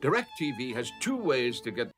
DirecTV has two ways to get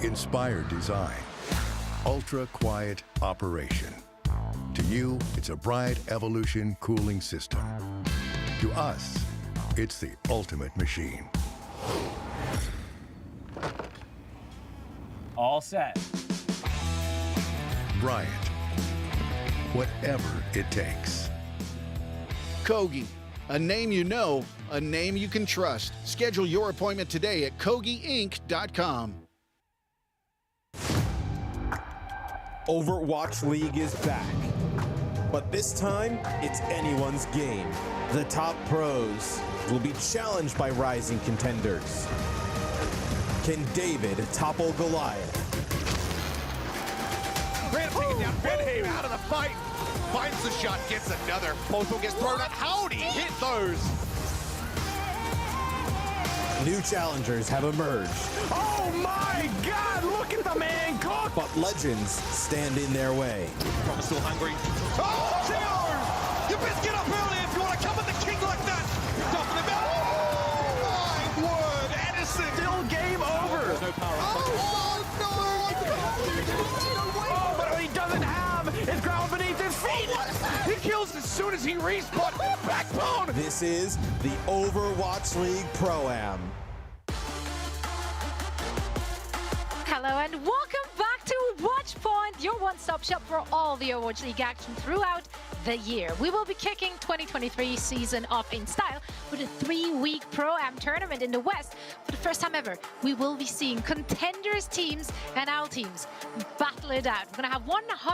Inspired design. Ultra-quiet operation. To you, it's a Bright Evolution cooling system. To us, it's the ultimate machine. All set. Bryant. Whatever it takes. Kogi, a name you know, a name you can trust. Schedule your appointment today at kogiinc.com. Overwatch League is back. But this time, it's anyone's game. The top pros will be challenged by rising contenders. Can David topple Goliath? Brand taken down. Benhaven out of the fight. Finds the shot, gets another. Both gets thrown out. Howdy hit those. New challengers have emerged. Oh my God! Look at the man cook! But legends stand in their way. From still hungry. Oh, JR! You best get up early if you want to come with the king like that. Duffing him out. Oh, my word. Edison. Still game over. There's no power. Oh, no. Oh, but what he doesn't have is ground beneath his feet. He kills as soon as he respawn. Backbone. This is the Overwatch League Pro-Am. Hello and welcome back to Watchpoint, your one-stop shop for all the Overwatch League action throughout the year. We will be kicking 2023 season off in style with a 3-week Pro-Am tournament in the West. For the first time ever, we will be seeing contenders teams and our teams battle it out. We're going to have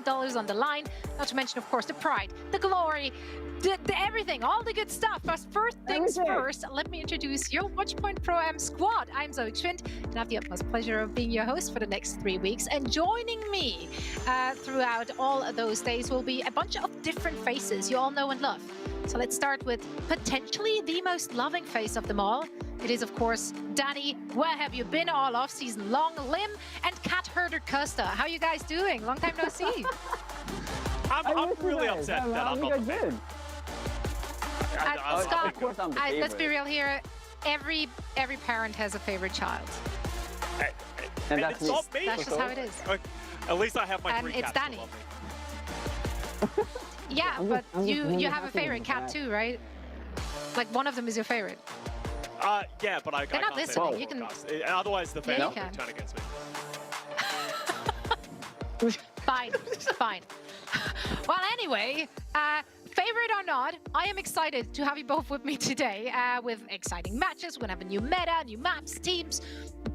$100,000 on the line, not to mention, of course, the pride, the glory, the everything, all the good stuff. But first things first, let me introduce your Watchpoint Pro-Am squad. I'm Zoe Schwind, and I have the utmost pleasure of being your host for the next 3 weeks. And joining me throughout all of those days will be a bunch of different faces you all know and love. So let's start with potentially the most loving face of them all. It is, of course, Danny. Where have you been all off-season long? Lim and Cat Herder Costa. How you guys doing? Long time no see. I'm really upset that I'm not the favorite. Scott, let's be real here. Every parent has a favorite child. And it's not me. That's just how it is. At least I have my And three it's cats Danny. to love me. Yeah, but you have a favorite cat too, right? Like one of them is your favorite. Yeah, but I They're not can't say listening. that You can. broadcast. Otherwise, the fans Yeah, will you can. turn against me. Fine, fine. Well, anyway, favorite or not, I am excited to have you both with me today with exciting matches. We're going to have a new meta, new maps, teams,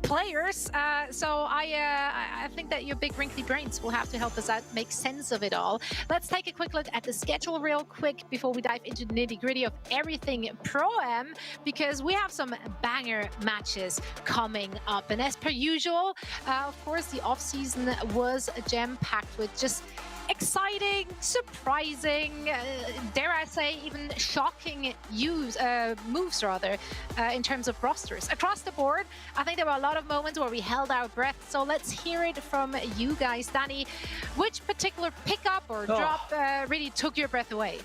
players. So I think that your big wrinkly brains will have to help us out make sense of it all. Let's take a quick look at the schedule real quick before we dive into the nitty-gritty of everything Pro-Am, because we have some banger matches coming up. And as per usual, of course, the off-season was jam-packed with just exciting, surprising, dare I say, even shocking moves rather, in terms of rosters. Across the board, I think there were a lot of moments where we held our breath. So let's hear it from you guys. Danny, which particular pickup or drop really took your breath away?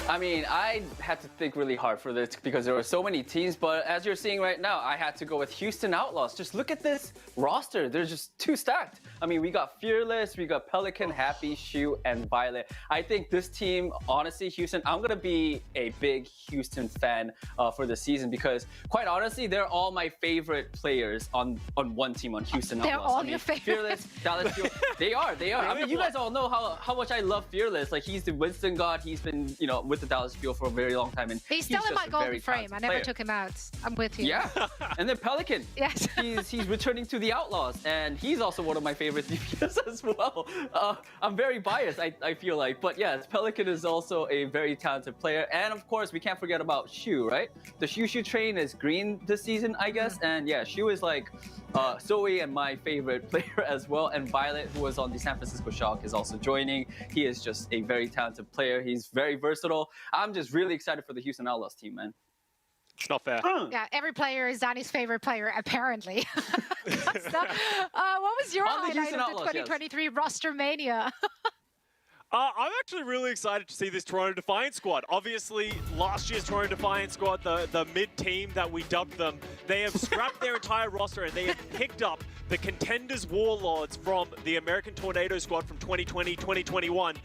I mean, I had to think really hard for this because there were so many teams, but as you're seeing right now, I had to go with Houston Outlaws. Just look at this roster. They're just too stacked. I mean, we got Fearless, we got Pelican, Happy, Shu, and Violet. I think this team, honestly, Houston, I'm going to be a big Houston fan for the season because, quite honestly, they're all my favorite players on one team on Houston Outlaws. They're all your favorites. Fearless, Dallas Fuel. They are. I mean, you guys all know how much I love Fearless. Like, he's the Winston god. He's been, with the Dallas Fuel for a very long time, and He's still in just my a golden very frame. talented I never player. took him out. I'm with you. Yeah, and then Pelican. Yes. he's returning to the Outlaws, and he's also one of my favorite DPS as well. I'm very biased, I feel like, but yes, Pelican is also a very talented player, and of course we can't forget about Shu, right? The Shu train is green this season, I guess, and yeah, Shu is like Zoe and my favorite player as well, and Violet, who was on the San Francisco Shock, is also joining. He is just a very talented player. He's very versatile. I'm just really excited for the Houston Outlaws team, man. It's not fair. Yeah, every player is Danny's favorite player, apparently. So, what was your On the highlight Houston of the Outlaws, yes. 2023 roster mania? I'm actually really excited to see this Toronto Defiant squad. Obviously, last year's Toronto Defiant squad, the mid-team that we dubbed them, they have scrapped their entire roster and they have picked up the Contenders Warlords from the American Tornado squad from 2020, 2021.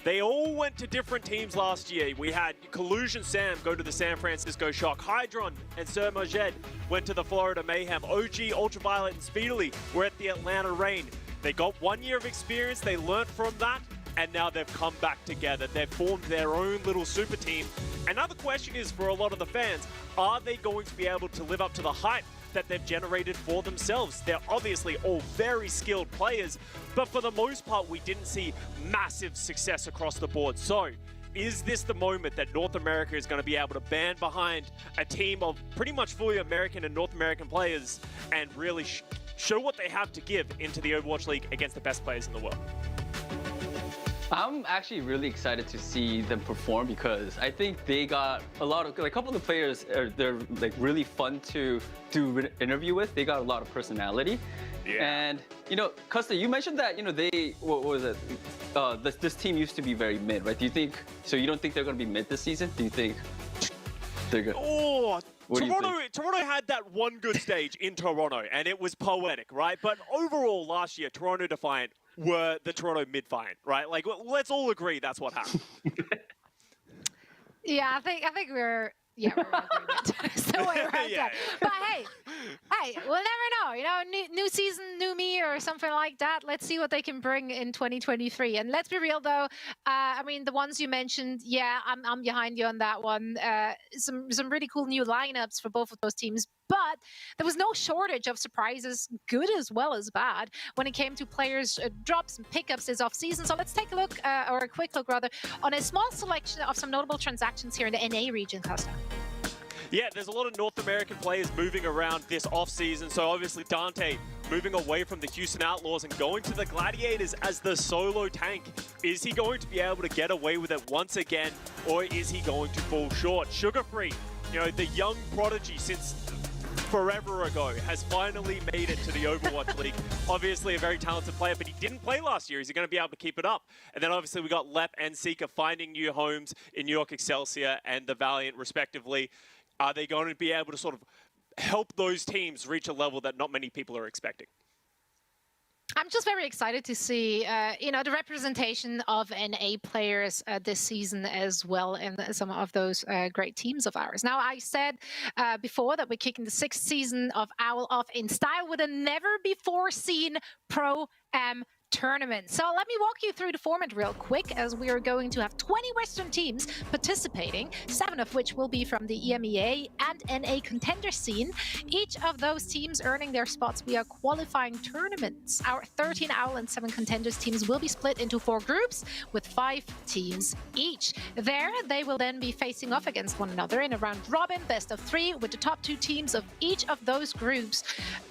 They all went to different teams last year. We had Collusion Sam go to the San Francisco Shock. Hydron and Sir Majed went to the Florida Mayhem. OG, Ultraviolet, and Speedily were at the Atlanta Reign. They got 1 year of experience. They learned from that. And now they've come back together. They've formed their own little super team. Another question is for a lot of the fans, are they going to be able to live up to the hype that they've generated for themselves? They're obviously all very skilled players, but for the most part, we didn't see massive success across the board. So, is this the moment that North America is going to be able to band behind a team of pretty much fully American and North American players and really show what they have to give into the Overwatch League against the best players in the world? I'm actually really excited to see them perform because I think they got a couple of the players they're like really fun to do interview with. They got a lot of personality. Yeah. And Costa, you mentioned that what was it? This team used to be very mid, right? Do you think so? You don't think they're going to be mid this season? Do you think they're good? Oh, Toronto had that one good stage in Toronto, and it was poetic, right? But overall, last year, Toronto Defiant were the Toronto Midfiant, right? Like, let's all agree that's what happened. Yeah, I think we're in agreement. So we're right there. But hey, we'll never know. New season, new me, or something like that. Let's see what they can bring in 2023. And let's be real, though. I mean, the ones you mentioned, yeah, I'm behind you on that one. Some really cool new lineups for both of those teams. But there was no shortage of surprises, good as well as bad, when it came to players' drops and pickups this offseason. So let's take a look, or a quick look rather, on a small selection of some notable transactions here in the NA region, Costa. Yeah, there's a lot of North American players moving around this offseason. So obviously Dante moving away from the Houston Outlaws and going to the Gladiators as the solo tank. Is he going to be able to get away with it once again, or is he going to fall short? Sugar Free, the young prodigy since forever ago, has finally made it to the Overwatch League. Obviously a very talented player, but he didn't play last year. Is he going to be able to keep it up? And then obviously we got Lep and Seeker finding new homes in New York Excelsior and the Valiant respectively. Are they going to be able to sort of help those teams reach a level that not many people are expecting? I'm just very excited to see, the representation of NA players this season as well in some of those great teams of ours. Now, I said before that we're kicking the 6th season of Owl off in style with a never-before-seen Pro-Am tournament. So let me walk you through the format real quick, as we are going to have 20 Western teams participating, 7 of which will be from the EMEA and NA contender scene. Each of those teams earning their spots via qualifying tournaments. Our 13 Owl and 7 contenders teams will be split into 4 groups with 5 teams each. There, they will then be facing off against one another in a round robin, best of 3, with the top 2 teams of each of those groups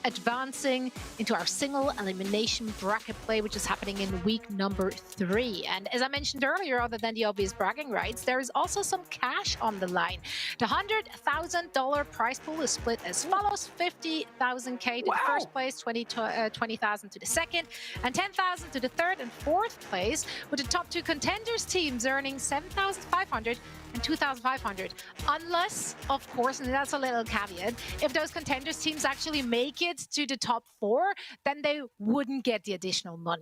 advancing into our single elimination bracket play, which is happening in week number 3. And as I mentioned earlier, other than the obvious bragging rights, there is also some cash on the line. The $100,000 prize pool is split as follows: 50,000 to the first place, 20,000 to the second, and 10,000 to the third and fourth place, with the top 2 contenders teams earning 7,500 and 2,500. Unless, of course, and that's a little caveat, if those contenders teams actually make it to the top 4, then they wouldn't get the additional money.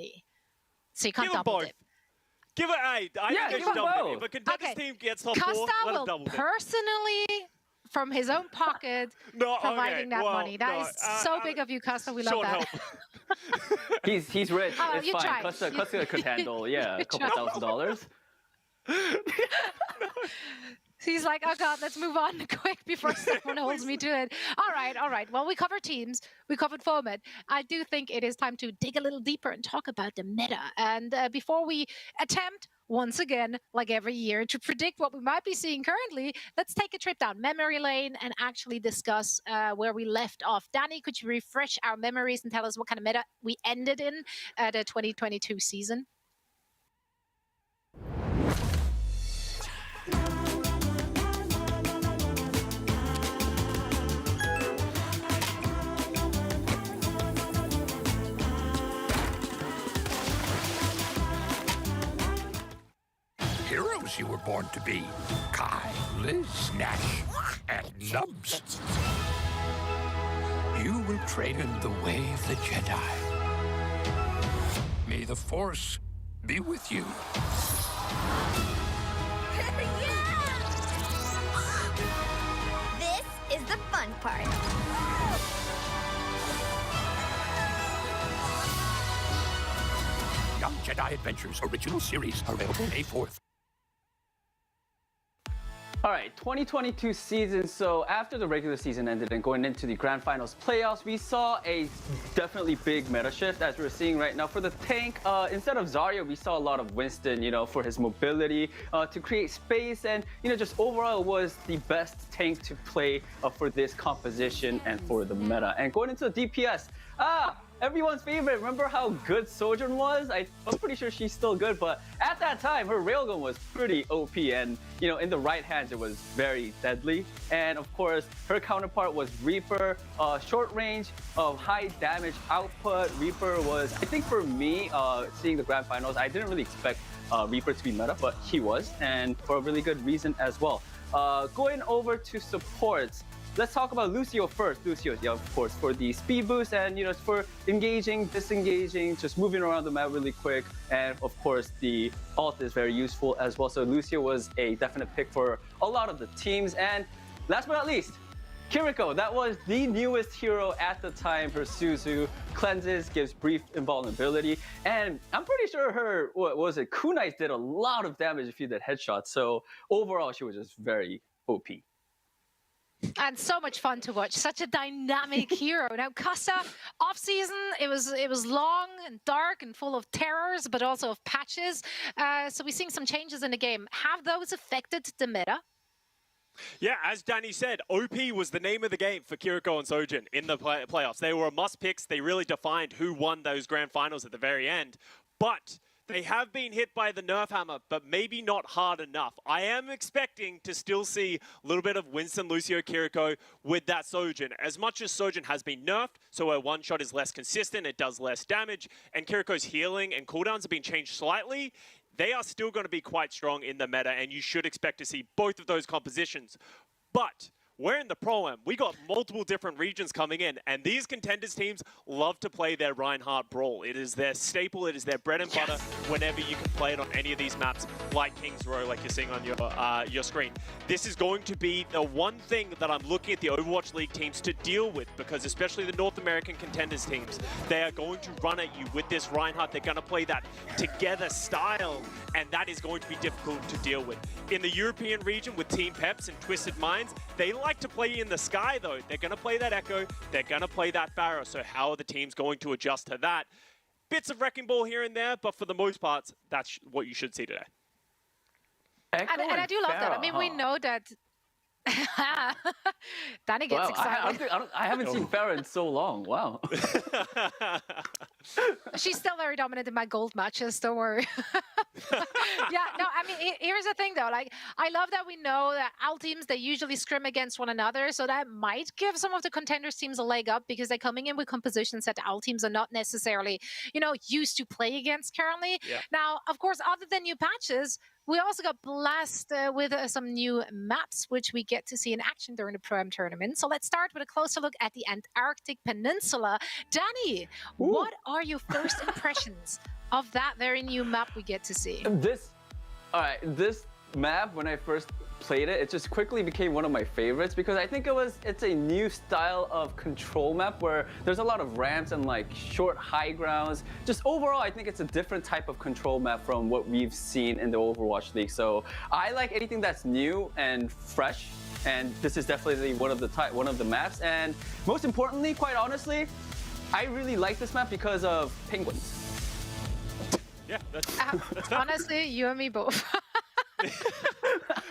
So you can't double dip. Give it I think they should double dip. If a contenders team gets top 4, let them double dip. Personally, from his own pocket, providing that money. That is so big of you, Costa. We love that. He's rich. Oh, it's fine. Costa could handle, a couple $1,000s. He's like, oh God, let's move on quick before someone holds me to it. All right. Well, we covered teams, we covered format. I do think it is time to dig a little deeper and talk about the meta. And before we attempt, once again, like every year, to predict what we might be seeing currently, let's take a trip down memory lane and actually discuss where we left off. Danny, could you refresh our memories and tell us what kind of meta we ended in the 2022 season? heroes you were born to be. Kai, Liz, Nash, and Nubs. You will train in the way of the Jedi. May the Force be with you. This is the fun part. Young Jedi Adventures Original Series, available May 4th. All right, 2022 season. So after the regular season ended and going into the grand finals playoffs, we saw a definitely big meta shift as we're seeing right now. For the tank, instead of Zarya, we saw a lot of Winston, for his mobility, to create space, and, just overall was the best tank to play for this composition and for the meta. And going into the DPS, everyone's favorite. Remember how good Sojourn was? I'm pretty sure she's still good, but at that time, her railgun was pretty OP, and in the right hands, it was very deadly. And of course, her counterpart was Reaper, short range of high damage output. Reaper was, I think for me, seeing the grand finals, I didn't really expect Reaper to be meta, but he was, and for a really good reason as well. Going over to supports. Let's talk about Lucio first. Lucio, yeah, of course, for the speed boost and, for engaging, disengaging, just moving around the map really quick. And of course, the ult is very useful as well. So Lucio was a definite pick for a lot of the teams. And last but not least, Kiriko. That was the newest hero at the time. Her Suzu cleanses, gives brief invulnerability. And I'm pretty sure her, kunais did a lot of damage if you did headshots. So overall, she was just very OP. And so much fun to watch. Such a dynamic hero. Now, Casa, off-season, it was long and dark and full of terrors, but also of patches. So we're seeing some changes in the game. Have those affected the meta? Yeah, as Danny said, OP was the name of the game for Kiriko and Sojourn in the playoffs. They were must picks. They really defined who won those grand finals at the very end. But they have been hit by the nerf hammer, but maybe not hard enough. I am expecting to still see a little bit of Winston, Lucio, Kiriko with that Sojourn. As much as Sojourn has been nerfed, so her one shot is less consistent, it does less damage, and Kiriko's healing and cooldowns have been changed slightly, they are still going to be quite strong in the meta, and you should expect to see both of those compositions. But we're in the Pro-Am. We got multiple different regions coming in, and these contenders teams love to play their Reinhardt Brawl. It is their staple. It is their bread and butter whenever you can play it on any of these maps, like King's Row, like you're seeing on your screen. This is going to be the one thing that I'm looking at the Overwatch League teams to deal with, because especially the North American contenders teams, they are going to run at you with this Reinhardt. They're going to play that together style, and that is going to be difficult to deal with. In the European region with Team Peps and Twisted Minds, they like to play in the sky, though. They're going to play that Echo. They're going to play that Pharah. So how are the teams going to adjust to that? Bits of Wrecking Ball here and there, but for the most part, that's what you should see today. And I do love that. I mean, we know that... Danny gets excited. I haven't seen Pharah in so long. Wow. She's still very dominant in my gold matches, don't worry. Yeah, no, I mean, here's the thing, though. Like, I love that we know that our teams, they usually scrim against one another, so that might give some of the contenders teams a leg up because they're coming in with compositions that our teams are not necessarily, used to play against currently. Yeah. Now, of course, other than new patches, we also got blessed with some new maps, which we get to see in action during the Pro-Am tournament. So let's start with a closer look at the Antarctic Peninsula. Danny, what are your first impressions of that very new map we get to see? This map, when I first played it, it just quickly became one of my favorites because I think it's a new style of control map where there's a lot of ramps and like short high grounds. Just overall, I think it's a different type of control map from what we've seen in the Overwatch League. So I like anything that's new and fresh, and this is definitely one of the maps. And most importantly, quite honestly, I really like this map because of penguins. Yeah, that's honestly, you and me both.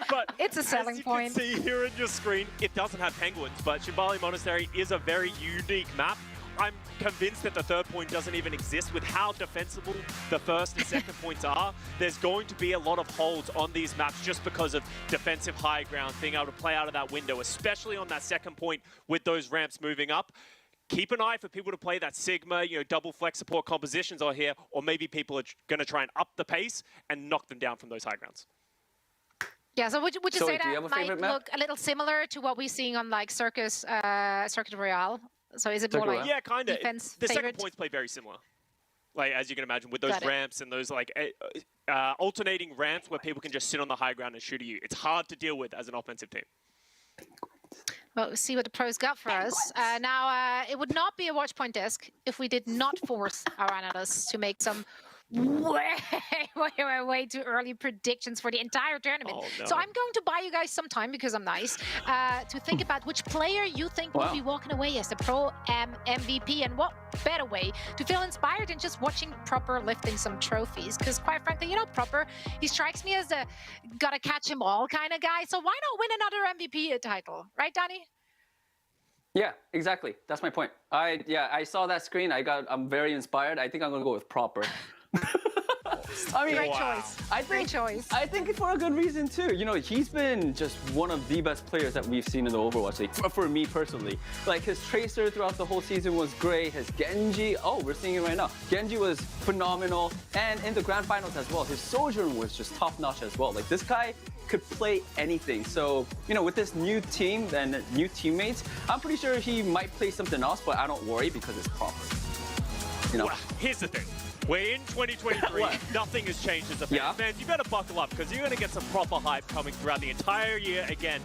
But it's a selling point. As you can see here on your screen, it doesn't have penguins, but Shambali Monastery is a very unique map. I'm convinced that the third point doesn't even exist with how defensible the first and second points are. There's going to be a lot of holds on these maps just because of defensive high ground, being able to play out of that window, especially on that second point with those ramps moving up. Keep an eye for people to play that Sigma, double flex support compositions on here, or maybe people are going to try and up the pace and knock them down from those high grounds. Yeah, so would you Zoe, say do you that have a might favorite map? look a little similar to what we're seeing on like Circuit Royale? So is it more Circuit like Yeah, kind of. defense The favorite? second points play very similar. Like, as you can imagine, with those Got it. ramps and those, like, alternating ramps where people can just sit on the high ground and shoot at you. It's hard to deal with as an offensive team. Well, we'll see what the pros got for us. Now, it would not be a watch point disc if we did not force our analysts to make some way too early predictions for the entire tournament. Oh, no. So I'm going to buy you guys some time, because I'm nice, to think about which player you think will be walking away as the Pro MVP, and what better way to feel inspired than just watching Proper lifting some trophies. Because quite frankly, you know, Proper, he strikes me as a gotta catch him all kind of guy. So why not win another MVP title? Right, Danny? Yeah, exactly. That's my point. I saw that screen. I'm very inspired. I think I'm gonna go with Proper. I mean, Great choice. Great choice. I think for a good reason too. You know, he's been just one of the best players that we've seen in the Overwatch League, for me personally. Like, his Tracer throughout the whole season was great. His Genji, we're seeing it right now. Genji was phenomenal. And in the grand finals as well, his Sojourn was just top notch as well. Like, this guy could play anything. So, you know, with this new team and new teammates, I'm pretty sure he might play something else, but I don't worry because it's Proper. You know? Well, here's the thing. We're in 2023. Nothing has changed as a fan. Yeah. Fans, you better buckle up, because you're going to get some proper hype coming throughout the entire year again.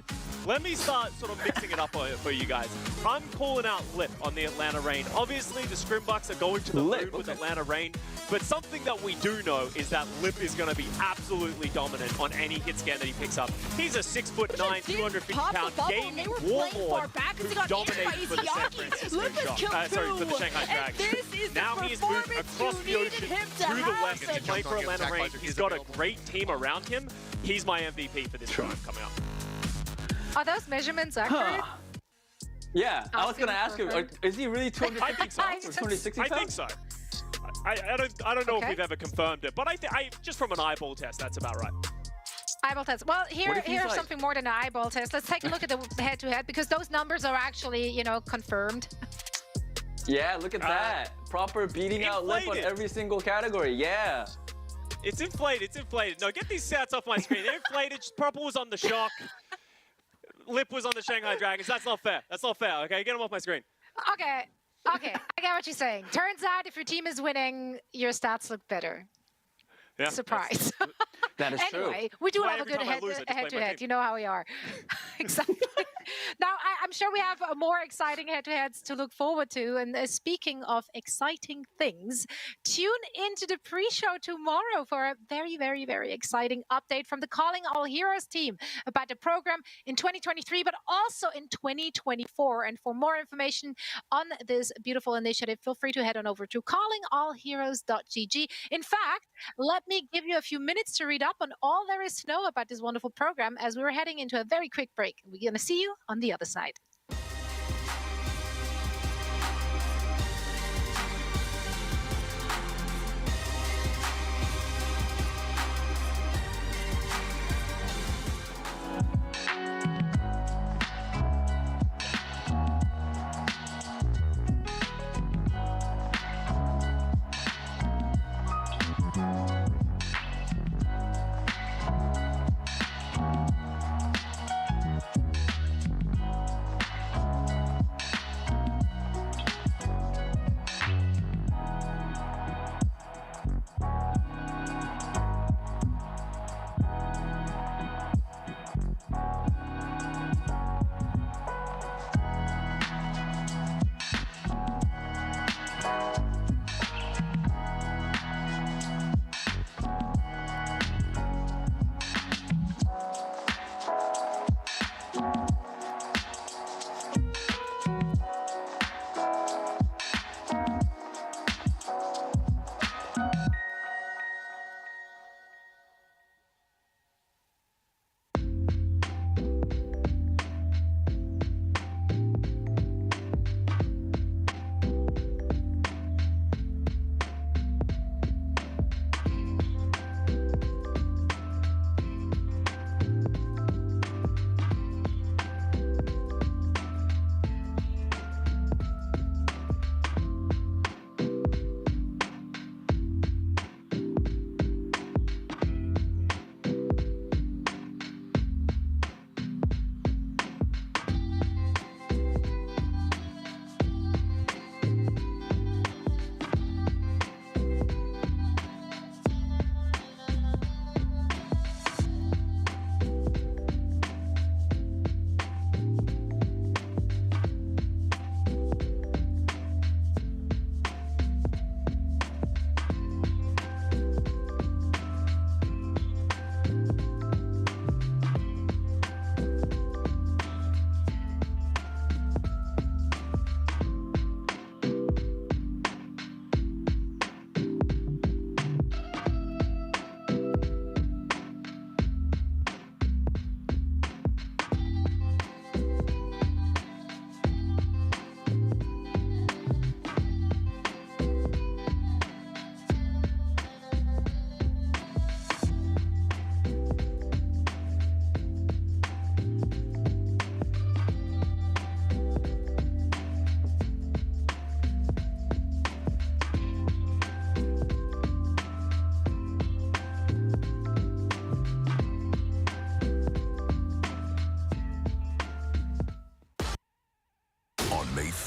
Let me start sort of mixing it up for you guys. I'm calling out Lip on the Atlanta Reign. Obviously, the Scrimbucks are going to the moon with Atlanta Reign, but something that we do know is that Lip is going to be absolutely dominant on any hit scan that he picks up. He's a 6'9", 250-pound gaming warlord who dominates for the San Francisco for the Shanghai Dragons. Now he has moved across the ocean to the west to play for Atlanta Reign. He's got a great team around him. He's my MVP for this time coming up. Are those measurements accurate? Yeah, I was gonna ask you, is he really 250 pounds or 260 pounds? I think so. I don't know if we've ever confirmed it, but I just from an eyeball test, that's about right. Eyeball test. Well, here's something more than an eyeball test. Let's take a look at the head-to-head, because those numbers are actually, you know, confirmed. Yeah, look at that. Proper beating out Lip on every single category. Yeah. It's inflated. It's inflated. No, get these stats off my screen. They're inflated. Purple was on the Shock. Lip was on the Shanghai Dragons. That's not fair. That's not fair. Okay, get them off my screen. Okay, I get what you're saying. Turns out if your team is winning, your stats look better. Yeah, surprise. That is true. Anyway, we do have a good head-to-head. You know how we are. Exactly. Now, I'm sure we have more exciting head-to-heads to look forward to. And speaking of exciting things, tune into the pre-show tomorrow for a very, very, very exciting update from the Calling All Heroes team about the program in 2023, but also in 2024. And for more information on this beautiful initiative, feel free to head on over to callingallheroes.gg. In fact, let me give you a few minutes to read up on all there is to know about this wonderful program as we're heading into a very quick break. We're going to see you on the other side.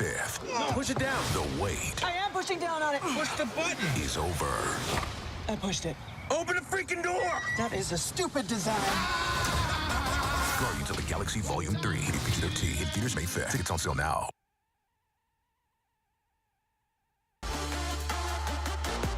5th. Push it down. The wait I am pushing down on it. Push the button. is over. I pushed it. Open the freaking door. That is a stupid design. Guardians of the Galaxy Volume 3. PG-13. In theaters May 5th. Tickets on sale now.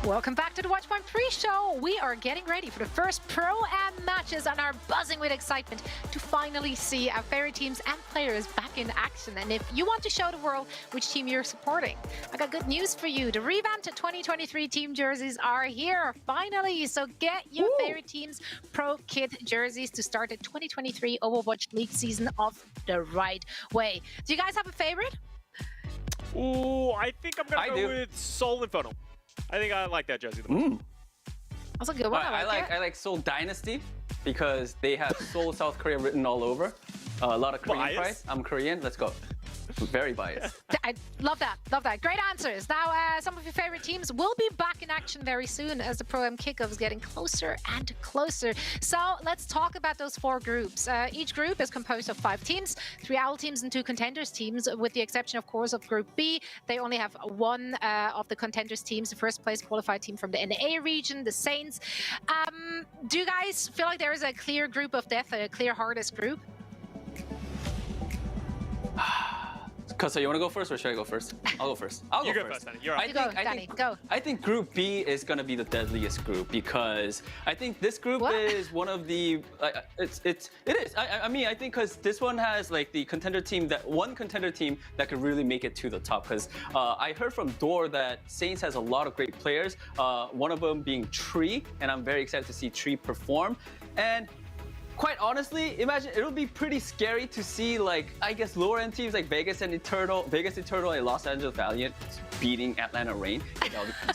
Welcome back to the Watchpoint pre-show. We are getting ready for the first Pro-Am matches and are buzzing with excitement to finally see our favorite teams and players back in action. And if you want to show the world which team you're supporting, I got good news for you. The revamped 2023 team jerseys are here, finally. So get your favorite team's Pro Kit jerseys to start the 2023 Overwatch League season off the right way. Do you guys have a favorite? Ooh, I think I'm going to go with Soul Infernal. I think I like that jersey the most. That's a good one. I like Seoul Dynasty because they have Seoul, South Korea written all over. A lot of Korean pride. I'm Korean. Let's go. Very biased. I love that. Love that. Great answers. Now, some of your favorite teams will be back in action very soon as the Pro-Am kickoff is getting closer and closer. So let's talk about those 4 groups. Each group is composed of 5 teams, 3 OWL teams and 2 contenders teams, with the exception, of course, of Group B. They only have 1 of the contenders teams, the first place qualified team from the NA region, the Saints. Do you guys feel like there is a clear group of death, a clear hardest group? Kosa, you want to go first or should I go first? I'll go first. I'll go first. Danny. You're right. Go. I think Group B is going to be the deadliest group because I think this group is one of the. It is. I mean, I think because this one has like the contender team one contender team that could really make it to the top. Because I heard from Door that Saints has a lot of great players. One of them being Tree, and I'm very excited to see Tree perform. And quite honestly, imagine it'll be pretty scary to see, like, I guess lower end teams like Vegas Eternal and Los Angeles Valiant beating Atlanta Reign. That'll be pretty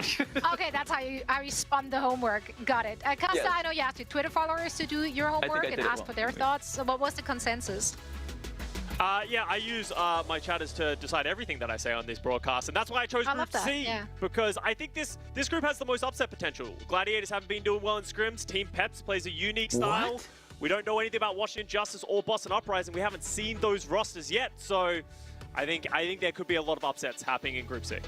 scary. Okay, that's how you spun the homework. Got it. Kosta, I know you asked your Twitter followers to do your homework and ask for their thoughts. So what was the consensus? Yeah, I use my chatters to decide everything that I say on this broadcast, and that's why I chose Group C, because I think this group has the most upset potential. Gladiators haven't been doing well in scrims. Team Peps plays a unique style. We don't know anything about Washington Justice or Boston Uprising. We haven't seen those rosters yet, so I think there could be a lot of upsets happening in Group C.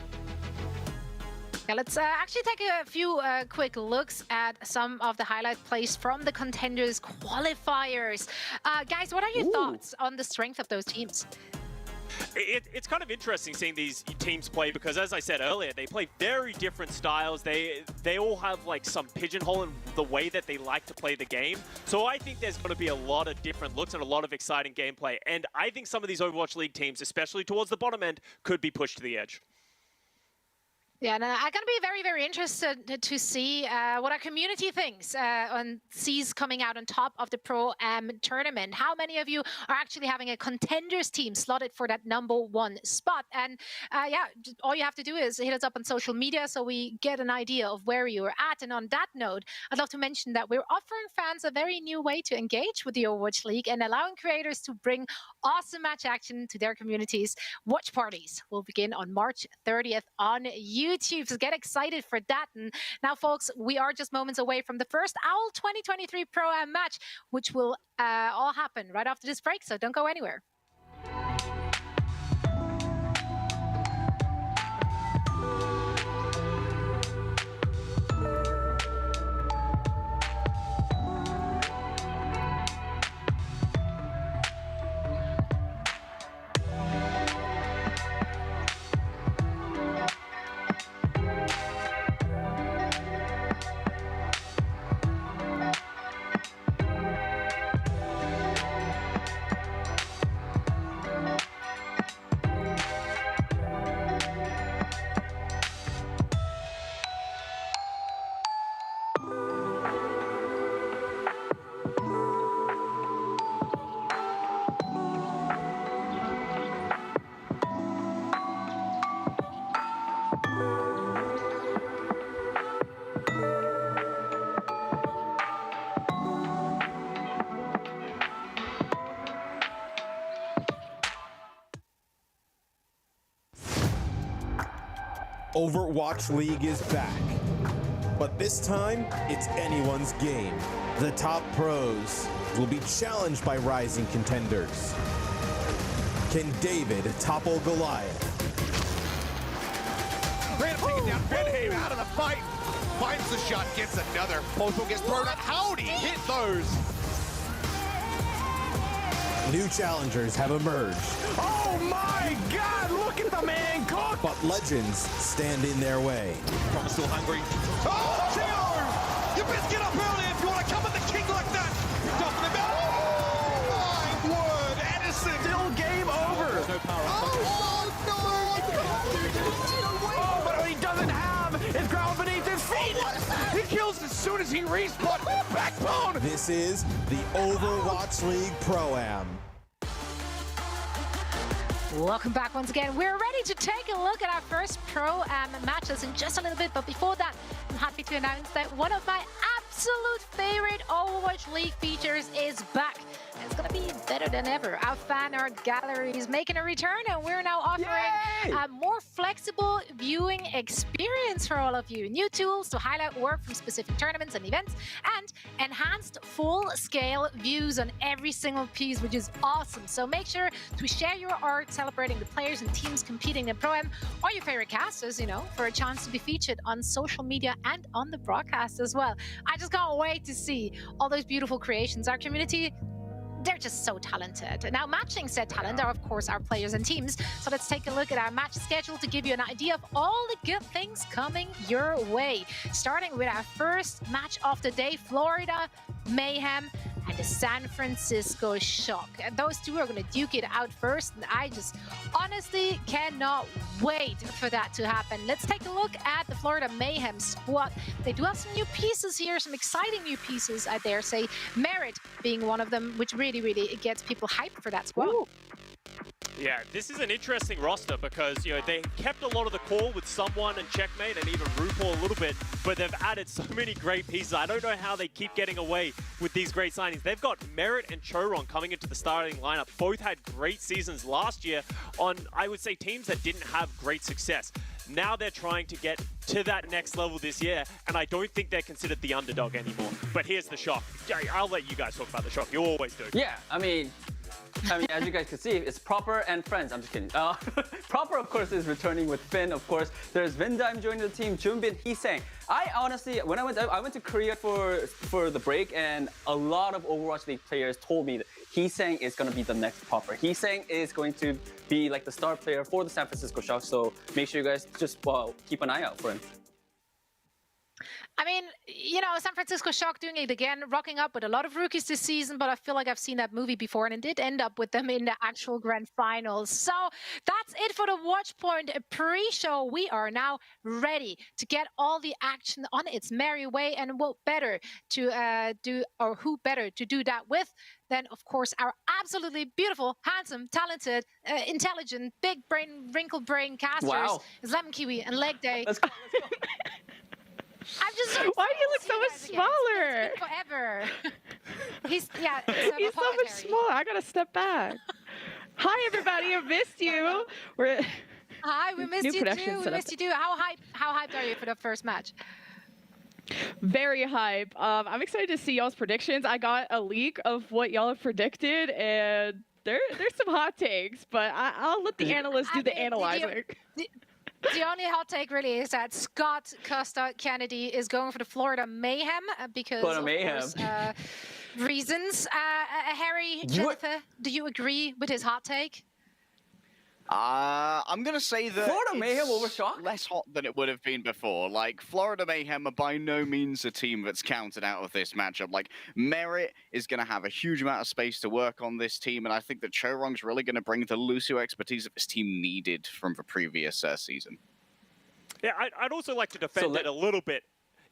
Yeah, let's actually take a few quick looks at some of the highlight plays from the contenders qualifiers. Guys, what are your thoughts on the strength of those teams? It's kind of interesting seeing these teams play because, as I said earlier, they play very different styles. They all have like some pigeonhole in the way that they like to play the game. So I think there's going to be a lot of different looks and a lot of exciting gameplay. And I think some of these Overwatch League teams, especially towards the bottom end, could be pushed to the edge. Yeah, and I'm going to be very, very interested to see what our community thinks on sees coming out on top of the Pro-Am tournament. How many of you are actually having a contenders team slotted for that #1 spot? And yeah, all you have to do is hit us up on social media so we get an idea of where you're at. And on that note, I'd love to mention that we're offering fans a very new way to engage with the Overwatch League and allowing creators to bring awesome match action to their communities. Watch parties will begin on March 30th on YouTube. So get excited for that. And now, folks, we are just moments away from the first OWL 2023 Pro-Am match, which will all happen right after this break. So don't go anywhere. Overwatch League is back. But this time, it's anyone's game. The top pros will be challenged by rising contenders. Can David topple Goliath? Random taking down Benham out of the fight. Finds the shot, gets another. Postal gets thrown out. Howdy, hit those. New challengers have emerged. Oh my God, look at the man cook. But legends stand in their way. Probably still hungry. Oh, Theo! You best get up early if you want to come at the king like that. Dumping him out. Oh my word, Edison. Still game over. There's no power up. Oh, but what he doesn't have is ground beneath his feet. He kills as soon as he respawns. Backbone. This is the Overwatch League Pro-Am. Welcome back once again. We're ready to take a look at our first Pro-Am matches in just a little bit, but before that, I'm happy to announce that one of my absolute favorite Overwatch League features is back. It's gonna be better than ever. Our fan art gallery is making a return, and we're now offering a more flexible viewing experience for all of you. New tools to highlight work from specific tournaments and events, and enhanced full-scale views on every single piece, which is awesome. So make sure to share your art celebrating the players and teams competing in Pro-Am, or your favorite casters, you know, for a chance to be featured on social media and on the broadcast as well. I just can't wait to see all those beautiful creations. Our community, they're just so talented. Now, matching said talent are, of course, our players and teams. So let's take a look at our match schedule to give you an idea of all the good things coming your way. Starting with our first match of the day, Florida Mayhem and the San Francisco Shock. And those two are going to duke it out first, and I just honestly cannot wait for that to happen. Let's take a look at the Florida Mayhem squad. They do have some new pieces here, some exciting new pieces, I dare say. Merit being one of them, which really gets people hyped for that squad. Ooh. Yeah, this is an interesting roster because, you know, they kept a lot of the core with Someone and Checkmate and even RuPaul a little bit, but they've added so many great pieces. I don't know how they keep getting away with these great signings. They've got Merit and Choron coming into the starting lineup. Both had great seasons last year on, I would say, teams that didn't have great success. Now they're trying to get to that next level this year, and I don't think they're considered the underdog anymore. But here's the Shock. I'll let you guys talk about the Shock. You always do. Yeah, I mean, as you guys can see, it's Proper and Friends. I'm just kidding. Proper, of course, is returning with Finn, of course. There's Vindime joining the team, Junbin, Hisang. I honestly, when I went to Korea for the break, and a lot of Overwatch League players told me that Hisang is going to be the next Proper. Hisang is going to be like the star player for the San Francisco Shock, so make sure you guys just keep an eye out for him. I mean, you know, San Francisco Shock doing it again, rocking up with a lot of rookies this season, but I feel like I've seen that movie before, and it did end up with them in the actual grand finals. So that's it for the Watchpoint pre-show. We are now ready to get all the action on its merry way, and what better to who better to do that with than, of course, our absolutely beautiful, handsome, talented, intelligent, big brain, wrinkle brain casters, Lemon Kiwi and Leg Day. Let's go. I'm just so why do you look so much smaller? It's been forever. He's so much smaller. I gotta step back. Hi everybody, I missed you. Hi, we missed you too. We missed you too. How hyped are you for the first match? Very hype. I'm excited to see y'all's predictions. I got a leak of what y'all have predicted, and there's some hot takes, but I'll let the analysts do the analyzing. The only hot take really is that Scott Costa Kennedy is going for the Florida Mayhem because of course, reasons. Harry, Jennifer, do you agree with his hot take? I'm going to say that Florida Mayhem over Shock? Less hot than it would have been before. Like, Florida Mayhem are by no means a team that's counted out of this matchup. Like, Merit is going to have a huge amount of space to work on this team, and I think that Chorong's really going to bring the Lucio expertise that this team needed from the previous season. Yeah, I'd also like to defend it a little bit.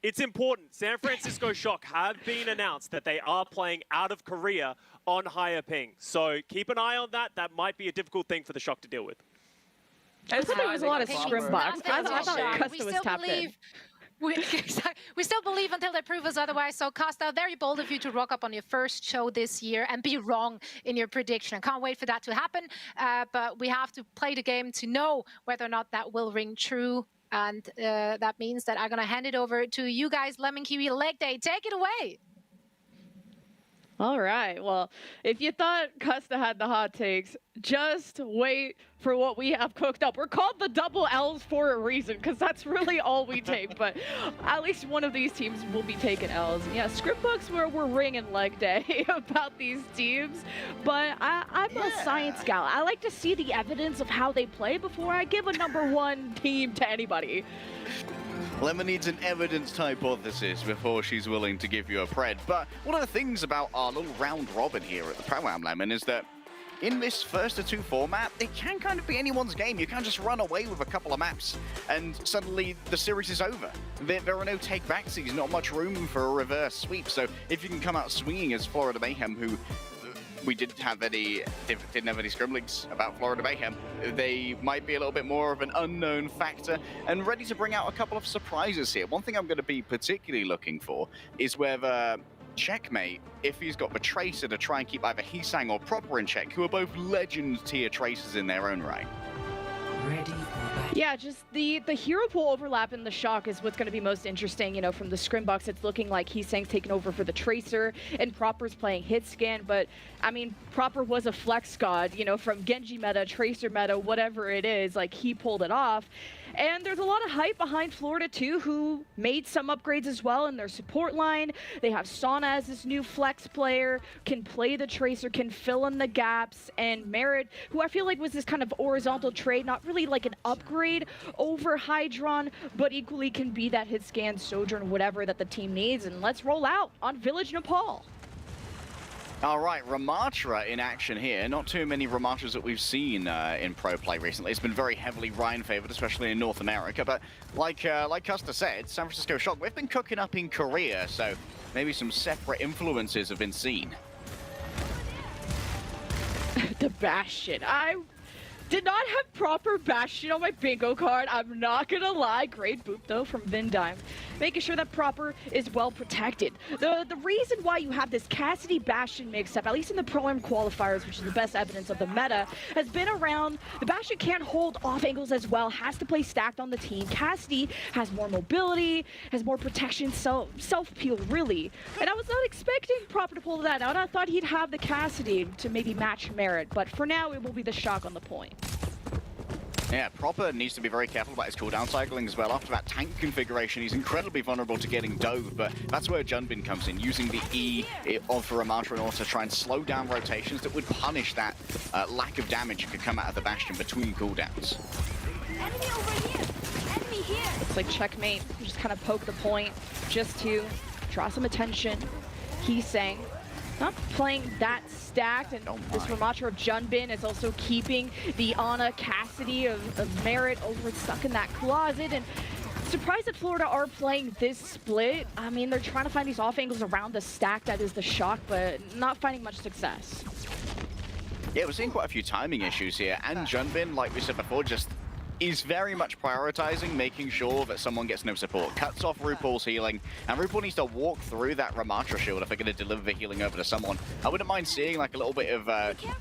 It's important. San Francisco Shock have been announced that they are playing out of Korea on higher ping. So keep an eye on that. That might be a difficult thing for the Shock to deal with. I thought there was a lot of scrim box. I thought Costa was tapped in. We still believe until they prove us otherwise. So, Costa, very bold of you to rock up on your first show this year and be wrong in your prediction. Can't wait for that to happen. But we have to play the game to know whether or not that will ring true. And that means that I'm going to hand it over to you guys, Lemon Kiwi Leg Day. Take it away. All right. Well, if you thought Custa had the hot takes, just wait for what we have cooked up. We're called the double L's for a reason, because that's really all we take. But at least one of these teams will be taking L's. Yeah, Scriptbooks we're ringing leg day about these teams. But I'm a science gal. I like to see the evidence of how they play before I give a #1 team to anybody. Lemon needs an evidence hypothesis before she's willing to give you a pred. But one of the things about our little round robin here at the Pro-Am, Lemon, is that in this first to 2 format, it can kind of be anyone's game. You can't just run away with a couple of maps and suddenly the series is over. There are no take-backsies, not much room for a reverse sweep. So if you can come out swinging as Florida Mayhem, who we didn't have any scribblings about Florida Mayhem, they might be a little bit more of an unknown factor and ready to bring out a couple of surprises here. One thing I'm going to be particularly looking for is whether Checkmate, if he's got the Tracer to try and keep either Heesang or Proper in check, who are both legend tier Tracers in their own right. Yeah, just the hero pool overlap in the Shock is what's going to be most interesting. You know, from the scrim box, it's looking like Heesang's taking over for the Tracer, and Proper's playing hit scan. But I mean, Proper was a flex god, you know, from Genji meta, Tracer meta, whatever it is. Like, he pulled it off. And there's a lot of hype behind Florida too, who made some upgrades as well in their support line. They have Sauna as this new flex player, can play the Tracer, can fill in the gaps, and Merit, who I feel like was this kind of horizontal trade, not really like an upgrade over Hydron, but equally can be that hit scan, Sojourn, whatever that the team needs. And let's roll out on Village Nepal. All right, Ramatra in action here. Not too many Ramatras that we've seen in pro play recently. It's been very heavily Ryan favored, especially in North America. But like Custa said, San Francisco Shock, we've been cooking up in Korea, so maybe some separate influences have been seen. The Bastion. I did not have Proper Bastion on my bingo card. I'm not gonna lie. Great boop though from Vindime. Making sure that Proper is well protected. The reason why you have this Cassidy Bastion mix-up, at least in the Pro-Am qualifiers, which is the best evidence of the meta, has been around the Bastion can't hold off angles as well, has to play stacked on the team. Cassidy has more mobility, has more protection, self-peel really. And I was not expecting Proper to pull that out. I thought he'd have the Cassidy to maybe match Merit, but for now it will be the Shock on the point. Yeah, Proper needs to be very careful about his cooldown cycling as well. After that tank configuration, he's incredibly vulnerable to getting dove, but that's where Junbin comes in, using the E of Ramatra in order to try and slow down rotations that would punish that lack of damage that could come out of the Bastion between cooldowns. Enemy over here! Enemy here! Looks like Checkmate just kind of poke the point just to draw some attention. Heesang not playing that stacked, and this Ramatra of Junbin is also keeping the Ana Cassidy of Merit over stuck in that closet. And surprised that Florida are playing this split. I mean, they're trying to find these off angles around the stack that is the Shock, but not finding much success. Yeah, we're seeing quite a few timing issues here, and Junbin, like we said before, just is very much prioritizing making sure that someone gets no support. Cuts off RuPaul's healing, and RuPaul needs to walk through that Ramatra shield if they're going to deliver the healing over to someone. I wouldn't mind seeing like a little bit of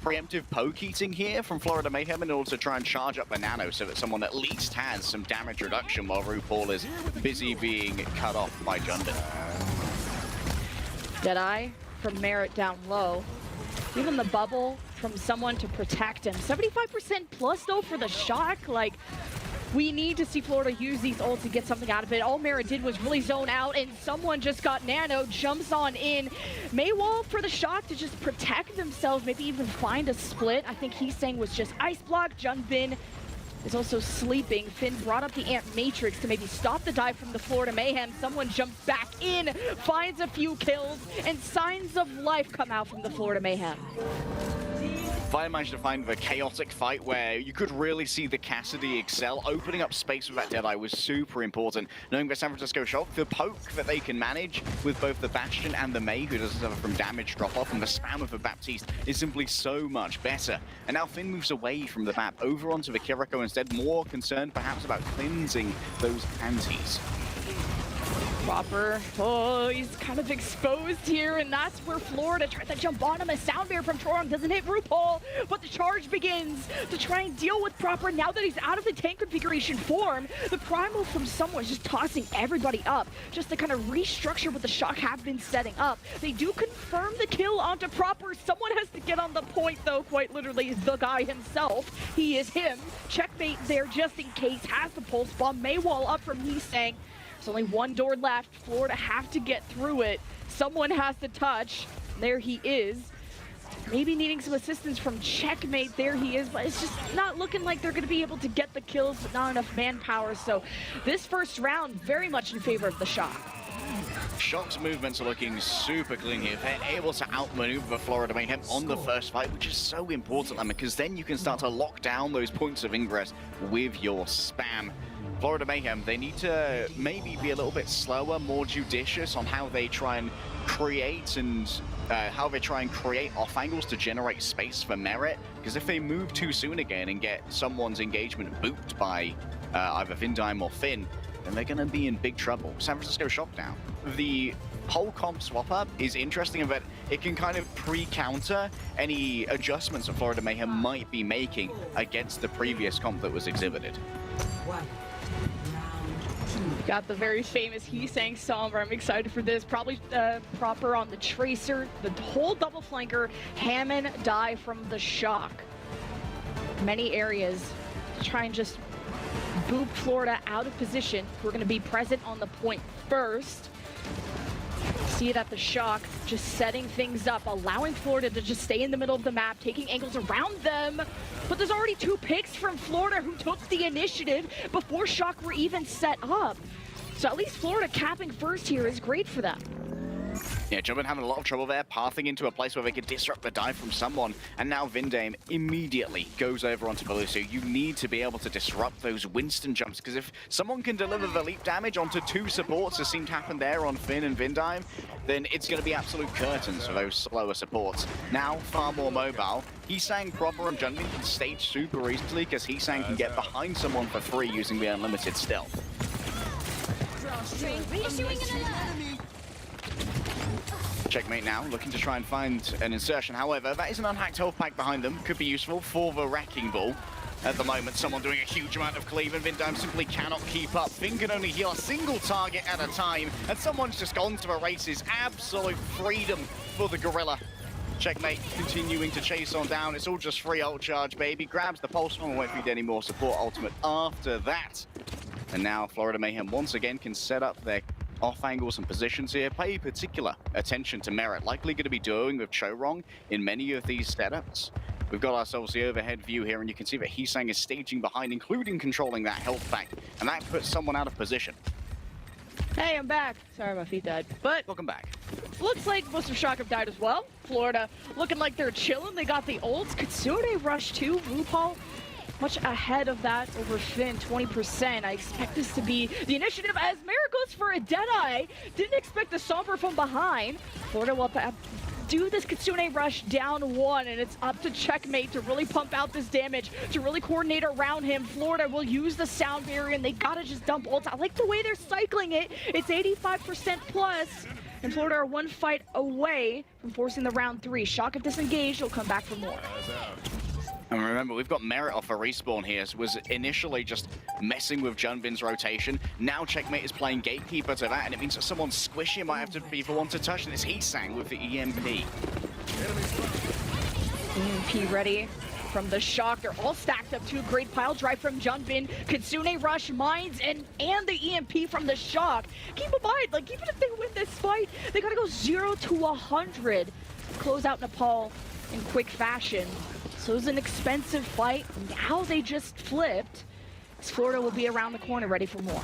preemptive poke eating here from Florida Mayhem in order to try and charge up the nano so that someone at least has some damage reduction while RuPaul is busy being cut off by Junbin. Deadeye from Merit down low. Even the bubble from someone to protect him. 75% plus though for the Shock. Like, we need to see Florida use these ults to get something out of it. All Merit did was really zone out, and someone just got nano, jumps on in. Maywall for the Shock to just protect themselves, maybe even find a split. I think Heesang was just ice block. Junbin is also sleeping. Finn brought up the Ant Matrix to maybe stop the dive from the Florida Mayhem. Someone jumps back in, finds a few kills, and signs of life come out from the Florida Mayhem. Fire managed to find the chaotic fight where you could really see the Cassidy excel. Opening up space with that Deadeye was super important. Knowing that San Francisco Shock, the poke that they can manage with both the Bastion and the Mei, who doesn't suffer from damage drop-off, and the spam of the Baptiste is simply so much better. And now Finn moves away from the map, over onto the Kiriko instead, more concerned perhaps about cleansing those antis. Proper. Oh, he's kind of exposed here, and that's where Florida tried to jump on him. A sound barrier from Choron doesn't hit RuPaul, but the charge begins to try and deal with Proper. Now that he's out of the tank configuration form, the primal from someone is just tossing everybody up, just to kind of restructure what the Shock have been setting up. They do confirm the kill onto Proper. Someone has to get on the point, though, quite literally, the guy himself. He is him. Checkmate there just in case, has the pulse bomb. Maywall up from Heesang. There's only one door left. Florida have to get through it. Someone has to touch. There he is. Maybe needing some assistance from Checkmate. There he is, but it's just not looking like they're going to be able to get the kills, but not enough manpower. So this first round, very much in favor of the Shock. Shock's movements are looking super clean here. They're able to outmaneuver Florida Mayhem on the first fight, which is so important, because then you can start to lock down those points of ingress with your spam. Florida Mayhem, they need to maybe be a little bit slower, more judicious on how they try and create off angles to generate space for Merit, because if they move too soon again and get someone's engagement booped by either Vindime or Finn, then they're going to be in big trouble. San Francisco Shock now. The whole comp swap up is interesting in that it can kind of pre-counter any adjustments that Florida Mayhem might be making against the previous comp that was exhibited. Got the very famous Heesang Sombra. I'm excited for this. Probably Proper on the Tracer. The whole double flanker. Hammond die from the Shock. Many areas to try and just boop Florida out of position. We're going to be present on the point first. See it at the Shock, just setting things up, allowing Florida to just stay in the middle of the map, taking angles around them. But there's already 2 picks from Florida who took the initiative before Shock were even set up. So at least Florida capping first here is great for them. Yeah, Jumpin having a lot of trouble there, pathing into a place where they could disrupt the dive from someone. And now Vindame immediately goes over onto Beluso. You need to be able to disrupt those Winston jumps, because if someone can deliver the leap damage onto 2 supports, as seemed to happen there on Finn and Vindime, then it's going to be absolute curtains for those slower supports. Now, far more mobile. Heesang, Proper, and Junmin can stage super easily, because Heesang can get behind someone for free using the unlimited stealth. Checkmate now, looking to try and find an insertion. However, that is an unhacked health pack behind them. Could be useful for the Wrecking Ball. At the moment, someone doing a huge amount of cleave, and Vindime simply cannot keep up. Finn can only heal a single target at a time, and someone's just gone to the races. Absolute freedom for the Gorilla. Checkmate continuing to chase on down. It's all just free ult charge, baby. Grabs the pulse bomb and won't need any more support ultimate after that. And now Florida Mayhem once again can set up their off angles and positions here. Pay particular attention to Merit, likely going to be duoing with Chorong in many of these setups. We've got ourselves the overhead view here, and you can see that Heesang is staging behind, including controlling that health pack, and that puts someone out of position. Hey, I'm back. Sorry, my feet died. But welcome back. Looks like most of Shock have died as well. Florida looking like they're chilling. They got the ults. Kitsune rush too. RuPaul much ahead of that over Finn, 20%. I expect this to be the initiative as Merit goes for a Deadeye. Didn't expect the Sombra from behind. Florida will do this Kitsune rush down 1, and it's up to Checkmate to really pump out this damage, to really coordinate around him. Florida will use the sound barrier, and they gotta just dump ults. I like the way they're cycling it. It's 85% plus, and Florida are 1 fight away from forcing the round 3. Shock if disengaged, will come back for more. And remember, we've got Merit off a respawn here. Was initially just messing with Junbin's rotation. Now Checkmate is playing gatekeeper to that, and it means that someone squishy might have to be the one to touch, and it's Heesang with the EMP. EMP ready from the Shock. They're all stacked up. 2 great pile drive from Junbin. Kitsune rush, mines, and the EMP from the Shock. Keep in mind, like, even if they win this fight, they gotta go 0 to 100. Close out Nepal in quick fashion. So it was an expensive fight. Now they just flipped. Florida will be around the corner ready for more.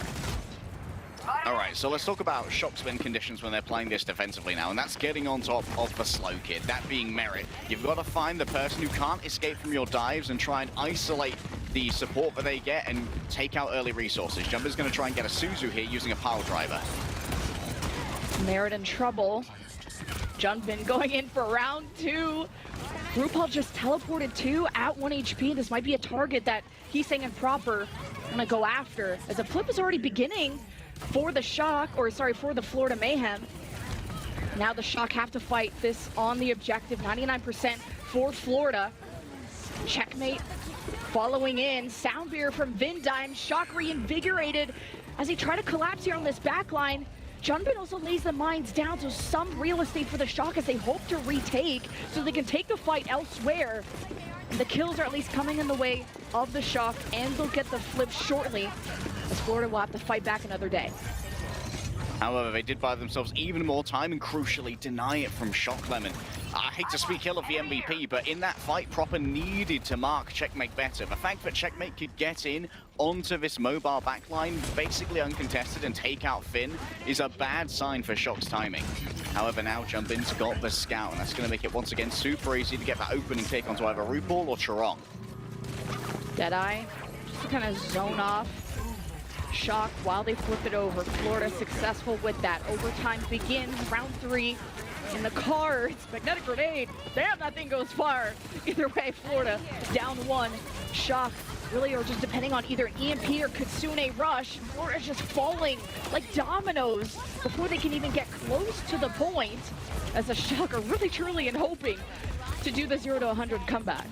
All right, so let's talk about Shock's win conditions when they're playing this defensively now, and that's getting on top of the slow kid, that being Merit. You've got to find the person who can't escape from your dives and try and isolate the support that they get and take out early resources. Jumper's going to try and get a Suzu here using a pile driver. Merit in trouble. Junbin going in for round 2. RuPaul just teleported 2 at 1 HP. This might be a target that Heesang and Proper gonna go after, as a flip is already beginning for the Shock, or sorry, for the Florida Mayhem. Now the Shock have to fight this on the objective, 99% for Florida. Checkmate following in, Soundbeer from Vindime, Shock reinvigorated as he tried to collapse here on this backline. Junbin also lays the mines down, so some real estate for the Shock as they hope to retake, so they can take the fight elsewhere. And the kills are at least coming in the way of the Shock, and they'll get the flip shortly, as Florida will have to fight back another day. However, they did buy themselves even more time and crucially deny it from Shock Lemon. I hate to speak ill of the MVP, but in that fight, Proper needed to mark Checkmate better. The fact that Checkmate could get in onto this mobile backline, basically uncontested, and take out Finn is a bad sign for Shock's timing. However, now Jumpin's got the scout, and that's going to make it once again super easy to get that opening pick onto either RuPaul or Charong. Deadeye, just to kind of zone off Shock while they flip it over. Florida successful with that. Overtime begins, round 3 in the cards. Magnetic grenade, damn, that thing goes far. Either way, Florida down 1. Shock really are just depending on either EMP or Kitsune Rush. Florida's just falling like dominoes before they can even get close to the point, as the Shock are really truly and hoping to do the 0 to 100 comeback.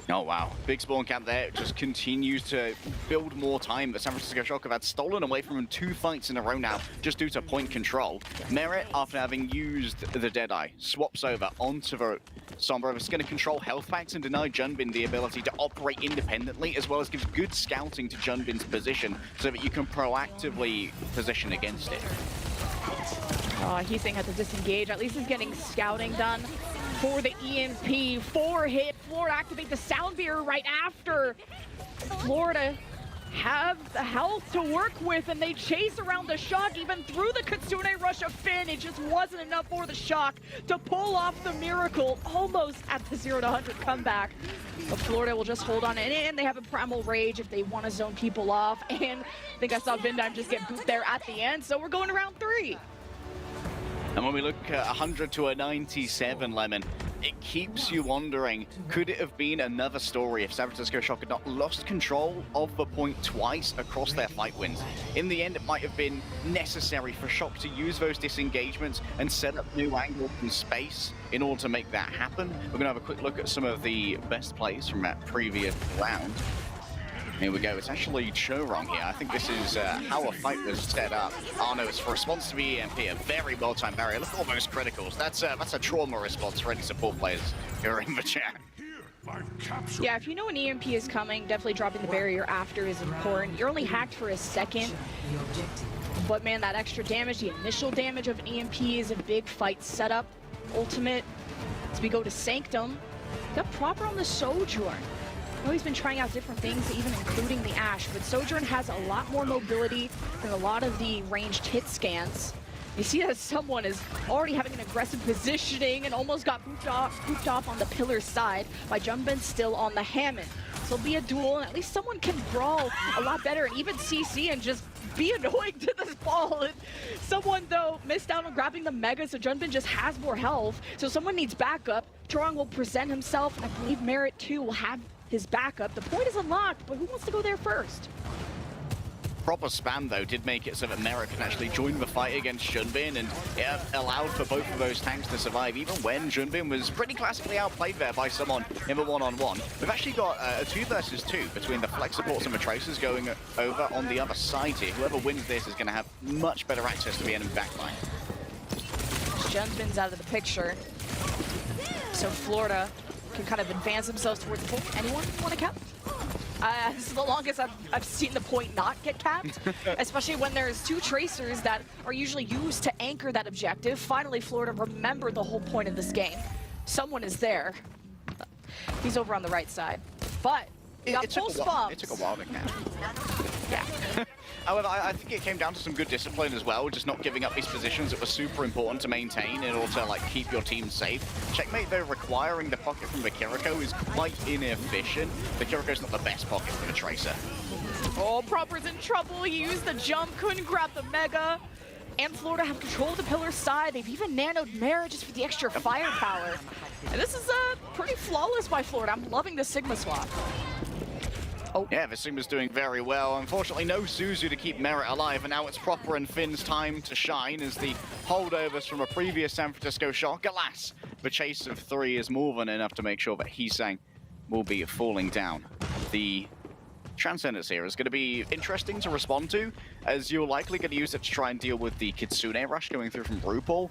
Oh wow, big spawn camp there, just continues to build more time, but San Francisco Shock have had stolen away from them 2 fights in a row now, just due to point control. Merit, after having used the Deadeye, swaps over onto the Sombra. It's going to control health packs and deny Junbin the ability to operate independently, as well as gives good scouting to Junbin's position, so that you can proactively position against it. Heesing had to disengage, at least he's getting scouting done for the EMP. 4-hit, Florida activate the Soundbeer right after. Florida have the health to work with, and they chase around the Shock, even through the Kitsune Rush of Finn. It just wasn't enough for the Shock to pull off the miracle, almost at the 0 to 100 comeback. But Florida will just hold on, and they have a Primal Rage if they want to zone people off, and I think I saw Vindime just get boot there at the end, so we're going to round 3. And when we look at 100 to a 97, Lemon, it keeps you wondering, could it have been another story if San Francisco Shock had not lost control of the point twice across their fight wins? In the end, it might have been necessary for Shock to use those disengagements and set up new angles in space in order to make that happen. We're going to have a quick look at some of the best plays from that previous round. Here we go, it's actually Chorong here. I think this is how a fight was set up. Oh no, it's for response to the EMP, a very well-timed barrier. Look at all those criticals. That's a trauma response for any support players who are in the chat. Yeah, if you know an EMP is coming, definitely dropping the barrier after is important. You're only hacked for a second, but man, that extra damage, the initial damage of an EMP is a big fight setup. Ultimate, as we go to Sanctum, got Proper on the Sojourn. I know he's been trying out different things, even including the Ash, but Sojourn has a lot more mobility than a lot of the ranged hit scans. You see that someone is already having an aggressive positioning and almost got pooped off on the pillar side by Junbin still on the Hammond. So it'll be a duel, and at least someone can brawl a lot better and even CC and just be annoying to this ball. And someone, though, missed out on grabbing the Mega, so Junbin just has more health. So someone needs backup. Chorong will present himself, and I believe Merit, too, will have his backup. The point is unlocked, but who wants to go there first? Proper spam, though, did make it so that Merit can actually join the fight against Junbin, and it allowed for both of those tanks to survive, even when Junbin was pretty classically outplayed there by someone in the one-on-one. We've actually got a 2 versus 2 between the Flex supports and the Tracers going over on the other side here. Whoever wins this is going to have much better access to the enemy backline. Junbin's out of the picture, so Florida can kind of advance themselves towards the point. Anyone want to cap? This is the longest I've seen the point not get capped, especially when there's 2 Tracers that are usually used to anchor that objective. Finally, Florida remembered the whole point of this game. Someone is there. He's over on the right side. But we got pulse bombs. It took a while to cap. Yeah. However, I think it came down to some good discipline as well, just not giving up these positions that were super important to maintain in order to keep your team safe. Checkmate, though, requiring the pocket from the Kiriko is quite inefficient. The Kiriko's not the best pocket for the Tracer. Oh, Proper's in trouble. He used the jump, couldn't grab the Mega. And Florida have control of the pillar side. They've even nanoed Mara just for the extra firepower. And this is pretty flawless by Florida. I'm loving the Sigma swap. Yeah, Visuma's doing very well. Unfortunately, no Zuzu to keep Merit alive, and now it's Proper and Finn's time to shine as the holdovers from a previous San Francisco shot. Alas, the chase of 3 is more than enough to make sure that Heesang will be falling down. The Transcendence here is going to be interesting to respond to, as you're likely going to use it to try and deal with the Kitsune rush going through from RuPaul.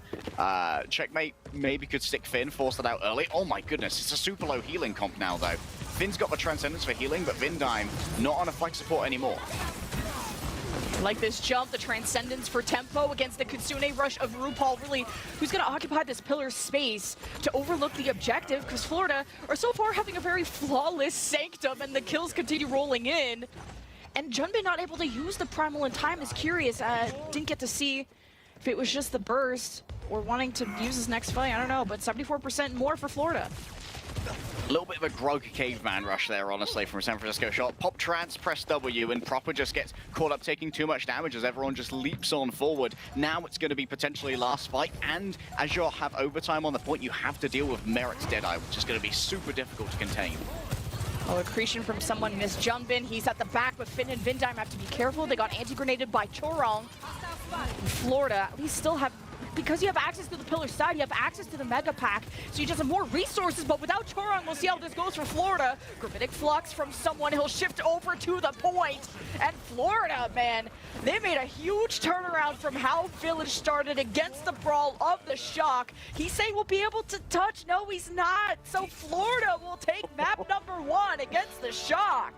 Checkmate maybe could stick Finn, force that out early. Oh my goodness, it's a super low healing comp now though. Finn's got the Transcendence for healing, but Vindime not on a flex support anymore. Like this jump, the Transcendence for tempo against the Kitsune rush of RuPaul, really, who's going to occupy this pillar space to overlook the objective, because Florida are so far having a very flawless Sanctum, and the kills continue rolling in. And Junbin not able to use the Primal in time is curious. Didn't get to see if it was just the burst or wanting to use his next fight, I don't know, but 74% more for Florida. A little bit of a grog caveman rush there, honestly, from a San Francisco shot. Pop trans, press W, and Proper just gets caught up taking too much damage as everyone just leaps on forward. Now it's going to be potentially last fight, and as you have overtime on the point, you have to deal with Merit's Deadeye, which is going to be super difficult to contain. Oh, accretion from someone missed Junbin. He's at the back, but Finn and Vindime have to be careful. They got anti-grenaded by Chorong. Florida, we still have, because you have access to the pillar side, you have access to the mega pack, so you just have more resources, but without Chorong, we'll see how this goes for Florida. Gravitic Flux from someone, he'll shift over to the point, and Florida, man, they made a huge turnaround from how Village started against the brawl of the Shock. He's saying we'll be able to touch, no he's not, so Florida will take map number 1 against the Shock.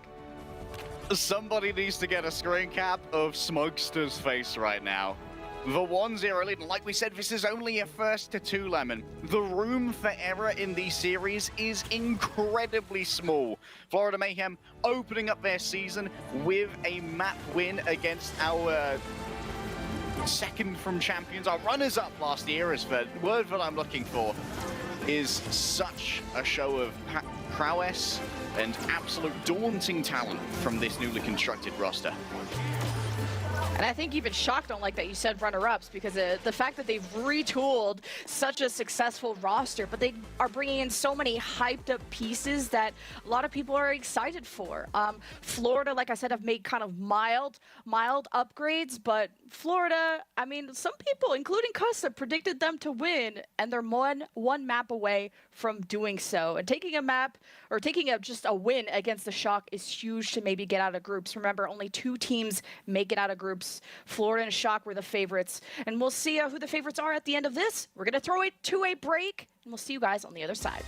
Somebody needs to get a screen cap of Smokester's face right now. The 1-0 lead, and like we said, this is only a first to 2, Lemon. The room for error in these series is incredibly small. Florida Mayhem opening up their season with a map win against our second from champions. Our runners-up last year is the word that I'm looking for. Is such a show of prowess and absolute daunting talent from this newly constructed roster. And I think even Shock don't like that you said runner-ups, because the fact that they've retooled such a successful roster, but they are bringing in so many hyped-up pieces that a lot of people are excited for. Florida, like I said, have made kind of mild upgrades, but Florida, I mean, some people, including Custa, predicted them to win, and they're one map away from doing so. And taking a map, or taking just a win against the Shock is huge to maybe get out of groups. Remember, only 2 teams make it out of groups. Florida and Shock were the favorites, and we'll see who the favorites are at the end of this. We're going to throw it to a break, and we'll see you guys on the other side.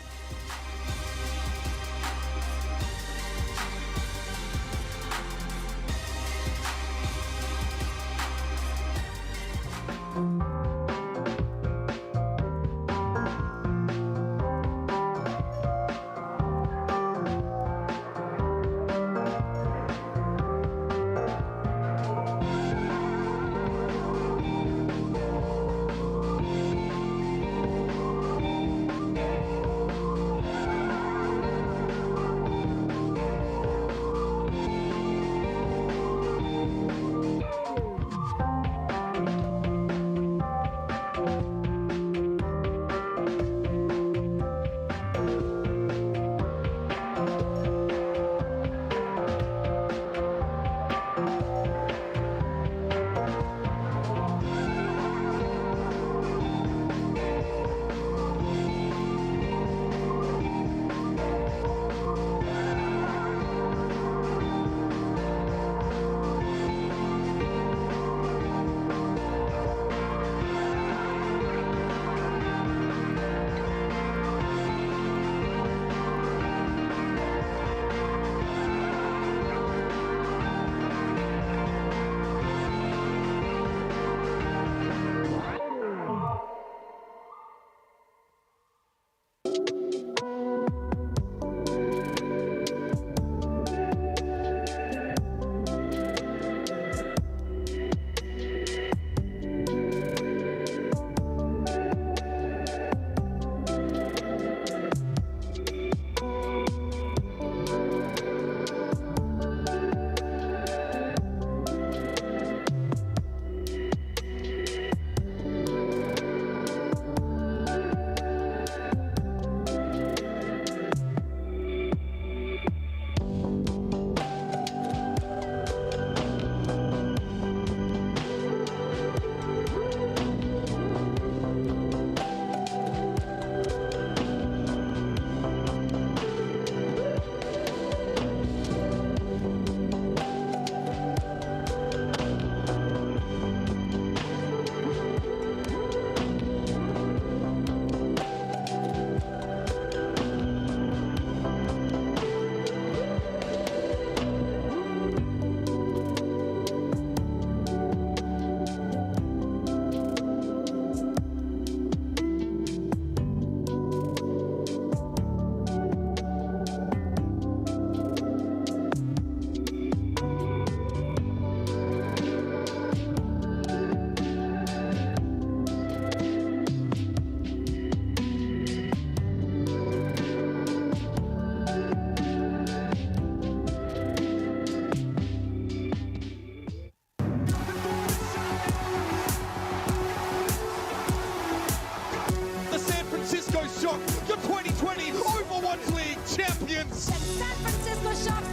millions. San Francisco Shock,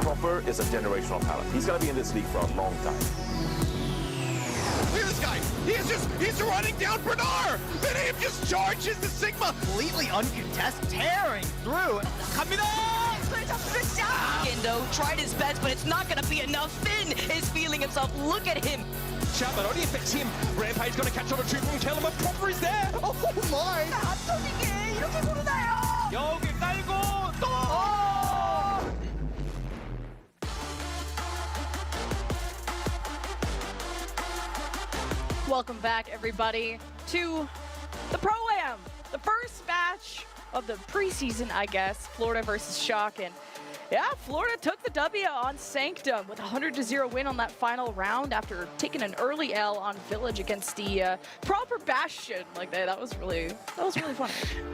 Proper is a generational talent. He's going to be in this league for a long time. Look at this guy. He's running down Bernard. Then he just charges the Sigma. Completely uncontested, tearing through. Indo tried his best, but it's not going to be enough. Finn is feeling himself. Look at him. Chapman only affects him. Rampage's going to catch on a triple and kill him, but Proper is there. Oh my. 여기 깔고 또. Welcome back, everybody, to the Pro-Am, the first match of the preseason, I guess, Florida versus Shock. And yeah, Florida took the W on Sanctum with a 100-0 win on that final round after taking an early L on Village against the Proper Bastion. Like that was really fun.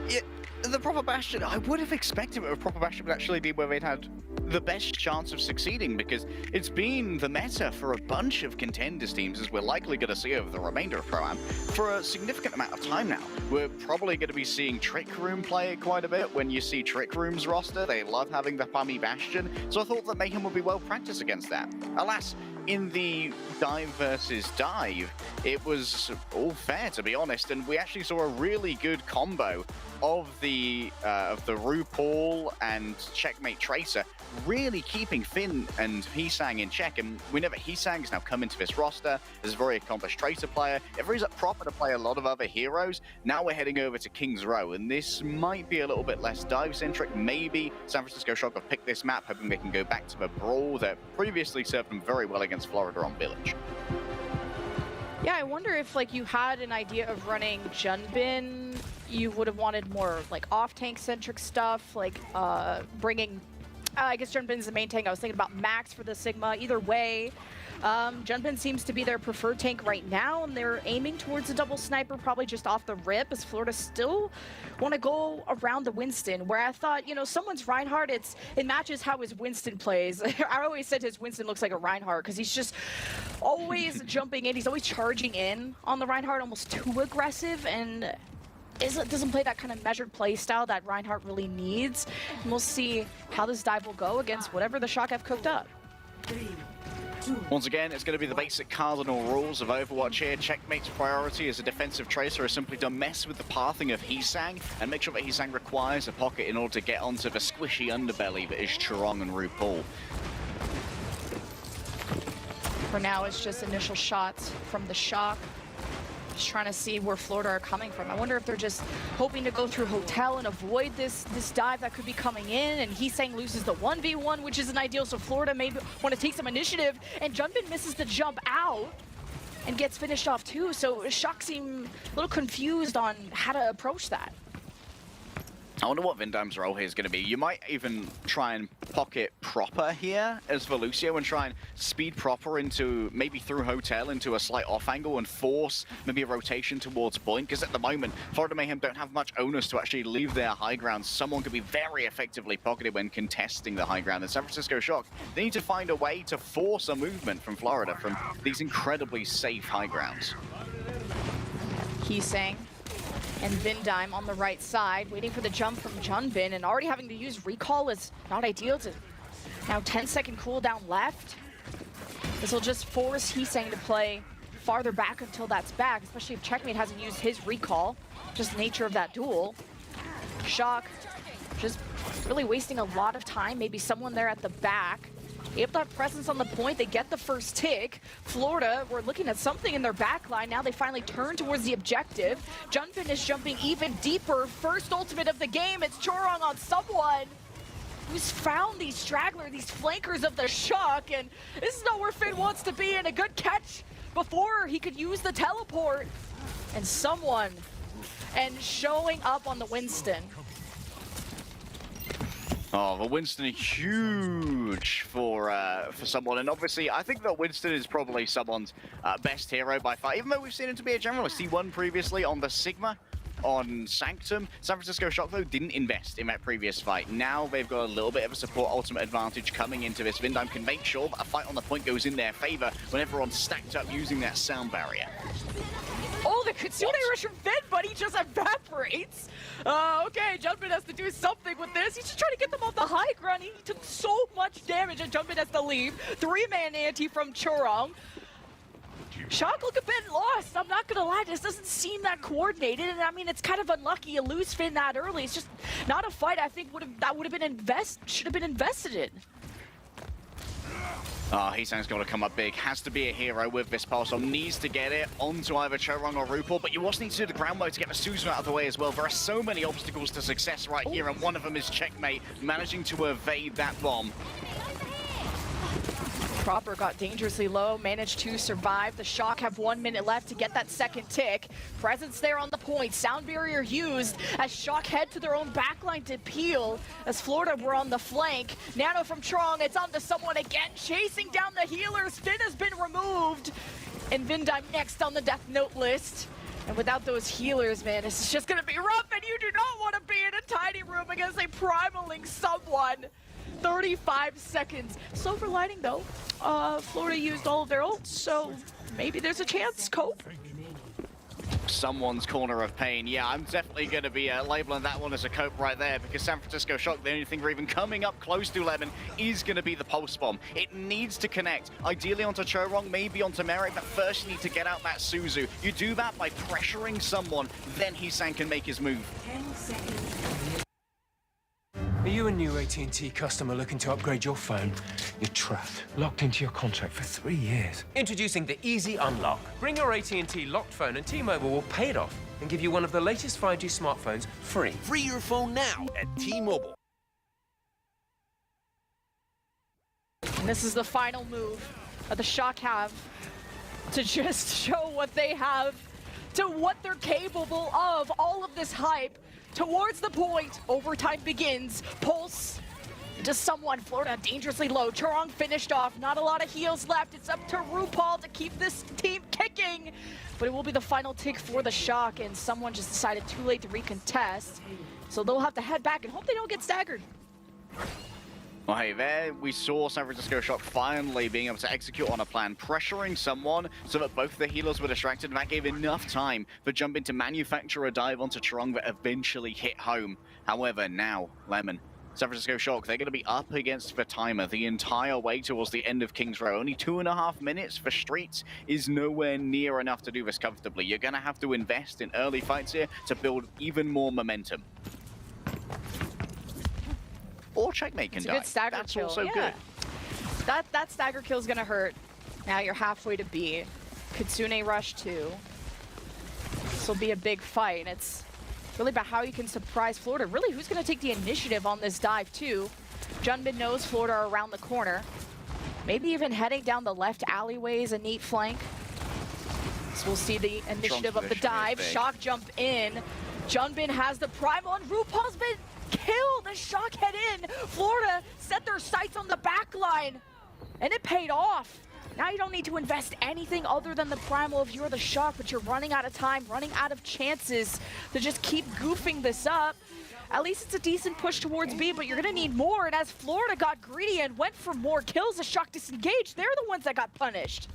Yeah, the Proper Bastion, I would have expected a Proper Bastion would actually be where they'd had the best chance of succeeding, because it's been the meta for a bunch of contenders teams, as we're likely going to see over the remainder of Pro-Am for a significant amount of time now. We're probably going to be seeing Trick Room play it quite a bit. When you see Trick Room's roster, they love having the Pummy Bastion, so I thought that Mayhem would be well practiced against that. Alas, in the dive versus dive, it was all fair, to be honest, and we actually saw a really good combo of the RuPaul and Checkmate Tracer, really keeping Finn and Heesang in check. And we know that Heesang has now come into this roster as a very accomplished Tracer player. It frees up Proper to play a lot of other heroes. Now we're heading over to King's Row, and this might be a little bit less dive-centric. Maybe San Francisco Shock have picked this map, hoping they can go back to the brawl that previously served them very well against Florida on Village. Yeah, I wonder if like you had an idea of running Junbin, you would have wanted more like off-tank centric stuff, like bringing, I guess Junbin's the main tank. I was thinking about Max for the Sigma. Either way, Junbin seems to be their preferred tank right now, and they're aiming towards a double sniper, probably just off the rip, as Florida still want to go around the Winston, where I thought, you know, someone's Reinhardt, it matches how his Winston plays. I always said his Winston looks like a Reinhardt, because he's just always jumping in, he's always charging in on the Reinhardt, almost too aggressive, and doesn't play that kind of measured play style that Reinhardt really needs. And we'll see how this dive will go against whatever the Shock have cooked up. Once again, it's going to be the basic cardinal rules of Overwatch here. Checkmate's priority as a defensive tracer is simply to mess with the pathing of Heesang and make sure that Heesang requires a pocket in order to get onto the squishy underbelly that is Chorong and RuPaul. For now, it's just initial shots from the Shock. Just trying to see where Florida are coming from. I wonder if they're just hoping to go through Hotel and avoid this dive that could be coming in, and Heesang loses the 1v1, which isn't ideal, so Florida may want to take some initiative, and Junbin misses the jump out and gets finished off too, so Shock seem a little confused on how to approach that. I wonder what Vindam's role here is going to be. You might even try and pocket Proper here as Velucio and try and speed Proper into, maybe through Hotel, into a slight off angle and force maybe a rotation towards point, because at the moment, Florida Mayhem don't have much onus to actually leave their high ground. Someone could be very effectively pocketed when contesting the high ground. And San Francisco Shock, they need to find a way to force a movement from Florida from these incredibly safe high grounds. Heesang and Vindime on the right side, waiting for the jump from Junbin, and already having to use recall is not ideal. To now 10-second cooldown left. This will just force Heesang to play farther back until that's back, especially if Checkmate hasn't used his recall. Just nature of that duel. Shock just really wasting a lot of time. Maybe someone there at the back. Able to have presence on the point, they get the first tick. Florida, we're looking at something in their backline. Now they finally turn towards the objective. Junbin is jumping even deeper. First ultimate of the game, it's Chorong on someone who's found these straggler, these flankers of the Shock, and this is not where Finn wants to be, and a good catch before he could use the teleport. And someone, and showing up on the Winston. Oh, the Winston is huge for someone, and obviously I think that Winston is probably someone's best hero by far, even though we've seen him to be a generalist. He won previously on the Sigma, on Sanctum. San Francisco Shock, though, didn't invest in that previous fight. Now they've got a little bit of a support ultimate advantage coming into this. Vindime can make sure that a fight on the point goes in their favor when everyone's stacked up using that sound barrier. Oh, the Kitsune Rush from Vin, but he just evaporates. Okay, Jumpin has to do something with this. He's just trying to get them off the high ground. He took so much damage, and Jumpin has to leave. 3-man anti from Chorong. Shock look a bit lost. I'm not gonna lie, this doesn't seem that coordinated, and I mean it's kind of unlucky you lose Finn that early. It's just not a fight I think should have been invested in. Heesang's got to come up big. Has to be a hero with this pulse on. Needs to get it onto either Chorong or RuPaul, but you also need to do the ground mode to get the Suzu out of the way as well. There are so many obstacles to success right here, and one of them is Checkmate, managing to evade that bomb. Proper got dangerously low, managed to survive. The Shock have 1 minute left to get that second tick. Presence there on the point. Sound barrier used as Shock head to their own backline to peel. As Florida were on the flank. Nano from Trong, it's on to someone again, chasing down the healers. Finn has been removed. And Vindime next on the death note list. And without those healers, man, this is just gonna be rough, and you do not want to be in a tiny room against a primaling someone. 35 seconds. Silver lining though, Florida used all of their ults, so maybe there's a chance. Cope. Someone's corner of pain. Yeah, I'm definitely going to be labeling that one as a cope right there, because San Francisco Shock, the only thing we're even coming up close to 11 is going to be the pulse bomb. It needs to connect, ideally onto Chorong, maybe onto Merrick, but first you need to get out that Suzu. You do that by pressuring someone, then Heesang can make his move. 10 seconds. Are you a new AT&T customer looking to upgrade your phone? You're trapped, locked into your contract for 3 years. Introducing the Easy Unlock. Bring your AT&T locked phone and T-Mobile will pay it off and give you one of the latest 5G smartphones free. Free your phone now at T-Mobile. And this is the final move that the Shock have to just show what they have, to what they're capable of. All of this hype towards the point. Overtime begins. Pulse to someone. Florida dangerously low. Chorong finished off. Not a lot of heals left. It's up to RuPaul to keep this team kicking. But it will be the final tick for the Shock, and someone just decided too late to recontest. So they'll have to head back and hope they don't get staggered. Well, hey, there we saw San Francisco Shock finally being able to execute on a plan, pressuring someone so that both the healers were distracted, and that gave enough time for Jumpin to manufacture a dive onto Chorong that eventually hit home. However, now, Lemon, San Francisco Shock, they're going to be up against the timer the entire way towards the end of King's Row. Only 2.5 minutes for Streets is nowhere near enough to do this comfortably. You're going to have to invest in early fights here to build even more momentum. Or Checkmate can die. Good stagger That's kill. also Yeah. good. That stagger kill is gonna hurt. Now you're halfway to B. Kitsune Rush 2. This will be a big fight, and it's really about how you can surprise Florida. Really, who's gonna take the initiative on this dive too? Junbin knows Florida are around the corner. Maybe even heading down the left alleyway is a neat flank. So we'll see the initiative of the dive. Shock jump in. Junbin has the primal, and RuPaul's been killed as Shock head in. Florida set their sights on the back line, and it paid off. Now you don't need to invest anything other than the primal if you're the Shock, but you're running out of time, running out of chances to just keep goofing this up. At least it's a decent push towards B, but you're gonna need more, and as Florida got greedy and went for more kills, the Shock disengaged. They're the ones that got punished.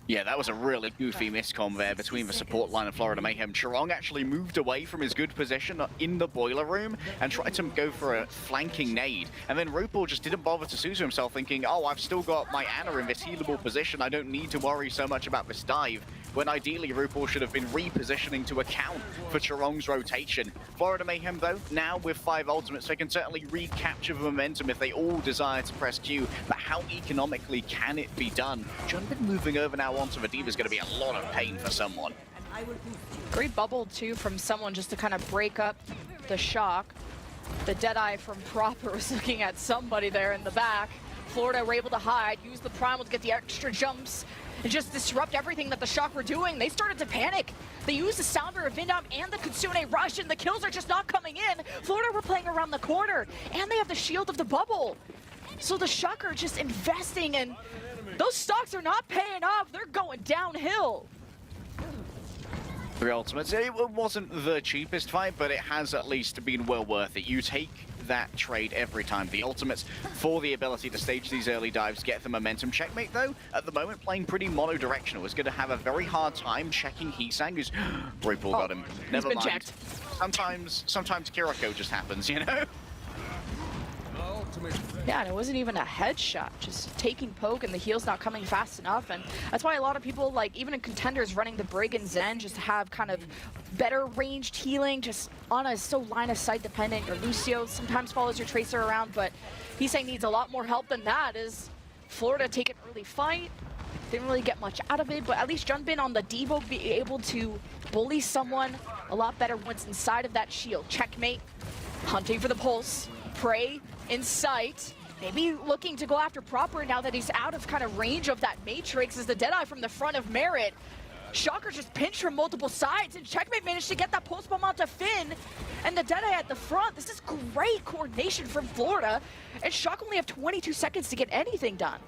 Yeah, that was a really goofy miscom there between the support line and Florida Mayhem. Chorong actually moved away from his good position in the boiler room and tried to go for a flanking nade. And then RuPaul just didn't bother to Suzu himself, thinking, oh, I've still got my Ana in this healable position. I don't need to worry so much about this dive. When ideally RuPaul should have been repositioning to account for Chorong's rotation. Florida Mayhem, though, now with 5 ultimates, they can certainly recapture the momentum if they all desire to press Q. But how economically can it be done? Junbin moving over now onto the diva is going to be a lot of pain for someone. Great bubble, too, from someone just to kind of break up the Shock. The Deadeye from Proper was looking at somebody there in the back. Florida were able to hide, use the primal to get the extra jumps, and just disrupt everything that the Shock were doing. They started to panic. They used the sound barrier of Vindom and the Kitsune Rush, and the kills are just not coming in. Florida were playing around the corner, and they have the shield of the bubble. So the Shock are just investing, and those stocks are not paying off. They're going downhill. The Ultimates. It wasn't the cheapest fight, but it has at least been well worth it. You take that trade every time. The Ultimates for the ability to stage these early dives, get the momentum. Checkmate, though, at the moment playing pretty mono-directional, is going to have a very hard time checking Heesang, who's... RuPaul got him. Never mind. Checked. Sometimes Kiriko just happens, you know? Yeah, and it wasn't even a headshot, just taking poke and the heal's not coming fast enough, and that's why a lot of people, like, even in contenders running the Brig and Zen, just have kind of better ranged healing, just Ana is so line of sight dependent. Your Lucio sometimes follows your Tracer around, but Heesang needs a lot more help than that, as Florida take an early fight. Didn't really get much out of it, but at least Junbin on the Devo be able to bully someone a lot better once inside of that shield. Checkmate, hunting for the pulse, Prey in sight, maybe looking to go after Proper now that he's out of kind of range of that Matrix, as the Deadeye from the front of Merit. Shocker just pinched from multiple sides, and Checkmate managed to get that pulse bomb onto Finn, and the Deadeye at the front. This is great coordination from Florida, and Shock only have 22 seconds to get anything done.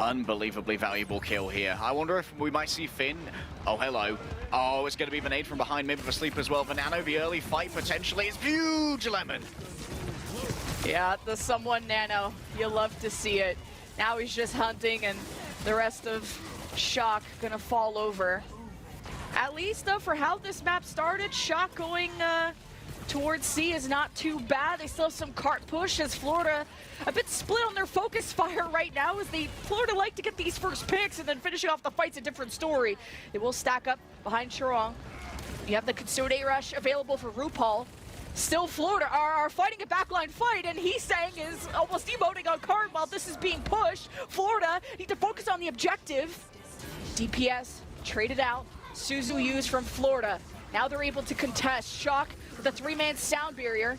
Unbelievably valuable kill here. I wonder if we might see Finn. Oh, hello. Oh, it's going to be Vinade from behind, maybe for sleep as well. Vanano, the early fight potentially is huge, Lemon. Yeah, the someone Nano. You love to see it. Now he's just hunting, and the rest of Shock gonna fall over. At least, though, for how this map started, Shock going towards C is not too bad. They still have some cart push, as Florida a bit split on their focus fire right now, as Florida like to get these first picks, and then finishing off the fight's a different story. They will stack up behind Chorong. You have the Kitsune Rush available for RuPaul. Still Florida are fighting a backline fight, and Heesang is almost emoting on card while this is being pushed. Florida need to focus on the objective. DPS traded out. Suzu used from Florida. Now they're able to contest. Shock with a 3-man sound barrier.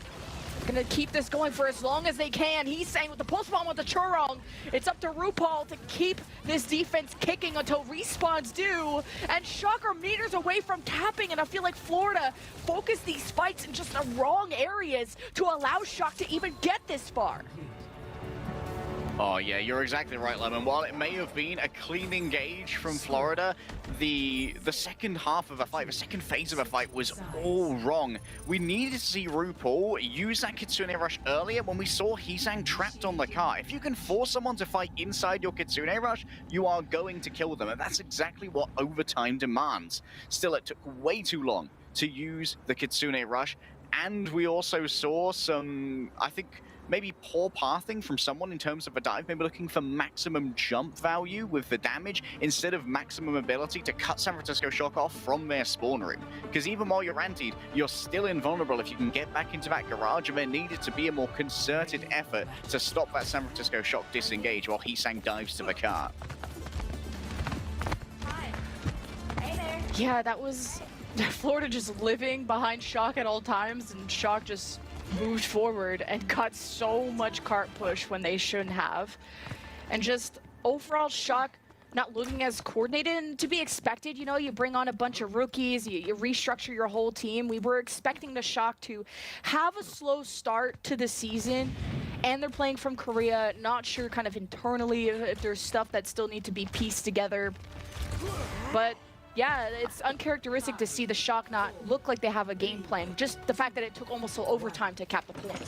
Gonna keep this going for as long as they can. Heesang with the pulse bomb with the Chorong. It's up to RuPaul to keep this defense kicking until respawns do. And Shock are meters away from tapping, and I feel like Florida focused these fights in just the wrong areas to allow Shock to even get this far. Oh yeah, you're exactly right, Lemon. While it may have been a clean engage from Florida, the second half of a fight, the second phase of a fight was all wrong. We needed to see RuPaul use that Kitsune Rush earlier when we saw Heesang trapped on the car. If you can force someone to fight inside your Kitsune Rush, you are going to kill them, and that's exactly what overtime demands. Still, it took way too long to use the Kitsune Rush, and we also saw some, I think, maybe poor pathing from someone in terms of a dive, maybe looking for maximum jump value with the damage instead of maximum ability to cut San Francisco Shock off from their spawn room. Because even while you're antied, you're still invulnerable if you can get back into that garage, and there needed to be a more concerted effort to stop that San Francisco Shock disengage while Heesang dives to the car. Yeah, that was Florida just living behind Shock at all times, and Shock just moved forward and got so much cart push when they shouldn't have. And just overall Shock not looking as coordinated, and to be expected. You know, you bring on a bunch of rookies, you restructure your whole team. We were expecting the Shock to have a slow start to the season, and they're playing from Korea. Not sure kind of internally if there's stuff that still need to be pieced together. But yeah, it's uncharacteristic to see the Shock not look like they have a game plan. Just the fact that it took almost overtime to cap the point.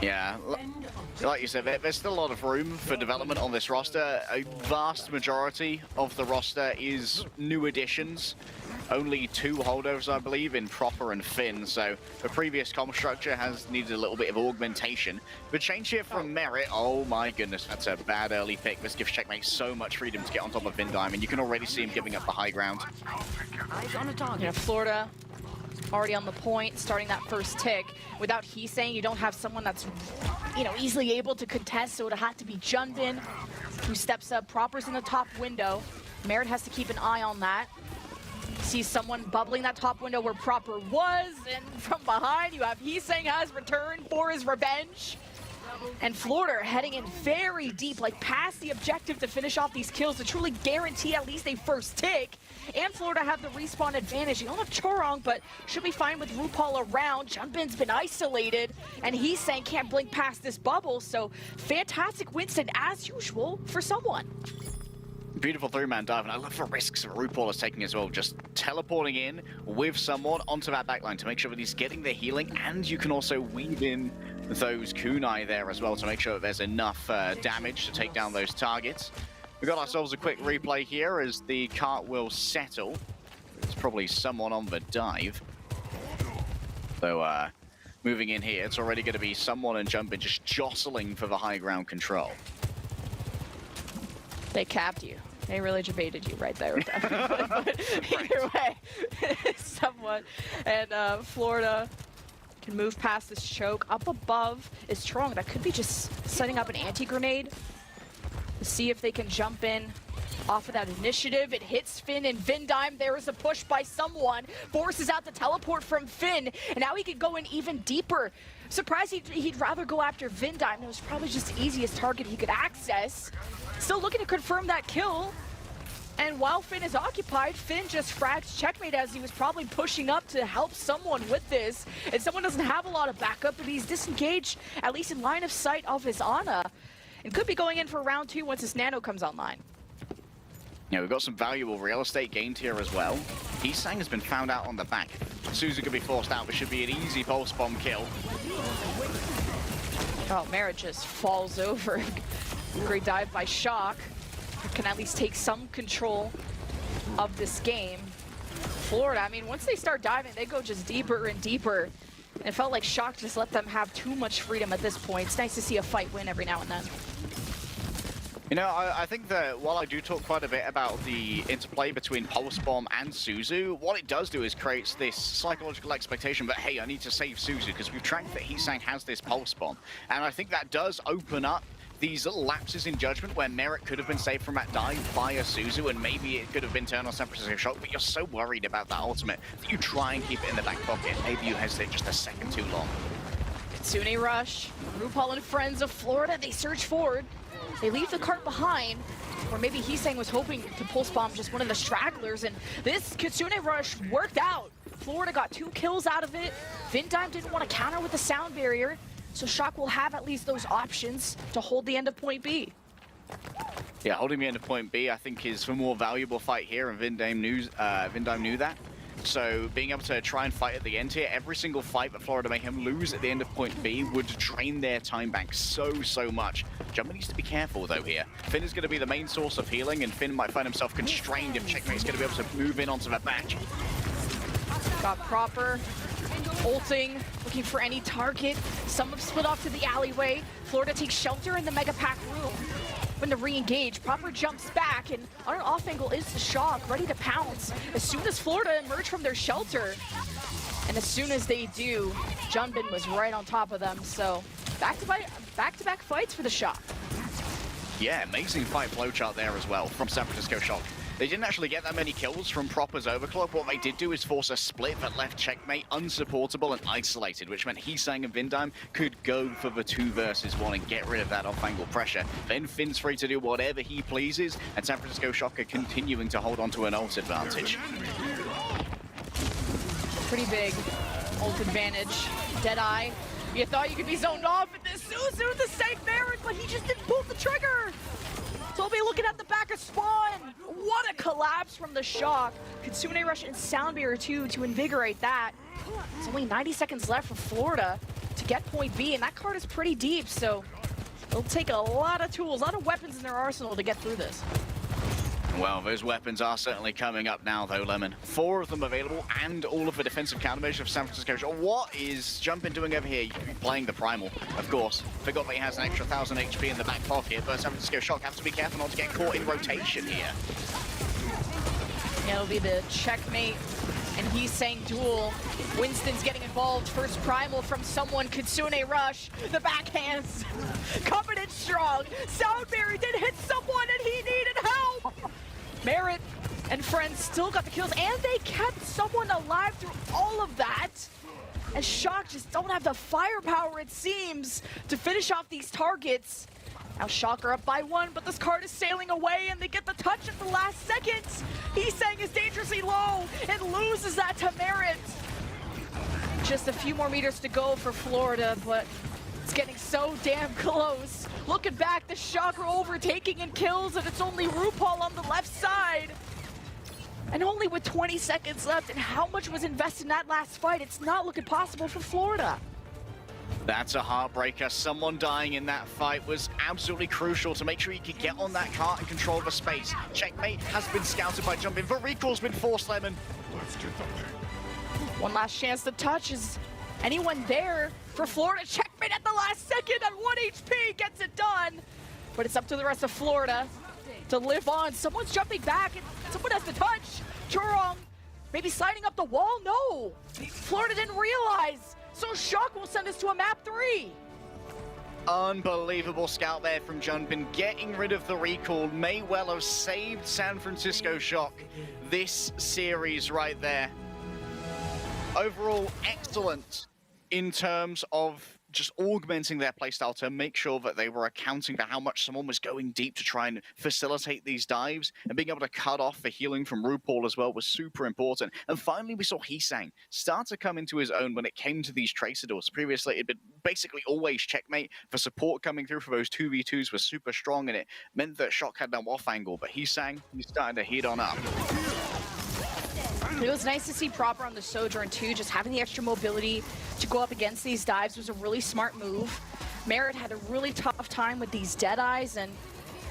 Yeah, like you said, there's still a lot of room for development on this roster. A vast majority of the roster is new additions. Only 2 holdovers, I believe, in Proper and Finn, so the previous comp structure has needed a little bit of augmentation. But change here from Merit, oh my goodness, that's a bad early pick. This gives Checkmate so much freedom to get on top of Finn Diamond. You can already see him giving up the high ground. Eyes on the target. Yeah, Florida already on the point, starting that first tick. Without Heesang, you don't have someone that's, you know, easily able to contest, so it'll have to be Junbin, who steps up. Proper's in the top window. Merit has to keep an eye on that. See someone bubbling that top window where Proper was, and from behind you have Heesang has returned for his revenge. And Florida heading in very deep, like past the objective to finish off these kills to truly guarantee at least a first tick. And Florida have the respawn advantage. You don't have Chorong, but should be fine with RuPaul around. Junbin's been isolated, and Heesang can't blink past this bubble, so fantastic Winston as usual for someone. Beautiful three-man dive, and I love the risks that RuPaul is taking as well, just teleporting in with someone onto that backline to make sure that he's getting the healing, and you can also weave in those kunai there as well to make sure that there's enough damage to take down those targets. We've got ourselves a quick replay here as the cart will settle. There's probably someone on the dive. So moving in here, it's already going to be someone and Jumpin just jostling for the high ground control. They capped you. They really debated you right there with that. But either way, somewhat. And Florida can move past this choke. Up above is Strong. That could be just setting up an anti-grenade to see if they can jump in off of that initiative. It hits Finn and Vindime. There is a push by someone. Forces out the teleport from Finn. And now he could go in even deeper. Surprised he'd rather go after Vindime. It was probably just the easiest target he could access. Still looking to confirm that kill. And while Finn is occupied, Finn just frags checkmate as he was probably pushing up to help someone with this. And someone doesn't have a lot of backup, but he's disengaged, at least in line of sight of his Ana. And could be going in for round 2 once his nano comes online. Yeah, we've got some valuable real estate gained here as well. Heesang has been found out on the back. Suzu could be forced out, but should be an easy pulse bomb kill. Oh, Merritt just falls over. Great dive by Shock. Can at least take some control of this game. Florida, I mean, once they start diving, they go just deeper and deeper. And it felt like Shock just let them have too much freedom at this point. It's nice to see a fight win every now and then. You know, I think that while I do talk quite a bit about the interplay between Pulse Bomb and Suzu, what it does do is creates this psychological expectation that, hey, I need to save Suzu, because we've tracked that Heesang has this Pulse Bomb. And I think that does open up these little lapses in judgment where Merritt could have been saved from that dive via Suzu, and maybe it could have been turned on San Francisco Shock, but you're so worried about that ultimate that you try and keep it in the back pocket. Maybe you hesitate just a second too long. Kitsune rush, RuPaul and friends of Florida, they surge forward. They leave the cart behind, or maybe Heesang was hoping to pulse bomb just one of the stragglers, and this Kitsune rush worked out. Florida got 2 kills out of it. Vindime didn't want to counter with the sound barrier, so Shock will have at least those options to hold the end of point B. Yeah, holding the end of point B, I think, is the more valuable fight here, and Vindime knew that. So being able to try and fight at the end here, every single fight that Florida Mayhem lose at the end of point B would drain their time bank so much. Jumpin needs to be careful though here. Finn is going to be the main source of healing, and Finn might find himself constrained if Checkmate's going to be able to move in onto the back. Got Proper ulting, looking for any target. Some have split off to the alleyway. Florida takes shelter in the Mega Pack room. When to re-engage, Proper jumps back, and on an off angle is the Shock, ready to pounce. As soon as Florida emerge from their shelter, and as soon as they do, Junbin was right on top of them. So back-to-back fights for the Shock. Yeah, amazing fight flowchart there as well from San Francisco Shock. They didn't actually get that many kills from Proper's overclock. What they did do is force a split that left Checkmate unsupportable and isolated, which meant Heesang and Vindime could go for the 2 versus 1 and get rid of that off-angle pressure. Then Finn's free to do whatever he pleases, and San Francisco Shock are continuing to hold on to an ult advantage. Pretty big ult advantage. Deadeye. You thought you could be zoned off with this Suzu, the safe Baron, but he just didn't pull the trigger. So we'll be looking at the back of spawn. What a collapse from the Shock. Kitsune rush and sound barrier too to invigorate that. It's only 90 seconds left for Florida to get point B, and that card is pretty deep, so it'll take a lot of tools, a lot of weapons in their arsenal to get through this. Well, those weapons are certainly coming up now, though, Lemon. 4 of them available, and all of the defensive countermeasures of San Francisco Shock. What is Jumpin doing over here? Playing the Primal, of course. Forgot that he has an extra 1,000 HP in the back pocket, but San Francisco Shock have to be careful not to get caught in rotation here. Yeah, it'll be the Checkmate and Heesang duel. Winston's getting involved. First Primal from someone. Kitsune rush. The backhands coming in strong. Soundberry did hit someone and he needed help. Merritt and friends still got the kills, and they kept someone alive through all of that. And Shock just don't have the firepower, it seems, to finish off these targets. Now Shock are up by 1, but this card is sailing away, and they get the touch at the last second. Heesang is dangerously low and loses that to Merritt. Just a few more meters to go for Florida, but it's getting so damn close. Looking back, the Shocker overtaking in kills, and it's only RuPaul on the left side. And only with 20 seconds left, and how much was invested in that last fight, it's not looking possible for Florida. That's a heartbreaker. Someone dying in that fight was absolutely crucial to make sure he could get on that cart and control the space. Checkmate has been scouted by jumping. The recall's been forced, Lemon. One last chance to touch. Is anyone there for Florida? Checkmate at the last second at 1 HP gets it done. But it's up to the rest of Florida to live on. Someone's jumping back and someone has to touch. Churong maybe sliding up the wall? No. Florida didn't realize. So Shock will send us to a map 3. Unbelievable scout there from Junpin, getting rid of the recall. May well have saved San Francisco Shock this series right there. Overall, excellent in terms of just augmenting their playstyle to make sure that they were accounting for how much someone was going deep to try and facilitate these dives, and being able to cut off the healing from RuPaul as well was super important. And finally, we saw Heesang start to come into his own when it came to these Tracerdoors. Previously, it'd been basically always Checkmate. The support coming through for those 2v2s was super strong, and it meant that Shock had no off angle, but Heesang, he's starting to heat on up. It was nice to see Proper on the Sojourn too. Just having the extra mobility to go up against these dives was a really smart move. Merritt had a really tough time with these Deadeyes, and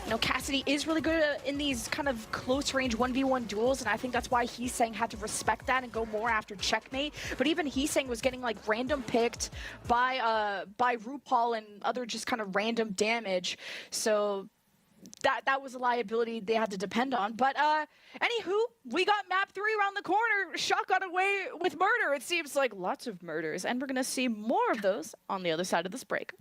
you know, Cassidy is really good in these kind of close range 1v1 duels, and I think that's why Heesang had to respect that and go more after Checkmate. But even Heesang was getting like random picked by RuPaul and other just kind of random damage. So that was a liability they had to depend on. But anywho, we got map 3 around the corner. Shock got away with murder. It seems like lots of murders, and we're gonna see more of those on the other side of this break.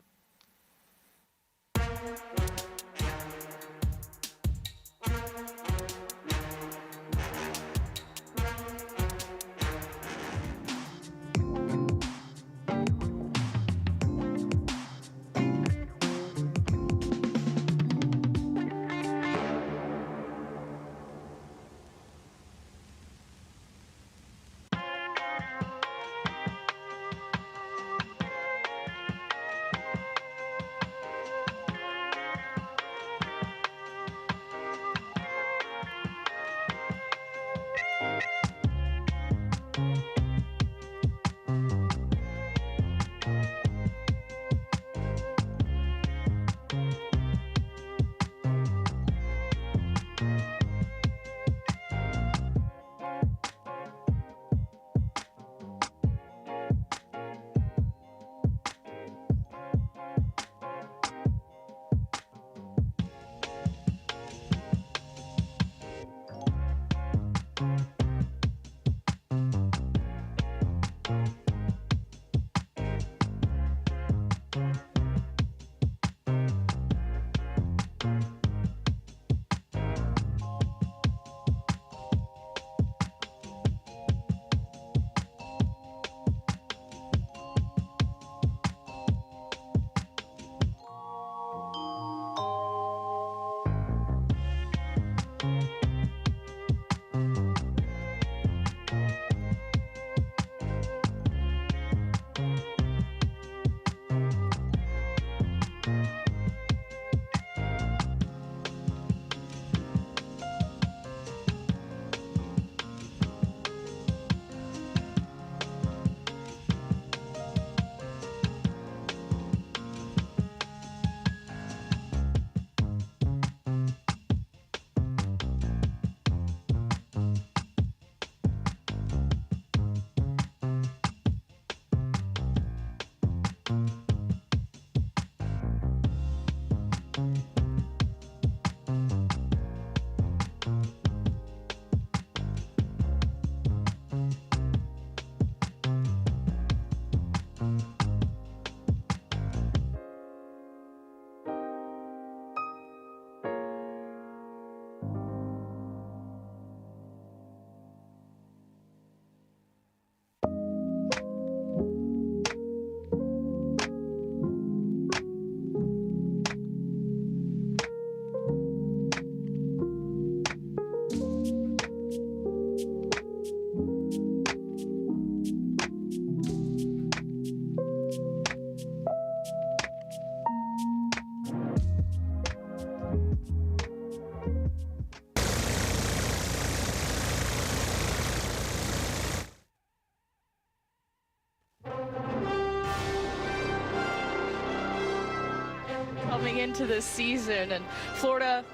into this season, and Florida,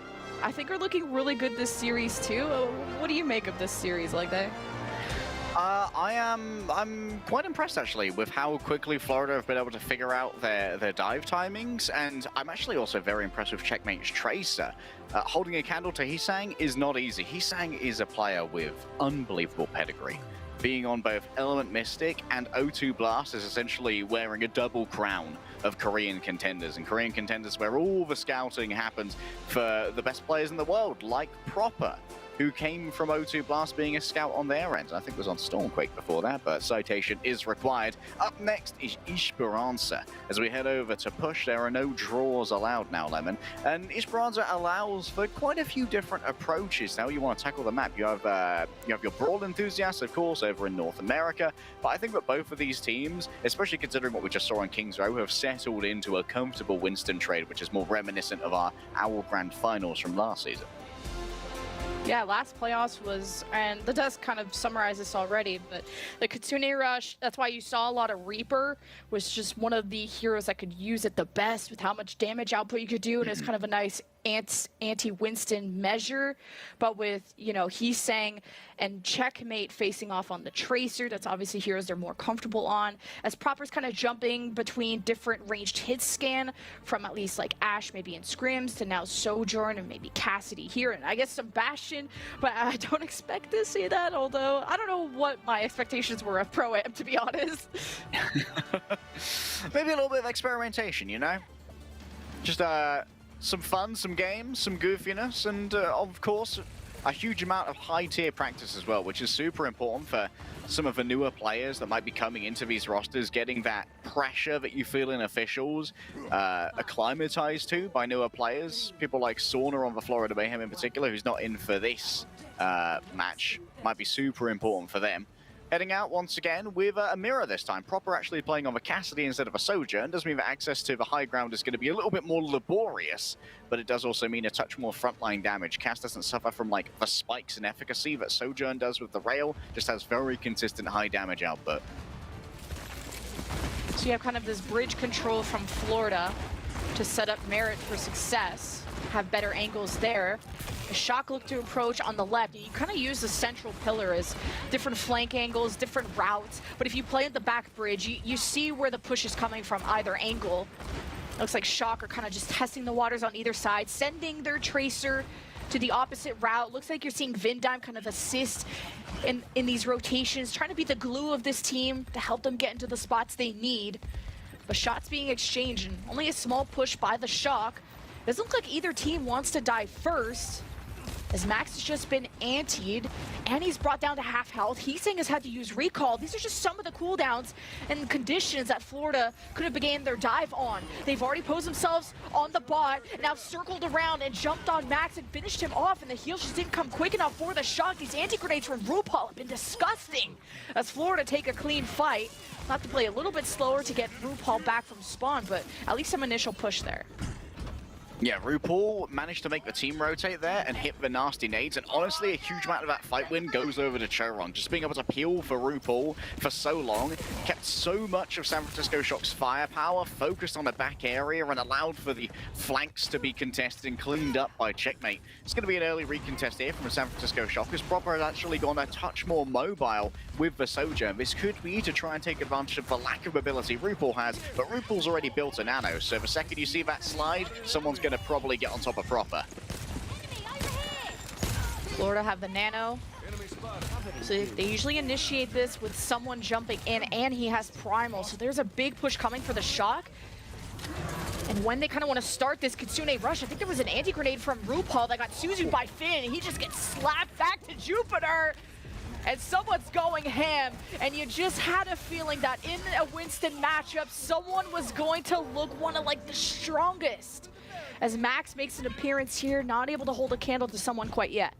I think, are looking really good this series too. What do you make of this series, like that? I'm quite impressed actually with how quickly Florida have been able to figure out their dive timings, and I'm actually also very impressed with Checkmate's Tracer. Holding a candle to Hisang is not easy. Hisang is a player with unbelievable pedigree. Being on both Element Mystic and O2 Blast is essentially wearing a double crown of Korean contenders, and Korean contenders where all the scouting happens for the best players in the world, like Proper, who came from O2 Blast being a scout on their end. I think was on Stormquake before that, but citation is required. Up next is Esperanza. As we head over to push, there are no draws allowed now, Lemon. And Esperanza allows for quite a few different approaches. Now you want to tackle the map. You have your Brawl enthusiasts, of course, over in North America. But I think that both of these teams, especially considering what we just saw on Kings Row, have settled into a comfortable Winston trade, which is more reminiscent of our Owl Grand Finals from last season. Yeah, last playoffs was, and that does kind of summarize this already, but the Kitsune Rush, that's why you saw a lot of Reaper, was just one of the heroes that could use it the best with how much damage output you could do, and it's kind of a nice anti-Winston measure. But with, you know, Hisang and Checkmate facing off on the Tracer, that's obviously heroes they're more comfortable on, as Proper's kind of jumping between different ranged hit scan from at least like Ashe maybe in scrims to now Sojourn and maybe Cassidy here, and I guess some Bastion, but I don't expect to see that, although I don't know what my expectations were of Pro-Am, to be honest. Maybe a little bit of experimentation, you know? Just some fun, some games, some goofiness, and of course, a huge amount of high-tier practice as well, which is super important for some of the newer players that might be coming into these rosters, getting that pressure that you feel in officials acclimatized to by newer players. People like Sauna on the Florida Mayhem in particular, who's not in for this match, might be super important for them. Heading out once again with a mirror this time. Proper actually playing on the Cassidy instead of a Sojourn. Does mean that access to the high ground is going to be a little bit more laborious, but it does also mean a touch more frontline damage. Cass doesn't suffer from like the spikes in efficacy that Sojourn does with the rail, just has very consistent high damage output. So you have kind of this bridge control from Florida to set up Merit for success, have better angles there. A Shock look to approach on the left. You kind of use the central pillar as different flank angles, different routes. But if you play at the back bridge, you see where the push is coming from either angle. Looks like Shock are kind of just testing the waters on either side, sending their Tracer to the opposite route. Looks like you're seeing Vindime kind of assist in these rotations, trying to be the glue of this team to help them get into the spots they need. But shots being exchanged and only a small push by the Shock. Doesn't look like either team wants to dive first, as Max has just been antied, and he's brought down to half health. Hisang has had to use recall. These are just some of the cooldowns and conditions that Florida could have began their dive on. They've already posed themselves on the bot, now circled around and jumped on Max and finished him off, and the heals just didn't come quick enough for the Shock. These anti-grenades from RuPaul have been disgusting as Florida take a clean fight. Have to play a little bit slower to get RuPaul back from spawn, but at least some initial push there. Yeah, RuPaul managed to make the team rotate there and hit the nasty nades, and honestly, a huge amount of that fight win goes over to Chorong. Just being able to peel for RuPaul for so long, kept so much of San Francisco Shock's firepower focused on the back area and allowed for the flanks to be contested and cleaned up by Checkmate. It's going to be an early recontest here from San Francisco Shock, as Proper has actually gone a touch more mobile with the Sojourn. This could be to try and take advantage of the lack of mobility RuPaul has, but RuPaul's already built a nano, so the second you see that slide, someone's going to probably get on top of Proper. Florida have the nano. So they usually initiate this with someone jumping in, and he has primal. So there's a big push coming for the Shock. And when they kind of want to start this Kitsune Rush, I think there was an anti-grenade from RuPaul that got Suzu by Finn, and he just gets slapped back to Jupiter. And someone's going ham, and you just had a feeling that in a Winston matchup, someone was going to look one of like the strongest. As Max makes an appearance here, not able to hold a candle to someone quite yet.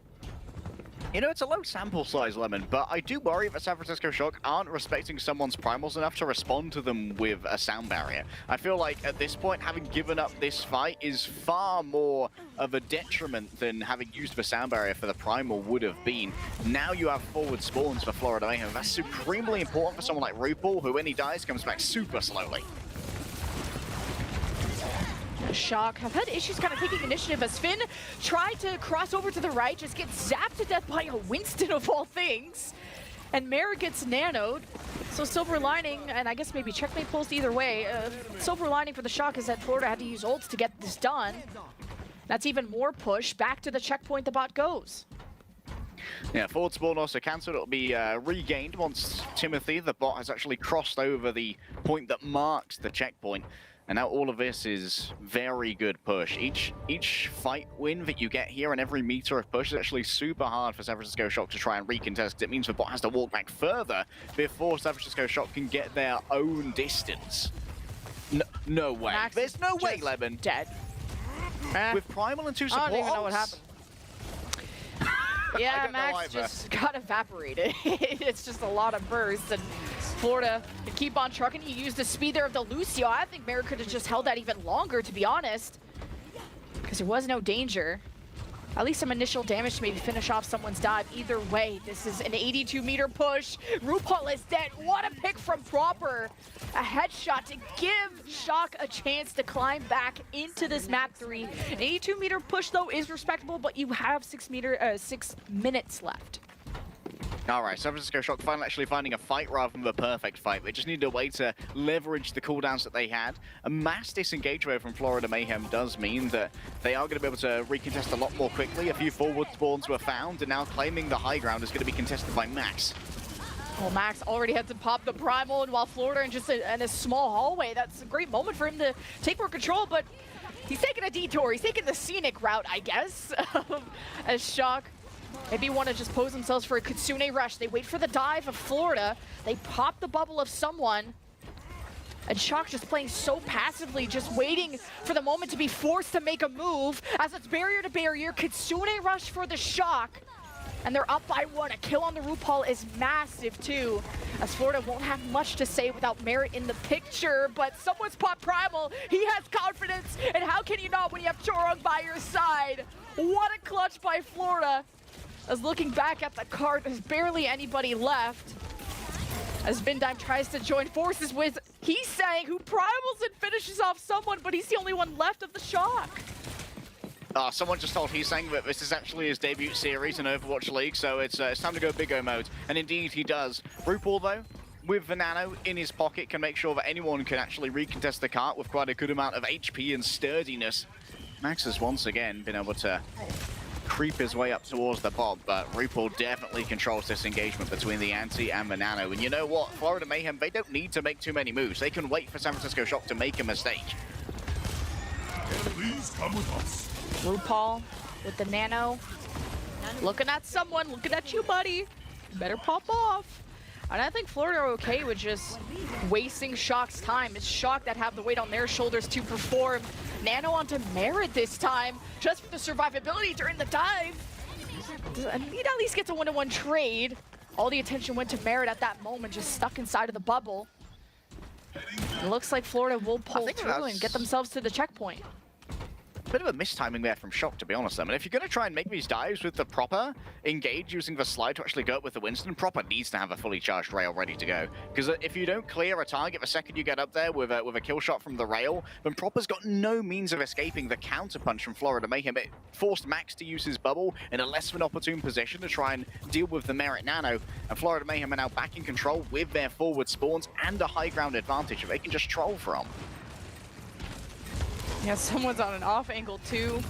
You know, it's a low sample size, Lemon, but I do worry that San Francisco Shock aren't respecting someone's primals enough to respond to them with a sound barrier. I feel like at this point, having given up this fight is far more of a detriment than having used the sound barrier for the primal would have been. Now you have forward spawns for Florida Mayhem. That's supremely important for someone like RuPaul, who when he dies comes back super slowly. Shock have had issues kind of taking initiative as Finn tried to cross over to the right, just gets zapped to death by a Winston of all things. And Mara gets nanoed. So silver lining, and I guess maybe checkmate pulls either way. Silver lining for the Shock is that Florida had to use ults to get this done. That's even more push. Back to the checkpoint the bot goes. Yeah, forward spawn also cancelled. It'll be regained once Timothy, the bot, has actually crossed over the point that marks the checkpoint. And now all of this is very good push. Each fight win that you get here and every meter of push is actually super hard for San Francisco Shock to try and recontest, because it means the bot has to walk back further before San Francisco Shock can get their own distance. No way. Max There's no way, Lemon. Dead. With Primal and 2 support. I don't even know what ults? happened. Yeah, Max just got evaporated. It's just a lot of bursts, and Florida can keep on trucking. He used the speed there of the Lucio. I think Mara could have just held that even longer, to be honest, because there was no danger. At least some initial damage to maybe finish off someone's dive. Either way, this is an 82-meter push. RuPaul is dead. What a pick from Proper. A headshot to give Shock a chance to climb back into this map 3. An 82-meter push, though, is respectable, but you have 6 minutes left. All right, San Francisco Shock finally actually finding a fight rather than the perfect fight. They just needed a way to leverage the cooldowns that they had. A mass disengage away from Florida Mayhem does mean that they are going to be able to recontest a lot more quickly. A few forward spawns were found, and now claiming the high ground is going to be contested by Max. Well, Max already had to pop the Primal, and while Florida in just in a small hallway, that's a great moment for him to take more control, but he's taking a detour. He's taking the scenic route, I guess, as Shock maybe want to just pose themselves for a Kitsune rush. They wait for the dive of Florida. They pop the bubble of someone. And Shock just playing so passively, just waiting for the moment to be forced to make a move. As it's barrier to barrier, Kitsune rush for the Shock. And they're up by 1. A kill on the RuPaul is massive too, as Florida won't have much to say without Merit in the picture, but someone's popped Primal. He has confidence, and how can you not when you have Chorong by your side? What a clutch by Florida. As looking back at the card, there's barely anybody left. As Vindime tries to join forces with Heesang, who primals and finishes off someone, but he's the only one left of the Shock. Someone just told Heesang that this is actually his debut series in Overwatch League, so it's time to go Big O mode. And indeed, he does. RuPaul, though, with the Nano in his pocket, can make sure that anyone can actually recontest the cart with quite a good amount of HP and sturdiness. Max has once again been able to creep his way up towards the Bob, but RuPaul definitely controls this engagement between the Anti and the Nano. And you know what? Florida Mayhem, they don't need to make too many moves. They can wait for San Francisco Shock to make a mistake. Please come with us. RuPaul with the Nano. Looking at someone, looking at you, buddy. You better pop off. And I think Florida are okay with just wasting Shock's time. It's Shock that have the weight on their shoulders to perform. Nano onto Merit this time, just for the survivability during the dive. And he'd at least get a 1-to-1 trade. All the attention went to Merit at that moment, just stuck inside of the bubble. It looks like Florida will pull through and get themselves to the checkpoint. Bit of a mistiming there from Shock, to be honest. I mean, if you're going to try and make these dives with the Proper engage using the slide to actually go up with the Winston, Proper needs to have a fully charged rail ready to go. Because if you don't clear a target the second you get up there with a kill shot from the rail, then Proper's got no means of escaping the counterpunch from Florida Mayhem. It forced Max to use his bubble in a less than opportune position to try and deal with the Merit Nano. And Florida Mayhem are now back in control with their forward spawns and a high ground advantage that they can just troll from. Yeah, someone's on an off angle too.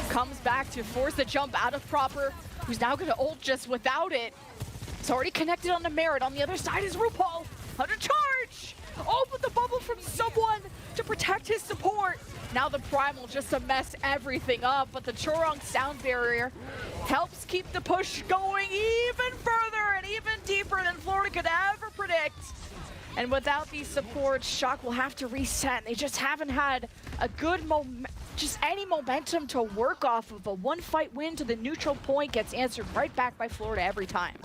Comes back to force the jump out of Proper, who's now going to ult just without it. It's already connected on the Merit. On the other side is RuPaul. Under charge! Oh, but the bubble from someone to protect his support. Now the Primal just to mess everything up, but the Chorong sound barrier helps keep the push going even further and even deeper than Florida could ever predict. And without these supports, Shock will have to reset. They just haven't had a good just any momentum to work off of. A one-fight win to the neutral point gets answered right back by Florida every time.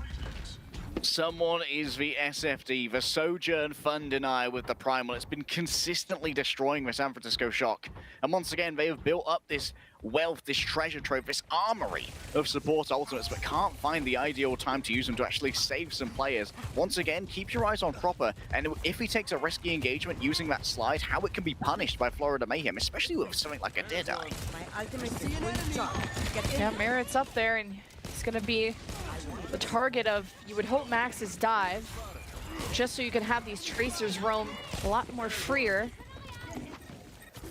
Someone is the SFD, the Sojourn Fund Denier with the Primal. It's been consistently destroying the San Francisco Shock. And once again, they have built up this wealth, this treasure trove, this armory of support ultimates, but can't find the ideal time to use them to actually save some players. Once again, keep your eyes on Proper, and if he takes a risky engagement using that slide, how it can be punished by Florida Mayhem, especially with something like a Deadeye. Yeah, Merritt's up there, and he's going to be the target of, you would hope, Max's dive, just so you can have these tracers roam a lot more freer.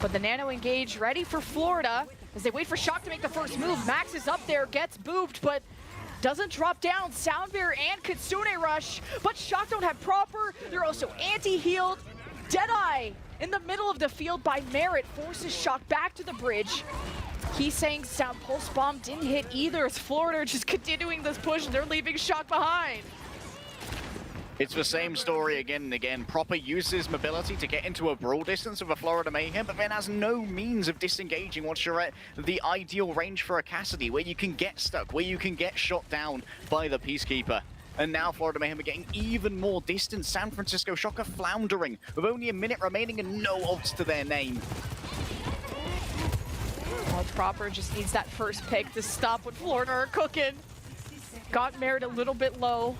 But the nano engage ready for Florida as they wait for Shock to make the first move. Max is up there, gets booped, but doesn't drop down. Soundbear and Kitsune rush, but Shock don't have Proper. They're also anti-healed. Deadeye in the middle of the field by Merritt forces Shock back to the bridge. He's saying Sound Pulse Bomb didn't hit either. It's Florida just continuing this push, and they're leaving Shock behind. It's the same story again and again. Proper uses mobility to get into a brawl distance of a Florida Mayhem, but then has no means of disengaging once you're at the ideal range for a Cassidy, where you can get stuck, where you can get shot down by the Peacekeeper. And now Florida Mayhem are getting even more distance. San Francisco Shock are floundering with only a minute remaining and no odds to their name. Well, Proper just needs that first pick to stop what Florida are cooking. Got Merritt a little bit low.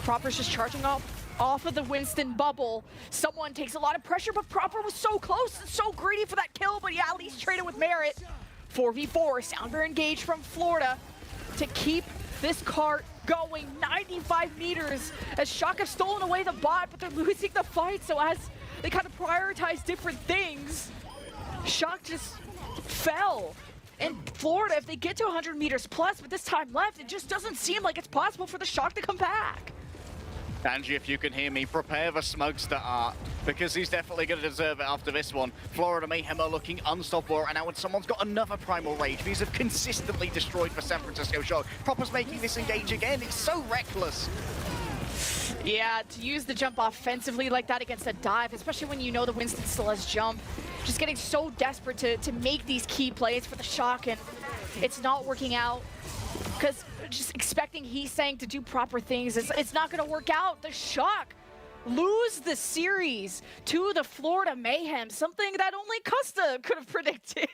Proper's just charging off of the Winston bubble. Someone takes a lot of pressure, but Proper was so close and so greedy for that kill, but yeah, at least traded with Merritt. 4v4, Soundbear engaged from Florida to keep this cart going 95 meters as Shock have stolen away the bot, but they're losing the fight, so as they kind of prioritize different things, Shock just fell. And Florida, if they get to 100 meters plus with this time left, it just doesn't seem like it's possible for the Shock to come back. Angie, if you can hear me, prepare the Smugster art, because he's definitely going to deserve it after this one. Florida Mayhem are looking unstoppable, and now when someone's got another Primal Rage, these have consistently destroyed for San Francisco Shock. Proper's making this engage again. It's so reckless. Yeah, to use the jump offensively like that against a dive, especially when you know the Winston still has jump, just getting so desperate to make these key plays for the Shock, and it's not working out. Because just expecting Heesang to do proper things, it's not going to work out. The Shock lose the series to the Florida Mayhem, something that only Custa could have predicted.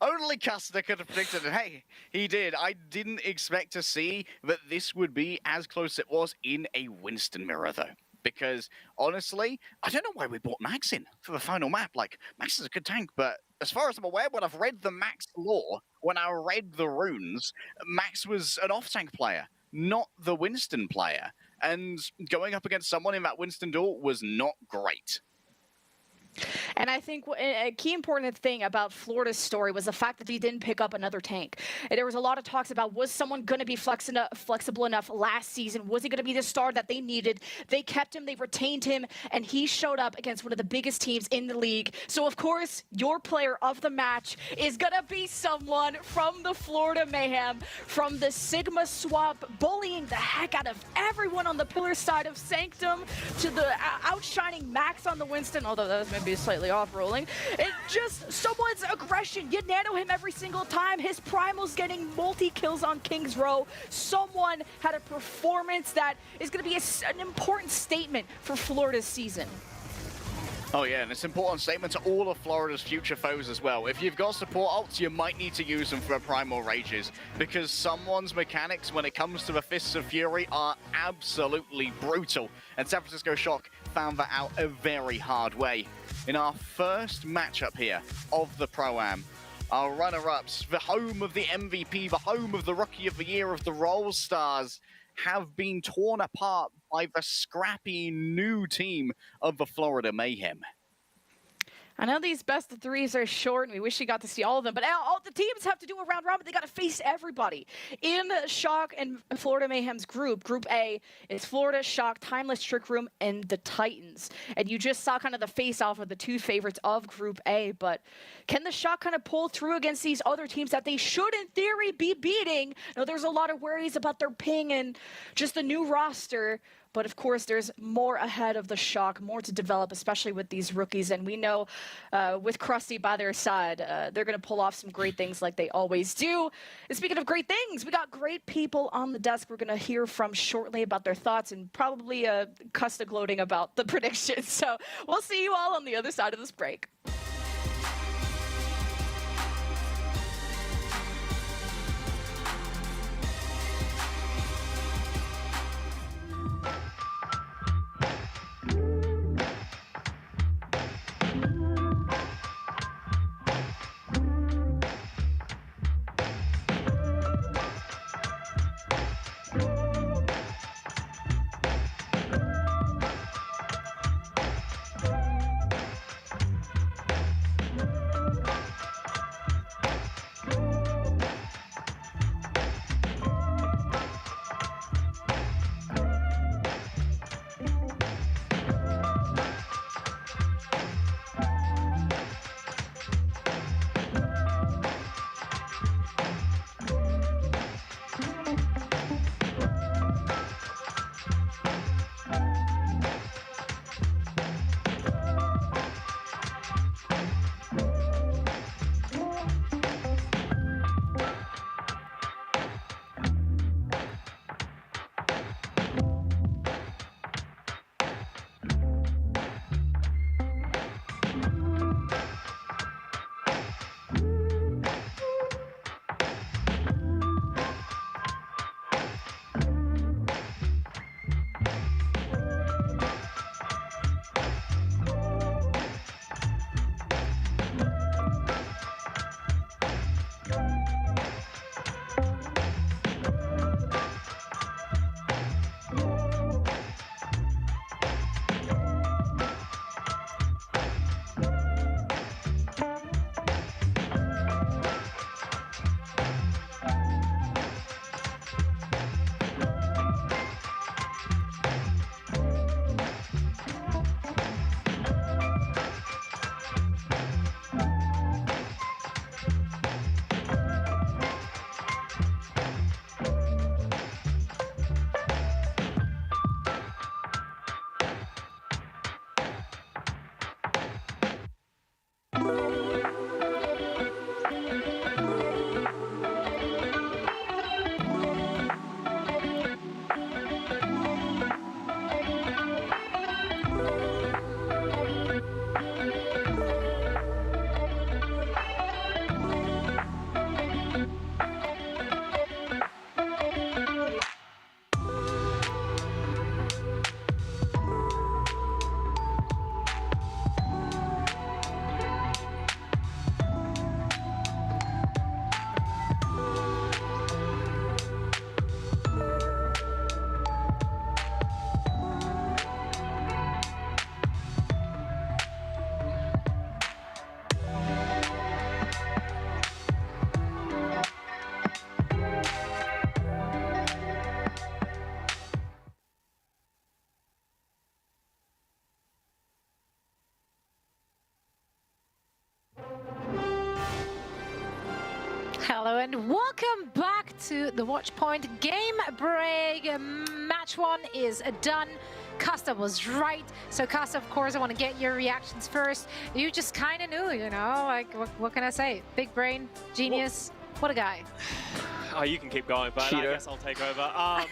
Only Custa could have predicted it. Hey, he did. I didn't expect to see that this would be as close as it was in a Winston mirror, though. Because, honestly, I don't know why we brought Max in for the final map. Like, Max is a good tank, but as far as I'm aware, when I've read the Max lore, when I read the runes, Max was an off-tank player, not the Winston player. And going up against someone in that Winston duel was not great. And I think a key important thing about Florida's story was the fact that he didn't pick up another tank. And there was a lot of talks about, was someone going to be flexible enough last season? Was he going to be the star that they needed? They kept him, they retained him, and he showed up against one of the biggest teams in the league. So, of course, your player of the match is going to be someone from the Florida Mayhem, from the Sigma swap, bullying the heck out of everyone on the pillar side of Sanctum, to the outshining Max on the Winston, although that was maybe slightly off rolling. It just someone's aggression. You nano him every single time. His Primal's getting multi-kills on King's Row. Someone had a performance that is going to be an important statement for Florida's season. Oh yeah, and it's an important statement to all of Florida's future foes as well. If you've got support ults, you might need to use them for Primal Rages, because someone's mechanics when it comes to the Fists of Fury are absolutely brutal, and San Francisco Shock found that out a very hard way. In our first matchup here of the Pro-Am, our runner-ups, the home of the MVP, the home of the Rookie of the Year of the Roll Stars, have been torn apart by the scrappy new team of the Florida Mayhem. I know these best of threes are short, and we wish we got to see all of them, but all the teams have to do a round robin. They got to face everybody. In Shock and Florida Mayhem's group, Group A, it's Florida, Shock, Timeless Trick Room, and the Titans. And you just saw kind of the face-off of the two favorites of Group A, but can the Shock kind of pull through against these other teams that they should, in theory, be beating? Now, there's a lot of worries about their ping and just the new roster, But of course, there's more ahead of the Shock, more to develop, especially with these rookies. And we know with Krusty by their side, they're going to pull off some great things like they always do. And speaking of great things, we got great people on the desk we're going to hear from shortly about their thoughts and probably Custa gloating about the predictions. So we'll see you all on the other side of this break. Hello and welcome back to the Watchpoint game break. Match 1 is done. Custa was right. So Custa, of course, I want to get your reactions first. You just kind of knew, you know, like what can I say? Big brain, genius, what a guy. Oh, you can keep going, but Cheater. I guess I'll take over.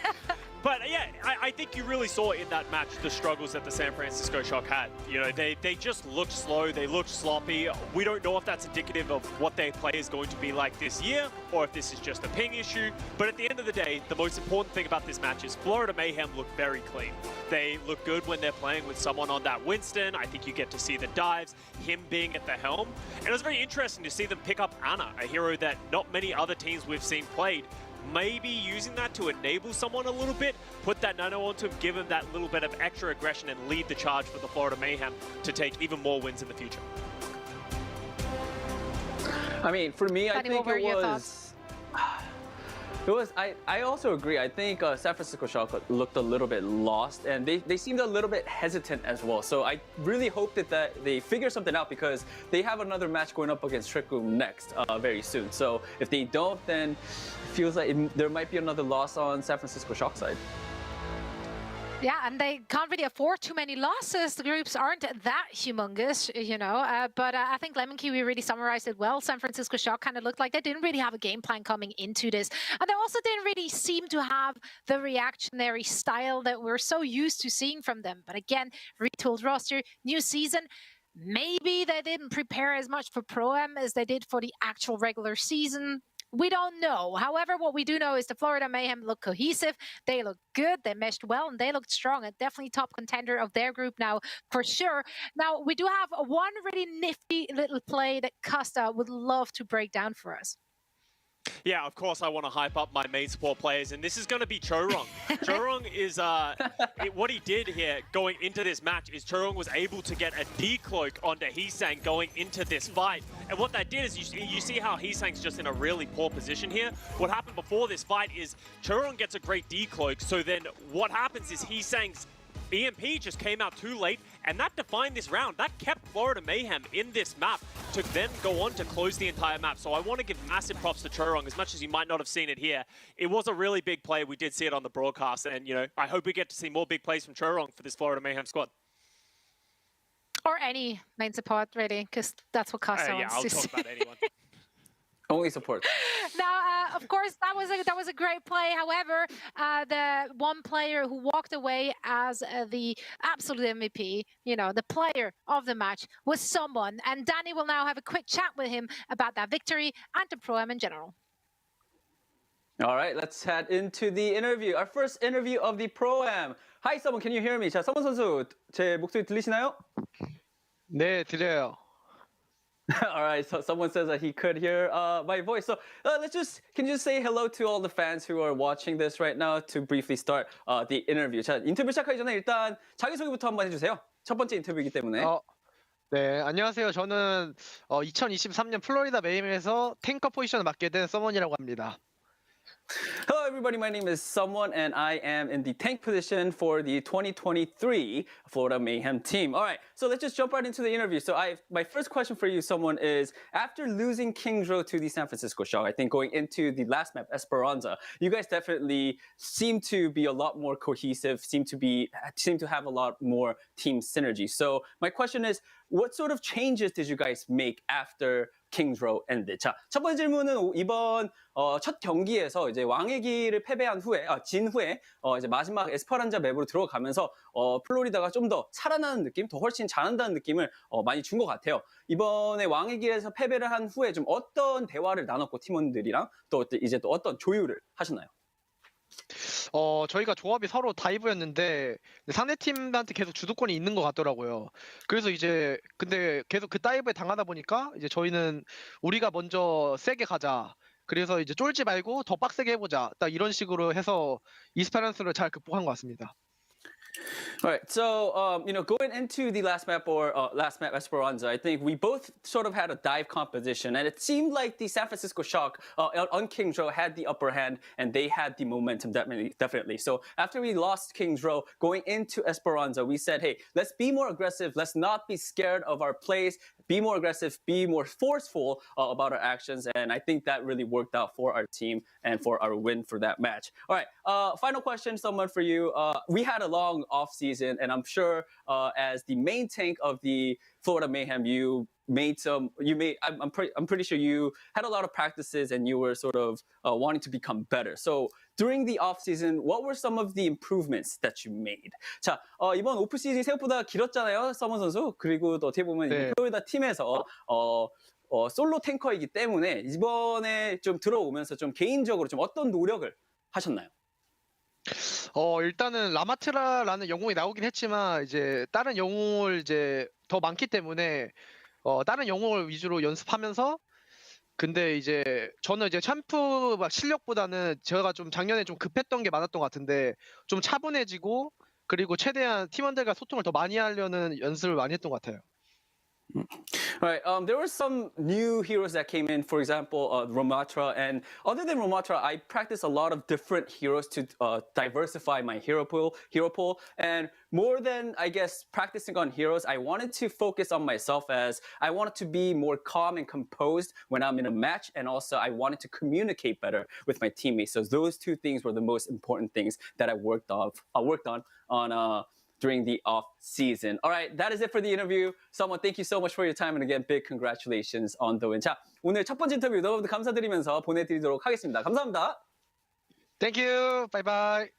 But yeah, I think you really saw in that match the struggles that the San Francisco Shock had. You know, they just looked slow, they looked sloppy. We don't know if that's indicative of what their play is going to be like this year, or if this is just a ping issue. But at the end of the day, the most important thing about this match is Florida Mayhem look very clean. They look good when they're playing with someone on that Winston. I think you get to see the dives, him being at the helm. And it was very interesting to see them pick up Ana, a hero that not many other teams we've seen played. Maybe using that to enable someone a little bit, put that nano onto him, give him that little bit of extra aggression and lead the charge for the Florida Mayhem to take even more wins in the future. I mean, for me, I think I also agree. I think San Francisco Shock looked a little bit lost, and they seemed a little bit hesitant as well. So I really hope that they figure something out, because they have another match going up against Trick Room next very soon. So if they don't, then it feels like there might be another loss on San Francisco Shock side. Yeah, and they can't really afford too many losses. The groups aren't that humongous, you know. But I think Lemon Kiwi really summarized it well. San Francisco Shock kind of looked like they didn't really have a game plan coming into this. And they also didn't really seem to have the reactionary style that we're so used to seeing from them. But again, retooled roster, new season. Maybe they didn't prepare as much for Pro-Am as they did for the actual regular season. We don't know. However, what we do know is the Florida Mayhem look cohesive. They look good. They meshed well, and they looked strong. And definitely top contender of their group now, for sure. Now, we do have one really nifty little play that Costa would love to break down for us. Yeah, of course I want to hype up my main support players, and this is going to be Chorong. Chorong is, what he did here going into this match is Chorong was able to get a decloak onto Heesang going into this fight. And what that did is you see how Heesang's just in a really poor position here. What happened before this fight is Chorong gets a great decloak, so then what happens is Heesang's EMP just came out too late, and that defined this round. That kept Florida Mayhem in this map to then go on to close the entire map. So I want to give massive props to Chorong, as much as you might not have seen it here. It was a really big play. We did see it on the broadcast, and you know, I hope we get to see more big plays from Chorong for this Florida Mayhem squad. Or any main support, really, because that's what Costa Yeah, wants I'll to talk see. about anyone. Only support. Now, of course, that was a great play. However, the one player who walked away as the absolute MVP, you know, the player of the match, was someone. And Danny will now have a quick chat with him about that victory and the Pro-Am in general. All right, let's head into the interview. Our first interview of the Pro-Am. Hi, someone, can you hear me? 자, 서문 선수, 제 목소리 들리시나요? 네, 들려요. All right, so someone says that he could hear my voice. So can you just say hello to all the fans who are watching this right now to briefly start the interview. 자, 인터뷰 시작하기 전에 일단 자기소개부터 한번 해주세요. 첫 번째 인터뷰이기 때문에. 네, 안녕하세요. 저는 2023년 플로리다 메임에서 탱커 포지션을 맡게 된 서먼이라고 합니다. Hello everybody, my name is Someone and I am in the tank position for the 2023 Florida Mayhem team. All right, so let's just jump right into the interview. So my first question for you, Someone, is after losing Kings Row to the San Francisco Shock, I think going into the last map, Esperanza, you guys definitely seem to be a lot more cohesive, seem to have a lot more team synergy. So my question is, what sort of changes did you guys make after Kings Row ended? 자, 첫 번째 질문은 이번 첫 경기에서 이제 왕의 길을 패배한 후에 진 후에 이제 마지막 에스퍼란자 맵으로 들어가면서 플로리다가 좀 더 살아나는 느낌, 더 훨씬 잘한다는 느낌을 많이 준 것 같아요. 이번에 왕의 길에서 패배를 한 후에 좀 어떤 대화를 나눴고 팀원들이랑 또 이제 또 어떤 조율을 하셨나요? 저희가 조합이 서로 다이브였는데 상대팀한테 계속 주도권이 있는 것 같더라고요. 그래서 이제 근데 계속 그 다이브에 당하다 보니까 이제 저희는 우리가 먼저 세게 가자. 그래서 이제 쫄지 말고 더 빡세게 해보자. 딱 이런 식으로 해서 이스페란스를 잘 극복한 것 같습니다. All right, so going into the last map Esperanza, I think we both sort of had a dive composition, and it seemed like the San Francisco Shock on Kings Row had the upper hand, and they had the momentum definitely. So after we lost Kings Row, going into Esperanza, we said, hey, let's be more aggressive, let's not be scared of our plays, be more aggressive, be more forceful about our actions, and I think that really worked out for our team and for our win for that match. All right, final question, someone for you. We had a long off season, and I'm sure as the main tank of the Florida Mayhem, I'm pretty sure you had a lot of practices and you were sort of wanting to become better. So during the off season, what were some of the improvements that you made? 자, 이번 오프 시즌이 생각보다 길었잖아요, 서먼 선수. 그리고 또 어떻게 보면 네. 플로리다 팀에서 솔로 탱커이기 때문에 이번에 좀 들어오면서 좀 개인적으로 좀 어떤 노력을 하셨나요? 일단은 라마트라라는 영웅이 나오긴 했지만 이제 다른 영웅을 이제 더 많기 때문에 다른 영웅을 위주로 연습하면서 근데 이제 저는 이제 챔프 막 실력보다는 제가 좀 작년에 좀 급했던 게 많았던 것 같은데 좀 차분해지고 그리고 최대한 팀원들과 소통을 더 많이 하려는 연습을 많이 했던 것 같아요. All right, there were some new heroes that came in, for example, Ramatra. And other than Ramatra, I practice a lot of different heroes to diversify my hero pool. And more than, I guess, practicing on heroes, I wanted to focus on myself as I wanted to be more calm and composed when I'm in a match. And also, I wanted to communicate better with my teammates. So those two things were the most important things that I worked on during the off season. All right, that is it for the interview. Someone, thank you so much for your time, and again, big congratulations on the win. 자, 오늘 첫 번째 인터뷰 여러분들 감사드리면서 보내드리도록 하겠습니다. 감사합니다. Thank you. Bye bye.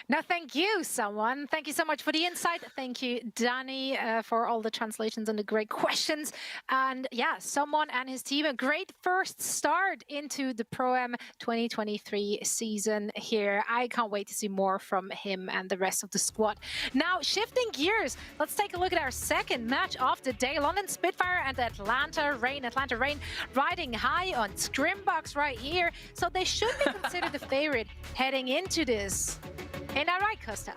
No, thank you, someone. Thank you so much for the insight. Thank you, Danny, for all the translations and the great questions. And yeah, someone and his team, a great first start into the Pro-Am 2023 season here. I can't wait to see more from him and the rest of the squad. Now, shifting gears, let's take a look at our second match of the day. London Spitfire and Atlanta Reign. Atlanta Reign riding high on Scrimbox right here. So they should be considered the favorite heading into this. Ain't that right, Costa?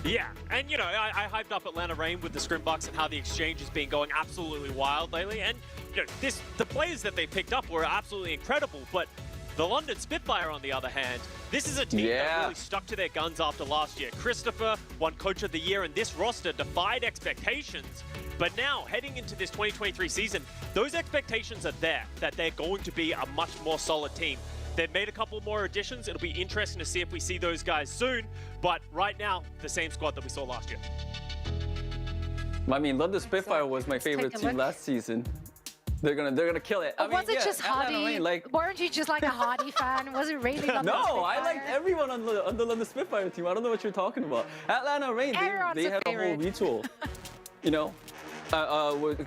Yeah, and you know, I hyped up Atlanta Reign with the Scrimbox and how the exchange has been going absolutely wild lately. And you know, the players that they picked up were absolutely incredible. But the London Spitfire, on the other hand, this is a team that really stuck to their guns after last year. Christopher won Coach of the Year, and this roster defied expectations. But now, heading into this 2023 season, those expectations are there, that they're going to be a much more solid team. They've made a couple more additions. It'll be interesting to see if we see those guys soon. But right now, the same squad that we saw last year. I mean, London Spitfire was my favorite team last season. They're gonna kill it. Was it just Hardy? Weren't you just like a Hardy fan? Was it really London Spitfire? No, I liked everyone on the London Spitfire team. I don't know what you're talking about. Atlanta Reign, they had a whole retool. You know,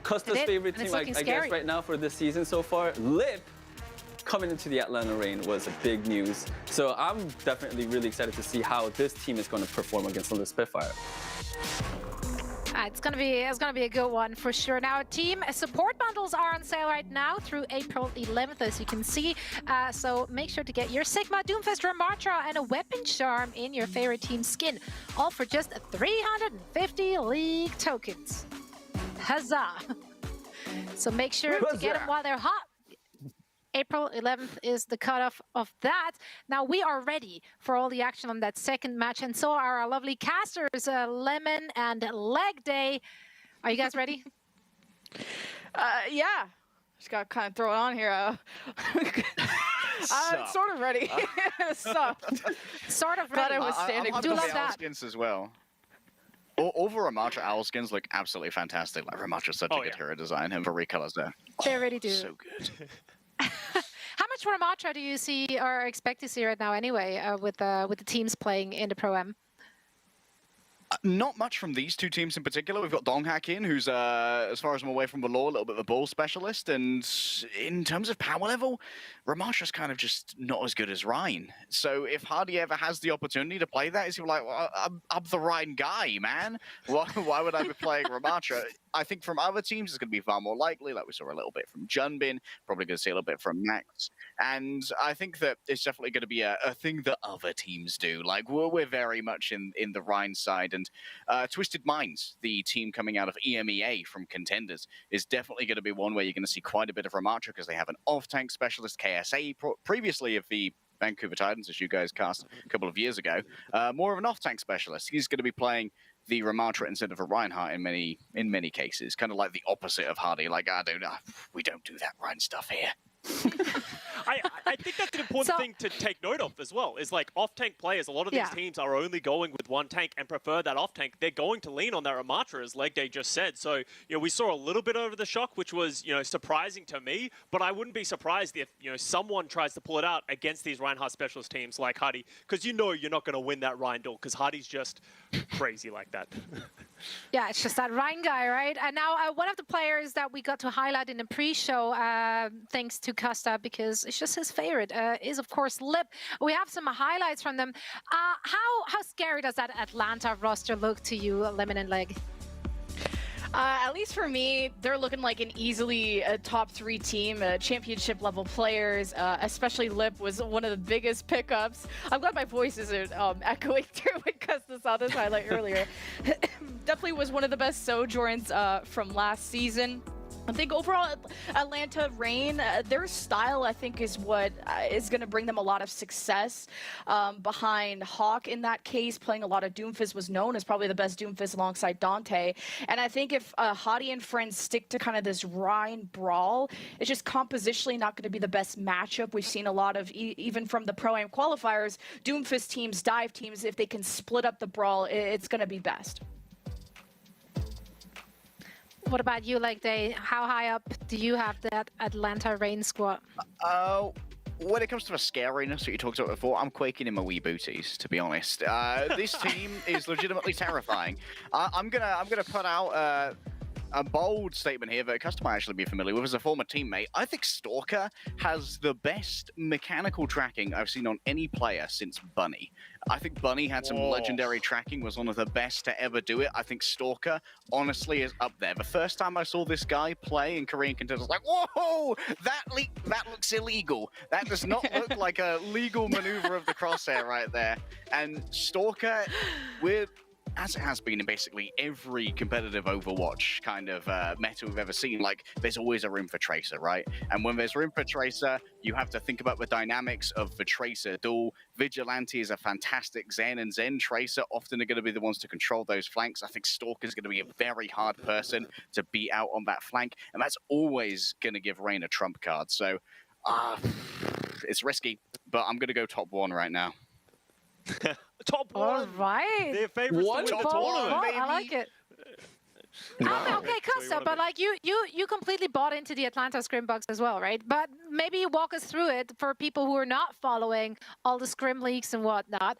Costa's favorite team, I guess, right now for this season so far. Lip coming into the Atlanta Reign was a big news. So I'm definitely really excited to see how this team is going to perform against London Spitfire. It's gonna be a good one for sure. Now, team support bundles are on sale right now through April 11th, as you can see. So make sure to get your Sigma, Doomfist, Ramatra, and a weapon charm in your favorite team skin, all for just 350 League tokens. Huzzah! So make sure to get them while they're hot. April 11th is the cutoff of that. Now, we are ready for all the action on that second match, and so are our lovely casters, Lemon and Leg Day. Are you guys ready? Yeah. Just got to kind of throw it on here. I'm sort of ready. Sort of ready. Glad I was standing. I do love the that. skins as well. All the Ramatra owl skins look absolutely fantastic. Like, Ramatra's such a good hero design, and the recolors there. They really do. So good. How much Ramatra do you see or expect to see right now anyway with the teams playing in the Pro-Am? Not much from these two teams in particular. We've got Donghak in, who's, as far as I'm away from the law, a little bit of a ball specialist. And in terms of power level, Ramatra's kind of just not as good as Ryan. So if Hardy ever has the opportunity to play that, he's like, well, I'm the Ryan guy, man. Why would I be playing Ramatra? I think from other teams, it's going to be far more likely. Like we saw a little bit from Junbin, probably going to see a little bit from Max. And I think that it's definitely going to be a thing that other teams do. Like, we're very much in the Rhine side. And Twisted Minds, the team coming out of EMEA from Contenders, is definitely going to be one where you're going to see quite a bit of Ramatra because they have an off-tank specialist, KSA, previously of the Vancouver Titans, as you guys cast a couple of years ago. More of an off-tank specialist. He's going to be playing the Ramatra instead of a Reinhardt in many cases. Kind of like the opposite of Hardy. Like, we don't do that Rhine stuff here. I think that's an important thing to take note of as well, is like off-tank players, a lot of these teams are only going with one tank and prefer that off-tank. They're going to lean on that Ramatra, as Leg Day just said. So, you know, we saw a little bit over the shock, which was, you know, surprising to me, but I wouldn't be surprised if, you know, someone tries to pull it out against these Reinhardt specialist teams like Hardy, because you know you're not going to win that Rhine duel, because Hardy's just crazy like that. Yeah, it's just that Rhine guy, right? And now one of the players that we got to highlight in the pre-show, thanks to Costa, because it's just his favorite, is of course Lip. We have some highlights from them. How scary does that Atlanta roster look to you, Lemon and Leg? At least for me, they're looking like an easily top 3 team, championship level players. Especially Lip was one of the biggest pickups. I'm glad my voice isn't echoing through because I saw this highlight earlier. Definitely was one of the best sojourns from last season. I think overall, Atlanta Reign, their style, I think, is what is going to bring them a lot of success behind Hawk in that case. Playing a lot of Doomfist, was known as probably the best Doomfist alongside Dante. And I think if Hadi and friends stick to kind of this Rhine brawl, it's just compositionally not going to be the best matchup. We've seen a lot of, even from the Pro-Am qualifiers, Doomfist teams, dive teams, if they can split up the brawl, it's going to be best. What about you, Like Day? How high up do you have that Atlanta Reign squad? When it comes to the scariness that you talked about before, I'm quaking in my wee booties, to be honest. This team is legitimately terrifying. I'm gonna put out a bold statement here that Custom might actually be familiar with as a former teammate. I think Stalker has the best mechanical tracking I've seen on any player since Bunny. I think Bunny had some legendary tracking, was one of the best to ever do it. I think Stalker, honestly, is up there. The first time I saw this guy play in Korean contenders, I was like, whoa, that looks illegal. That does not look like a legal maneuver of the crosshair right there. And Stalker, as it has been in basically every competitive Overwatch kind of meta we've ever seen, like, there's always a room for Tracer, right? And when there's room for Tracer, you have to think about the dynamics of the Tracer duel. Vigilante is a fantastic Zen, and Zen Tracer often are going to be the ones to control those flanks. I think Stalker is going to be a very hard person to beat out on that flank, and that's always going to give Reign a trump card. So, it's risky, but I'm going to go top 1 right now. Top 1. All right. Their favorites to win the tournament. I like it. Okay, Costa, but like you completely bought into the Atlanta Scrim bugs as well, right? But maybe you walk us through it for people who are not following all the Scrim leaks and whatnot.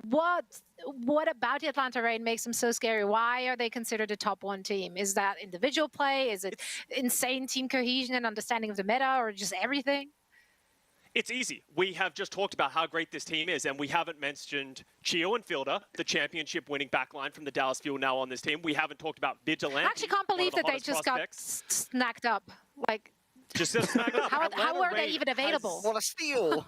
What about the Atlanta Reign makes them so scary? Why are they considered a top 1 team? Is that individual play? Is it insane team cohesion and understanding of the meta, or just everything? It's easy. We have just talked about how great this team is, and we haven't mentioned Chio and Fielder, the championship-winning backline from the Dallas Fuel, now on this team. We haven't talked about Vigilante. I actually can't believe that they just got snacked up. Like, just snacked up. How are they even available? What a steal!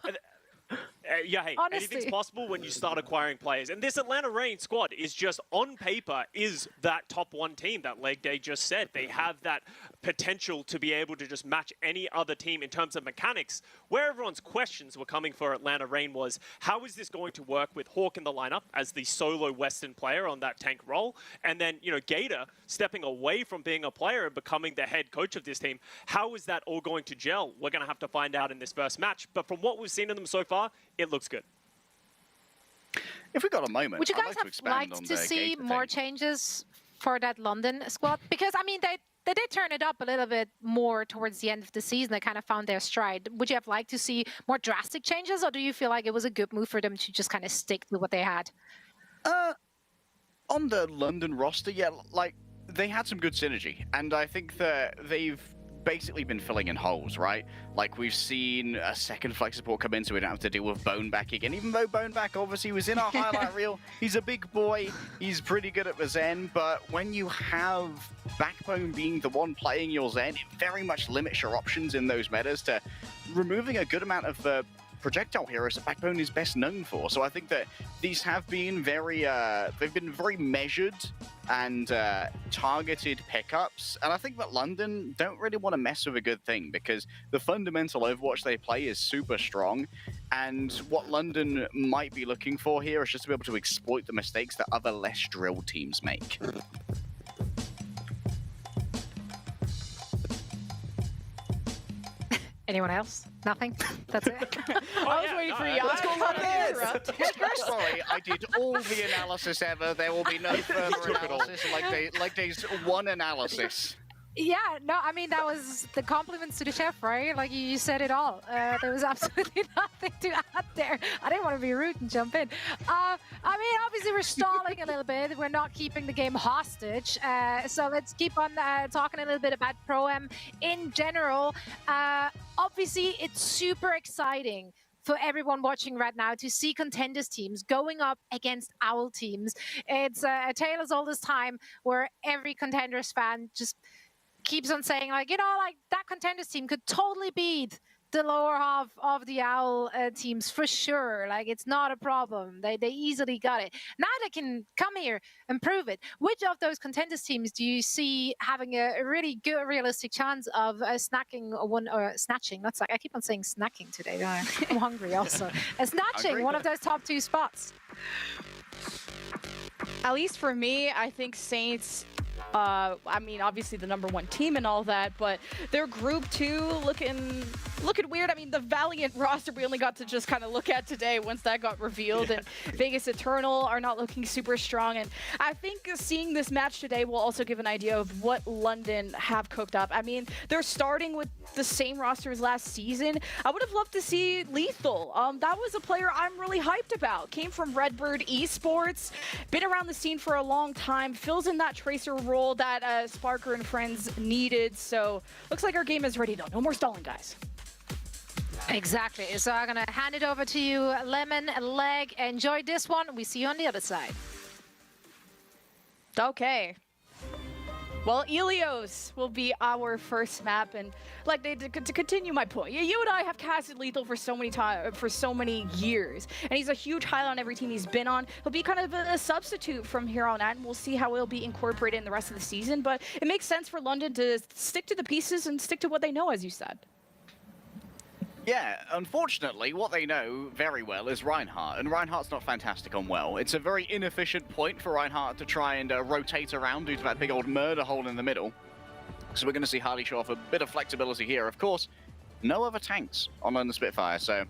Yeah, hey, Honestly. anything's possible when you start acquiring players. And this Atlanta Reign squad is just, on paper, is that top 1 team that Leg Day just said. They have that potential to be able to just match any other team in terms of mechanics. Where everyone's questions were coming for Atlanta Reign was, how is this going to work with Hawk in the lineup as the solo Western player on that tank role? And then, you know, Gator stepping away from being a player and becoming the head coach of this team. How is that all going to gel? We're going to have to find out in this first match. But from what we've seen of them so far, it looks good. If we got a moment, would you guys I'd like have liked to see more changes for that London squad? Because, I mean, they did turn it up a little bit more towards the end of the season. They kind of found their stride. Would you have liked to see more drastic changes, or do you feel like it was a good move for them to just kind of stick to what they had? On the London roster, yeah, like, they had some good synergy, and I think that they've basically been filling in holes, right? Like, we've seen a second flex support come in, so we don't have to deal with Boneback again, even though Boneback obviously was in our highlight reel. He's a big boy, he's pretty good at the Zen, but when you have Backbone being the one playing your Zen, it very much limits your options in those metas to removing a good amount of the projectile heroes that Backbone is best known for. So I think that these have been very, they've been very measured and targeted pickups. And I think that London don't really want to mess with a good thing, because the fundamental Overwatch they play is super strong. And what London might be looking for here is just to be able to exploit the mistakes that other less drilled teams make. Anyone else? Nothing? That's it? I was waiting for you. Let's go on this. Sorry, I did all the analysis ever. There will be no further analysis. Like there's one analysis. Yeah, no, I mean, that was the compliments to the chef, right? Like, you said it all. There was absolutely nothing to add there. I didn't want to be rude and jump in. I mean, obviously, we're stalling a little bit. We're not keeping the game hostage. So let's keep on talking a little bit about Pro-Am in general. Obviously, it's super exciting for everyone watching right now to see contenders teams going up against owl teams. It's a tale as old as time where every contenders fan just keeps on saying, like, like that contenders team could totally beat the lower half of the owl teams for sure. Like, it's not a problem. They easily got it. Now they can come here and prove it. Which of those contenders teams do you see having a really good realistic chance of snatching one, or snatching? That's like, I keep on saying snacking today. I'm hungry also. Snatching one of those top 2 spots. At least for me, I think Saints, I mean, obviously the #1 team and all that, but their group 2 looking weird. I mean, the Valiant roster we only got to just kind of look at today once that got revealed, and Vegas Eternal are not looking super strong. And I think seeing this match today will also give an idea of what London have cooked up. I mean, they're starting with the same roster as last season. I would have loved to see Lethal. That was a player I'm really hyped about. Came from Redbird Esports, been around the scene for a long time, fills in that tracer role that Sparker and friends needed. So looks like our game is ready though. No more stalling, guys. Exactly. So I'm going to hand it over to you, Lemon Leg. Enjoy this one. We see you on the other side. Okay. Well, Ilios will be our first map, and like to continue my point, you and I have casted Lethal for so many years, and he's a huge highlight on every team he's been on. He'll be kind of a substitute from here on out, and we'll see how he'll be incorporated in the rest of the season. But it makes sense for London to stick to the pieces and stick to what they know, as you said. Yeah, unfortunately, what they know very well is Reinhardt, and Reinhardt's not fantastic on well. It's a very inefficient point for Reinhardt to try and rotate around due to that big old murder hole in the middle. So we're going to see Hardy show off a bit of flexibility here. Of course, no other tanks on the Spitfire, so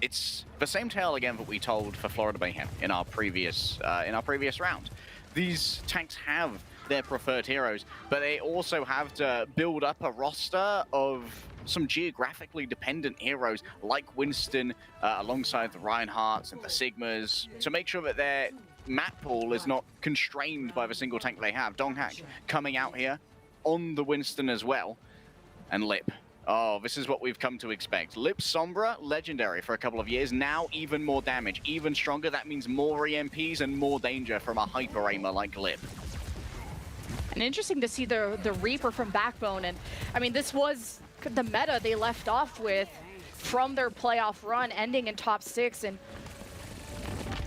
it's the same tale again that we told for Florida Mayhem in our previous round. These tanks have their preferred heroes, but they also have to build up a roster of some geographically dependent heroes like Winston alongside the Reinhardts and the Sigmas to make sure that their map pool is not constrained by the single tank they have. Donghak coming out here on the Winston as well, and Lip. Oh, this is what we've come to expect. Lip Sombra, legendary for a couple of years, now even more damage, even stronger. That means more EMPs and more danger from a hyper aimer like Lip. And interesting to see the Reaper from Backbone, and I mean, this was the meta they left off with from their playoff run, ending in top 6, and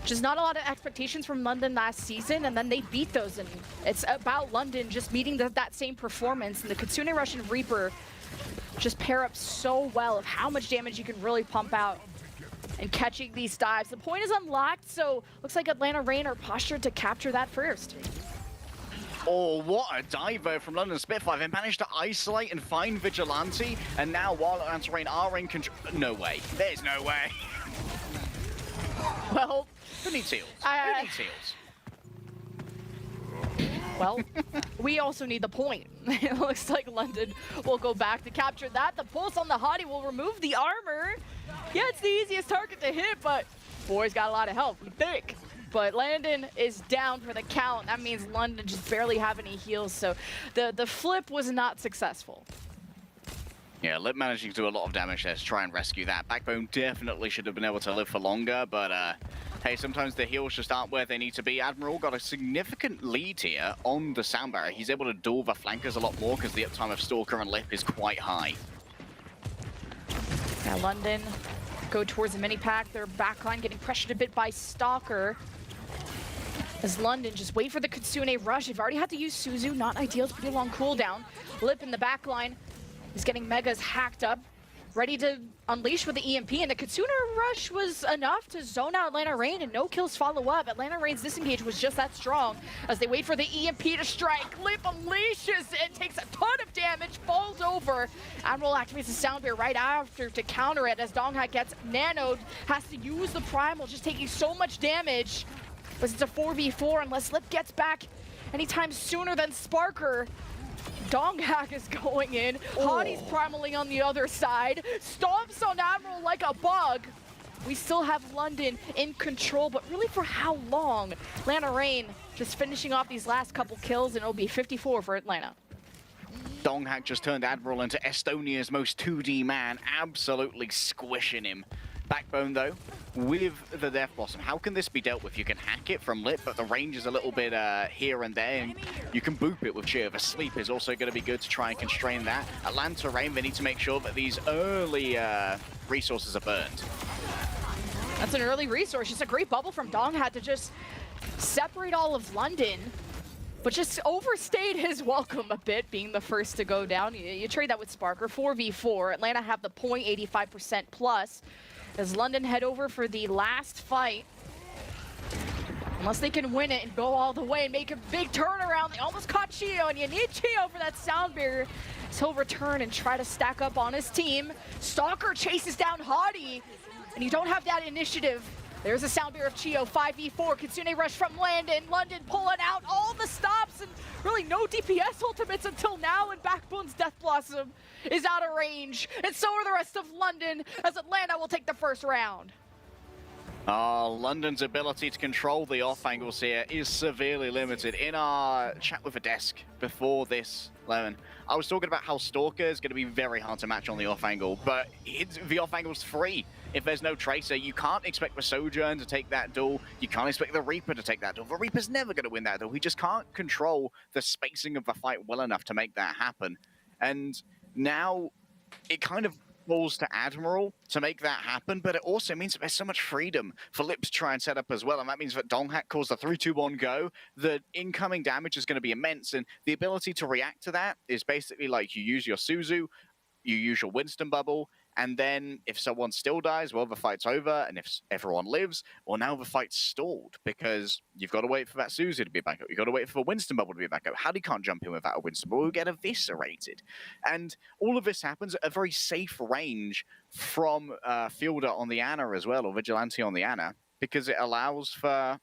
just not a lot of expectations from London last season, and then they beat those, and it's about London just meeting that same performance, and the Kitsune Rush and Reaper just pair up so well of how much damage you can really pump out and catching these dives. The point is unlocked, so looks like Atlanta Reign are postured to capture that first. Oh, what a diver from London Spitfire. They managed to isolate and find Vigilante, and now while Atlanta Reign are in control... No way. There's no way. Well... Who needs heals? Who needs heals? Well, we also need the point. It looks like London will go back to capture that. The pulse on the Hottie will remove the armor. Yeah, it's the easiest target to hit, but boy's got a lot of health, we think. But Landon is down for the count. That means London just barely have any heals, so the flip was not successful. Yeah, Lip managing to do a lot of damage there to try and rescue that. Backbone definitely should have been able to live for longer, but hey, sometimes the heals just aren't where they need to be. Admiral got a significant lead here on the Sound Barrier. He's able to duel the flankers a lot more because the uptime of Stalker and Lip is quite high. Now London go towards the mini pack. Their backline getting pressured a bit by Stalker. As London just wait for the Kitsune Rush. They've already had to use Suzu, not ideal. It's pretty long cooldown. Lip in the backline is getting Megas hacked up, ready to unleash with the EMP, and the Kitsune Rush was enough to zone out Atlanta Reign, and no kills follow up. Atlanta Reign's disengage was just that strong as they wait for the EMP to strike. Lip unleashes and takes a ton of damage, falls over. Admiral activates the Sound Bear right after to counter it as Donghak gets nanoed, has to use the Primal, just taking so much damage. But it's a 4v4 unless Lip gets back anytime sooner than Sparker. Donghak is going in. Hottie's primaling on the other side. Stomps on Admiral like a bug. We still have London in control, but really for how long? Atlanta Reign just finishing off these last couple kills, and it'll be 54 for Atlanta. Donghak just turned Admiral into Estonia's most 2D man, absolutely squishing him. Backbone, though, with the Death Blossom, how can this be dealt with? You can hack it from Lip, but the range is a little bit here and there, and you can boop it with Cheer. The sleep is also going to be good to try and constrain that. Atlanta Rain, they need to make sure that these early resources are burned. That's an early resource. Just a great bubble from Donghak to just separate all of London, but just overstayed his welcome a bit, being the first to go down. You trade that with Sparker, 4v4. Atlanta have the point, 85% plus, as London head over for the last fight. Unless they can win it and go all the way and make a big turnaround. They almost caught Chio, and you need Chio for that sound barrier. So he'll return and try to stack up on his team. Stalker chases down Hadi, and you don't have that initiative. There's a sound barrier of Chio, 5v4. Kitsune rush from Landon. London pulling out all the stops, and really no DPS ultimates until now, and Backbone's Death Blossom is out of range. And so are the rest of London, as Atlanta will take the first round. London's ability to control the off angles here is severely limited. In our chat with a desk before this, Lemon, I was talking about how Stalker is going to be very hard to match on the off angle, but the off angle's free. If there's no Tracer, you can't expect the Sojourn to take that duel. You can't expect the Reaper to take that duel. The Reaper's never going to win that duel. He just can't control the spacing of the fight well enough to make that happen. And now it kind of falls to Admiral to make that happen, but it also means that there's so much freedom for Lip to try and set up as well, and that means that Donghak calls the 3-2-1 go. The incoming damage is going to be immense, and the ability to react to that is basically like you use your Suzu, you use your Winston bubble, and then if someone still dies, well, the fight's over, and if everyone lives, well, now the fight's stalled, because you've got to wait for that Suzu to be back up. You've got to wait for the Winston bubble to be back up. Hadi can't jump in without a Winston bubble. We'll get eviscerated. And all of this happens at a very safe range from Fielder on the Ana as well, or Vigilante on the Ana, because it allows for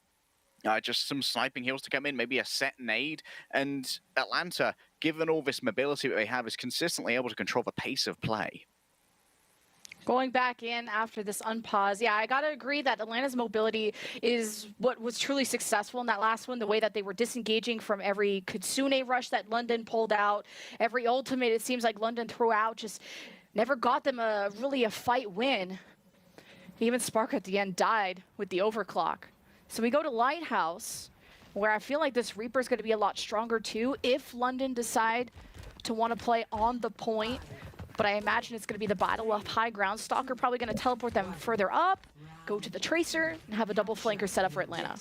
just some sniping heals to come in, maybe a set nade, and Atlanta, given all this mobility that they have, is consistently able to control the pace of play. Going back in after this unpause, yeah, I gotta agree that Atlanta's mobility is what was truly successful in that last one. The way that they were disengaging from every Kitsune rush that London pulled out, every ultimate it seems like London threw out, just never got them really a fight win. Even Spark at the end died with the overclock. So we go to Lighthouse, where I feel like this Reaper is going to be a lot stronger too if London decide to want to play on the point. But I imagine it's going to be the battle of high ground. Stalker probably going to teleport them further up, go to the Tracer, and have a double flanker set up for Atlanta.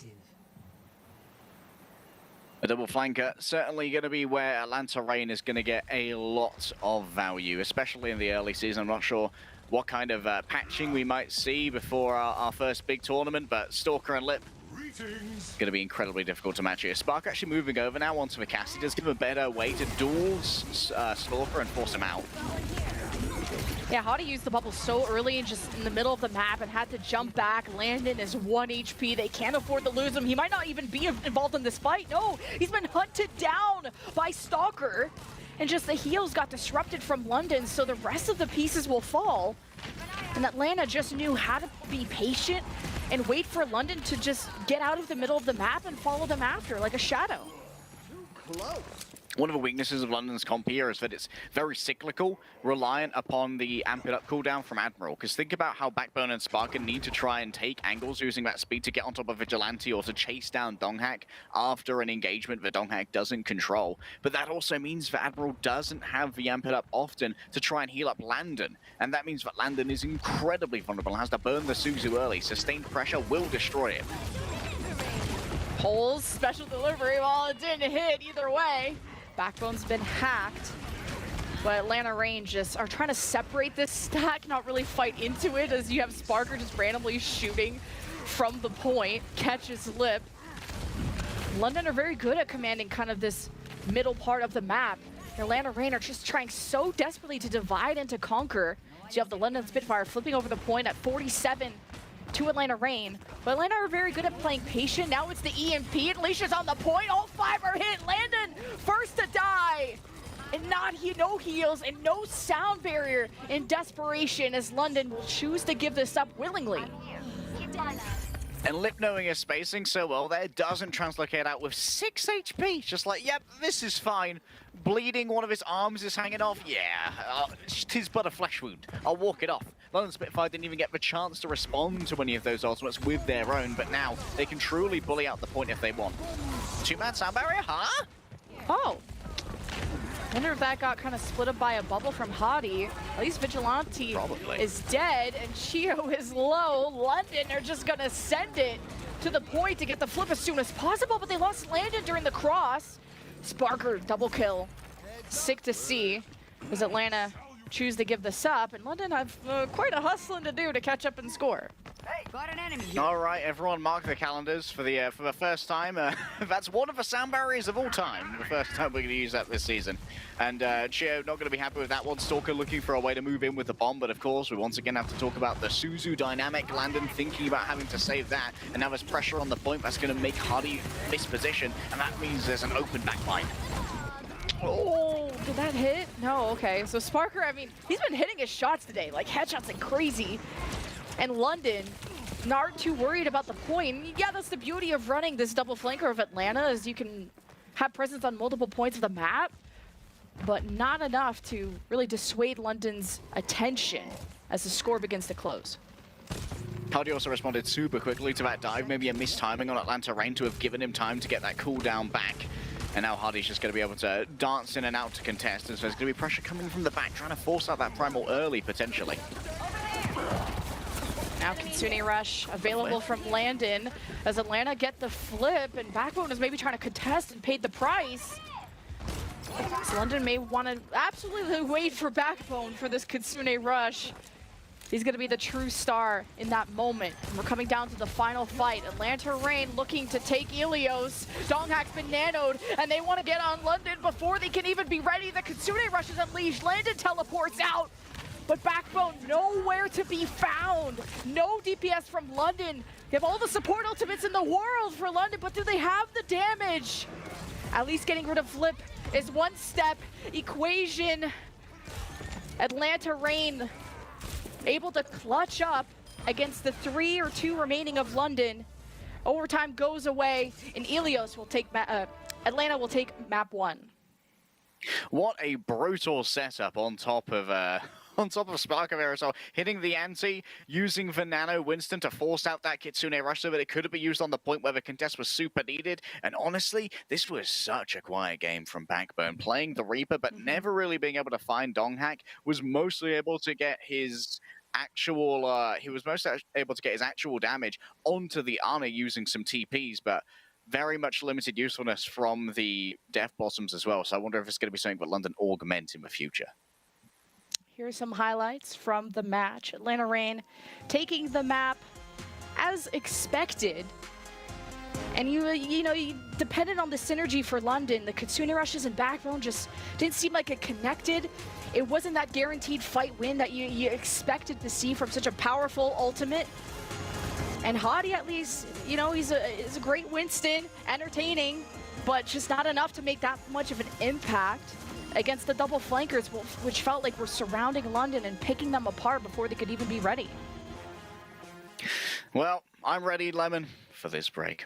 A double flanker, certainly going to be where Atlanta Rain is going to get a lot of value, especially in the early season. I'm not sure what kind of patching we might see before our first big tournament, but Stalker and Lip going to be incredibly difficult to match here. Spark actually moving over now onto the Cassie does give him a better way to duel Stalker and force him out. Yeah, Hadi used the bubble so early and just in the middle of the map and had to jump back. Landon is 1 HP. They can't afford to lose him. He might not even be involved in this fight. No, he's been hunted down by Stalker. And just the heals got disrupted from London, so the rest of the pieces will fall. And Atlanta just knew how to be patient and wait for London to just get out of the middle of the map and follow them after like a shadow. One of the weaknesses of London's comp here is that it's very cyclical, reliant upon the amp it up cooldown from Admiral. Because think about how Backbone and Sparkin need to try and take angles using that speed to get on top of Vigilante or to chase down Donghak after an engagement that Donghak doesn't control. But that also means that Admiral doesn't have the amp it up often to try and heal up Landon. And that means that Landon is incredibly vulnerable and has to burn the Suzu early. Sustained pressure will destroy it. Poles, special delivery, well, it didn't hit either way. Backbone's been hacked, but Atlanta Rain just are trying to separate this stack, not really fight into it, as you have Sparker just randomly shooting from the point, catches Lip. London are very good at commanding kind of this middle part of the map. Atlanta Rain are just trying so desperately to divide and to conquer. So you have the London Spitfire flipping over the point at 47 to Atlanta Rain. But Atlanta are very good at playing patient. Now it's the EMP, and Alicia's on the point. All 5 are hit. Landon first to die. And no heals and no sound barrier in desperation, as London will choose to give this up willingly. And Lip knowing his spacing so well there doesn't translocate out with 6 HP. Just like, yep, this is fine. Bleeding, one of his arms is hanging off. Yeah, 'tis but a flesh wound. I'll walk it off. London Spitfire didn't even get the chance to respond to any of those ultimates with their own, but now they can truly bully out the point if they want. Two-man sound barrier, huh? Oh. Wonder if that got kind of split up by a bubble from Hadi. At least Vigilante is dead and Chio is low. London are just gonna send it to the point to get the flip as soon as possible, but they lost Landon during the cross. Sparker, double kill. Sick to see as Atlanta choose to give this up, and London have quite a hustling to do to catch up and score. Got an enemy. All right, everyone, mark the calendars for the first time. That's one of the sound barriers of all time. The first time we're going to use that this season. And Chio not going to be happy with that one. Stalker looking for a way to move in with the bomb, but of course we once again have to talk about the Suzu dynamic. Landon thinking about having to save that, and now there's pressure on the point that's going to make Hardy misposition, and that means there's an open backline. Oh, did that hit? No, okay. So Sparker, I mean, he's been hitting his shots today, like headshots like crazy. And London not too worried about the point. Yeah, that's the beauty of running this double flanker of Atlanta, is you can have presence on multiple points of the map, but not enough to really dissuade London's attention as the score begins to close. Hardy also responded super quickly to that dive, maybe a mistiming on Atlanta Rain to have given him time to get that cooldown back. And now Hardy's just going to be able to dance in and out to contest, and so there's going to be pressure coming from the back, trying to force out that primal early, potentially. Now Kitsune Rush available from Landon as Atlanta get the flip, and Backbone is maybe trying to contest and paid the price. So London may want to absolutely wait for Backbone for this Kitsune Rush. He's going to be the true star in that moment. And we're coming down to the final fight. Atlanta Rain looking to take Ilios. Donghack's been nanoed, and they want to get on London before they can even be ready. The Kitsune Rush is unleashed. Landon teleports out, but Backbone nowhere to be found. No DPS from London. They have all the support ultimates in the world for London, but do they have the damage? At least getting rid of Flip is one step. Equation. Atlanta Rain able to clutch up against the 3 or 2 remaining of London. Overtime goes away, and Ilios will take Atlanta will take map 1. What a brutal setup on top of Sparker there as well. Hitting the ante, using the Nano Winston to force out that Kitsune Rush so that it could have been used on the point where the contest was super needed. And honestly, this was such a quiet game from Backbone. Playing the Reaper, but never really being able to find Donghack. Was mostly able to get his actual damage onto the Ana using some TPs, but very much limited usefulness from the Death Blossoms as well. So I wonder if it's going to be something that London augment in the future. Here are some highlights from the match. Atlanta Rain taking the map as expected. And you know, you depended on the synergy for London. The Kitsune Rushes and Backbone just didn't seem like it connected. It wasn't that guaranteed fight win that you expected to see from such a powerful ultimate. And Hadi, at least, you know, he's a great Winston, entertaining, but just not enough to make that much of an impact against the double flankers, which felt like were surrounding London and picking them apart before they could even be ready. Well, I'm ready, Lemon, for this break.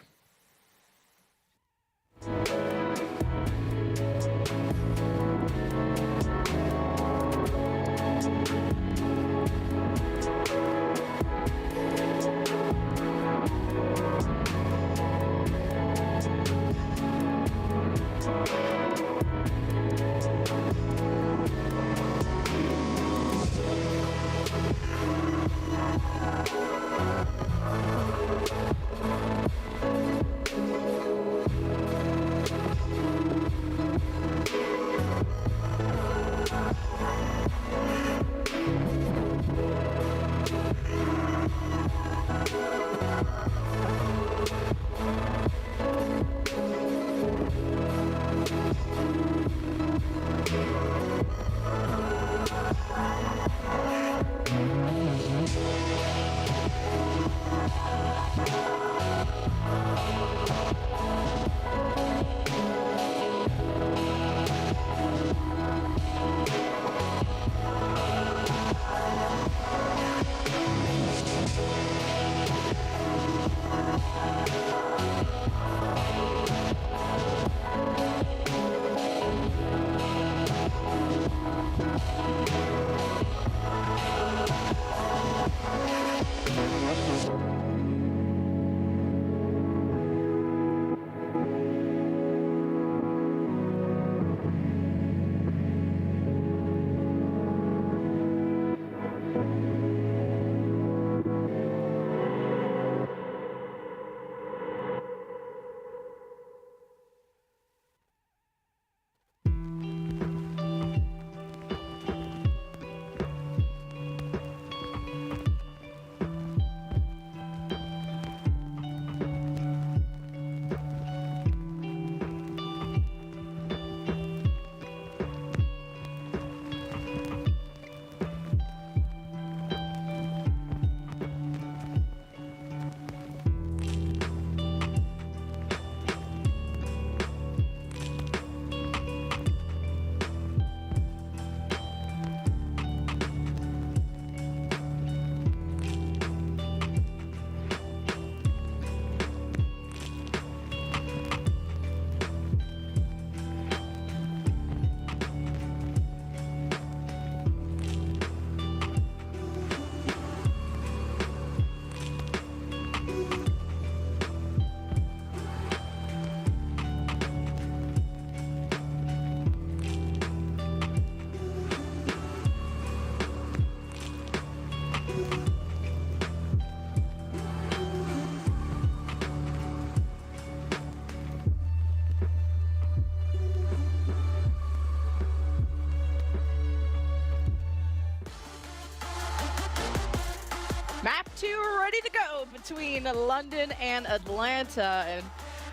battle between London and Atlanta, and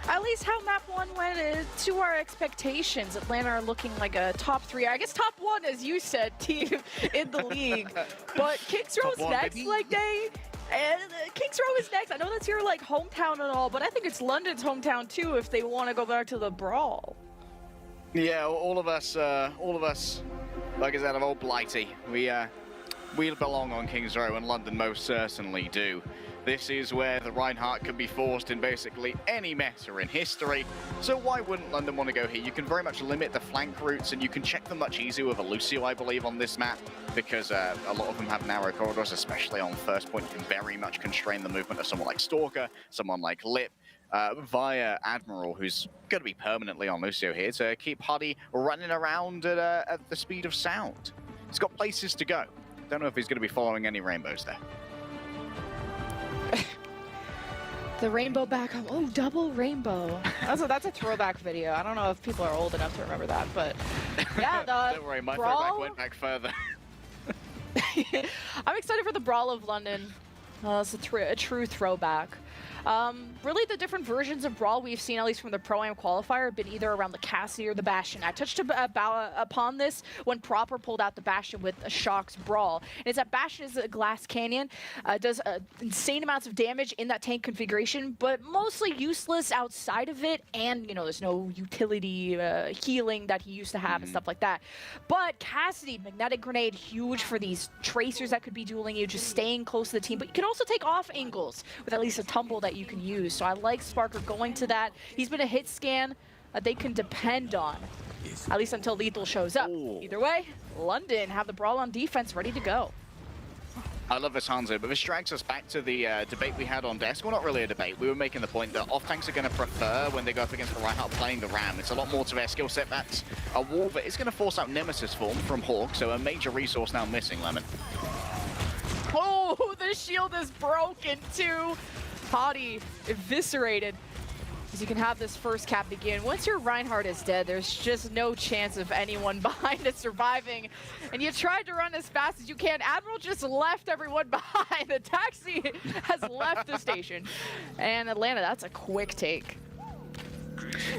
at least how map 1 went to our expectations. Atlanta are looking like a top 3, I guess top 1, as you said, team in the league. But Kings Row's next, baby. like Kings Row is next. I know that's your like hometown and all, but I think it's London's hometown too if they want to go back to the brawl. Yeah, all of us, like I said, of old Blighty. We belong on Kings Row, and London most certainly do. This is where the Reinhardt can be forced in basically any meta in history. So why wouldn't London want to go here? You can very much limit the flank routes, and you can check them much easier with a Lucio, I believe, on this map, because a lot of them have narrow corridors, especially on first point. You can very much constrain the movement of someone like Stalker, someone like Lip, via Admiral, who's going to be permanently on Lucio here to keep Huddy running around at the speed of sound. He's got places to go. Don't know if he's going to be following any rainbows there. The rainbow back home. Oh, double rainbow. That's a throwback video. I don't know if people are old enough to remember that, but yeah, the Don't worry, my brawl... throwback went back further. I'm excited for the Brawl of London. It's a true throwback. Really, the different versions of Brawl we've seen, at least from the Pro-Am qualifier, have been either around the Cassidy or the Bastion. I touched upon this when Proper pulled out the Bastion with a Shock's Brawl. And it's that Bastion is a glass canyon, does insane amounts of damage in that tank configuration, but mostly useless outside of it, and, you know, there's no utility healing that he used to have and stuff like that. But Cassidy, Magnetic Grenade, huge for these Tracers that could be dueling you, just staying close to the team, but you can also take off angles with at least a tumble that you can use. So I like Sparker going to that. He's been a hit scan that they can depend on, at least until Lethal shows up. Ooh. Either way, London have the Brawl on defense ready to go. I love this, Hanzo, but this drags us back to the debate we had on desk. Well, not really a debate. We were making the point that off-tanks are going to prefer, when they go up against the Reinhardt, playing the Ram. It's a lot more to their skill set. That's a wall, but it's going to force out Nemesis form from Hawk, so a major resource now missing, Lemon. Oh, the shield is broken too. Hottie eviscerated. As you can have this first cap begin. Once your Reinhardt is dead, there's just no chance of anyone behind it surviving. And you tried to run as fast as you can. Admiral just left everyone behind. The taxi has left the station. And Atlanta, that's a quick take.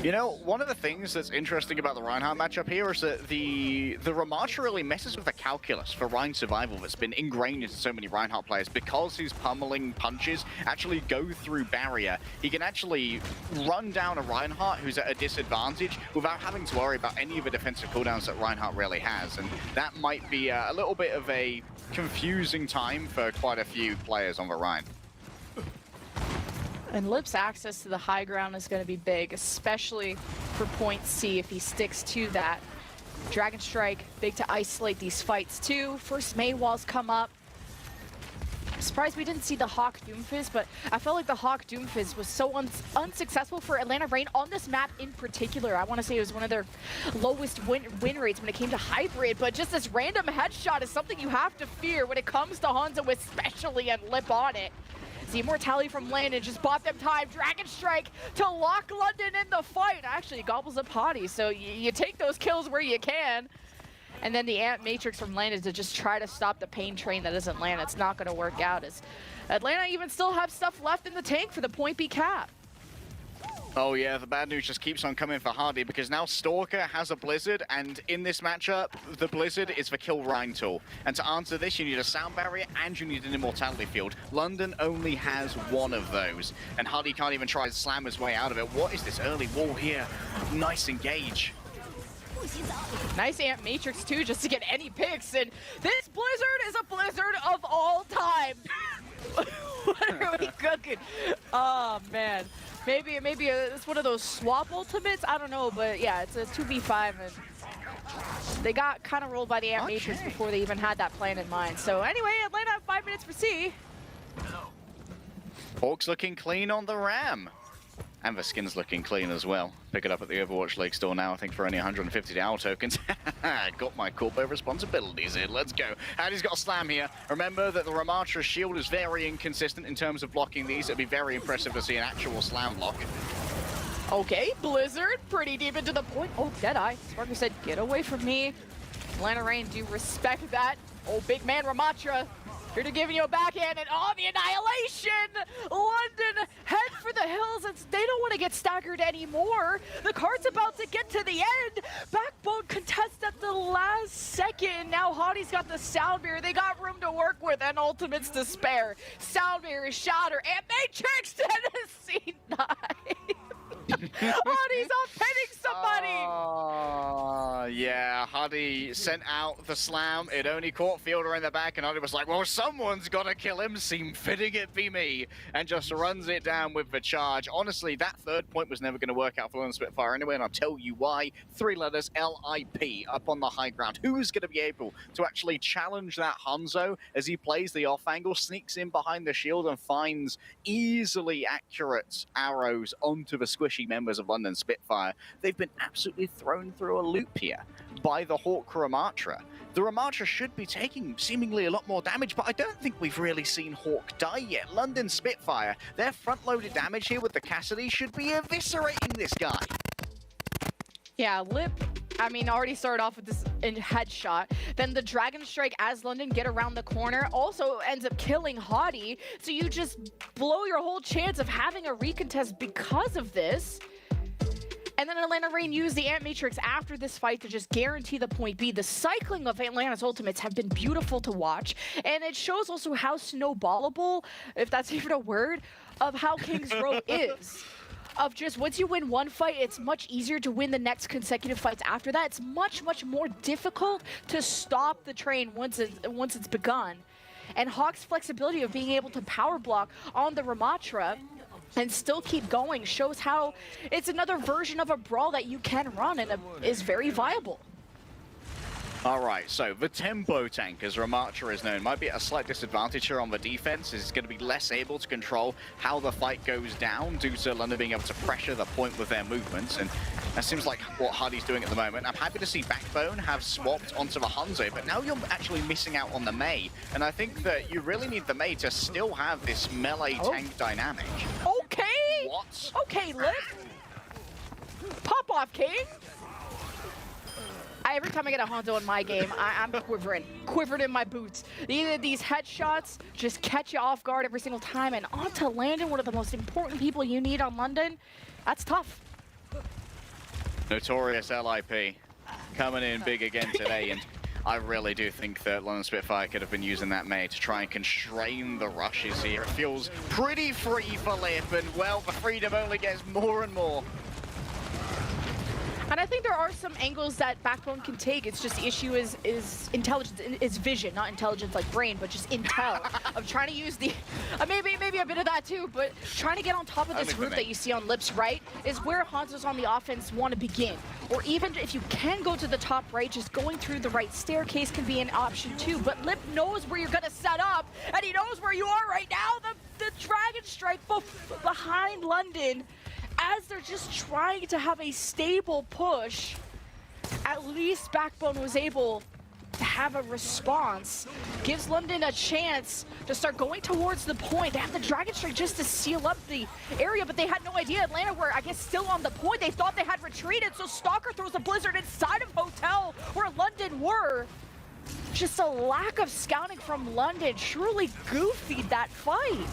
You know, one of the things that's interesting about the Reinhardt matchup here is that the Ramattra really messes with the calculus for Rein survival that's been ingrained into so many Reinhardt players. Because his pummeling punches actually go through barrier, he can actually run down a Reinhardt who's at a disadvantage without having to worry about any of the defensive cooldowns that Reinhardt really has. And that might be a little bit of a confusing time for quite a few players on the Rein. And Lip's access to the high ground is going to be big, especially for point C if he sticks to that. Dragon Strike, big to isolate these fights too. First May walls come up. Surprised we didn't see the Hawk Doomfizz, but I felt like the Hawk Doomfizz was so unsuccessful for Atlanta Reign on this map in particular. I want to say it was one of their lowest win rates when it came to hybrid, but just this random headshot is something you have to fear when it comes to Hanzo, especially, and Lip on it. The immortality from Landon just bought them time. Dragon Strike to lock London in the fight. Actually, gobbles up Hottie, so you take those kills where you can. And then the Ant Matrix from Landon to just try to stop the pain train that is Atlanta. It's not going to work out, as Atlanta even still have stuff left in the tank for the point B cap. Oh yeah, the bad news just keeps on coming for Hardy, because now Stalker has a Blizzard, and in this matchup, the Blizzard is the kill Rein tool. And to answer this, you need a sound barrier and you need an immortality field. London only has one of those, and Hardy can't even try to slam his way out of it. What is this early wall here? Nice engage. Nice Ant Matrix too, just to get any picks, and this Blizzard is a Blizzard of all time. What are we cooking? Oh man. Maybe it's one of those swap ultimates. I don't know, but yeah, it's a 2v5, and they got kind of rolled by the Ant Matrix before they even had that plan in mind. So anyway, Atlanta have 5 minutes for C. Hawk's looking clean on the Ram. And the skin's looking clean as well. Pick it up at the Overwatch League store now, I think for only 150 DAO tokens. Got my corporate responsibilities in, let's go. Addy's got a slam here. Remember that the Ramattra shield is very inconsistent in terms of blocking these. It'd be very impressive to see an actual slam block. Okay, Blizzard, pretty deep into the point. Oh, Deadeye. Sparker said, get away from me. Atlanta Reign do respect that. Oh, big man Ramattra Here to give you a backhand and the annihilation! London head for the hills. They don't want to get staggered anymore. The card's about to get to the end. Backbone contest at the last second. Now Hotti's got the sound barrier. They got room to work with and ultimates to spare. Sound barrier, shatter, and Matrix Tennessee 9. Hotti's off pinning somebody! Yeah, Huddy sent out the slam. It only caught Fielder in the back, and Huddy was like, well, someone's got to kill him. Seem fitting it be me. And just runs it down with the charge. Honestly, that third point was never going to work out for London Spitfire anyway, and I'll tell you why. 3 letters, LIP, up on the high ground. Who's going to be able to actually challenge that Hanzo as he plays the off angle, sneaks in behind the shield, and finds easily accurate arrows onto the squishy members of London Spitfire? They've been absolutely thrown through a loop here by the Hawk Ramatra. The Ramatra should be taking seemingly a lot more damage, but I don't think we've really seen Hawk die yet. London Spitfire, their front-loaded damage here with the Cassidy should be eviscerating this guy. Yeah, Lip, I mean, already started off with this headshot. Then the Dragon Strike as London get around the corner also ends up killing Hottie. So you just blow your whole chance of having a recontest because of this. And then Atlanta Reign used the Ant Matrix after this fight to just guarantee the point B. The cycling of Atlanta's ultimates have been beautiful to watch. And it shows also how snowballable, if that's even a word, of how King's Row is. Of just once you win one fight, it's much easier to win the next consecutive fights after that. It's much, much more difficult to stop the train once it's begun. And Hawk's flexibility of being able to power block on the Ramatra and still keep going shows how it's another version of a brawl that you can run and is very viable. All right, so the tempo tank, as Ramatra is known, might be at a slight disadvantage here on the defense. Is going to be less able to control how the fight goes down due to London being able to pressure the point with their movements, and that seems like what Hardy's doing at the moment. I'm happy to see Backbone have swapped onto the Hanzo, but now you're actually missing out on the Mei, and I think that you really need the Mei to still have this melee tank dynamic. Okay! What? Okay, Lip. Pop off, King! Every time I get a Hanzo in my game, I'm quivering in my boots. Either these headshots just catch you off guard every single time, and onto Landon, one of the most important people you need on London. That's tough. Notorious LIP coming in big again today, and I really do think that London Spitfire could have been using that Mei to try and constrain the rushes here. It feels pretty free for Lip, and well, the freedom only gets more and more. And I think there are some angles that Backbone can take. It's just the issue is intelligence, is vision, not intelligence like brain, but just intel of trying to use the, maybe a bit of that too, but trying to get on top of this route that you see on Lip's right is where Hanzo's on the offense want to begin. Or even if you can go to the top right, just going through the right staircase can be an option too. But Lip knows where you're going to set up, and he knows where you are right now. The Dragon Strike behind London. As they're just trying to have a stable push, at least Backbone was able to have a response. Gives London a chance to start going towards the point. They have the Dragon Strike just to seal up the area, but they had no idea Atlanta were, I guess, still on the point. They thought they had retreated, so Stalker throws a Blizzard inside of Hotel where London were. Just a lack of scouting from London truly goofied that fight.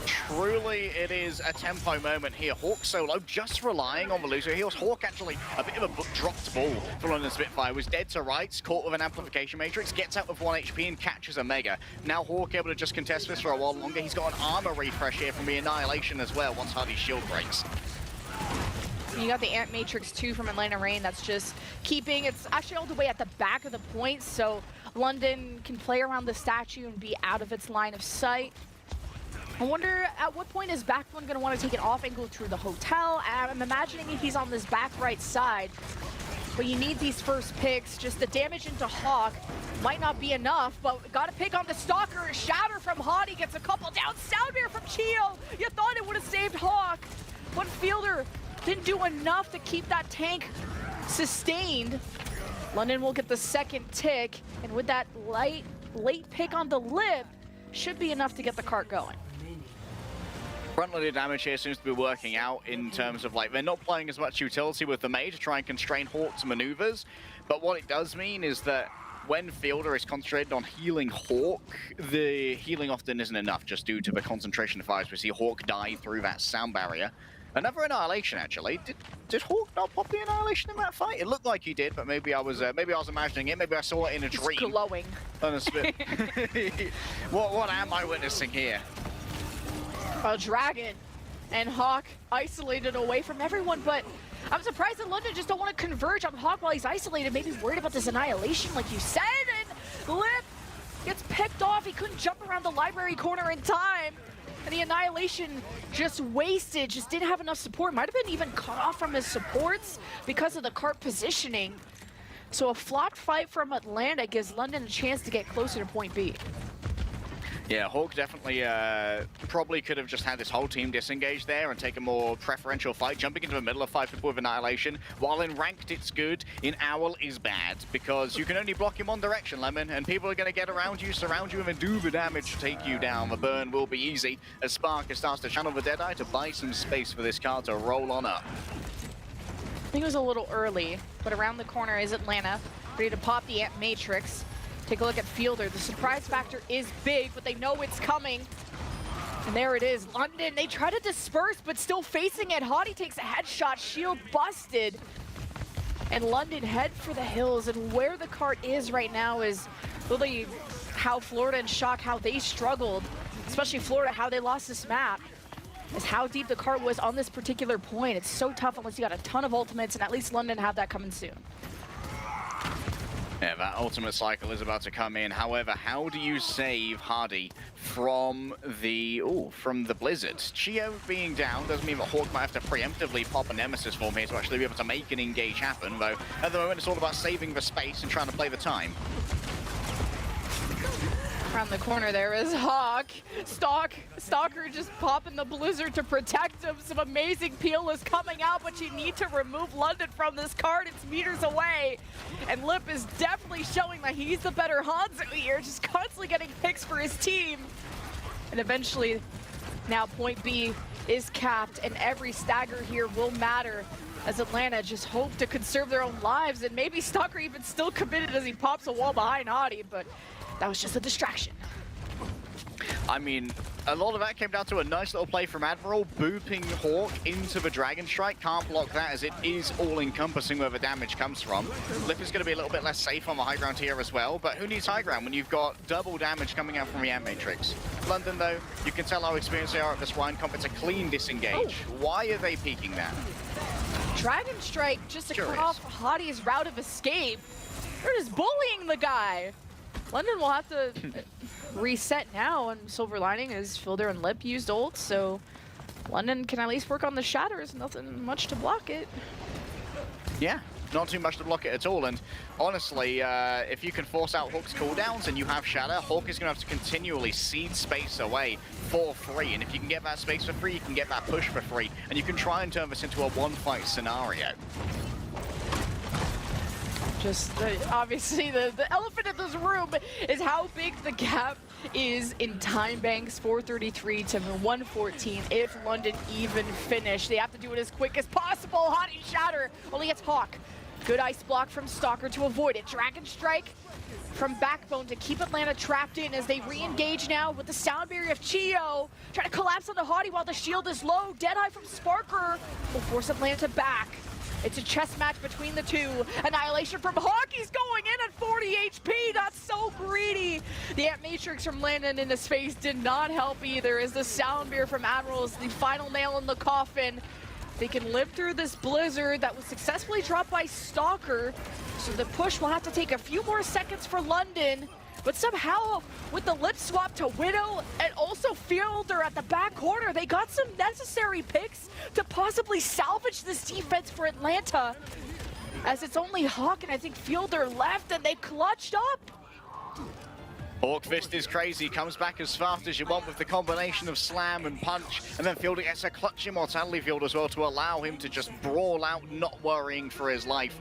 Truly, it is a tempo moment here. Hawk solo just relying on the loser heals. Hawk actually a bit of a dropped ball for London Spitfire. Was dead to rights, caught with an amplification matrix, gets out with 1 HP and catches a Mega. Now Hawk able to just contest this for a while longer. He's got an armor refresh here from the Annihilation as well once Hardy's shield breaks. You got the Ant Matrix 2 from Atlanta Reign that's just keeping, it's actually all the way at the back of the point, so London can play around the statue and be out of its line of sight. I wonder at what point is Backbone going to want to take it off and go through the Hotel. I'm imagining if he's on this back right side. But you need these first picks. Just the damage into Hawk might not be enough, but got to pick on the Stalker. Shatter from Hottie gets a couple down. Soundmere from Chio. You thought it would have saved Hawk, but Fielder didn't do enough to keep that tank sustained. London will get the second tick, and with that late pick on the Lip, should be enough to get the cart going. Front-loaded damage here seems to be working out in terms of, like, they're not playing as much utility with the Mei to try and constrain Hawk's maneuvers, but what it does mean is that when Fielder is concentrated on healing Hawk, the healing often isn't enough just due to the concentration of fires. We see Hawk die through that sound barrier. Another annihilation, actually. Did Hawk not pop the annihilation in that fight? It looked like he did, but maybe I was imagining it. Maybe I saw it in a dream. It's glowing. What am I witnessing here? A dragon and Hawk isolated away from everyone, but I'm surprised that London just don't want to converge on Hawk while he's isolated. Maybe worried about this annihilation, like you said, and Lip gets picked off. He couldn't jump around the library corner in time. And the annihilation just wasted, just didn't have enough support. Might have been even cut off from his supports because of the cart positioning. So a flock fight from Atlanta gives London a chance to get closer to point B. Yeah, Hawk definitely probably could have just had this whole team disengage there and take a more preferential fight. Jumping into the middle of 5 people with Annihilation. While in Ranked it's good, in Owl is bad. Because you can only block in one direction, Lemon, and people are going to get around you, surround you, and then do the damage to take you down. The burn will be easy as Sparker starts to channel the Deadeye to buy some space for this card to roll on up. I think it was a little early, but around the corner is Atlanta, ready to pop the Ant Matrix. Take a look at Fielder. The surprise factor is big, but they know it's coming. And there it is. London, they try to disperse, but still facing it. Hottie takes a headshot, shield busted. And London head for the hills. And where the cart is right now is really how Florida and Shock, how they struggled. Especially Florida, how they lost this map. Is how deep the cart was on this particular point. It's so tough unless you got a ton of ultimates, and at least London have that coming soon. Yeah, that ultimate cycle is about to come in. However, how do you save Hardy from the blizzard? Chio being down doesn't mean that Hawk might have to preemptively pop a Nemesis form here to actually be able to make an engage happen, though at the moment it's all about saving the space and trying to play the time. Around the corner there is Hawk. Stalker just popping the blizzard to protect him. Some amazing peel is coming out, but you need to remove London from this card. It's meters away. And Lip is definitely showing that he's the better Hanzo here, just constantly getting picks for his team. And eventually, now point B is capped, and every stagger here will matter as Atlanta just hope to conserve their own lives. And maybe Stalker even still committed as he pops a wall behind Hottie, but that was just a distraction. I mean, a lot of that came down to a nice little play from Admiral, booping Hawk into the Dragon Strike. Can't block that as it is all-encompassing where the damage comes from. Lip is going to be a little bit less safe on the high ground here as well, but who needs high ground when you've got double damage coming out from the Ant Matrix? London, though, you can tell how experienced they are at this Ryan comp. It's a clean disengage. Why are they peeking that? Dragon Strike just to cut off Hottie's route of escape. They're just bullying the guy. London will have to reset now, and Silver Lining is Fielder and Lip used ult, so London can at least work on the shatters. Nothing much to block it. Yeah, not too much to block it at all, and honestly, if you can force out Hawk's cooldowns and you have Shatter, Hawk is going to have to continually cede space away for free, and if you can get that space for free, you can get that push for free, and you can try and turn this into a one-fight scenario. Just obviously the elephant in this room is how big the gap is in time banks. 433 to 114 if London even finish. They have to do it as quick as possible. Hottie Shatter only gets Hawk. Good ice block from Stalker to avoid it. Dragon Strike from Backbone to keep Atlanta trapped in as they re-engage now with the sound barrier of Chio. Trying to collapse onto Hottie while the shield is low. Deadeye from Sparker will force Atlanta back. It's a chess match between the two. Annihilation from Hawk. He's going in at 40 HP. That's so greedy. The Ant Matrix from Landon in his face did not help either, as the sound beer from Admiral is the final nail in the coffin. They can live through this blizzard that was successfully dropped by Stalker. So the push will have to take a few more seconds for London. But somehow, with the lip swap to Widow and also Fielder at the back corner, they got some necessary picks to possibly salvage this defense for Atlanta. As it's only Hawk and I think Fielder left, and they clutched up. Hawk Fist is crazy, comes back as fast as you want with the combination of slam and punch, and then Fielder gets a clutch immortality field as well to allow him to just brawl out, not worrying for his life.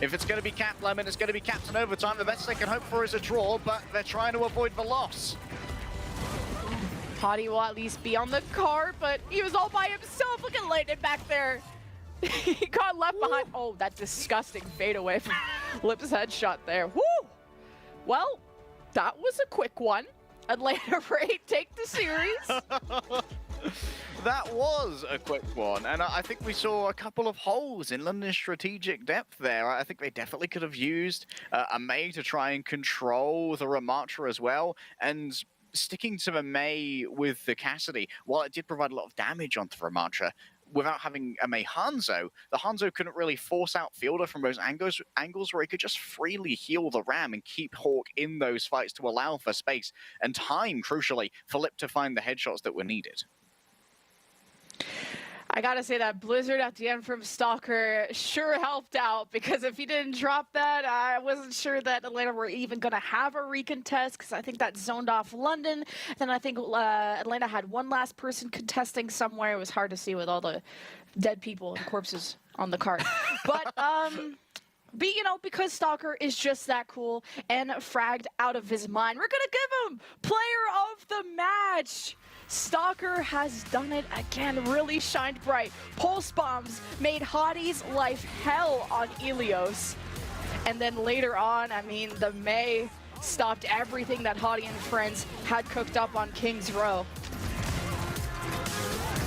If it's going to be capped, Lemon, it's going to be capped in overtime. The best they can hope for is a draw, but they're trying to avoid the loss. Hottie will at least be on the cart, but he was all by himself. Look at Landon back there. He got left behind. Oh, that disgusting fadeaway from Lip's headshot there. Woo! Well, that was a quick one. Atlanta Raid take the series. That was a quick one, and I think we saw a couple of holes in London's strategic depth there. I think they definitely could have used a May to try and control the Ramatra as well, and sticking to the May with the Cassidy, while it did provide a lot of damage onto the Ramatra, without having a May Hanzo, the Hanzo couldn't really force out Fielder from those angles where he could just freely heal the Ram and keep Hawk in those fights to allow for space and time, crucially, for Lip to find the headshots that were needed. I gotta say that Blizzard at the end from Stalker sure helped out, because if he didn't drop that, I wasn't sure that Atlanta were even gonna have a recontest, because I think that zoned off London. Then I think Atlanta had one last person contesting somewhere. It was hard to see with all the dead people and corpses on the card. But because Stalker is just that cool and fragged out of his mind, we're gonna give him player of the match. Stalker has done it again, really shined bright. Pulse bombs made Hottie's life hell on Ilios. And then later on, I mean, the May stopped everything that Hottie and friends had cooked up on King's Row.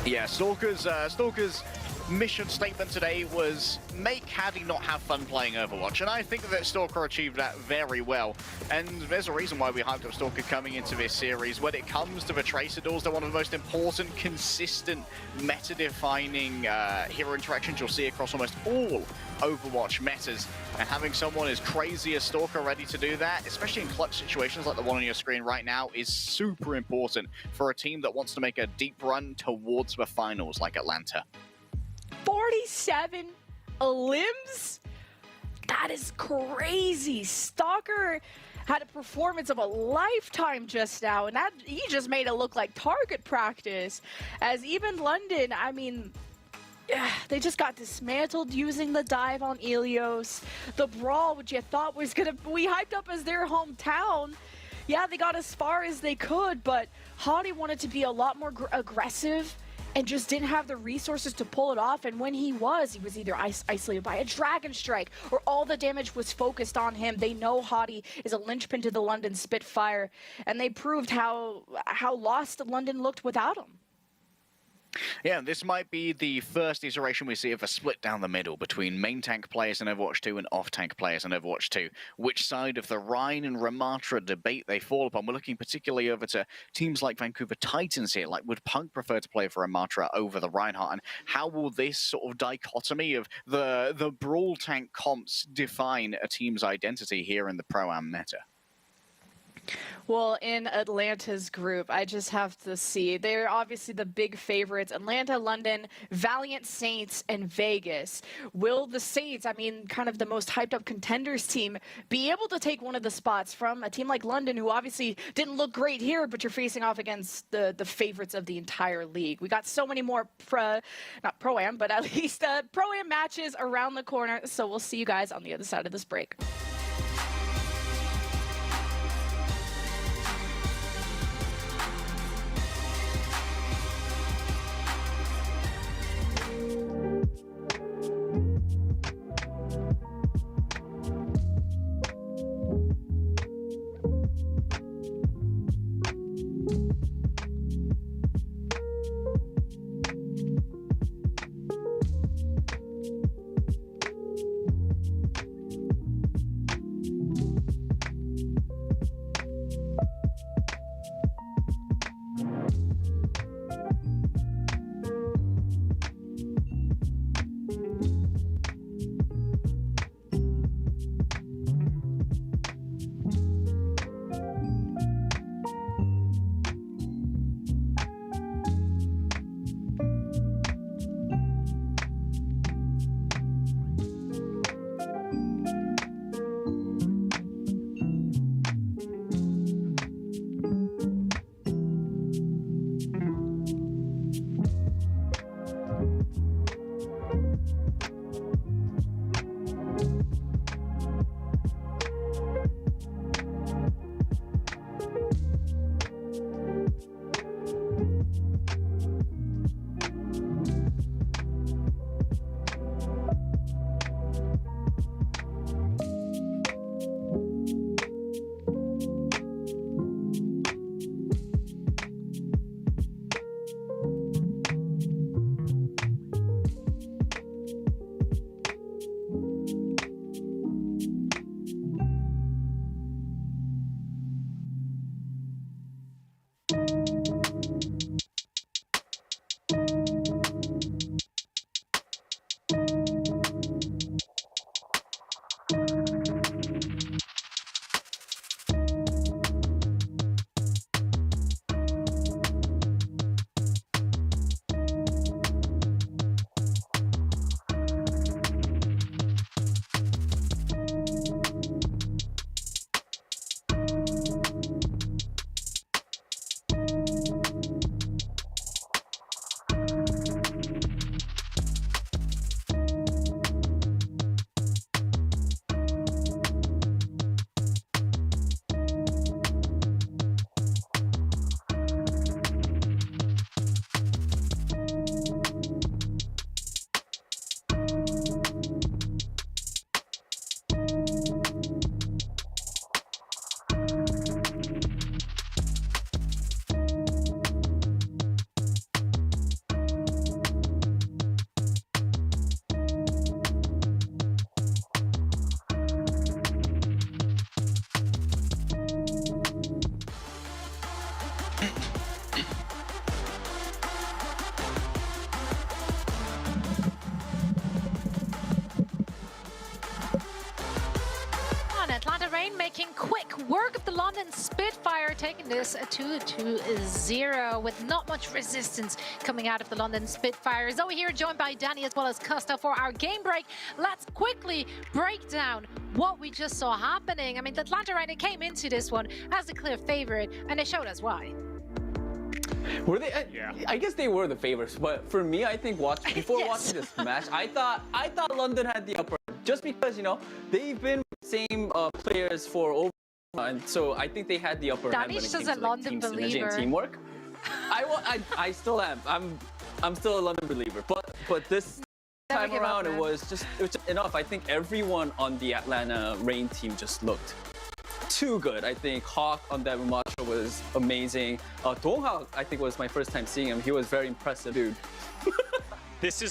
Yeah, Stalker's mission statement today was make Caddy not have fun playing Overwatch, and I think that Stalker achieved that very well. And there's a reason why we hyped up Stalker coming into this series. When it comes to the Tracer duels, they're one of the most important, consistent, meta-defining hero interactions you'll see across almost all Overwatch metas. And having someone as crazy as Stalker ready to do that, especially in clutch situations like the one on your screen right now, is super important for a team that wants to make a deep run towards the finals like Atlanta. 47 limbs? That is crazy. Stalker had a performance of a lifetime just now, and that he just made it look like target practice. As even London, I mean, they just got dismantled using the dive on Ilios. The Brawl, which you thought was gonna be hyped up as their hometown. Yeah, they got as far as they could, but Hottie wanted to be a lot more aggressive and just didn't have the resources to pull it off. And when he was either isolated by a Dragon Strike, or all the damage was focused on him. They know Hottie is a linchpin to the London Spitfire, and they proved how lost London looked without him. Yeah, this might be the first iteration we see of a split down the middle between main tank players in Overwatch 2 and off-tank players in Overwatch 2. Which side of the Rhine and Ramatra debate they fall upon. We're looking particularly over to teams like Vancouver Titans here. Like, would Punk prefer to play for Ramatra over the Reinhardt? And how will this sort of dichotomy of the Brawl tank comps define a team's identity here in the Pro-Am meta? Well, in Atlanta's group, I just have to see. They're obviously the big favorites. Atlanta, London, Valiant Saints, and Vegas. Will the Saints, I mean, kind of the most hyped up contenders team, be able to take one of the spots from a team like London, who obviously didn't look great here, but you're facing off against the favorites of the entire league? We got so many more, not Pro-Am, but at least Pro-Am matches around the corner. So we'll see you guys on the other side of this break. London Spitfire taking this 2-0 with not much resistance coming out of the London Spitfire. Zoe here, joined by Danny as well as Costa for our game break. Let's quickly break down what we just saw happening. I mean, the Atlanta Rain came into this one as the clear favorite, and they showed us why. Were they? I guess they were the favorites, but for me, I think before watching this match, I thought London had the upper hand, just because they've been same players for over, and so I think they had the upper hand when it came to London team synergy and teamwork. I still am. I'm still a London believer, but this time around it was just enough. I think everyone on the Atlanta Rain team just looked too good. I think Hawk on that Ramatra was amazing. Donghak, I think, was my first time seeing him. He was very impressive, dude. This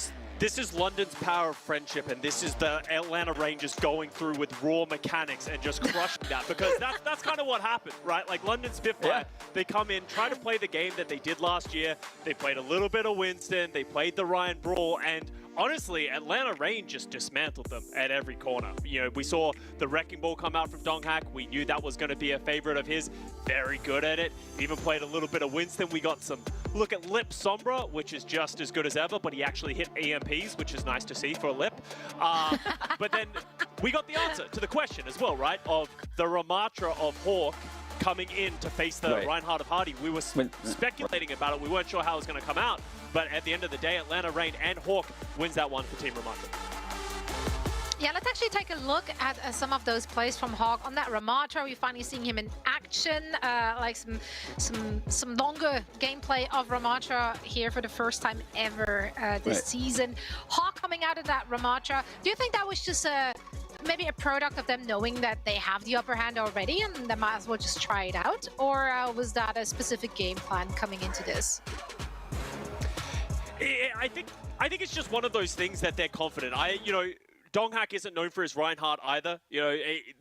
is London's power of friendship, and this is the Atlanta Rangers going through with raw mechanics and just crushing that, because that's kind of what happened, right? Like London Spitfire, they come in, try to play the game that they did last year. They played a little bit of Winston, they played the Ryan Brawl, and honestly, Atlanta Rain just dismantled them at every corner. We saw the Wrecking Ball come out from Donghak. We knew that was going to be a favorite of his. Very good at it. Even played a little bit of Winston. We got some look at Lip Sombra, which is just as good as ever, but he actually hit EMPs, which is nice to see for a Lip. But then we got the answer to the question as well, right? Of the Ramatra of Hawk coming in to face the Reinhardt of Hardy. We were speculating about it. We weren't sure how it was going to come out. But at the end of the day, Atlanta Rain and Hawk wins that one for Team Ramatra. Yeah, let's actually take a look at some of those plays from Hawk on that Ramatra. We're finally seeing him in action, like some longer gameplay of Ramatra here for the first time ever this season. Hawk coming out of that Ramatra. Do you think that was just maybe a product of them knowing that they have the upper hand already and they might as well just try it out? Or was that a specific game plan coming into this? I think it's just one of those things that they're confident. Donghak isn't known for his Reinhardt either.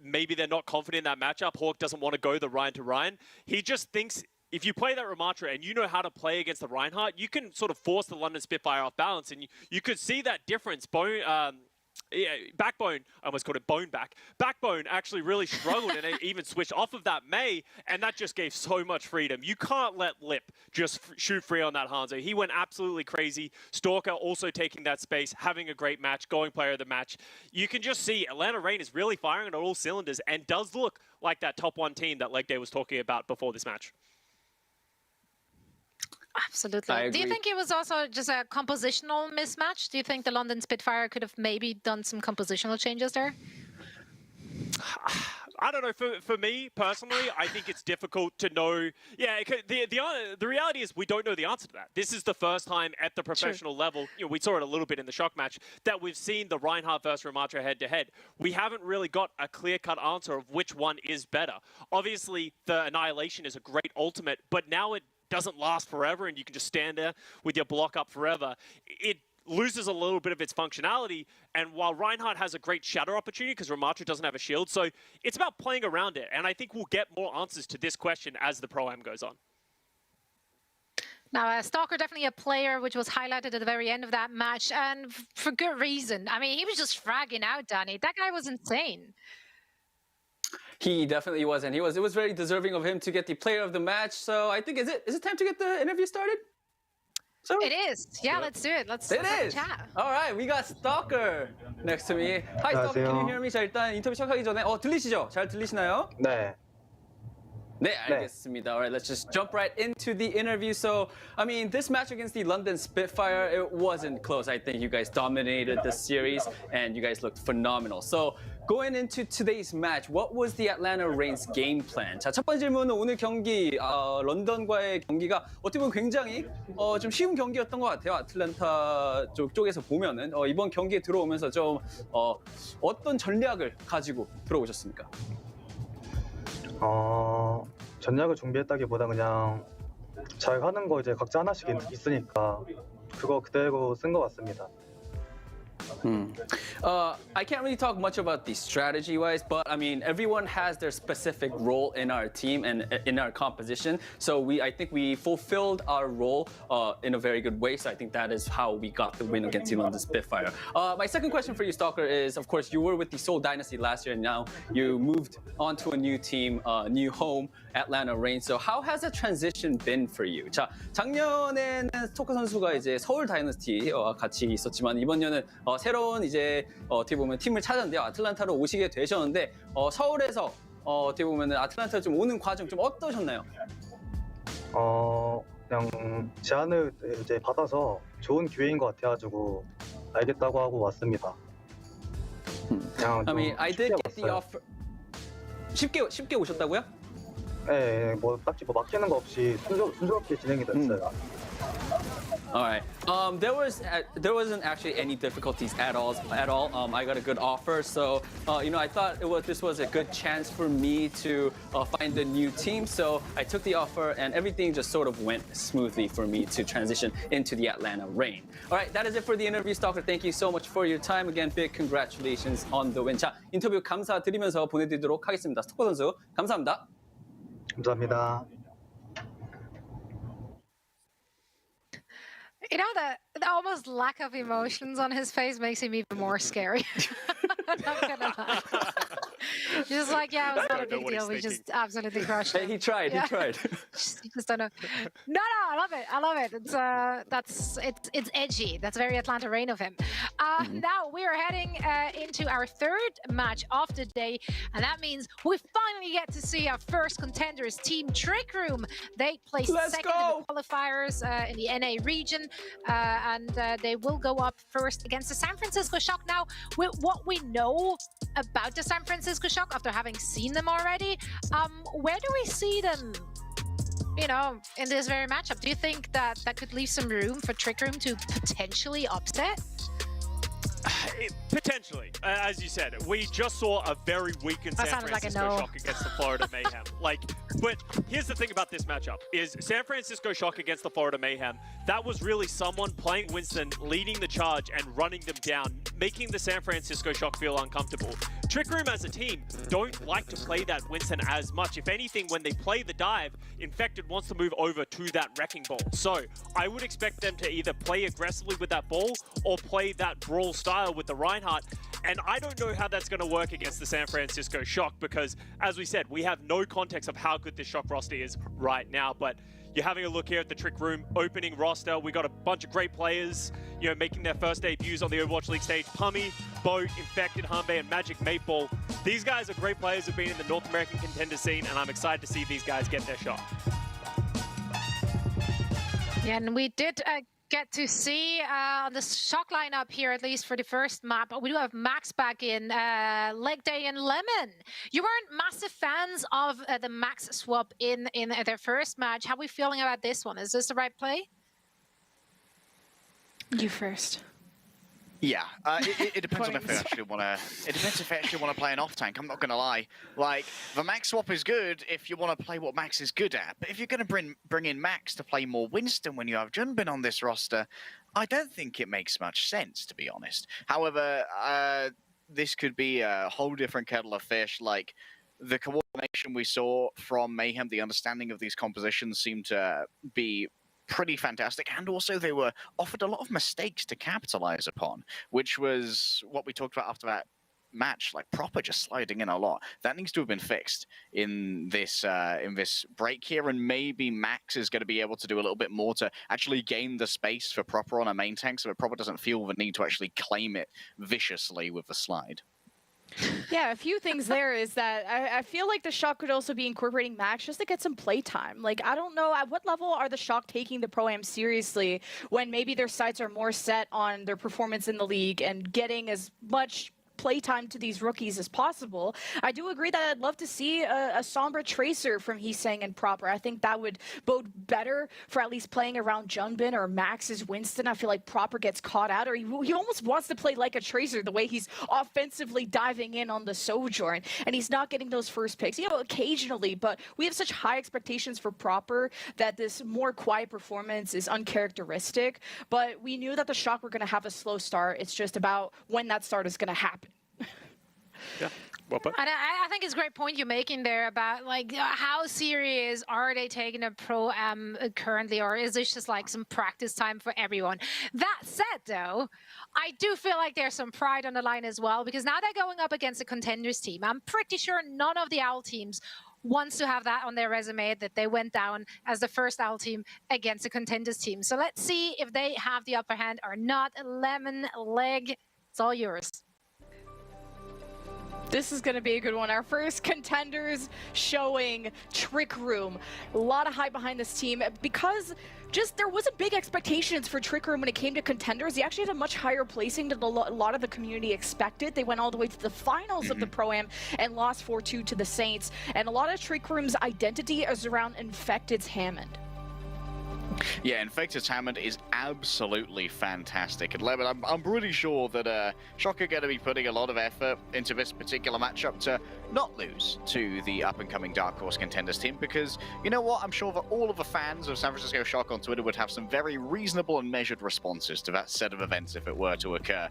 Maybe they're not confident in that matchup. Hawk doesn't want to go the Ryan to Ryan. He just thinks if you play that Ramatra and you know how to play against the Reinhardt, you can sort of force the London Spitfire off balance, and you could see that difference. Backbone, I almost called it Bone Back. Backbone actually really struggled and they even switched off of that Mei, and that just gave so much freedom. You can't let Lip just shoot free on that Hanzo. He went absolutely crazy. Stalker also taking that space, having a great match, going player of the match. You can just see Atlanta Rain is really firing on all cylinders and does look like that top one team that Leg Day was talking about before this match. Absolutely. Do you think it was also just a compositional mismatch? Do you think the London Spitfire could have maybe done some compositional changes there? I don't know. For me personally, I think it's difficult to know. Yeah, the reality is we don't know the answer to that. This is the first time at the professional level. We saw it a little bit in the shock match that we've seen the Reinhardt versus Ramatra head-to-head. We haven't really got a clear-cut answer of which one is better. Obviously, the Annihilation is a great ultimate, but now it doesn't last forever and you can just stand there with your block up forever. It loses a little bit of its functionality, and while Reinhardt has a great shatter opportunity because Ramatra doesn't have a shield, so it's about playing around it, and I think we'll get more answers to this question as the Pro-Am goes on. Now, Stalker, definitely a player which was highlighted at the very end of that match, and for good reason. I mean, he was just fragging out, Danny. That guy was insane. He definitely was, and it was very deserving of him to get the player of the match. So I think is it time to get the interview started? It is. Yeah, let's do it. Let's chat. All right, we got Stalker next to me. Hi, Stalker. Can you hear me? 자, 일단 인터뷰 시작하기 전에 들리시죠? 잘 들리시나요? 네. 네, 알겠습니다. All right, let's just jump right into the interview. So, I mean, this match against the London Spitfire, it wasn't close. I think you guys dominated the series, and you guys looked phenomenal. So, going into today's match, what was the Atlanta Rain's game plan? 자, 첫 번째 질문은 오늘 경기, 런던과의 경기가 어떻게 보면 굉장히 좀 쉬운 경기였던 것 같아요. 아틀란타 쪽에서 보면은 이번 경기에 들어오면서 좀 어떤 전략을 가지고 들어오셨습니까? 전략을 준비했다기보다 그냥 잘 하는 거 이제 각자 하나씩 있으니까 그거 그대로 쓴 것 같습니다. I can't really talk much about the strategy-wise, but I mean, everyone has their specific role in our team and in our composition. So I think we fulfilled our role in a very good way. So I think that is how we got the win against London Spitfire. My second question for you, Stalker, is of course you were with the Seoul Dynasty last year, and now you moved on to a new team, new home, Atlanta Reign. So how has the transition been for you? 자, 작년에는 스토커 선수가 이제 서울 다이너스티와 같이 있었지만 이번 년은 새로운 이제 어떻게 보면 팀을 찾았는데요. 아틀란타로 오시게 되셨는데 서울에서 어떻게 보면 아틀란타 좀 오는 과정 좀 어떠셨나요? 그냥 제안을 이제 받아서 좋은 기회인 것 같아가지고 알겠다고 하고 왔습니다. 그냥 I mean, I did get the 왔어요. offer. 쉽게 오셨다고요? 네, 뭐 딱히 뭐 막히는 거 없이 순조롭게 진행이 됐어요. All right. There wasn't actually any difficulties at all. I got a good offer, so I thought this was a good chance for me to find a new team. So I took the offer, and everything just sort of went smoothly for me to transition into the Atlanta Reign. All right, that is it for the interview, Stalker. Thank you so much for your time. Again, big congratulations on the win. 자, 인터뷰 감사드리면서 보내드리도록 하겠습니다. 스토커 선수, 감사합니다. 감사합니다. You know, the almost lack of emotions on his face makes him even more scary. Not gonna lie. Just like, yeah, it was not a big deal. We just absolutely crushed him. He tried. Yeah. He tried. You just don't know. No, I love it. I love it. It's edgy. That's very Atlanta Reign of him. Now we are heading into our third match of the day, and that means we finally get to see our first contenders, Team Trick Room. They placed second in the qualifiers in the NA region, and they will go up first against the San Francisco Shock. Now, with what we know about the San Francisco Shock after having seen them already, where do we see them, in this very matchup? Do you think that could leave some room for Trick Room to potentially upset? Potentially, as you said, we just saw a very weakened San Francisco Shock against the Florida Mayhem. But here's the thing about this matchup: is San Francisco Shock against the Florida Mayhem. That was really someone playing Winston, leading the charge and running them down, making the San Francisco Shock feel uncomfortable. Trick Room as a team don't like to play that Winston as much. If anything, when they play the dive, Infected wants to move over to that Wrecking Ball. So I would expect them to either play aggressively with that ball or play that brawl style with the Reinhardt. And I don't know how that's going to work against the San Francisco Shock because, as we said, we have no context of how good this Shock roster is right now. But you're having a look here at the Trick Room opening roster. We got a bunch of great players, making their first debuts on the Overwatch League stage. Pummy, Boat, Infected, Humbe, and Magic Mateball. These guys are great players who've been in the North American contender scene, and I'm excited to see these guys get their shot. Yeah, and we did get to see on the Shock lineup here, at least for the first map. We do have Max back in, Leg Day and Lemon. You weren't massive fans of the Max swap in their first match. How are we feeling about this one? Is this the right play? You first. Yeah, it depends on if they actually want to. It depends if they actually want to play an off tank. I'm not going to lie. The Max swap is good if you want to play what Max is good at. But if you're going to bring in Max to play more Winston when you have Junbin on this roster, I don't think it makes much sense, to be honest. However, this could be a whole different kettle of fish. The coordination we saw from Mayhem, the understanding of these compositions seemed to be pretty fantastic, and also they were offered a lot of mistakes to capitalize upon, which was what we talked about after that match, Proper just sliding in a lot. That needs to have been fixed in this break here, and maybe Max is going to be able to do a little bit more to actually gain the space for Proper on a main tank, so that Proper doesn't feel the need to actually claim it viciously with the slide. Yeah, a few things there is that I feel like the Shock could also be incorporating Max just to get some play time. I don't know, at what level are the Shock taking the Pro-Am seriously when maybe their sights are more set on their performance in the league and getting as much playtime to these rookies as possible. I do agree that I'd love to see a Sombra Tracer from Heesang and Proper. I think that would bode better for at least playing around Junbin or Max's Winston. I feel like Proper gets caught out, or he almost wants to play like a Tracer the way he's offensively diving in on the Sojourn, and he's not getting those first picks. Occasionally, but we have such high expectations for Proper that this more quiet performance is uncharacteristic. But we knew that the Shock were going to have a slow start. It's just about when that start is going to happen. Yeah. Well put. And I think it's a great point you're making there about like how serious are they taking a pro-am currently, or is this just like some practice time for everyone? That said, though, I do feel like there's some pride on the line as well, because now they're going up against a contenders team. I'm pretty sure none of the OWL teams wants to have that on their resume, that they went down as the first OWL team against a contenders team. So let's see if they have the upper hand or not. Lemon Leg, it's all yours. This is going to be a good one. Our first contenders showing Trick Room. A lot of hype behind this team because just there wasn't big expectations for Trick Room when it came to contenders. He actually had a much higher placing than a lot of the community expected. They went all the way to the finals of the Pro-Am and lost 4-2 to the Saints. And a lot of Trick Room's identity is around Infected's Hammond. Yeah, Infected's Hammond is absolutely fantastic. And Lemon, I'm pretty sure that Shock are going to be putting a lot of effort into this particular matchup to not lose to the up-and-coming Dark Horse Contenders team, because, you know what, I'm sure that all of the fans of San Francisco Shock on Twitter would have some very reasonable and measured responses to that set of events if it were to occur.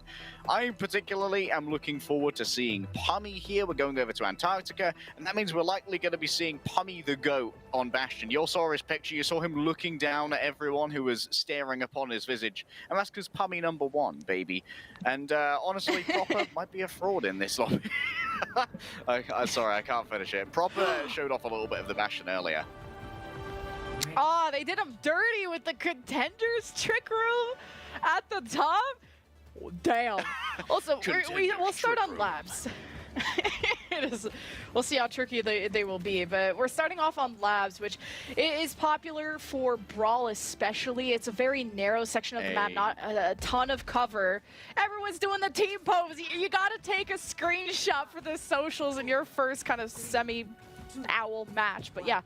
I particularly am looking forward to seeing Pummy here. We're going over to Antarctica, and that means we're likely going to be seeing Pummy the Goat on Bastion. You all saw his picture, you saw him looking down at everyone who was staring upon his visage, and that's because Pummy #1, baby. And honestly, Proper might be a fraud in this lobby. Sorry, I can't finish it. Proper showed off a little bit of the Bastion earlier. Oh, they did him dirty with the contenders Trick Room at the top. Oh, damn. Also, we'll start on labs. We'll see how tricky they will be, but we're starting off on labs, which is popular for Brawl especially. It's a very narrow section of the map, not a ton of cover. Everyone's doing the team pose. You gotta take a screenshot for the socials in your first kind of semi-owl match. But yeah,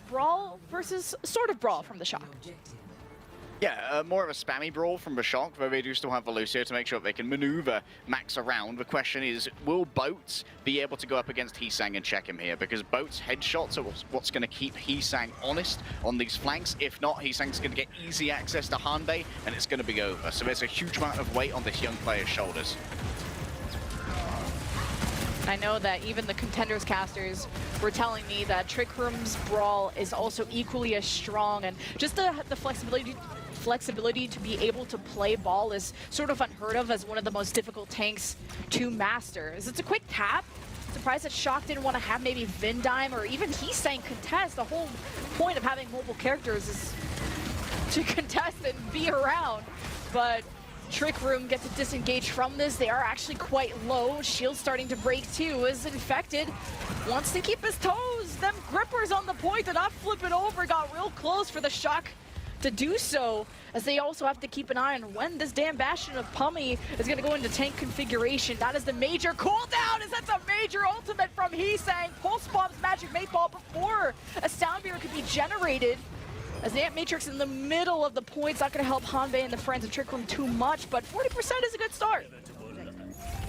Brawl versus sort of Brawl from the Shock. Yeah, more of a spammy brawl from the Shock, though they do still have Velucio to make sure that they can maneuver Max around. The question is, will Boats be able to go up against Heesang and check him here? Because Boats' headshots are what's going to keep Heesang honest on these flanks. If not, Heesang's going to get easy access to Hanbei, and it's going to be over. So there's a huge amount of weight on this young player's shoulders. I know that even the contenders casters were telling me that Trick Room's Brawl is also equally as strong, and just the flexibility to be able to play ball is sort of unheard of as one of the most difficult tanks to master. It's a quick tap. Surprised that Shock didn't want to have maybe Vindime or even Heesang contest. The whole point of having mobile characters is to contest and be around, but Trick Room gets a disengage from this. They are actually quite low. Shield's starting to break too. Is Infected wants to keep his toes. Them grippers on the point did not flip it over. Got real close for the Shock to do so, as they also have to keep an eye on when this damn Bastion of Pummy is going to go into tank configuration. That is the major cooldown, as that's a major ultimate from Heesang. Pulse Bomb's Magic 8 Ball before a Sound Barrier could be generated. As the Ant Matrix in the middle of the point's not going to help Hanbei and the friends of Trick Room too much, but 40% is a good start.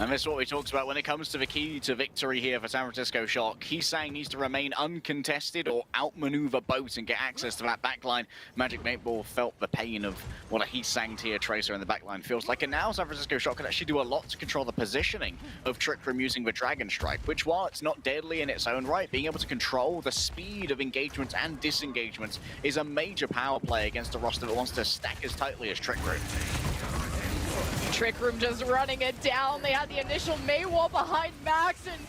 And this is what we talked about when it comes to the key to victory here for San Francisco Shock. Heesang needs to remain uncontested or outmaneuver Boat and get access to that backline. Magic 8 Ball felt the pain of what a Heesang tier Tracer in the backline feels like, and now San Francisco Shock can actually do a lot to control the positioning of Trick Room using the Dragon Strike, which, while it's not deadly in its own right, being able to control the speed of engagements and disengagements is a major power play against a roster that wants to stack as tightly as Trick Room. Trick Room just running it down. They had the initial Mei wall behind Max, and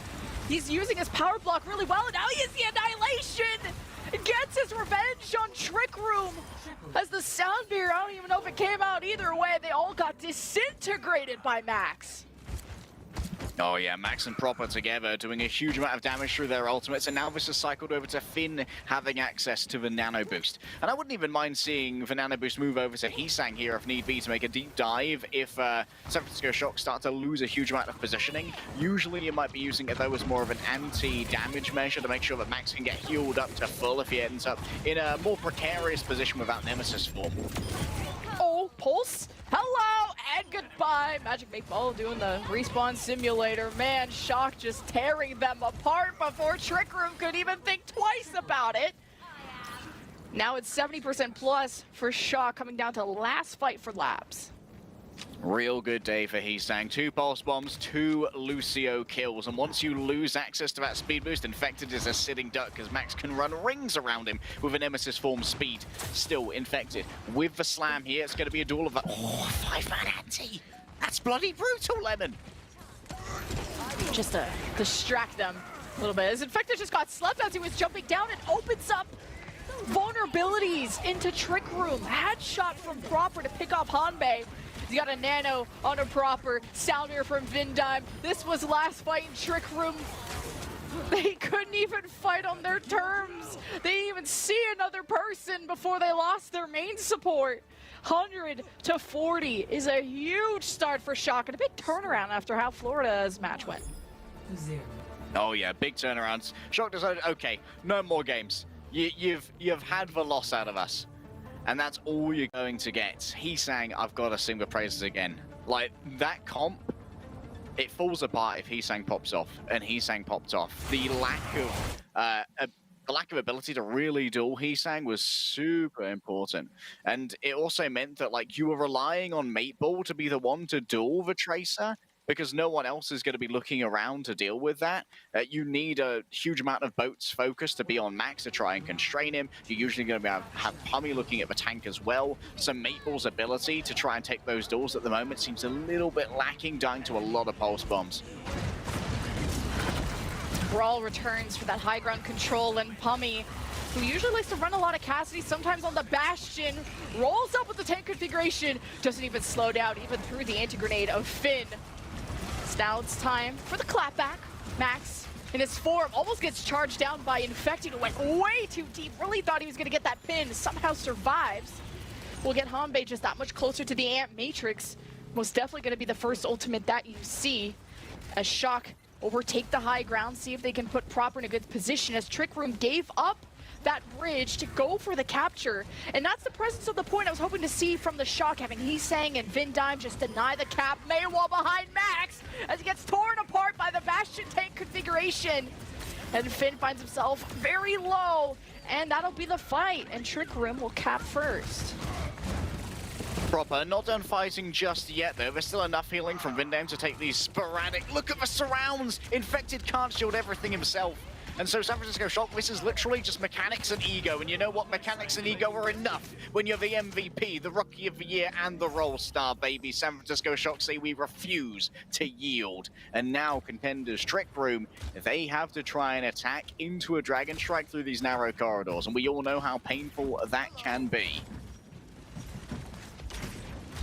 he's using his power block really well, and now he has the Annihilation! It gets his revenge on Trick Room! As the Sound Barrier, I don't even know if it came out either way, they all got disintegrated by Max. Oh yeah, Max and Proper together doing a huge amount of damage through their ultimates, and now this has cycled over to Finn having access to the Nano Boost. And I wouldn't even mind seeing the Nano Boost move over to Heesang here if need be to make a deep dive if San Francisco Shock start to lose a huge amount of positioning. Usually you might be using it though as more of an anti-damage measure to make sure that Max can get healed up to full if he ends up in a more precarious position without Nemesis form. Oh, Pulse. Hello and goodbye. Magic Make Ball doing the respawn simulator. Man, Shock just tearing them apart before Trick Room could even think twice about it. Now it's 70% plus for Shock, coming down to last fight for Labs. Real good day for Heesang. 2 pulse bombs, 2 Lucio kills, and once you lose access to that speed boost, Infected is a sitting duck as Max can run rings around him with a Nemesis form speed. Still Infected. With the slam here, it's going to be a duel of... Oh, 5-man anti! That's bloody brutal, Lemon! Just to distract them a little bit. As Infected just got slept as he was jumping down, and opens up vulnerabilities into Trick Room. Headshot from Proper to pick off Hanbei. He's got a Nano on a Proper, Soundmere from Vindime. This was last fight in Trick Room. They couldn't even fight on their terms. They didn't even see another person before they lost their main support. 100 to 40 is a huge start for Shock and a big turnaround after how Florida's match went. Oh yeah, big turnarounds. Shock decided, okay, no more games. You've had the loss out of us. And that's all you're going to get. Heesang, I've got to sing the praises again. Like, that comp, it falls apart if Heesang pops off, and Heesang popped off. The lack of ability to really duel Heesang was super important. And it also meant that, like, you were relying on Mateball to be the one to duel the Tracer, because no one else is going to be looking around to deal with that. You need a huge amount of boats focus to be on Max to try and constrain him. You're usually going to have Pummy looking at the tank as well. So Mateball's ability to try and take those duels at the moment seems a little bit lacking, dying to a lot of pulse bombs. Brawl returns for that high ground control, and Pummy, who usually likes to run a lot of Cassidy, sometimes on the Bastion, rolls up with the tank configuration, doesn't even slow down, even through the anti-grenade of Finn. Now it's time for the clapback. Max, in his form, almost gets charged down by Infected, who went way too deep. Really thought he was going to get that pin. Somehow survives. We'll get Hanbei just that much closer to the Ant Matrix. Most definitely going to be the first ultimate that you see. As Shock overtake the high ground, see if they can put Proper in a good position, as Trick Room gave up that bridge to go for the capture. And that's the presence of the point I was hoping to see from the Shock, having Heesang and Vindime just deny the cap. Maywall behind Max as he gets torn apart by the Bastion tank configuration. And Finn finds himself very low, and that'll be the fight. And Trick Room will cap first. Proper, not done fighting just yet though. There's still enough healing from Vindime to take these sporadic... Look at the surrounds! Infected can't shield everything himself. And so San Francisco Shock, this is literally just mechanics and ego. And you know what? Mechanics and ego are enough when you're the MVP, the Rookie of the Year, and the Roll Star, baby. San Francisco Shock say we refuse to yield. And now contenders Trick Room, they have to try and attack into a Dragon Strike through these narrow corridors. And we all know how painful that can be.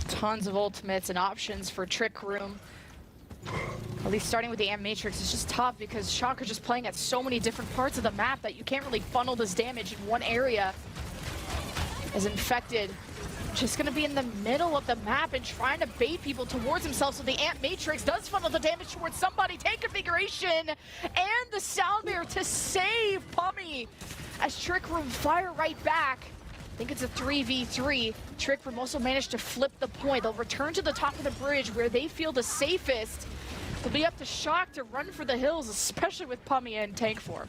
Tons of ultimates and options for Trick Room. At least starting with the Ant Matrix is just tough because Shock are just playing at so many different parts of the map that you can't really funnel this damage in one area. As Infected, just gonna be in the middle of the map and trying to bait people towards himself, so the Ant Matrix does funnel the damage towards somebody. Tank configuration and the Soundmere to save Pummy as Trick Room fire right back. I think it's a 3v3. Trick Room also managed to flip the point. They'll return to the top of the bridge where they feel the safest. It'll be up to Shock to run for the hills, especially with Pummy in tank form.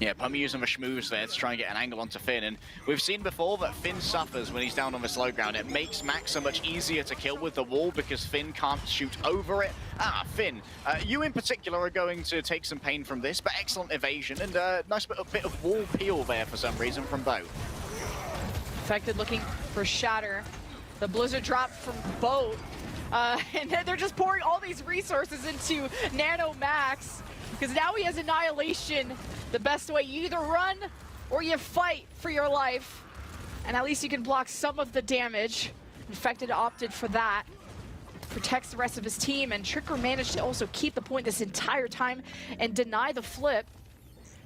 Yeah, Pummy using the schmooze there to try and get an angle onto Finn. And we've seen before that Finn suffers when he's down on the slow ground. It makes Max so much easier to kill with the wall because Finn can't shoot over it. Finn, you in particular are going to take some pain from this, but excellent evasion and a nice bit of wall peel there for some reason from Bo. Infected looking for Shatter. The Blizzard drop from Boat. And then they're just pouring all these resources into Nano Max because now he has Annihilation. The best way, you either run or you fight for your life. And at least you can block some of the damage. Infected opted for that. protects the rest of his team, and Trick Room managed to also keep the point this entire time and deny the flip.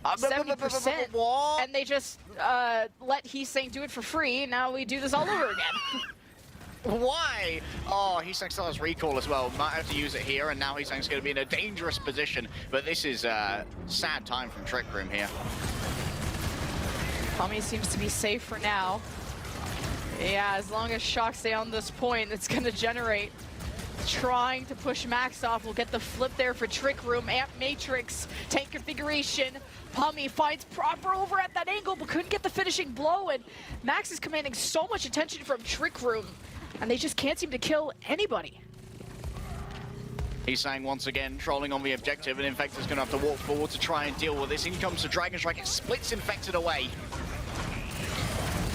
70%, and they just let Heesang do it for free. Now we do this all over again. Why? Oh, Heesang still has recall as well. Might have to use it here, and now Heesang's going to be in a dangerous position. But this is a sad time from Trick Room here. Tommy seems to be safe for now. Yeah, as long as Shock stay on this point, it's going to generate. Trying to push Max off. We'll get the flip there for Trick Room. Amp Matrix, tank configuration. Pommy finds Proper over at that angle, but couldn't get the finishing blow, and Max is commanding so much attention from Trick Room, and they just can't seem to kill anybody. Heesang once again trolling on the objective, and Infector's going to have to walk forward to try and deal with this. In comes the Dragon Strike, it splits Infected away.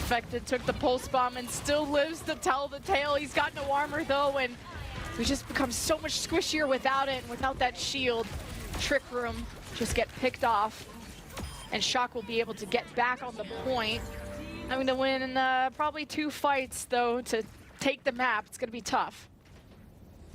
Infected took the pulse bomb and still lives to tell the tale. He's got no armor though, and we just become so much squishier without it, and without that shield. Trick Room just get picked off, and Shock will be able to get back on the point. Having to win probably 2 fights though to take the map. It's gonna be tough.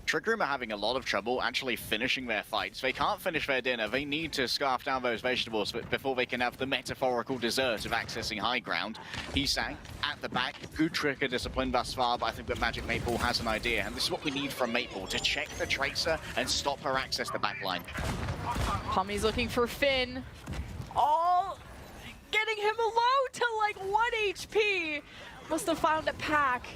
Trick Room are having a lot of trouble actually finishing their fights. They can't finish their dinner. They need to scarf down those vegetables before they can have the metaphorical dessert of accessing high ground. Heesang at the back. Good trigger discipline thus far, but I think that Magic Maple has an idea, and this is what we need from Maple, to check the Tracer and stop her access to backline. Pommy's looking for Finn. Oh, getting him low to like 1 HP. Must have found a pack.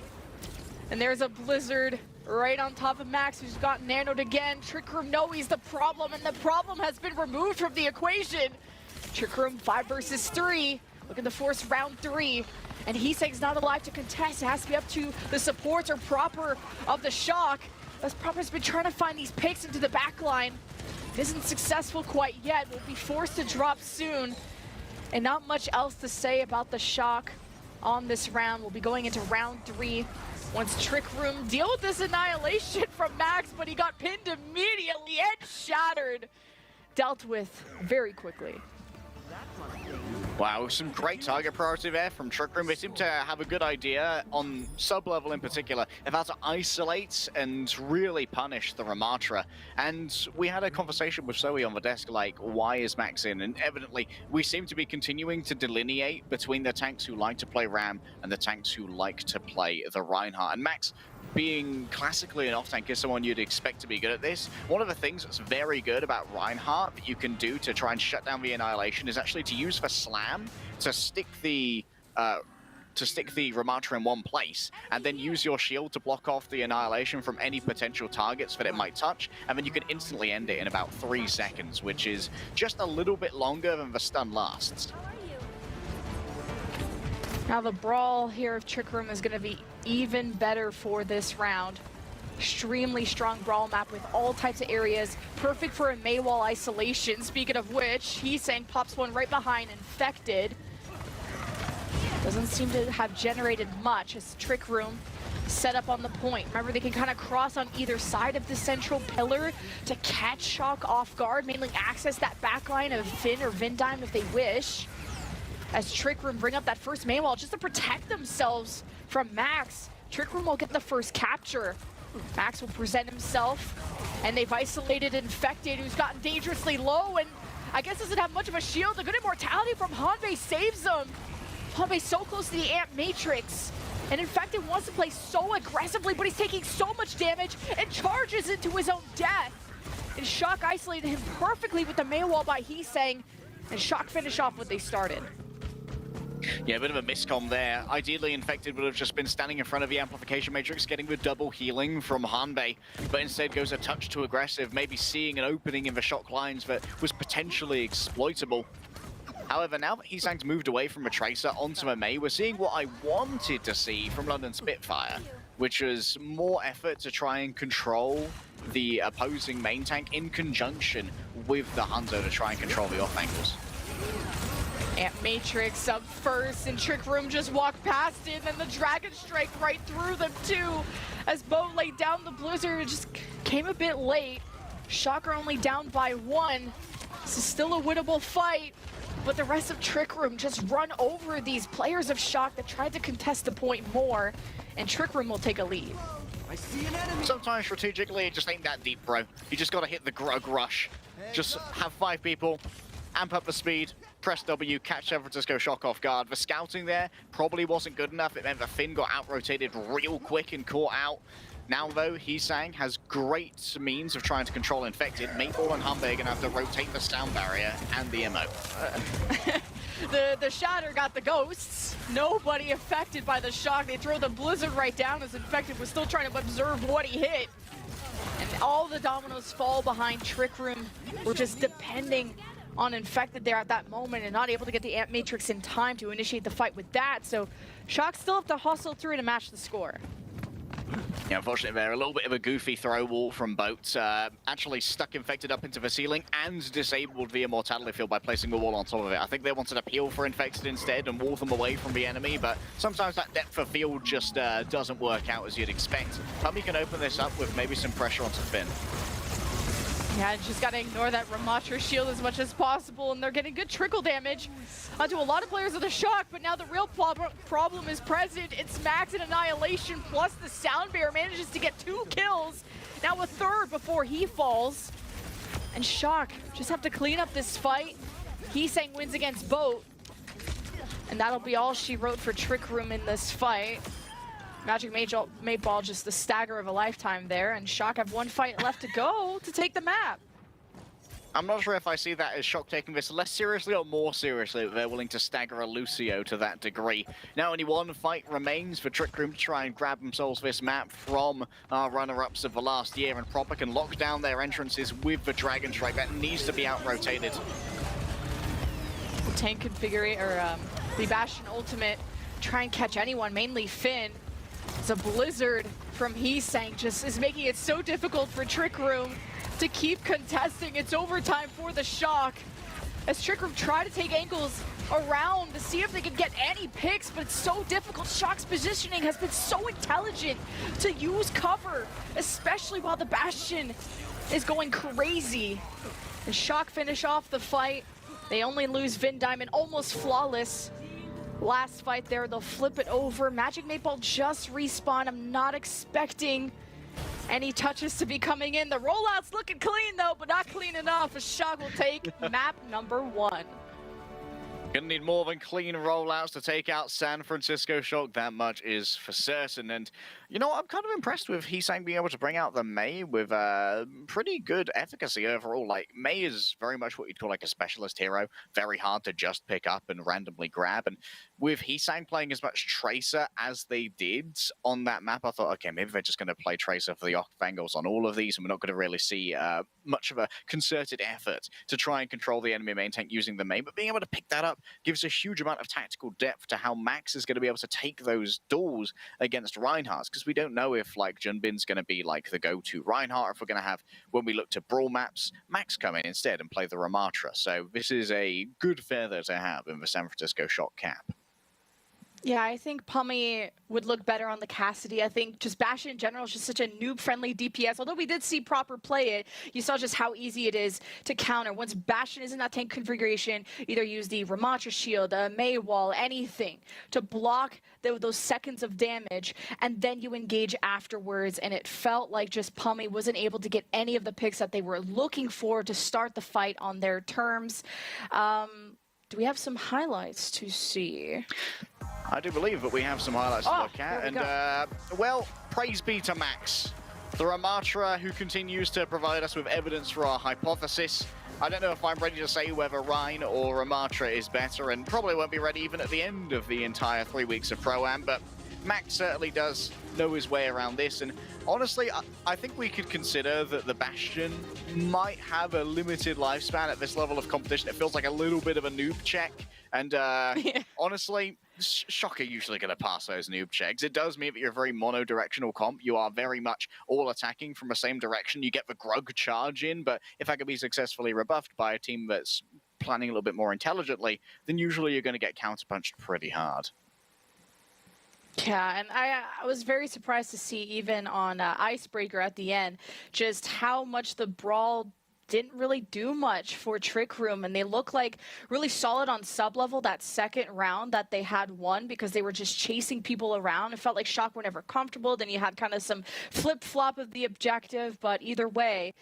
And there's a Blizzard right on top of Max, who's got nanoed again. Trick Room know he's the problem, and the problem has been removed from the equation. Trick Room 5 versus 3, looking to force round 3. And Heesang's not alive to contest. It has to be up to the supports or Proper of the Shock. As Proper's been trying to find these picks into the backline. It isn't successful quite yet. Will be forced to drop soon. And not much else to say about the Shock on this round. We'll be going into round 3. Once Trick Room deal with this annihilation from Max, but he got pinned immediately and shattered. Dealt with very quickly. Wow, some great target priority there from Trick Room. They seem to have a good idea on sub-level in particular of how to isolate and really punish the Ramatra. And we had a conversation with Zoe on the desk like, why is Max in? And evidently, we seem to be continuing to delineate between the tanks who like to play Ram and the tanks who like to play the Reinhardt. And Max, being classically an off-tank, is someone you'd expect to be good at this. One of the things that's very good about Reinhardt that you can do to try and shut down the Annihilation is actually to use the Slam to stick the Ramatra in one place, and then use your shield to block off the Annihilation from any potential targets that it might touch, and then you can instantly end it in about 3 seconds, which is just a little bit longer than the stun lasts. Now the brawl here of Trick Room is going to be even better for this round. Extremely strong brawl map with all types of areas. Perfect for a Maywall isolation. Speaking of which, Heesang pops one right behind Infected. Doesn't seem to have generated much as Trick Room set up on the point. Remember, they can kind of cross on either side of the central pillar to catch Shock off guard, mainly access that backline of Finn or Vindime if they wish. As Trick Room bring up that first main wall just to protect themselves from Max. Trick Room will get the first capture. Max will present himself, and they've isolated Infected, who's gotten dangerously low, and I guess doesn't have much of a shield. A good immortality from Hanbei saves him. Hanbei so close to the Amp Matrix, and Infected wants to play so aggressively, but he's taking so much damage and charges into his own death. And Shock isolated him perfectly with the main wall by Heesang, and Shock finish off what they started. Yeah, a bit of a miscom there. Ideally, Infected would have just been standing in front of the Amplification Matrix, getting the double healing from Hanbei, but instead goes a touch too aggressive, maybe seeing an opening in the Shock lines that was potentially exploitable. However, now that Heesang's moved away from a Tracer onto a Mei, we're seeing what I wanted to see from London Spitfire, which was more effort to try and control the opposing main tank in conjunction with the Hanzo to try and control the off angles. Amp Matrix up first, and Trick Room just walked past it, and the Dragon Strike right through them too. As Bo laid down the Blizzard, it just came a bit late. Shocker only down by 1. This is still a winnable fight, but the rest of Trick Room just run over these players of Shock that tried to contest the point more, and Trick Room will take a lead. Sometimes strategically, it just ain't that deep, bro. You just gotta hit the Grug Rush. Just have 5 people, amp up the speed, press W, catch San Francisco Shock off guard. The scouting there probably wasn't good enough. It meant that Finn got out-rotated real quick and caught out. Now, though, Hisang has great means of trying to control Infected. Maple and Humber are going to have to rotate the sound barrier and the MO. The Shatter got the ghosts. Nobody affected by the shock. They throw the Blizzard right down as Infected was still trying to observe what he hit. And all the dominoes fall behind Trick Room. We're just depending on Infected there at that moment and not able to get the Amp Matrix in time to initiate the fight with that. So Shock still have to hustle through to match the score. Yeah, unfortunately there, a little bit of a goofy throw wall from Boat. Actually stuck Infected up into the ceiling and disabled the Immortality Field by placing a wall on top of it. I think they wanted to peel for Infected instead and wall them away from the enemy, but sometimes that depth of field just doesn't work out as you'd expect. Pummy can open this up with maybe some pressure onto Finn. Yeah, just gotta ignore that Ramatra shield as much as possible, and they're getting good trickle damage onto a lot of players of the Shock, but now the real problem is present. It's Max and Annihilation, plus the Sound Bear manages to get 2 kills, now a 3rd before he falls. And Shock just have to clean up this fight. Hisang wins against Boat, and that'll be all she wrote for Trick Room in this fight. Magic Mate Ball just the stagger of a lifetime there, and Shock have 1 fight left to go to take the map. I'm not sure if I see that as Shock taking this less seriously or more seriously, that they're willing to stagger a Lucio to that degree. Now only 1 fight remains for Trick Room to try and grab themselves this map from our runner-ups of the last year, and Proper can lock down their entrances with the Dragon Strike. That needs to be out-rotated. Tank configuration, or the Bastion ultimate, try and catch anyone, mainly Finn. It's a Blizzard from Hisang just is making it so difficult for Trick Room to keep contesting. It's overtime for the Shock as Trick Room try to take angles around to see if they can get any picks, but it's so difficult. Shock's positioning has been so intelligent to use cover, especially while the Bastion is going crazy. The Shock finish off the fight. They only lose Vin Diamond almost flawless. Last fight there, they'll flip it over. Magic Mate Ball just respawn. I'm not expecting any touches to be coming in. The rollout's looking clean though, but not clean enough. A Shock will take map number 1. Gonna need more than clean rollouts to take out San Francisco Shock, that much is for certain. And you know what, I'm kind of impressed with Hisang being able to bring out the Mei with pretty good efficacy overall. Like, Mei is very much what you'd call like a specialist hero, very hard to just pick up and randomly grab. And with Hisang playing as much Tracer as they did on that map, I thought, okay, maybe they're just gonna play Tracer for the Octangles on all of these, and we're not gonna really see much of a concerted effort to try and control the enemy main tank using the Mei. But being able to pick that up gives a huge amount of tactical depth to how Max is going to be able to take those duels against Reinhardt, because we don't know if like Junbin's going to be like the go-to Reinhardt, if we're going to have, when we look to brawl maps, Max come in instead and play the Ramatra. So this is a good feather to have in the San Francisco Shock cap. Yeah, I think Pummy would look better on the Cassidy. I think just Bastion in general is just such a noob-friendly DPS. Although we did see Proper play it, you saw just how easy it is to counter. Once Bastion is in that tank configuration, either use the Ramatra shield, a Mei wall, anything to block those seconds of damage, and then you engage afterwards. And it felt like just Pummy wasn't able to get any of the picks that they were looking for to start the fight on their terms. Do we have some highlights to see? I do believe that we have some highlights to look at, and well, praise be to Max, the Ramatra, who continues to provide us with evidence for our hypothesis. I don't know if I'm ready to say whether Rhine or Ramatra is better, and probably won't be ready even at the end of the entire 3 weeks of Pro-Am, but Max certainly does know his way around this, and honestly, I think we could consider that the Bastion might have a limited lifespan at this level of competition. It feels like a little bit of a noob check, and honestly, Shock are usually going to pass those noob checks. It does mean that you're a very mono-directional comp. You are very much all attacking from the same direction. You get the Grug charge in, but if that can be successfully rebuffed by a team that's planning a little bit more intelligently, then usually you're going to get counterpunched pretty hard. Yeah, and I was very surprised to see even on Icebreaker at the end just how much the Brawl didn't really do much for Trick Room, and they look like really solid on sub-level that second round that they had won because they were just chasing people around. It felt like Shock were never comfortable. Then you had kind of some flip-flop of the objective, but either way,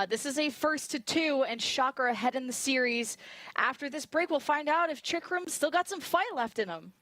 this is a 1-2, and Shock are ahead in the series. After this break, we'll find out if Trick Room still got some fight left in them.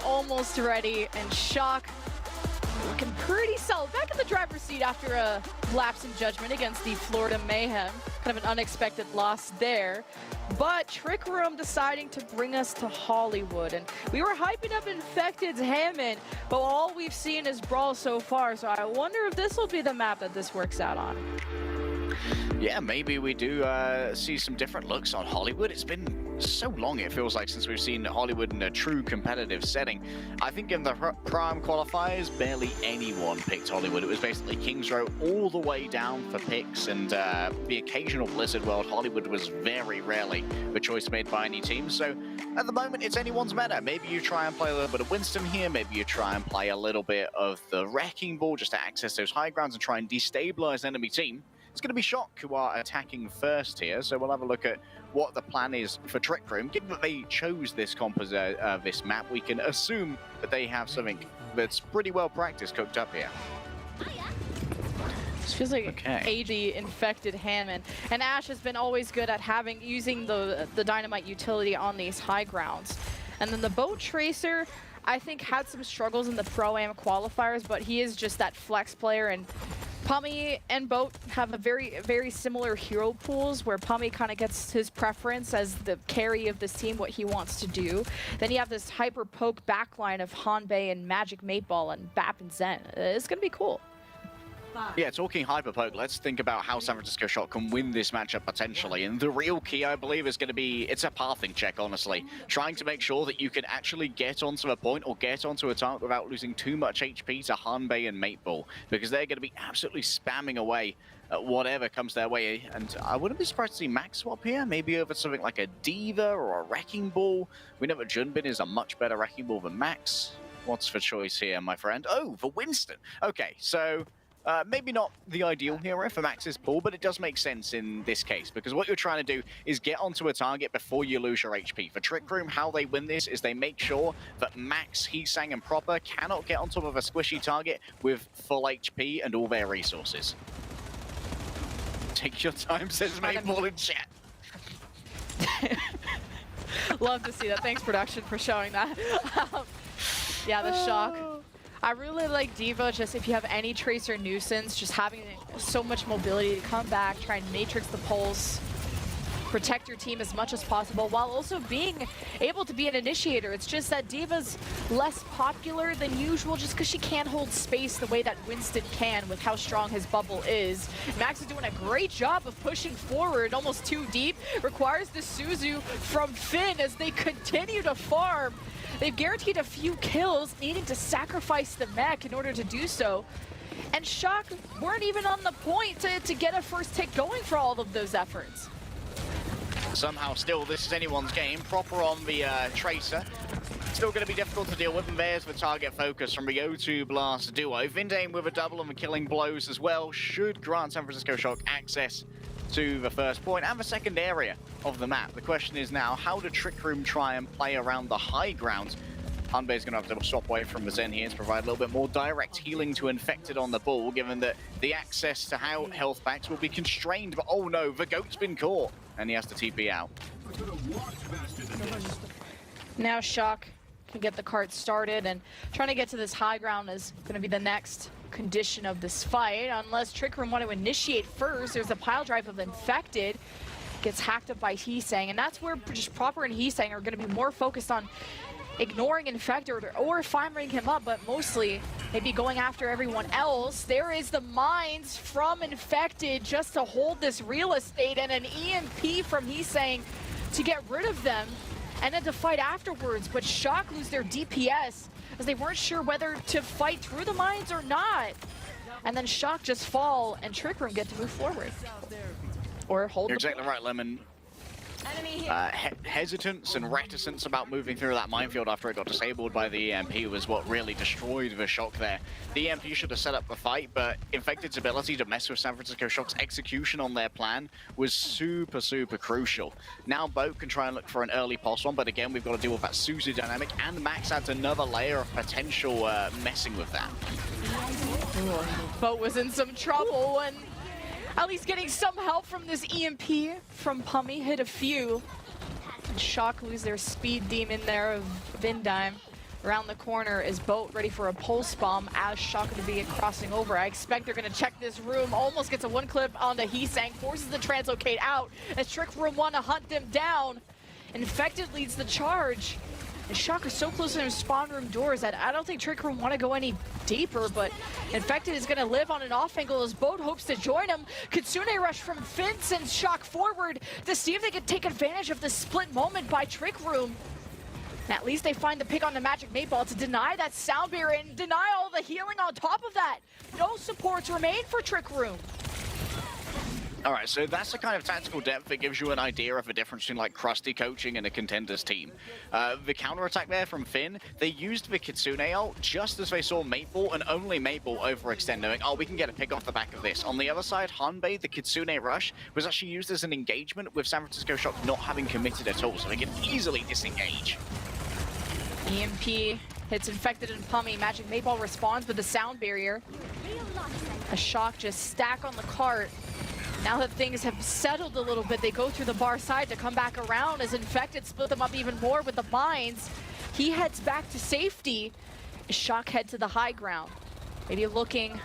Almost ready, and Shock looking pretty solid. Back in the driver's seat after a lapse in judgment against the Florida Mayhem. Kind of an unexpected loss there. But Trick Room deciding to bring us to Hollywood. And we were hyping up Infected's Hammond, but all we've seen is Brawl so far. So I wonder if this will be the map that this works out on. Yeah, maybe we do see some different looks on Hollywood. It's been so long, it feels like, since we've seen Hollywood in a true competitive setting. I think in the Prime qualifiers, barely anyone picked Hollywood. It was basically Kings Row all the way down for picks, and the occasional Blizzard World, Hollywood was very rarely the choice made by any team. So at the moment, it's anyone's meta. Maybe you try and play a little bit of Winston here. Maybe you try and play a little bit of the Wrecking Ball just to access those high grounds and try and destabilize enemy team. It's going to be Shock who are attacking first here, so we'll have a look at what the plan is for Trick Room. Given that they chose this this map, we can assume that they have something that's pretty well practiced cooked up here. This feels like AD Infected Hammond, and Ash has been always good at using the dynamite utility on these high grounds. And then the Boat Tracer, I think, had some struggles in the Pro-Am qualifiers, but he is just that flex player and Pummy and Boat have a very similar hero pools where Pummy kind of gets his preference as the carry of this team, what he wants to do. Then you have this hyper poke backline of Hanbei and Magic Mateball and Bap and Zen. It's going to be cool. Yeah, talking hyper poke, let's think about how San Francisco Shock can win this matchup potentially. And the real key, I believe, is going to be, it's a pathing check, honestly. Trying to make sure that you can actually get onto a point or get onto a target without losing too much HP to Hanbei and Mateball, because they're going to be absolutely spamming away at whatever comes their way. And I wouldn't be surprised to see Max swap here, maybe over something like a Diva or a Wrecking Ball. We know that Junbin is a much better Wrecking Ball than Max. What's for choice here, my friend? Oh, for Winston. Okay, so maybe not the ideal hero for Max's pool, but it does make sense in this case, because what you're trying to do is get onto a target before you lose your HP. For Trick Room, how they win this is they make sure that Max, Heesang, and Proper cannot get on top of a squishy target with full HP and all their resources. Take your time, says Mateball in chat. Love to see that. Thanks, production, for showing that. Yeah, the Shock. I really like Diva, just if you have any Tracer Nuisance, just having so much mobility to come back, try and matrix the pulse, protect your team as much as possible, while also being able to be an initiator. It's just that Diva's less popular than usual just because she can't hold space the way that Winston can with how strong his bubble is. Max is doing a great job of pushing forward, almost too deep. Requires the Suzu from Finn as they continue to farm. They've guaranteed a few kills, needing to sacrifice the mech in order to do so. And Shock weren't even on the point to get a first hit going for all of those efforts. Somehow still, this is anyone's game. Proper on the Tracer. Still going to be difficult to deal with, and there's the target focus from the O2 Blast duo. Vindane with a double and the killing blows as well should grant San Francisco Shock access to the first point and the second area of the map. The question is now, how do Trick Room try and play around the high ground? Hanbei's going to have to swap away from the Zen here to provide a little bit more direct healing to Infected on the ball, given that the access to how health packs will be constrained. But oh no, the Goat's been caught, and he has to TP out. Now Shock can get the cart started, and trying to get to this high ground is going to be the next condition of this fight. Unless Trick Room want to initiate first, there's a pile drive of Infected. Gets hacked up by Heesang, and that's where just Proper and Heesang are going to be more focused on ignoring Infected or firing him up, but mostly maybe going after everyone else. There is the mines from Infected just to hold this real estate, and an EMP from Heesang to get rid of them, and then to fight afterwards. But Shock lose their DPS as they weren't sure whether to fight through the mines or not. And then Shock just fall, and Trick Room get to move forward. Or hold You're exactly right, Lemon. Hesitance and reticence about moving through that minefield after it got disabled by the EMP was what really destroyed the Shock there. The EMP should have set up the fight, but Infected's ability to mess with San Francisco Shock's execution on their plan was super crucial. Now Boat can try and look for an early pulse one, but again, we've got to deal with that Suzu dynamic, and Max adds another layer of potential messing with that. Boat was in some trouble, and at least getting some help from this EMP from Pummy, hit a few. And Shock lose their speed demon there of Vindime. Around the corner is Boat ready for a pulse bomb as Shock to be crossing over. I expect they're going to check this room. Almost gets a one clip onto Heesang, forces the translocate out as Trick Room want to hunt them down. Infected leads the charge. And Shock are so close to their spawn room doors that I don't think Trick Room want to go any deeper, but Infected is going to live on an off angle as Boat hopes to join him. Kitsune rush from Finn sends Shock forward to see if they can take advantage of the split moment by Trick Room. And at least they find the pick on the Magic Mateball to deny that sound barrier and deny all the healing on top of that. No supports remain for Trick Room. All right, so that's the kind of tactical depth that gives you an idea of the difference between like crusty coaching and a contender's team. The counterattack there from Finn, they used the Kitsune ult just as they saw Mateball, and only Mateball overextend, knowing, oh, we can get a pick off the back of this. On the other side, Hanbei, the Kitsune rush, was actually used as an engagement with San Francisco Shock not having committed at all, so they can easily disengage. EMP hits Infected and Pummy. Magic Mateball responds with the sound barrier. A Shock just stack on the cart. Now that things have settled a little bit, they go through the bar side to come back around as Infected split them up even more with the mines. He heads back to safety. Shock head to the high ground. Maybe looking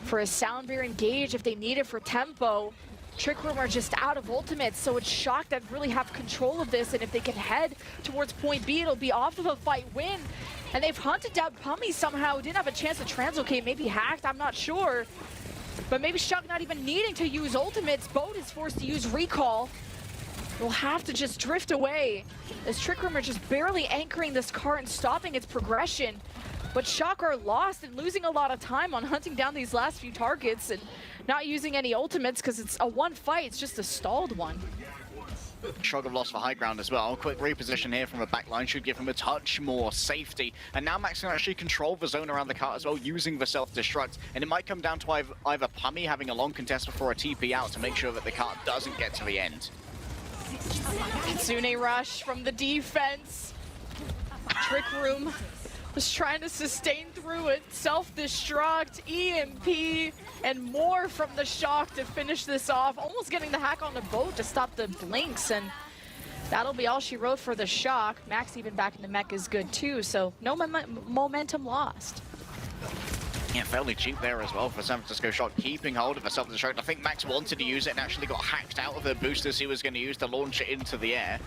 for a Soundbear engage if they need it for tempo. Trick Room are just out of ultimates, so it's Shock that really have control of this, and if they can head towards point B, it'll be off of a fight win. And they've hunted down Pummy somehow, didn't have a chance to translocate, maybe hacked, I'm not sure. But maybe Shock not even needing to use ultimates, Boat is forced to use recall. Will have to just drift away as Trick Room are just barely anchoring this car and stopping its progression. But Shock are lost and losing a lot of time on hunting down these last few targets and not using any ultimates because it's a one fight, it's just a stalled one. Shock have lost for high ground as well. Quick reposition here from a backline should give him a touch more safety. And now Max can actually control the zone around the cart as well, using the self-destruct. And it might come down to either Pummy having a long contest before a TP out to make sure that the cart doesn't get to the end. Kitsune rush from the defense. Trick Room was trying to sustain through it. Self-destruct, EMP, and more from the Shock to finish this off. Almost getting the hack on the Boat to stop the blinks, and that'll be all she wrote for the Shock. Max even back in the mech is good too, so no momentum lost. Yeah, fairly cheap there as well for San Francisco Shock, keeping hold of a self-destruct. I think Max wanted to use it and actually got hacked out of the boosters he was going to use to launch it into the air.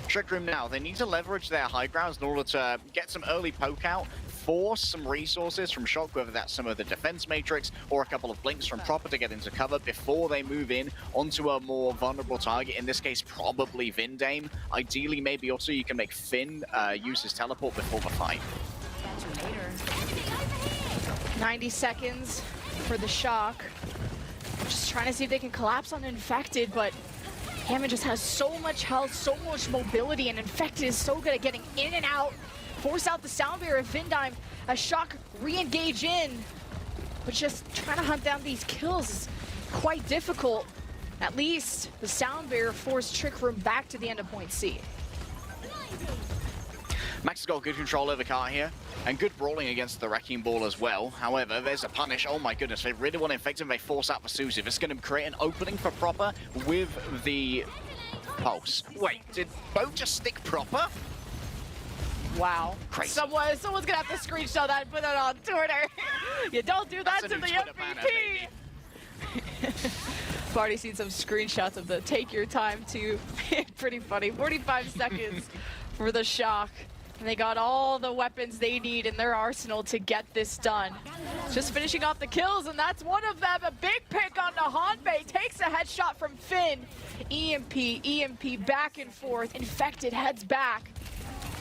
Trick Room now, they need to leverage their high grounds in order to get some early poke out, force some resources from Shock, whether that's some of the defense matrix or a couple of blinks from Proper to get into cover before they move in onto a more vulnerable target, in this case probably Vindame. Ideally maybe also you can make Finn use his teleport before the fight. 90 seconds for the Shock. Just trying to see if they can collapse on Infected, but Hammond just has so much health, so much mobility, and Infected is so good at getting in and out. Force out the Soundbear of Vindime as Shock re-engage in. But just trying to hunt down these kills is quite difficult. At least the Soundbear forced Trick Room back to the end of point C. Max has got good control over cart here, and good brawling against the Wrecking Ball as well. However, there's a punish. Oh my goodness, they really want to infect him. They force out for Susie. It's going to create an opening for Proper with the pulse. Wait, did Boat just stick Proper? Wow. Crazy. Someone's going to have to screenshot that and put it on Twitter. You don't do that to the MVP. I've already seen some screenshots of the take your time too. Pretty funny. 45 seconds for the Shock. And they got all the weapons they need in their arsenal to get this done. Just finishing off the kills, and that's one of them. A big pick on the Hanbei. Takes a headshot from Finn. EMP, back and forth. Infected heads back.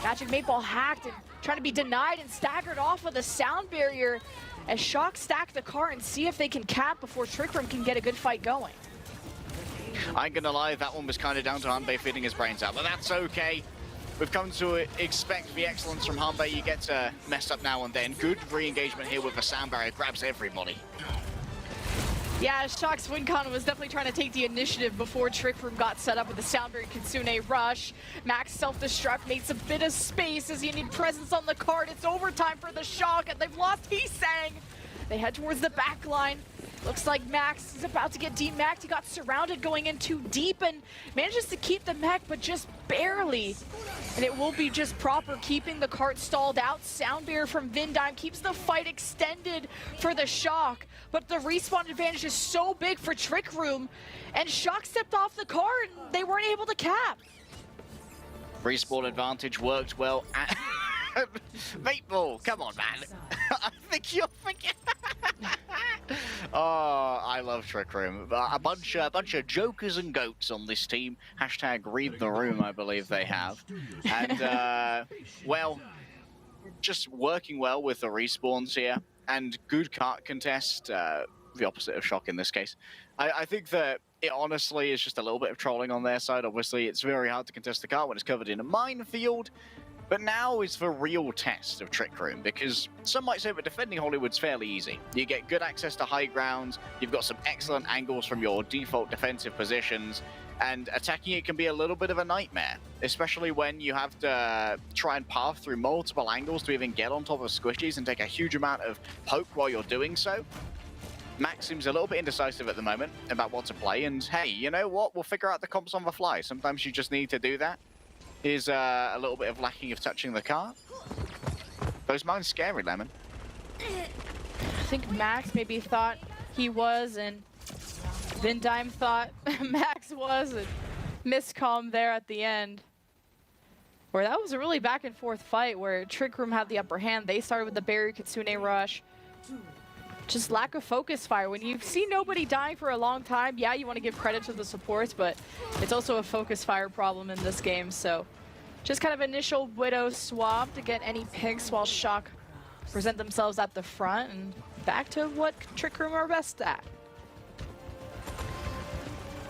Magic 8-Ball hacked and trying to be denied and staggered off of the sound barrier as Shock stack the car and see if they can cap before Trick Room can get a good fight going. I ain't gonna lie, that one was kind of down to Hanbei feeding his brains out, but that's okay. We've come to expect the excellence from Hanbei. You get messed up now and then. Good re-engagement here with the sound barrier. Grabs everybody. Yeah, Shock's WinCon was definitely trying to take the initiative before Trick Room got set up with the Soundbear and Kitsune rush. Max self-destruct makes a bit of space as you need presence on the card. It's overtime for the Shock, and they've lost Heesang. They head towards the back line. Looks like Max is about to get demacked. He got surrounded going in too deep and manages to keep the mech, but just barely. And it will be just Proper keeping the cart stalled out. Soundbear from Vindime keeps the fight extended for the Shock, but the respawn advantage is so big for Trick Room, and Shock stepped off the car and they weren't able to cap. Respawn advantage worked well. Meatball, come on, man. I think you're thinking. Oh, I love Trick Room. A bunch of jokers and goats on this team. Hashtag read the room, I believe they have. And, well, just working well with the respawns here. And good cart contest, the opposite of Shock in this case. I think that it honestly is just a little bit of trolling on their side. Obviously, it's very hard to contest the cart when it's covered in a minefield. But now is the real test of Trick Room, because some might say that defending Hollywood's fairly easy. You get good access to high ground, you've got some excellent angles from your default defensive positions, and attacking it can be a little bit of a nightmare, especially when you have to try and path through multiple angles to even get on top of squishies and take a huge amount of poke while you're doing so. Max seems a little bit indecisive at the moment about what to play, and hey, you know what? We'll figure out the comps on the fly. Sometimes you just need to do that. Is a little bit of lacking of touching the car. Those mines scary, Lemon. I think Max maybe thought he was, and Vindime thought Max was, and miscomm there at the end. Where that was a really back and forth fight where Trick Room had the upper hand. They started with the barrier Kitsune rush. Just lack of focus fire. When you see nobody dying for a long time, yeah, you want to give credit to the supports, but it's also a focus fire problem in this game. So just kind of initial Widow swap to get any picks while Shock present themselves at the front, and back to what Trick Room are best at.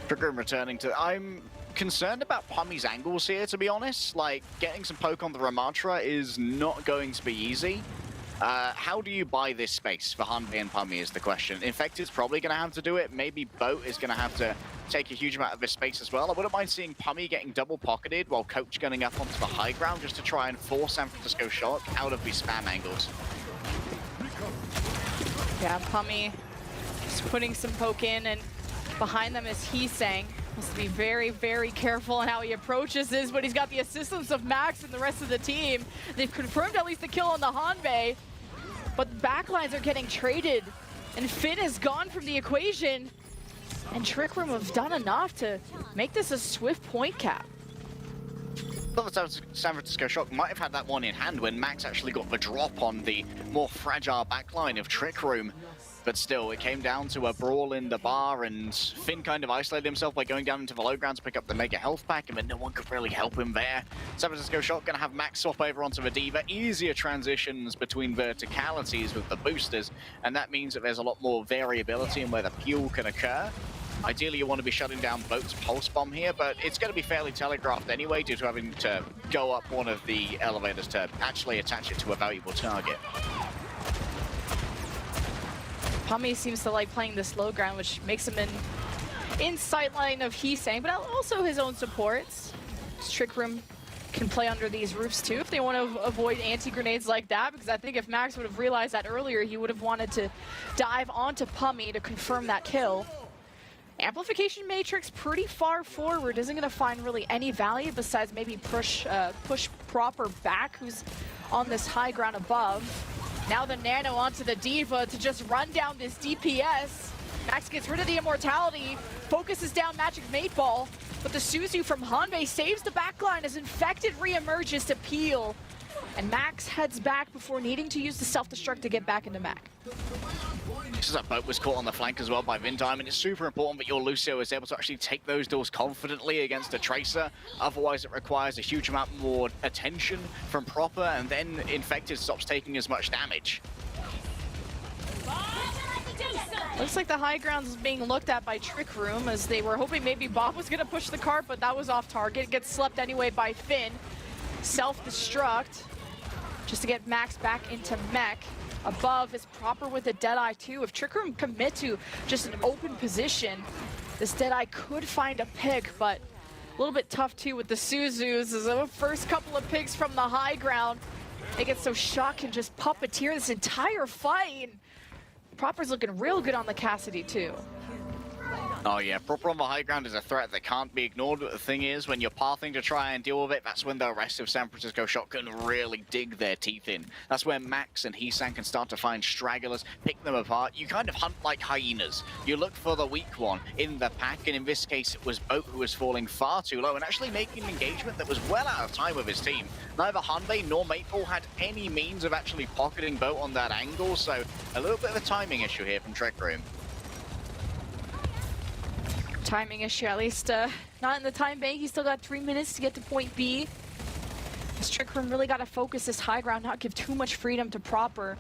Trick Room returning to... I'm concerned about Pummy's angles here, to be honest. Like, getting some poke on the Ramatra is not going to be easy. How do you buy this space for Hanbei and Pummy is the question. Infected's probably going to have to do it. Maybe Boat is going to have to take a huge amount of this space as well. I wouldn't mind seeing Pummy getting double pocketed while Coach gunning up onto the high ground just to try and force San Francisco Shock out of these spam angles. Yeah, Pummy just putting some poke in, and behind them is Heesang. Has to be very, very careful in how he approaches this, but he's got the assistance of Max and the rest of the team. They've confirmed at least the kill on the Hanbei, but backlines are getting traded, and Finn is gone from the equation, and Trick Room have done enough to make this a swift point cap. Well, the San Francisco Shock might have had that one in hand when Max actually got the drop on the more fragile backline of Trick Room. But still, it came down to a brawl in the bar, and Finn kind of isolated himself by going down into the low ground to pick up the Mega Health Pack, and then no one could really help him there. San Francisco Shock going to have Max swap over onto the Diva. Easier transitions between verticalities with the boosters, and that means that there's a lot more variability in where the peel can occur. Ideally, you want to be shutting down Boat's Pulse Bomb here, but it's going to be fairly telegraphed anyway due to having to go up one of the elevators to actually attach it to a valuable target. Pummy seems to like playing this low ground, which makes him in sightline of Heesang, but also his own supports. Trick Room can play under these roofs too if they want to avoid anti-grenades like that, because I think if Max would have realized that earlier, he would have wanted to dive onto Pummy to confirm that kill. Amplification Matrix pretty far forward, isn't going to find really any value besides maybe push Proper back, who's on this high ground above. Now the Nano onto the Diva to just run down this DPS. Max gets rid of the immortality, focuses down Magic 8-Ball, but the Suzu from Hanbei saves the backline as Infected re-emerges to peel. And Max heads back before needing to use the self-destruct to get back into Mac. This is that Boat was caught on the flank as well by Vindime, and it's super important that your Lucio is able to actually take those doors confidently against a Tracer. Otherwise, it requires a huge amount more attention from Proper, and then Infected stops taking as much damage. Looks like the high ground is being looked at by Trick Room, as they were hoping maybe Bob was going to push the cart, but that was off target. Gets slept anyway by Finn. Self-destruct, just to get Max back into mech. Above is Proper with a Deadeye too. If Trick Room commit to just an open position, this Deadeye could find a pick, but a little bit tough too with the Suzus. As the first couple of picks from the high ground, they get so Shock can just puppeteer this entire fight. Proper's looking real good on the Cassidy too. Oh yeah, Proper on the high ground is a threat that can't be ignored, but the thing is, when you're pathing to try and deal with it, that's when the rest of San Francisco Shock can really dig their teeth in. That's where Max and Heesang can start to find stragglers, pick them apart. You kind of hunt like hyenas. You look for the weak one in the pack, and in this case, it was Boat who was falling far too low and actually making an engagement that was well out of time with his team. Neither Hanbei nor Maple had any means of actually pocketing Boat on that angle, so a little bit of a timing issue here from Trick Room. Timing issue, at least not in the time bank. He's still got 3 minutes to get to point B. This Trick Room really got to focus this high ground, not give too much freedom to Proper.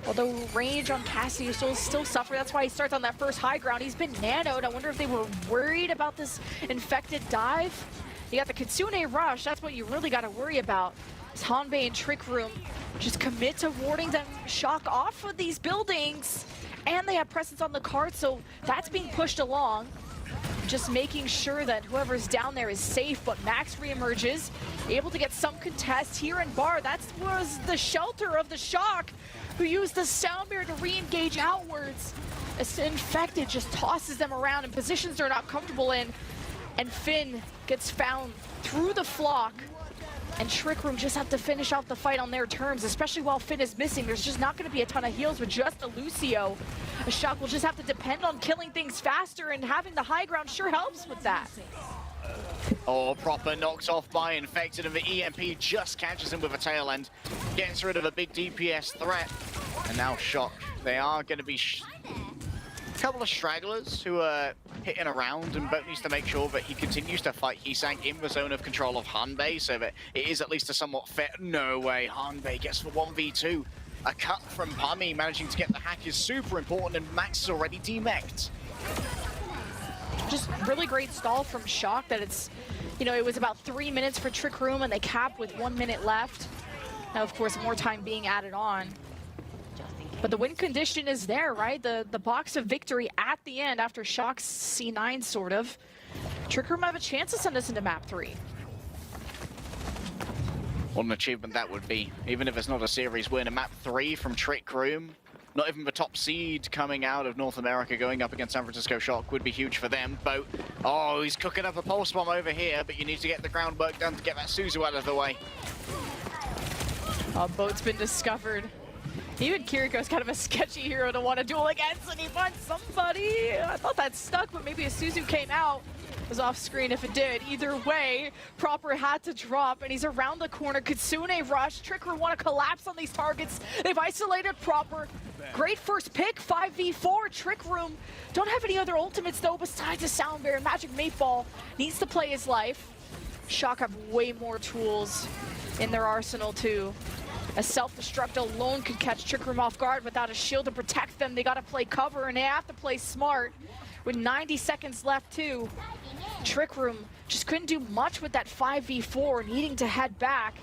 Although range on Cassidy still suffer, that's why he starts on that first high ground. He's been nanoed. I wonder if they were worried about this Infected dive. You got the Kitsune rush, that's what you really got to worry about. This Hanbei and Trick Room just commit to warding them Shock off of these buildings. And they have presence on the card, so that's being pushed along. Just making sure that whoever's down there is safe, but Max reemerges, able to get some contest here in bar. That was the shelter of the Shock, who used the sound barrier to re-engage outwards. As Infected just tosses them around in positions they're not comfortable in, and Finn gets found through the flock. and Trick Room just have to finish out the fight on their terms, especially while Finn is missing. There's just not going to be a ton of heals with just a Lucio. A Shock will just have to depend on killing things faster, and having the high ground sure helps with that. Oh, proper knocked off by Infected, and the EMP just catches him with a tail end. Gets rid of a big DPS threat. And now Shock. They are going to be a couple of stragglers who are hitting around, and Boat needs to make sure that he continues to fight Hisang in the zone of control of Hanbei, so that it is at least a somewhat fair... No way, Hanbei gets the 1v2. A cut from Pummy, managing to get the hack is super important, and Max is already demeched. Just really great stall from Shock that it's, it was about 3 minutes for Trick Room, and they cap with 1 minute left. Now, of course, more time being added on. But the win condition is there, right? The box of victory at the end after Shock's C9, sort of. Trick Room have a chance to send us into map 3. What an achievement that would be, even if it's not a series win. A map 3 from Trick Room. Not even the top seed coming out of North America going up against San Francisco Shock would be huge for them. Boat, oh, he's cooking up a pulse bomb over here, but you need to get the groundwork done to get that Suzu out of the way. Oh, Boat's been discovered. Even Kiriko's kind of a sketchy hero to want to duel against, and he finds somebody. I thought that stuck, but maybe a Suzu came out. It was off screen if it did. Either way, Proper had to drop, and he's around the corner. Kitsune rush. Trick Room want to collapse on these targets. They've isolated Proper. Great first pick, 5v4. Trick Room don't have any other ultimates, though, besides a Sound Bear. Magic Meatball needs to play his life. Shock have way more tools in their arsenal, too. A self-destruct alone could catch Trick Room off guard without a shield to protect them. They got to play cover, and they have to play smart. With 90 seconds left, too. Trick Room just couldn't do much with that 5v4, needing to head back.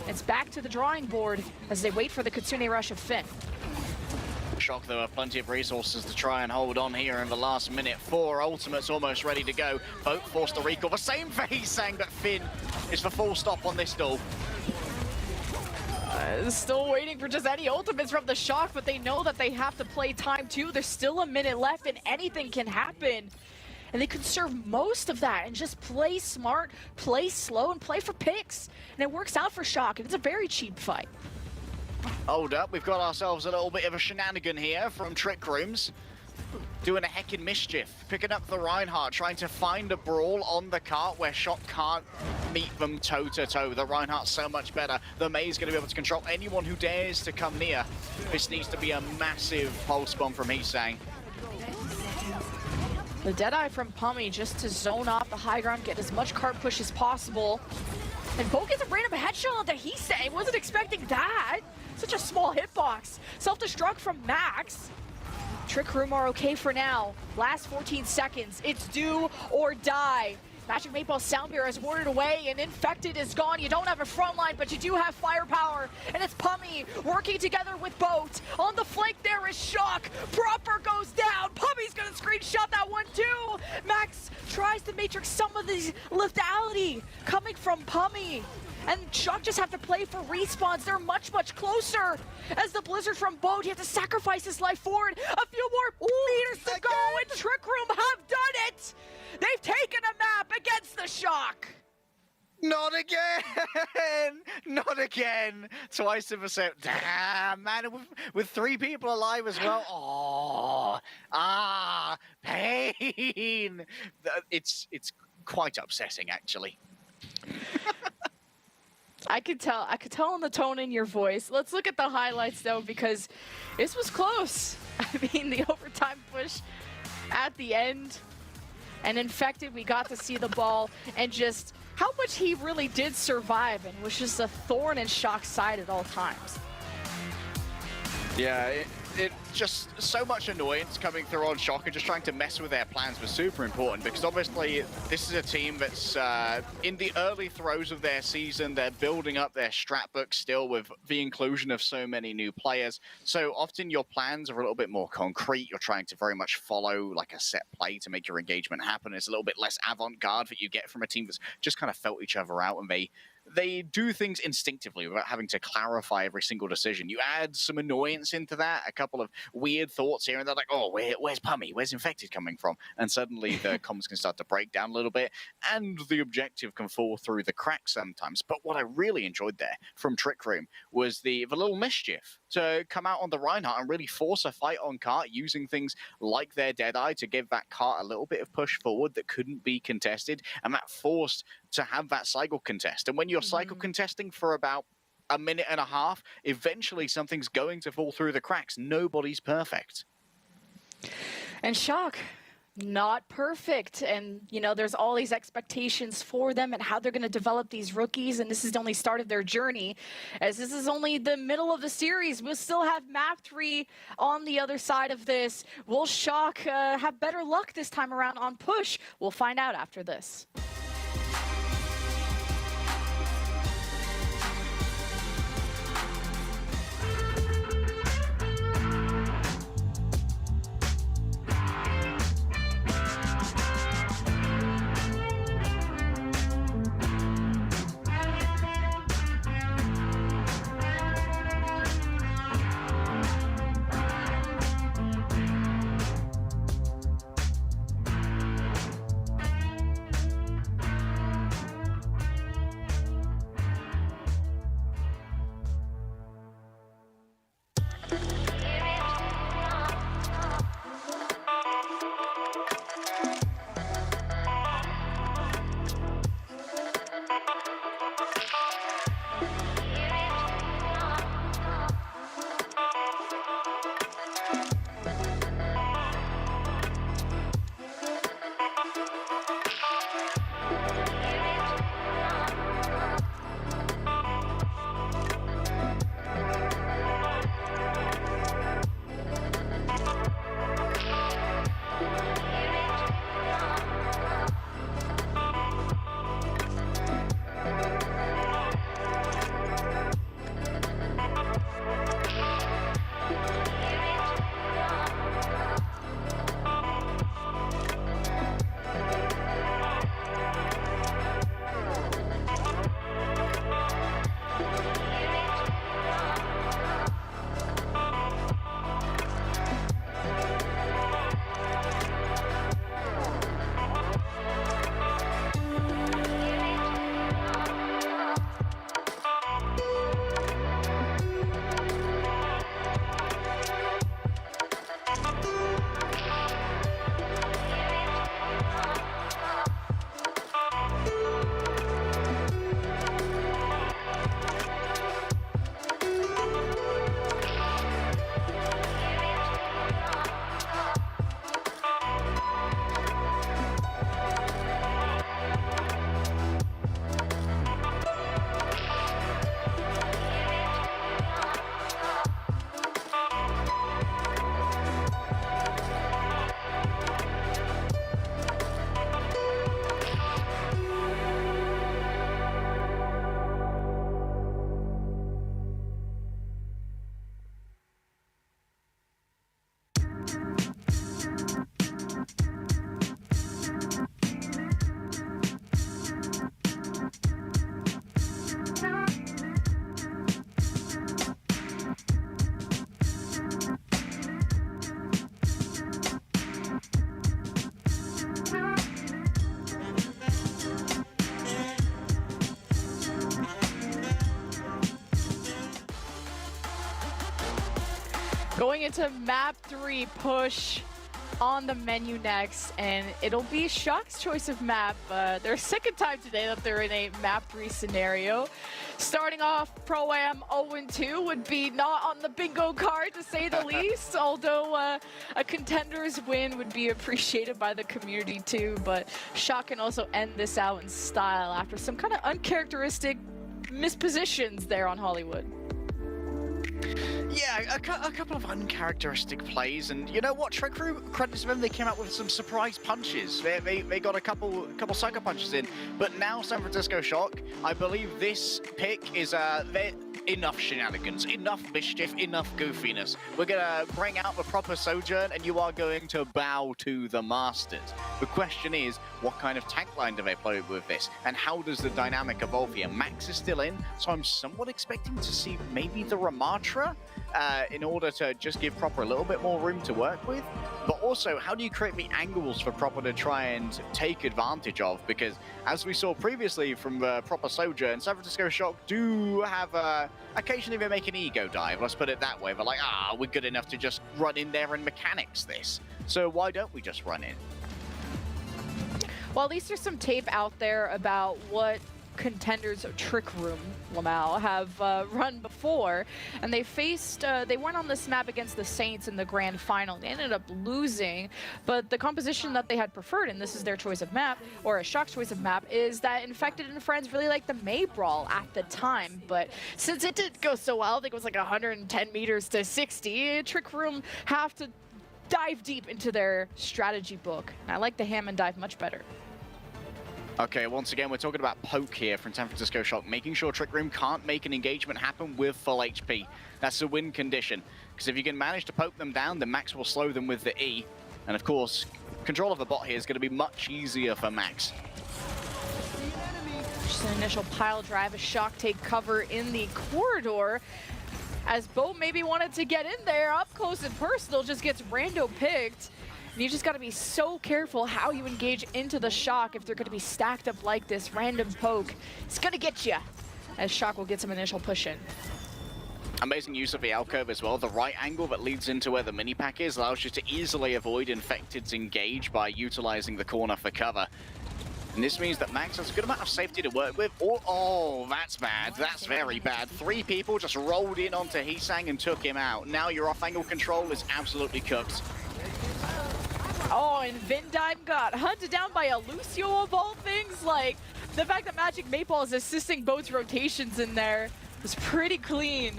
It's back to the drawing board as they wait for the Kitsune rush of Finn. Shock, though, have plenty of resources to try and hold on here in the last minute. 4 ultimates almost ready to go. Boat forced to recall. The same for Hisang, but Finn is the full stop on this duel. Still waiting for just any ultimates from the Shock, but they know that they have to play time too. There's still a minute left and anything can happen. And they conserve most of that and just play smart, play slow, and play for picks. And it works out for Shock, and it's a very cheap fight. Hold up, we've got ourselves a little bit of a shenanigan here from Trick Rooms. Doing a heckin' mischief, picking up the Reinhardt, trying to find a brawl on the cart where Shock can't meet them toe-to-toe. The Reinhardt's so much better. The May's going to be able to control anyone who dares to come near. This needs to be a massive pulse bomb from Hisang. The Deadeye from Pummy just to zone off the high ground, get as much cart push as possible. And Bo gets a random headshot onto Hisang. Wasn't expecting that. Such a small hitbox. Self-destruct from Max. Trick Room are okay for now. Last 14 seconds. It's do or die. Magic Meatball Soundbear is warded away and Infected is gone. You don't have a front line, but you do have firepower. And it's Pummy working together with Boat. On the flank there is Shock. Proper goes down. Pummy's gonna screenshot that one too. Max tries to matrix some of the lethality coming from Pummy. And Shock just have to play for respawns. They're much, much closer. As the Blizzard from Boat, he had to sacrifice his life forward. A few more meters to go, and Trick Room have done it. They've taken a map against the Shock. Not again! Not again! Twice in the same. Damn, man, with 3 people alive as well. Oh, pain! It's quite upsetting, actually. I could tell in the tone in your voice. Let's look at the highlights though, because this was close. I mean, the overtime push at the end. And Infected, we got to see the ball and just how much he really did survive and was just a thorn in Shock's side at all times. Yeah, it just so much annoyance coming through on Shock, and just trying to mess with their plans was super important, because obviously this is a team that's in the early throes of their season. They're building up their strat book still with the inclusion of so many new players. So often your plans are a little bit more concrete. You're trying to very much follow like a set play to make your engagement happen. It's a little bit less avant-garde that you get from a team that's just kind of felt each other out, and they do things instinctively without having to clarify every single decision. You add some annoyance into that, a couple of weird thoughts here, and they're like, oh, where's Pummy? Where's Infected coming from? And suddenly the comms can start to break down a little bit, and the objective can fall through the cracks sometimes. But what I really enjoyed there from Trick Room was the little mischief to come out on the Reinhardt and really force a fight on Cart, using things like their Deadeye to give that Cart a little bit of push forward that couldn't be contested, and that forced to have that cycle contest. And when you're cycle contesting for about a minute and a half, eventually something's going to fall through the cracks. Nobody's perfect. And Shock, not perfect. And, you know, there's all these expectations for them and how they're going to develop these rookies. And this is the only start of their journey, as this is only the middle of the series. We'll still have map 3 on the other side of this. Will Shock have better luck this time around on push? We'll find out after this. Going into map 3 push on the menu next, and it'll be Shock's choice of map. Their second time today that they're in a map 3 scenario. Starting off Pro-Am 0-2 would be not on the bingo card, to say the least, although a contender's win would be appreciated by the community too. But Shock can also end this out in style after some kind of uncharacteristic mispositions there on Hollywood. Yeah, a couple of uncharacteristic plays, and you know what? Trick Room, credit to them, they came out with some surprise punches. They got a couple psycho punches in, but now San Francisco Shock, I believe this pick is enough shenanigans, enough mischief, enough goofiness. We're gonna bring out the proper Sojourn, and you are going to bow to the masters. The question is, what kind of tank line do they play with this, and how does the dynamic evolve here? Max is still in, so I'm somewhat expecting to see maybe the Ramatra in order to just give Proper a little bit more room to work with. But also, how do you create the angles for Proper to try and take advantage of? Because as we saw previously from the Proper Sojourn, San Francisco Shock do have occasionally they make an ego dive, let's put it that way. They're like, we're good enough to just run in there and mechanics this. So why don't we just run in? Well, at least there's some tape out there about what contenders of Trick Room, Lamau, have run before, and they faced, they went on this map against the Saints in the grand final. They ended up losing, but the composition that they had preferred, and this is their choice of map, or a Shock's choice of map, is that Infected and Friends really liked the May Brawl at the time, but since it didn't go so well, I think it was like 110 meters to 60, Trick Room have to dive deep into their strategy book. And I like the Hammond dive much better. Okay, once again, we're talking about poke here from San Francisco Shock, making sure Trick Room can't make an engagement happen with full HP. That's a win condition, because if you can manage to poke them down, then Max will slow them with the E. And of course, control of the bot here is going to be much easier for Max. Just an initial pile drive, a Shock take cover in the corridor. As Bo maybe wanted to get in there, up close and personal, just gets rando picked. And you just got to be so careful how you engage into the Shock if they're going to be stacked up like this. Random poke, it's going to get you, as Shock will get some initial push in. Amazing use of the alcove as well. The right angle that leads into where the mini pack is allows you to easily avoid Infected's engage by utilizing the corner for cover. And this means that Max has a good amount of safety to work with. Oh, that's bad. That's very bad. 3 people just rolled in onto Heesang and took him out. Now your off-angle control is absolutely cooked. Oh, and Vindime got hunted down by a Lucio of all things. Like, the fact that Magic Maple is assisting Boat's rotations in there was pretty clean.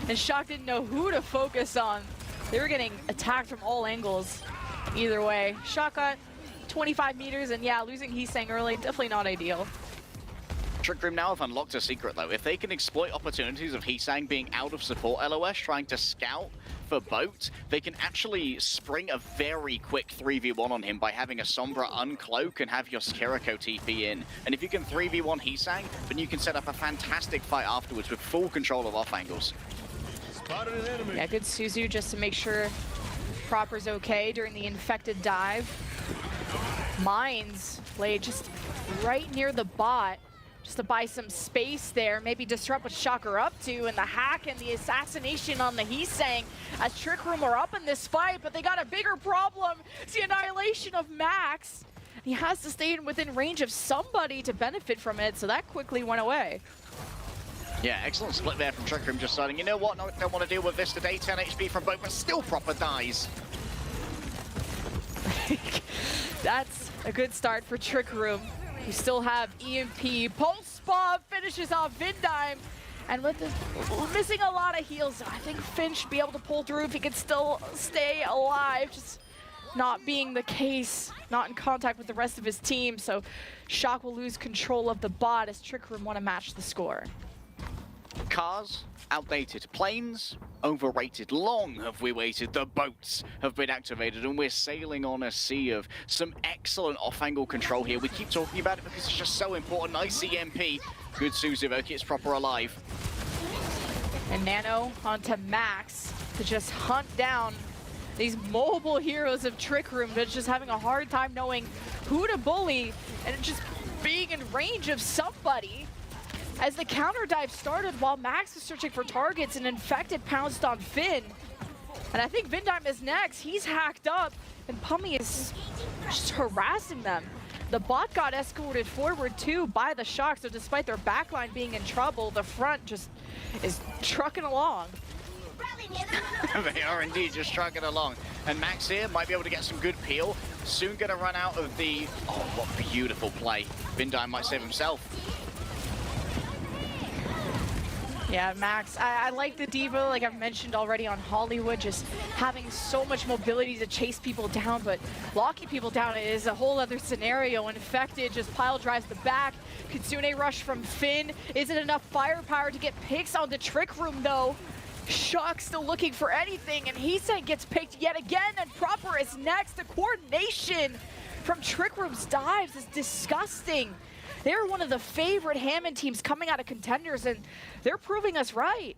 And Shock didn't know who to focus on. They were getting attacked from all angles. Either way, Shock got 25 meters, and yeah, losing Heesang early, definitely not ideal. Trick Room now have unlocked a secret though. If they can exploit opportunities of Heesang being out of support LOS, trying to scout for Boat, they can actually spring a very quick 3v1 on him by having a Sombra uncloak and have your Skiriko TP in. And if you can 3v1 Heesang, then you can set up a fantastic fight afterwards with full control of off angles. Yeah, good Suzu just to make sure Proper's okay during the Infected dive. Mines laid just right near the bot, just to buy some space there, maybe disrupt what Shock are up to, and the hack and the assassination on the Heesang as Trick Room are up in this fight, but they got a bigger problem. It's the annihilation of Max. He has to stay within range of somebody to benefit from it, so that quickly went away. Yeah, excellent split there from Trick Room, just deciding, you know what, no, don't want to deal with this today. 10 HP from Boat, but still Proper dies. That's a good start for Trick Room. We still have EMP. Pulse Bomb finishes off Vindime. And with this, missing a lot of heals, I think Finn should be able to pull through if he could still stay alive. Just not being the case, not in contact with the rest of his team. So Shock will lose control of the bot as Trick Room want to match the score. Cars, outdated. Planes, overrated. Long have we waited. The boats have been activated, and we're sailing on a sea of some excellent off-angle control here. We keep talking about it because it's just so important. Nice EMP. Good Suzuki, it's Proper alive. And Nano onto Max to just hunt down these mobile heroes of Trick Room, but just having a hard time knowing who to bully and just being in range of somebody. As the counter dive started while Max was searching for targets, and Infected pounced on Finn. And I think Vindime is next. He's hacked up, and Pummy is just harassing them. The bot got escorted forward too by the Shock, so despite their backline being in trouble, the front just is trucking along. They are indeed just trucking along. And Max here might be able to get some good peel. Soon gonna run out of the... Oh, what beautiful play. Vindime might save himself. Yeah, Max, I like the diva, like I've mentioned already on Hollywood, just having so much mobility to chase people down, but locking people down is a whole other scenario. Infected just pile drives the back. Kitsune rush from Finn. Isn't enough firepower to get picks on the Trick Room, though. Shock still looking for anything, and Heesang gets picked yet again, and Proper is next. The coordination from Trick Room's dives is disgusting. They're one of the favorite Hammond teams coming out of Contenders, and they're proving us right.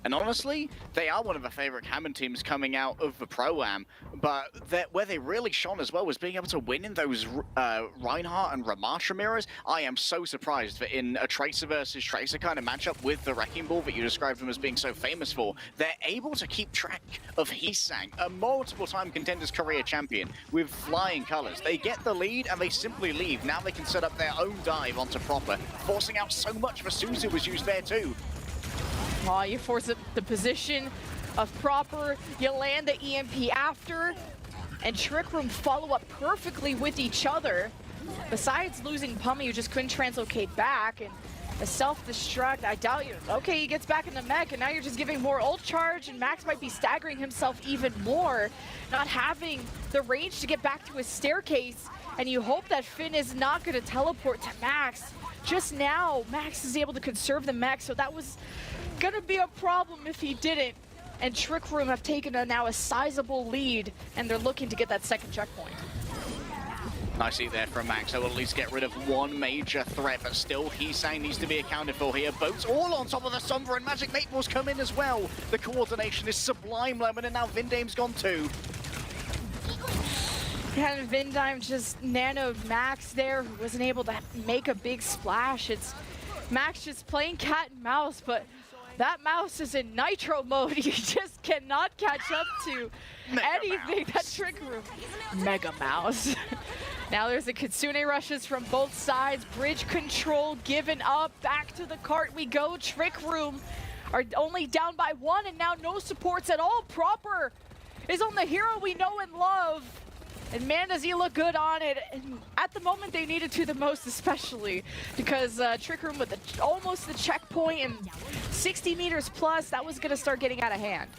And honestly, they are one of the favorite Hammond teams coming out of the Pro-Am, but where they really shone as well was being able to win in those Reinhardt and Ramattra mirrors. I am so surprised that in a Tracer versus Tracer kind of matchup with the Wrecking Ball that you described them as being so famous for, they're able to keep track of Heesang, a multiple-time Contenders career champion, with flying colors. They get the lead and they simply leave. Now they can set up their own dive onto Proper, forcing out so much. Vasuzu was used there too. Oh, you force the position of Proper, you land the EMP after, and Trick Room follow up perfectly with each other. Besides losing Pummy, who just couldn't translocate back, and a self-destruct, I doubt you. Okay, he gets back in the mech, and now you're just giving more ult charge, and Max might be staggering himself even more, not having the range to get back to his staircase, and you hope that Finn is not going to teleport to Max. Just now, Max is able to conserve the mech, so that was gonna be a problem if he didn't. And Trick Room have taken now a sizable lead, and they're looking to get that second checkpoint. Nice eat there from Max. They'll at least get rid of one major threat, but still Heesang needs to be accounted for here. Boats all on top of the Sombra, and Magic Mateballs come in as well. The coordination is sublime, Lemon, and now Vindame's gone too. And Vindime just nanoed Max there, who wasn't able to make a big splash. It's Max just playing cat and mouse, but that mouse is in nitro mode. He just cannot catch up to anything that Trick Room. Mega Mouse. Now there's the Kitsune rushes from both sides. Bridge control given up. Back to the cart we go. Trick Room are only down by one, and now no supports at all. Proper is on the hero we know and love. And man, does he look good on it. And at the moment, they needed to the most, especially because Trick Room with almost the checkpoint and 60 meters plus, that was going to start getting out of hand.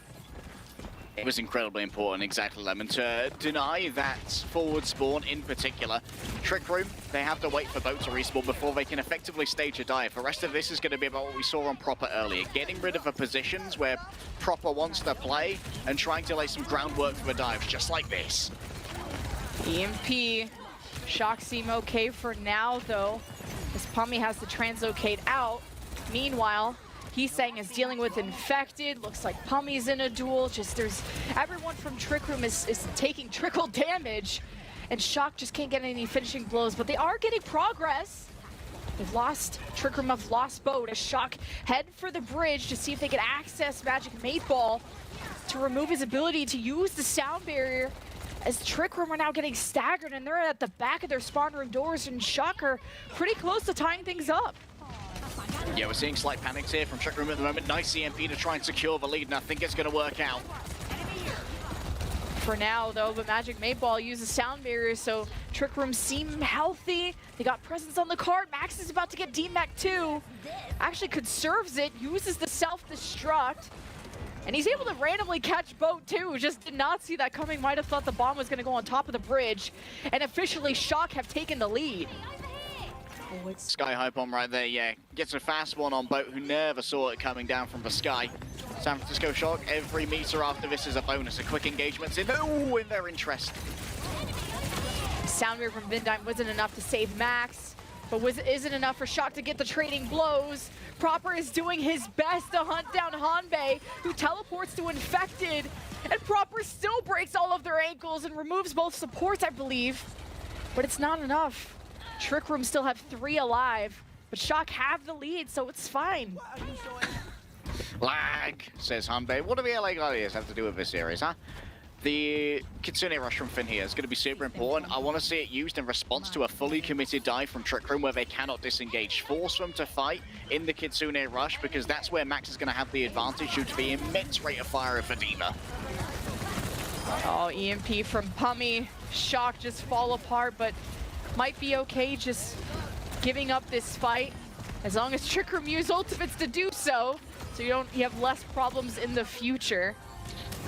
It was incredibly important, exactly, Lemon, to deny that forward spawn in particular. Trick Room, they have to wait for Boat to respawn before they can effectively stage a dive. The rest of this is going to be about what we saw on Proper earlier, getting rid of the positions where Proper wants to play and trying to lay some groundwork for the dives, just like this. EMP. Shock seem okay for now, though, as Pummy has to translocate out. Meanwhile, Heesang is dealing with Infected. Looks like Pummy's in a duel. Just everyone from Trick Room is taking trickle damage, and Shock just can't get any finishing blows, but they are getting progress. They've lost, Trick Room have lost Boat as Shock head for the bridge to see if they can access Magic Mateball to remove his ability to use the sound barrier, as Trick Room are now getting staggered, and they're at the back of their spawn room doors, and Shock are pretty close to tying things up. Yeah, we're seeing slight panics here from Trick Room at the moment. Nice EMP to try and secure the lead, and I think it's going to work out. For now, though, but Magic Mateball uses sound barriers, so Trick Room seem healthy. They got presence on the cart. Max is about to get DMAC too. Actually conserves it, uses the self-destruct. And he's able to randomly catch Boat too. Just did not see that coming. Might have thought the bomb was going to go on top of the bridge. And officially, Shock have taken the lead. Sky High Bomb right there, yeah. Gets a fast one on Boat, who never saw it coming down from the sky. San Francisco Shock, every meter after this is a bonus. A quick engagement's in their interest. Sound barrier from Vindime wasn't enough to save Max, but isn't enough for Shock to get the trading blows. Proper is doing his best to hunt down Hanbei, who teleports to Infected, and Proper still breaks all of their ankles and removes both supports, I believe. But it's not enough. Trick Room still have 3 alive, but Shock have the lead, so it's fine. Lag, says Hanbei. What do the LA Gladiators have to do with this series, huh? The Kitsune rush from Finn here is going to be super important. I want to see it used in response to a fully committed dive from Trick Room where they cannot disengage. Force them to fight in the Kitsune rush, because that's where Max is going to have the advantage due to the immense rate of fire of Fadima. Oh, EMP from Pummy. Shock just fall apart, but might be okay just giving up this fight. As long as Trick Room use ultimates to do so, you have less problems in the future.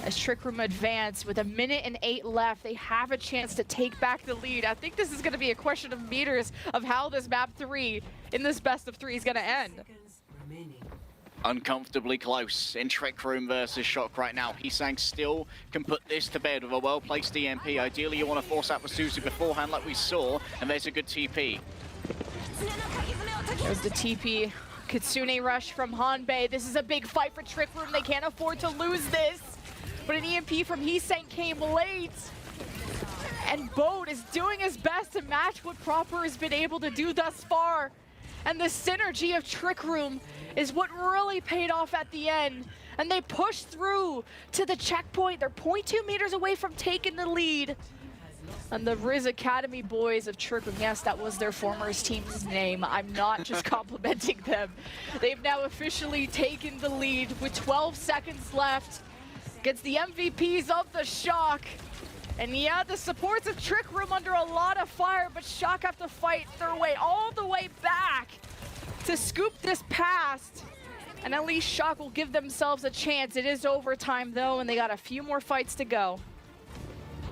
As Trick Room advance with 1:08 left, they have a chance to take back the lead. I think this is going to be a question of meters of how this map 3 in this best of 3 is going to end. Uncomfortably close in Trick Room versus Shock right now. Hisang still can put this to bed with a well-placed EMP. Ideally, you want to force out the Suzu beforehand like we saw, and there's a good TP. There's the TP. Kitsune rush from Hanbei. This is a big fight for Trick Room. They can't afford to lose this. But an EMP from Hisang came late. And Bode is doing his best to match what Proper has been able to do thus far. And the synergy of Trick Room is what really paid off at the end. And they pushed through to the checkpoint. They're 0.2 meters away from taking the lead. And the Riz Academy boys of Trick Room, yes, that was their former team's name. I'm not just complimenting them. They've now officially taken the lead with 12 seconds left against the MVPs of the Shock. And yeah, the supports of Trick Room under a lot of fire, but Shock have to fight their way all the way back to scoop this past. And at least Shock will give themselves a chance. It is overtime though, and they got a few more fights to go.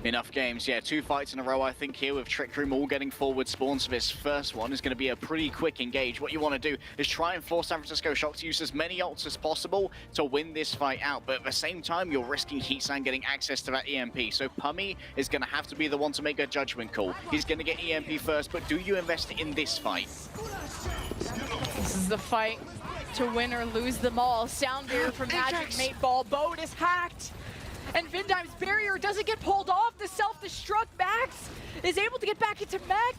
Enough games, yeah, 2 fights in a row I think here with Trick Room all getting forward spawns. So this first one is going to be a pretty quick engage. What you want to do is try and force San Francisco Shock to use as many ults as possible to win this fight out. But at the same time, you're risking Hisang getting access to that EMP. So Pummy is going to have to be the one to make a judgment call. He's going to get EMP first, but do you invest in this fight? This is the fight to win or lose them all. Sound barrier from Magic Mate Ball. Bode is hacked. And Vindime's barrier doesn't get pulled off. The self-destruct Max is able to get back into mech,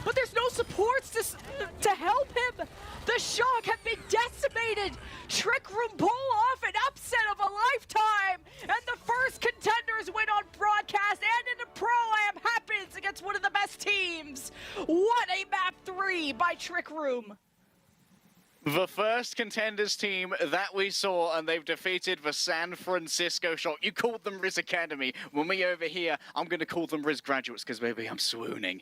but there's no supports to help him. The Shock have been decimated. Trick Room pull off an upset of a lifetime, and the first contenders win on broadcast and in the Pro-Am happens against one of the best teams. What a map 3 by Trick Room. The first contenders team that we saw, and they've defeated the San Francisco Shock. You called them Riz Academy. When we over here, I'm going to call them Riz Graduates because maybe I'm swooning.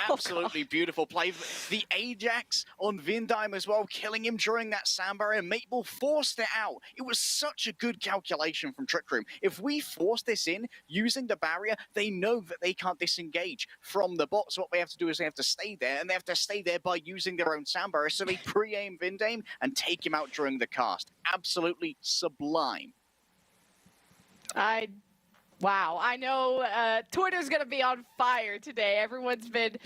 Absolutely beautiful play. The Ajax on Vindime as well, killing him during that sand barrier. Matebull forced it out. It was such a good calculation from Trick Room. If we force this in using the barrier, they know that they can't disengage from the bot. So what they have to do is they have to stay there, and they have to stay there by using their own sand barrier. So they pre-aim Vindime and take him out during the cast. Absolutely sublime. Wow, I know Twitter's gonna be on fire today. Everyone's been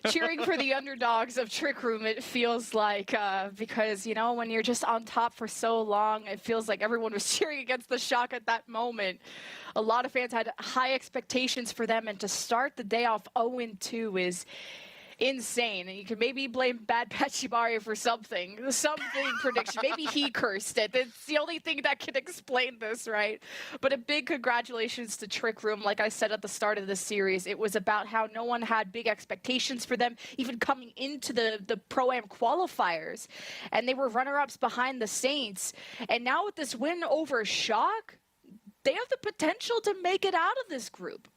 cheering for the underdogs of Trick Room, it feels like, because, you know, when you're just on top for so long, it feels like everyone was cheering against the Shock at that moment. A lot of fans had high expectations for them, and to start the day off 0-2 is insane. And you can maybe blame Bad Pachibari for something prediction. Maybe he cursed it. It's the only thing that can explain this, right? But a big congratulations to Trick Room. Like I said at the start of the series, it was about how no one had big expectations for them, even coming into the Pro-Am qualifiers. And they were runner-ups behind the Saints. And now with this win over Shock, they have the potential to make it out of this group.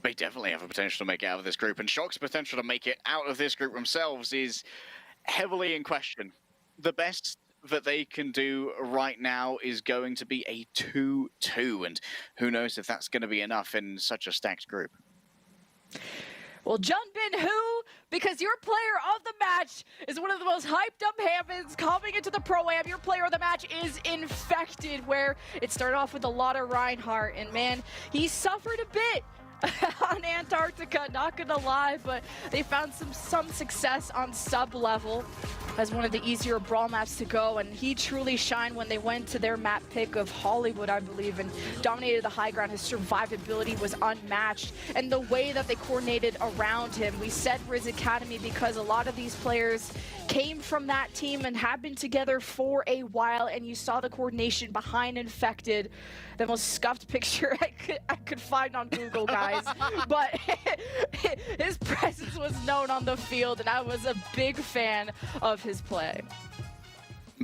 They definitely have a potential to make it out of this group, and Shock's potential to make it out of this group themselves is heavily in question. The best that they can do right now is going to be a 2-2, and who knows if that's going to be enough in such a stacked group. Well, jump in who? Because your player of the match is one of the most hyped up Hammonds coming into the Pro-Am. Your player of the match is Infected, where it started off with a lot of Reinhardt, and man, he suffered a bit on Antarctica, not gonna lie, but they found some success on sub-level as one of the easier brawl maps to go, and he truly shined when they went to their map pick of Hollywood, I believe, and dominated the high ground. His survivability was unmatched, and the way that they coordinated around him. We said Riz Academy because a lot of these players came from that team and have been together for a while, and you saw the coordination behind Infected. The most scuffed picture I could find on Google, guys. But his presence was known on the field, and I was a big fan of his play.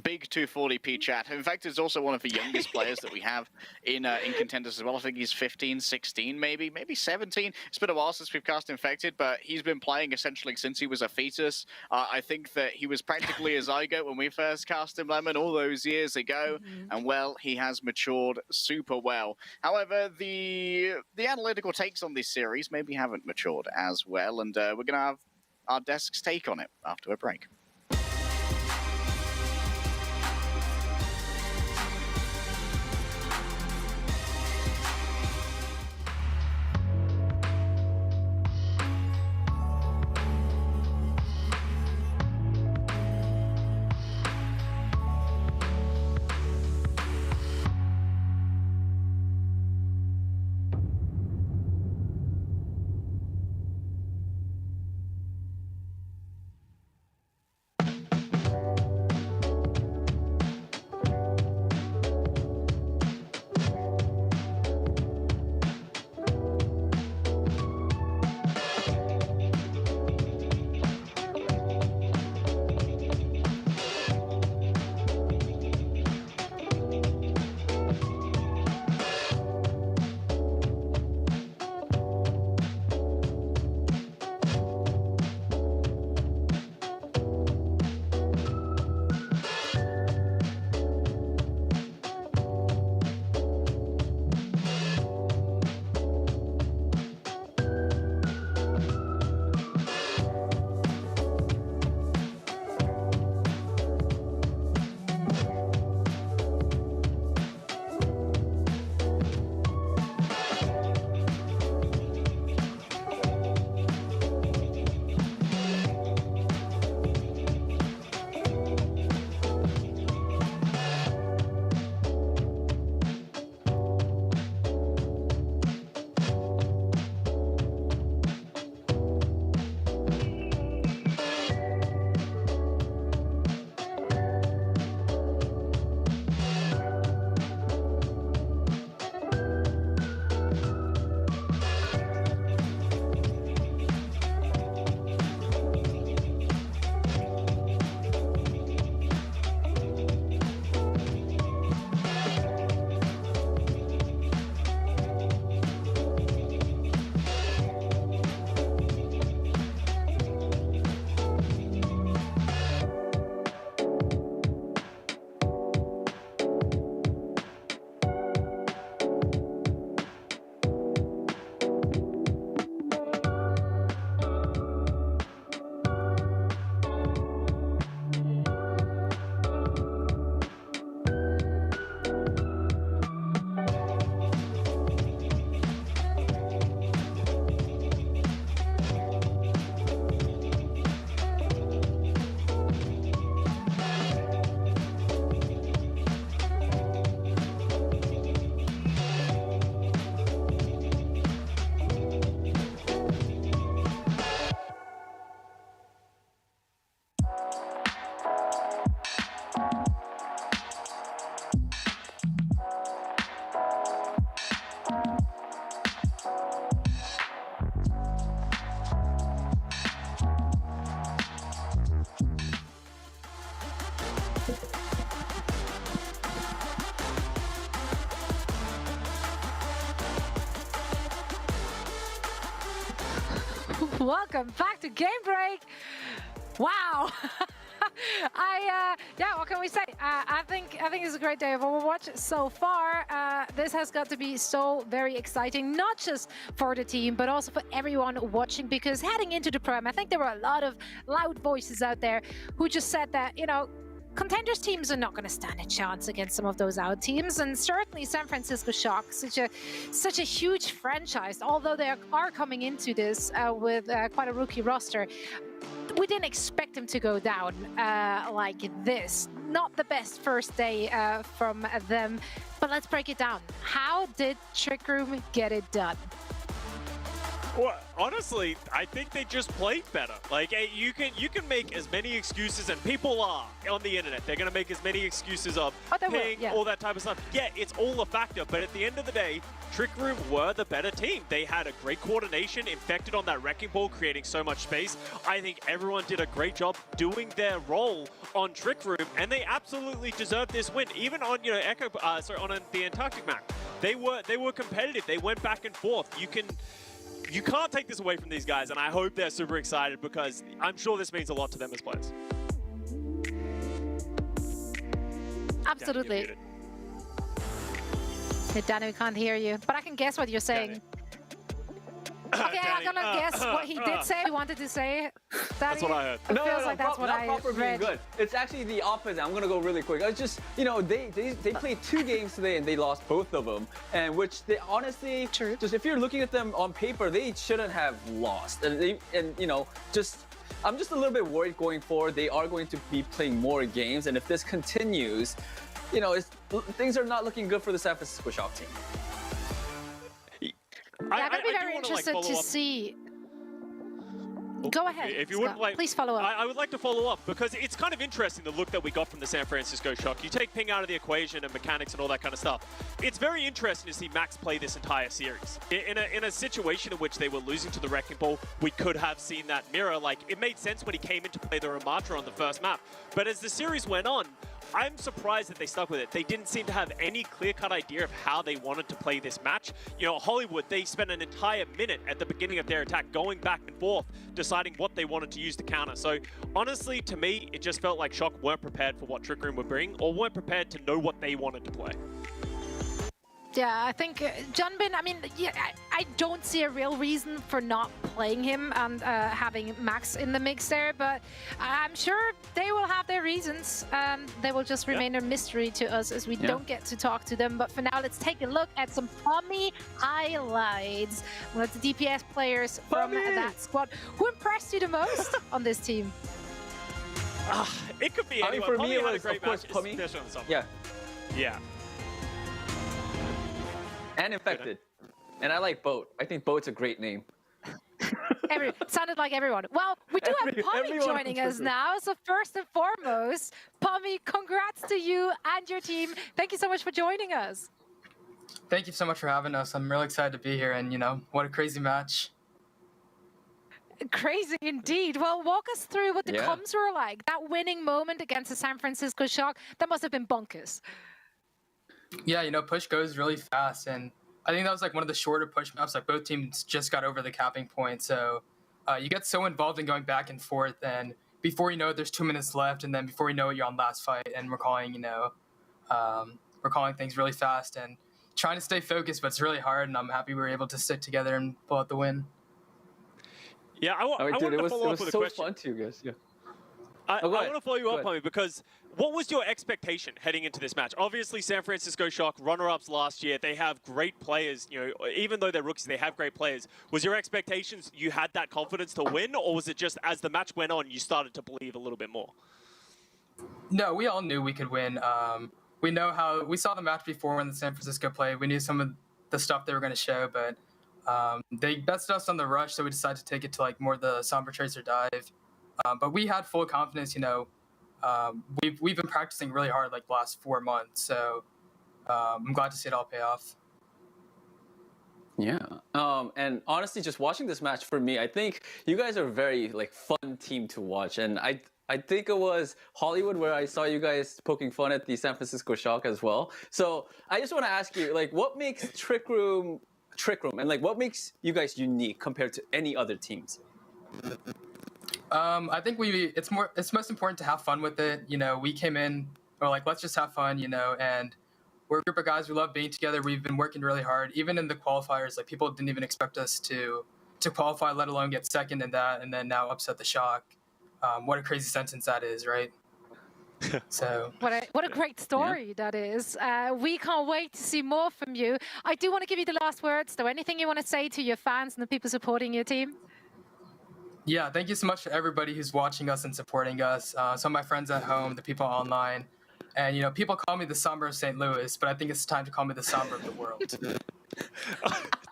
Big 240p chat. In fact, he's also one of the youngest players that we have in Contenders as well. I think he's 15, 16, maybe 17. It's been a while since we've cast Infected, but he's been playing essentially since he was a fetus. I think that he was practically a zygote when we first cast him, Lemon, all those years ago. And, well, he has matured super well. However, the analytical takes on this series maybe haven't matured as well, and we're going to have our desk's take on it after a break. Welcome back to Game Break. Wow. Yeah, what can we say? I think it's a great day of Overwatch so far. This has got to be so very exciting, not just for the team, but also for everyone watching, because heading into the Prem, I think there were a lot of loud voices out there who just said that, you know, Contenders teams are not going to stand a chance against some of those out teams, and certainly San Francisco Shock, such a huge franchise, although they are coming into this with quite a rookie roster. We didn't expect them to go down like this. Not the best first day from them, but let's break it down. How did Trick Room get it done? Well, honestly, I think they just played better. Like, you can make as many excuses, and people are on the internet. They're gonna make as many excuses of ping, all that type of stuff. Yeah, it's all a factor. But at the end of the day, Trick Room were the better team. They had a great coordination, infected on that wrecking ball, creating so much space. I think everyone did a great job doing their role on Trick Room, and they absolutely deserved this win. Even on the Antarctic map, they were competitive. They went back and forth. You can't take this away from these guys, and I hope they're super excited because I'm sure this means a lot to them as players. Absolutely. Hey, Danny, we can't hear you, but I can guess what you're saying. Okay, I'm gonna guess what he did say. He wanted to say. That's what I heard. It feels like that's what I proper being read. good. It's actually the opposite. I'm gonna go really quick. I was just, they played 2 games today and they lost both of them, and which they honestly, just if you're looking at them on paper, they shouldn't have lost. And I'm just a little bit worried going forward. They are going to be playing more games, and if this continues, things are not looking good for the San Francisco Shock team. I'm going to be very interested to see. Go ahead, if you Scott. wouldn't Please follow up. I would like to follow up because it's kind of interesting the look that we got from the San Francisco Shock. You take ping out of the equation and mechanics and all that kind of stuff. It's very interesting to see Max play this entire series. In a situation in which they were losing to the Wrecking Ball, we could have seen that mirror. Like, it made sense when he came in to play the Ramatra on the first map. But as the series went on, I'm surprised that they stuck with it. They didn't seem to have any clear-cut idea of how they wanted to play this match. Hollywood, they spent an entire minute at the beginning of their attack going back and forth, deciding what they wanted to use to counter. So honestly, to me, it just felt like Shock weren't prepared for what Trick Room would bring, or weren't prepared to know what they wanted to play. Yeah, I think Junbin, I don't see a real reason for not playing him and having Max in the mix there, but I'm sure they will have their reasons. They will just remain a mystery to us as we don't get to talk to them. But for now, let's take a look at some Pommy highlights. One of the DPS players from that squad. Who impressed you the most on this team? It could be anyone. For me, it was, a great of course, match, Pommy. especially on the summer. Yeah. Yeah. And Infected. And I like Boat. I think Boat's a great name. Sounded like everyone. Well, we do have Pommy joining us now. So first and foremost, Pommy, congrats to you and your team. Thank you so much for joining us. Thank you so much for having us. I'm really excited to be here, and what a crazy match. Crazy indeed. Well, walk us through what the comms were like. That winning moment against the San Francisco Shock, that must have been bonkers. Yeah, push goes really fast, and I think that was like one of the shorter push maps. Like, both teams just got over the capping point, so you get so involved in going back and forth, and before you know it, there's 2 minutes left, and then before you know it, you're on last fight, and we're calling things really fast and trying to stay focused, but it's really hard, and I'm happy we were able to stick together and pull out the win. Yeah, I wanted to follow up with a question. It was so fun to you guys. Yeah. I want to follow you up on it because what was your expectation heading into this match? Obviously, San Francisco Shock, runner-ups last year, they have great players. Even though they're rookies, they have great players. Was your expectations you had that confidence to win, or was it just as the match went on, you started to believe a little bit more? No, we all knew we could win. We saw the match before when the San Francisco played. We knew some of the stuff they were going to show, but they bested us on the rush, so we decided to take it to like more the Sombra Tracer dive. But we had full confidence, we've been practicing really hard like the last 4 months, so I'm glad to see it all pay off. Yeah, and honestly, just watching this match for me, I think you guys are a very fun team to watch, and I think it was Hollywood where I saw you guys poking fun at the San Francisco Shock as well. So I just want to ask you, what makes Trick Room, and what makes you guys unique compared to any other teams? I think it's most important to have fun with it. We came in, we're let's just have fun, and we're a group of guys. We love being together. We've been working really hard. Even in the qualifiers, people didn't even expect us to qualify, let alone get second in that, and then now upset the Shock. What a crazy sentence that is, right? So what a great story that is. We can't wait to see more from you. I do want to give you the last words, though. Anything you want to say to your fans and the people supporting your team? Yeah, thank you so much to everybody who's watching us and supporting us. Some of my friends at home, the people online. And, people call me the Sombra of St. Louis, but I think it's time to call me the Sombra of the world.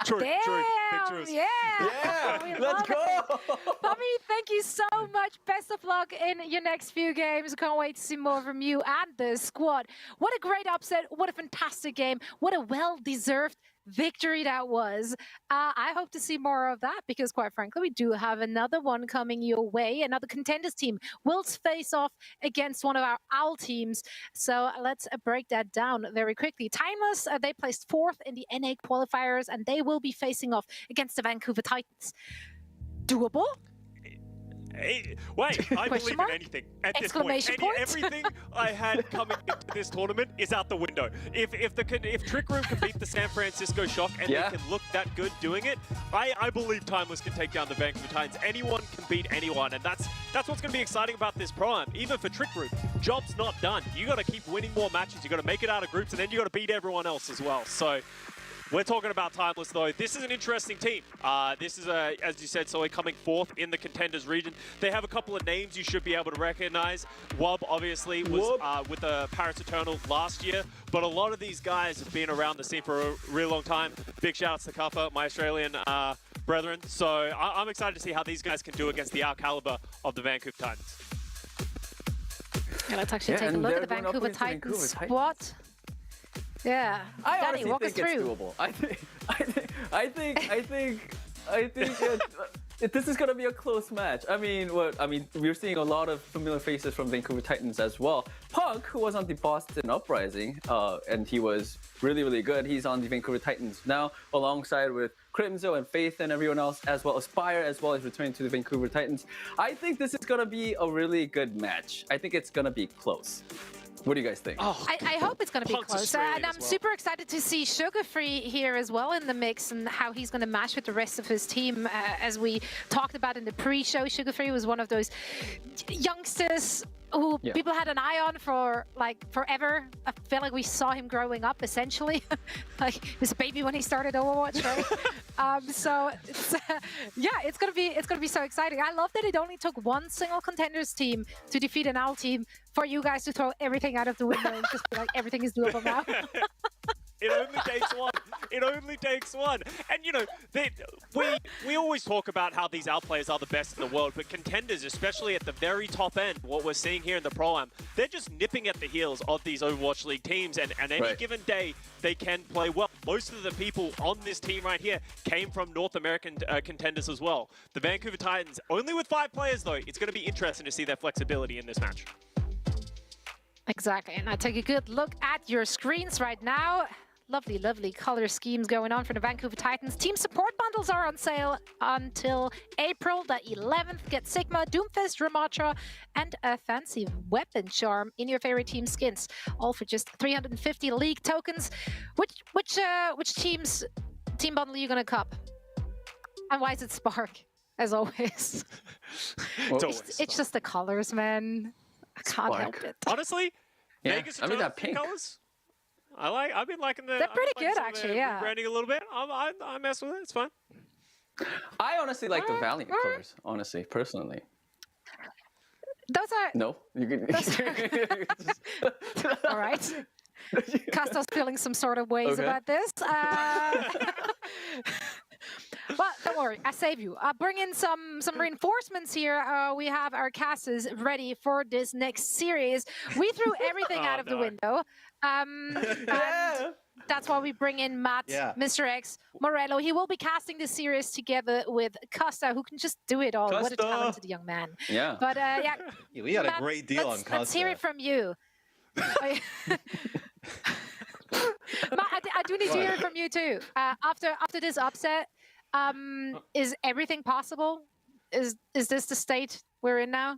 True, Damn, true. Pictures. yeah. Yeah, We let's love go. it. Bobby, thank you so much. Best of luck in your next few games. Can't wait to see more from you and the squad. What a great upset. What a fantastic game. What a well-deserved victory that was. I hope to see more of that because, quite frankly, we do have another one coming your way. Another contenders team will face off against one of our OWL teams. So let's break that down very quickly. Timeless, they placed 4th in the NA qualifiers, and they will be facing off against the Vancouver Titans. Doable? Hey, wait, I believe in anything at this point. Exclamation point. Everything I had coming into this tournament is out the window. If Trick Room can beat the San Francisco Shock and they can look that good doing it, I believe Timeless can take down the Vancouver Titans. Anyone can beat anyone, and that's what's going to be exciting about this Pro-Am. Even for Trick Room, job's not done. You got to keep winning more matches. You got to make it out of groups, and then you got to beat everyone else as well. So. We're talking about Timeless, though. This is an interesting team. This is, as you said, Soy coming 4th in the contenders region. They have a couple of names you should be able to recognize. Wub, obviously, was with the Paris Eternal last year, but a lot of these guys have been around the scene for a real long time. Big shout-outs to Kuffa, my Australian brethren. So I'm excited to see how these guys can do against the out caliber of the Vancouver Titans. Yeah, let's actually take a look at the Vancouver Titans squad. Yeah, Danny, walk us through. It's doable. I think this is gonna be a close match. I mean, we're seeing a lot of familiar faces from Vancouver Titans as well. Punk, who was on the Boston Uprising, and he was really, really good. He's on the Vancouver Titans now, alongside with Crimzo and Faith and everyone else, as well as Spire, as well as returning to the Vancouver Titans. I think this is gonna be a really good match. I think it's gonna be close. What do you guys think? Oh, I hope it's going to be close. And I'm super excited to see Sugar Free here as well in the mix and how he's going to match with the rest of his team. As we talked about in the pre-show, Sugar Free was one of those youngsters who people had an eye on for like forever. I feel like we saw him growing up essentially, like his baby when he started Overwatch, right? So it's, yeah, it's gonna be so exciting. I love that it only took one single contenders team to defeat an OWL team for you guys to throw everything out of the window and just be like everything is doable now. It only takes one. It only takes one. And, you know, we always talk about how these OWL players are the best in the world, but contenders, especially at the very top end, what we're seeing here in the Pro-Am, they're just nipping at the heels of these Overwatch League teams, and any given day, they can play well. Most of the people on this team right here came from North American contenders as well. The Vancouver Titans, only with 5 players, though, it's going to be interesting to see their flexibility in this match. Exactly, and I take a good look at your screens right now. Lovely, lovely color schemes going on for the Vancouver Titans. Team support bundles are on sale until April the 11th. Get Sigma, Doomfist, Ramatra, and a fancy weapon charm in your favorite team skins, all for just 350 league tokens. Which team bundle are you gonna cup? And why is it Spark, as always? It's just the colors, man. I can't help it. Honestly, yeah, Vegas I mean that pink colors. I've been liking the. They're pretty good, actually. Yeah. Branding a little bit. I mess with it. It's fun. I honestly like the Valiant colors. Honestly, personally. Those are. No, you can. All right. Casto's feeling some sort of ways about this. But don't worry, I save you. Bring in some reinforcements here. We have our casters ready for this next series. We threw everything out of the window. And that's why we bring in Matt, Mr. X, Morello. He will be casting this series together with Costa, who can just do it all. What a talented young man. Yeah. But yeah, we had a great deal on Costa. Let's hear it from you. Matt, I do need to hear it from you too. After this upset, is everything possible? Is this the state we're in now?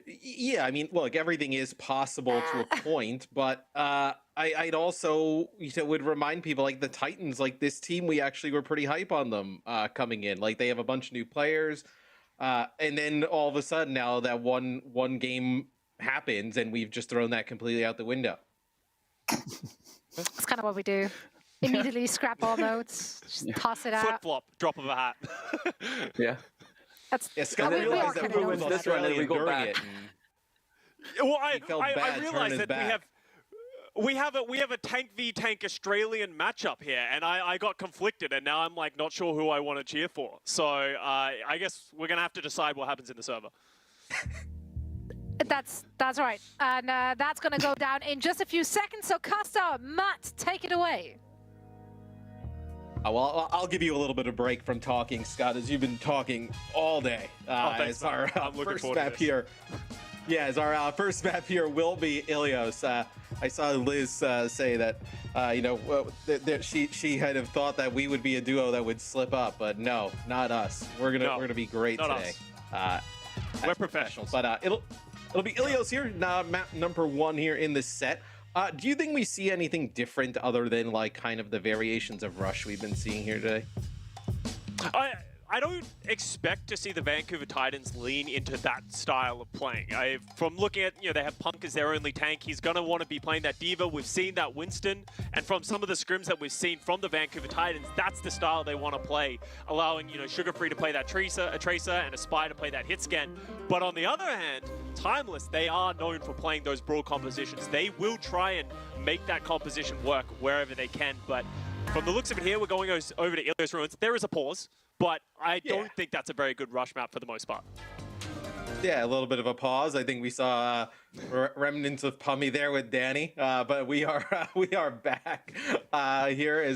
Yeah, I mean, look, everything is possible to a point, but I'd also would remind people, like the Titans, like this team, we actually were pretty hype on them coming in. Like they have a bunch of new players, and then all of a sudden now that one game happens and we've just thrown that completely out the window. That's kind of what we do. Immediately scrap all notes, just toss it out. Flip-flop, drop of a hat. Yeah. That's Scott realized that we was Australian during it. Well, I realized that we have a tank v tank Australian matchup here, and I got conflicted, and now I'm like not sure who I want to cheer for. So I guess we're gonna have to decide what happens in the server. That's right, and that's gonna go down in just a few seconds. So Costa, Matt, take it away. Well, I'll give you a little bit of break from talking, Scott, as you've been talking all day. Thanks, as our first map here. Yeah, as our first map here will be Ilios. I saw Liz say that, she had have thought that we would be a duo that would slip up, but no, not us. We're gonna be great today. We're professionals. But it'll be Ilios here, map number 1 here in this set. Do you think we see anything different other than like kind of the variations of Rush we've been seeing here today? I don't expect to see the Vancouver Titans lean into that style of playing. From looking at, they have Punk as their only tank. He's going to want to be playing that Diva. We've seen that Winston. And from some of the scrims that we've seen from the Vancouver Titans, that's the style they want to play, allowing, Sugar Free to play that Tracer, and a Spy to play that hit scan. But on the other hand, Timeless, they are known for playing those brawl compositions. They will try and make that composition work wherever they can. But from the looks of it here, we're going over to Ilios Ruins. There is a pause. But I don't think that's a very good Rush map for the most part. Yeah, a little bit of a pause. I think we saw remnants of Pummy there with Danny, but we are back here.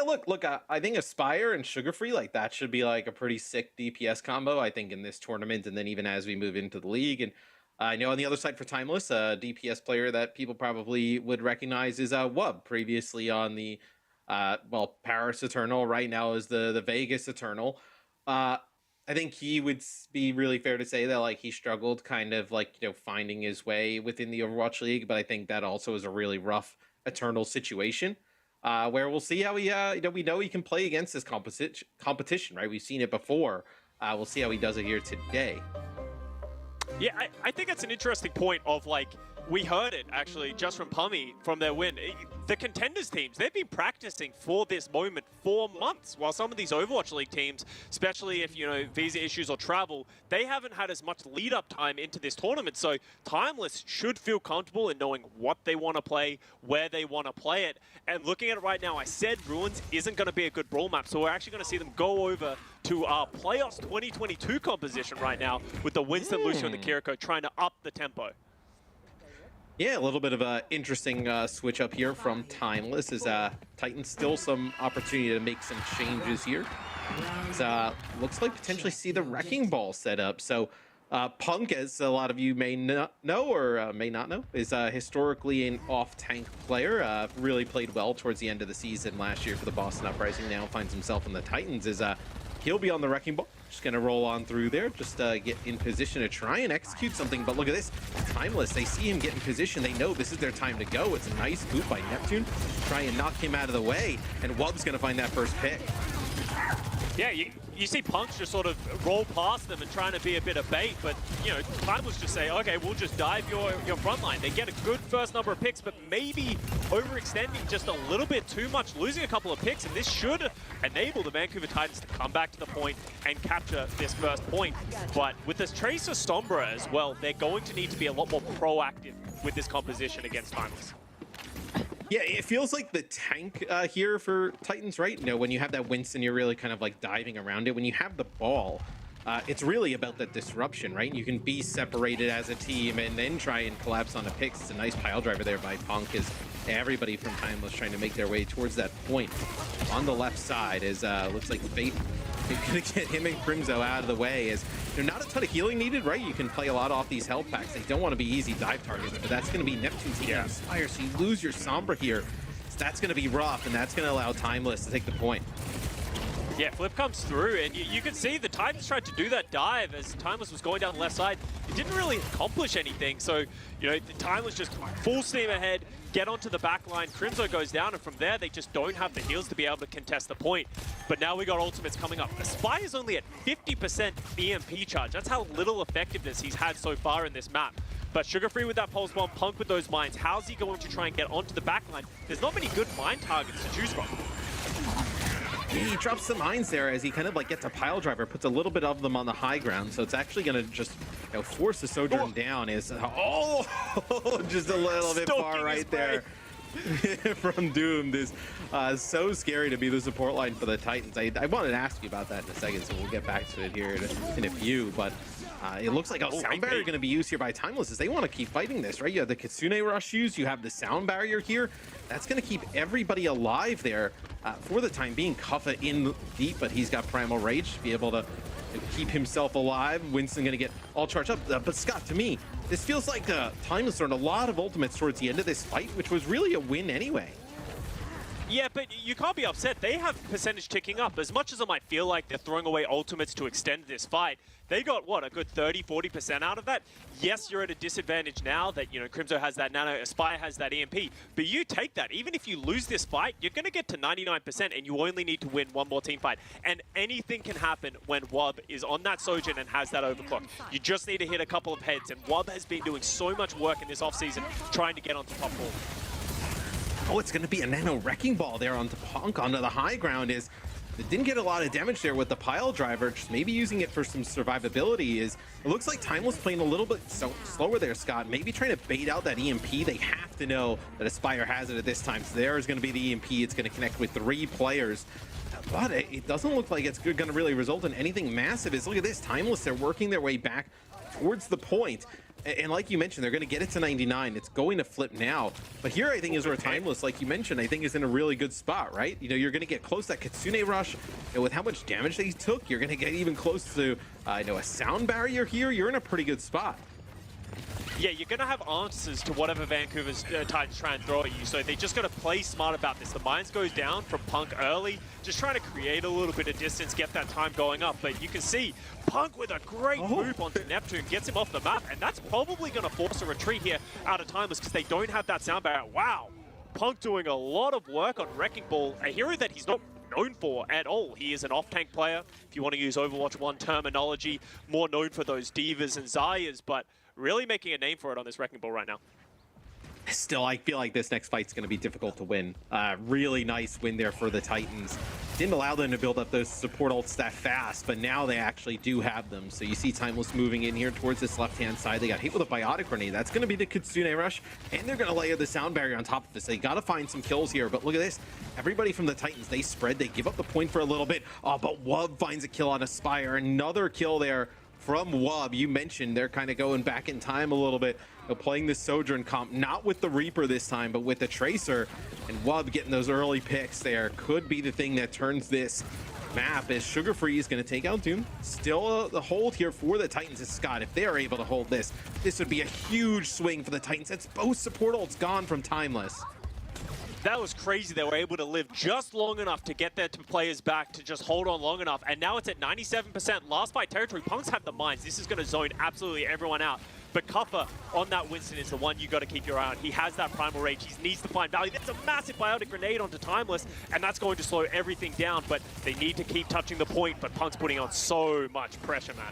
Look. I think Aspire and Sugar Free, like that should be like a pretty sick DPS combo. I think in this tournament, and then even as we move into the league. And I know on the other side for Timeless, a DPS player that people probably would recognize is Wub, previously on the Paris Eternal, right now is the Vegas Eternal. I think he would be really fair to say that like he struggled kind of like, finding his way within the Overwatch League, but I think that also is a really rough Eternal situation, where we'll see how he, we know he can play against this competition, right? We've seen it before. We'll see how he does it here today. Yeah, I think that's an interesting point of like, we heard it actually just from Pummy from their win. The contenders teams, they've been practicing for this moment for months, while some of these Overwatch League teams, especially if, visa issues or travel, they haven't had as much lead up time into this tournament. So Timeless should feel comfortable in knowing what they want to play, where they want to play it. And looking at it right now, I said Ruins isn't going to be a good brawl map, so we're actually going to see them go over to our Playoffs 2022 composition right now with the Winston, Lucio, and the Kiriko trying to up the tempo. Yeah, a little bit of a interesting switch up here from Timeless, as Titans still some opportunity to make some changes here. Looks like potentially see the Wrecking Ball set up. So Punk, as a lot of you may not know or may not know, is historically an off-tank player. Really played well towards the end of the season last year for the Boston Uprising. Now finds himself in the Titans. He'll be on the Wrecking Ball. Just going to roll on through there, just get in position to try and execute something. But look at this. Timeless, they see him get in position. They know this is their time to go. It's a nice boot by Neptune. Try and knock him out of the way. And Wub's going to find that first pick. Yeah, you see Punks just sort of roll past them and trying to be a bit of bait, but, Timeless just say, okay, we'll just dive your front line. They get a good first number of picks, but maybe overextending just a little bit too much, losing a couple of picks, and this should enable the Vancouver Titans to come back to the point and capture this first point. But with this Tracer Sombra as well, they're going to need to be a lot more proactive with this composition against Timeless. Yeah, it feels like the tank here for Titans, right? When you have that Winston, you're really kind of like diving around it. When you have the ball, it's really about the disruption, right? You can be separated as a team and then try and collapse on the picks. It's a nice pile driver there by Punk, as everybody from Timeless trying to make their way towards that point. On the left side is looks like Fate is gonna get him and Crimzo out of the way. As not a ton of healing needed, right? You can play a lot off these health packs. They don't want to be easy dive targets, but that's going to be Neptune's Inspire, so you lose your Sombra here. So that's going to be rough, and that's going to allow Timeless to take the point. Yeah, Flip comes through, and you can see the Titans tried to do that dive as Timeless was going down the left side. It didn't really accomplish anything, so, the Timeless just full steam ahead, get onto the back line. Crimzo goes down, and from there, they just don't have the heals to be able to contest the point. But now we got ultimates coming up. The Spy is only at 50% EMP charge. That's how little effectiveness he's had so far in this map. But Sugar Free with that Pulse Bomb, Punk with those mines. How's he going to try and get onto the back line? There's not many good mine targets to choose from. He drops some mines there as he kind of like gets a pile driver, puts a little bit of them on the high ground, so it's actually going to just force the Sojourn down. Is just a little bit far right there. from Doomed is so scary to be the support line for the Titans. I wanted to ask you about that in a second, so we'll get back to it here in a few. But it looks like a sound barrier going to be used here by Timeless as they want to keep fighting this, right? You have the Kitsune Rush used, you have the sound barrier here. That's going to keep everybody alive there for the time being. Kuffa in deep, but he's got Primal Rage to be able to keep himself alive. Winston going to get all charged up. But Scott, to me, this feels like Timeless earned a lot of ultimates towards the end of this fight, which was really a win anyway. Yeah, but you can't be upset. They have percentage ticking up. As much as it might feel like they're throwing away ultimates to extend this fight, they got, what, a good 30-40% out of that? Yes, you're at a disadvantage now that, you know, Crimzo has that nano, Aspire has that EMP, but you take that. Even if you lose this fight, you're going to get to 99% and you only need to win one more team fight. And anything can happen when Wub is on that Sojourn and has that overclock. You just need to hit a couple of heads, and Wub has been doing so much work in this offseason trying to get onto top 4. Oh, it's going to be a nano wrecking ball there onto Punk onto the high ground. It didn't get a lot of damage there with the pile driver, just maybe using it for some survivability. It looks like Timeless playing a little bit slower there, Scott. Maybe trying to bait out that EMP. They have to know that Aspire has it at this time. So there's going to be the EMP. It's going to connect with 3 players. But it doesn't look like it's going to really result in anything massive. Look at this, Timeless, they're working their way back towards the point. And like you mentioned, they're going to get it to 99. It's going to flip now. But here, I think, is where Timeless, like you mentioned, I think is in a really good spot, right? You know, you're going to get close to that Kitsune Rush. And with how much damage they took, you're going to get even close to, you know, a sound barrier here. You're in a pretty good spot. Yeah, you're going to have answers to whatever Vancouver's Titans try and throw at you. So they just got to play smart about this. The mines goes down from Punk early, just trying to create a little bit of distance, get that time going up. But you can see Punk with a great move onto Neptune, gets him off the map. And that's probably going to force a retreat here out of Timeless because they don't have that sound barrier. Wow, Punk doing a lot of work on Wrecking Ball, a hero that he's not known for at all. He is an off-tank player, if you want to use Overwatch 1 terminology, more known for those Divas and Zaya's, but really making a name for it on this Wrecking Ball right now. Still, I feel like this next fight's going to be difficult to win. Really nice win there for the Titans. Didn't allow them to build up those support ults that fast, but now they actually do have them. So you see Timeless moving in here towards this left-hand side. They got hit with a biotic grenade. That's going to be the Kitsune Rush, and they're going to layer the sound barrier on top of this. They got to find some kills here, but look at this. Everybody from the Titans, they spread. They give up the point for a little bit. Oh, but Wub finds a kill on Aspire. Another kill there from Wub. You mentioned they're kind of going back in time a little bit. They're playing the Sojourn comp, not with the Reaper this time, but with the Tracer. And Wub getting those early picks there could be the thing that turns this map as Sugar Free is going to take out Doom. Still the hold here for the Titans is Scott. If they are able to hold this, this would be a huge swing for the Titans. That's both support ults gone from Timeless. That was crazy. They were able to live just long enough to get their players back to just hold on long enough. And now it's at 97%. Last fight territory. Punks have the mines. This is going to zone absolutely everyone out. But Kuffa on that Winston is the one you got to keep your eye on. He has that Primal Rage. He needs to find value. That's a massive biotic grenade onto Timeless, and that's going to slow everything down. But they need to keep touching the point. But Punk's putting on so much pressure, man.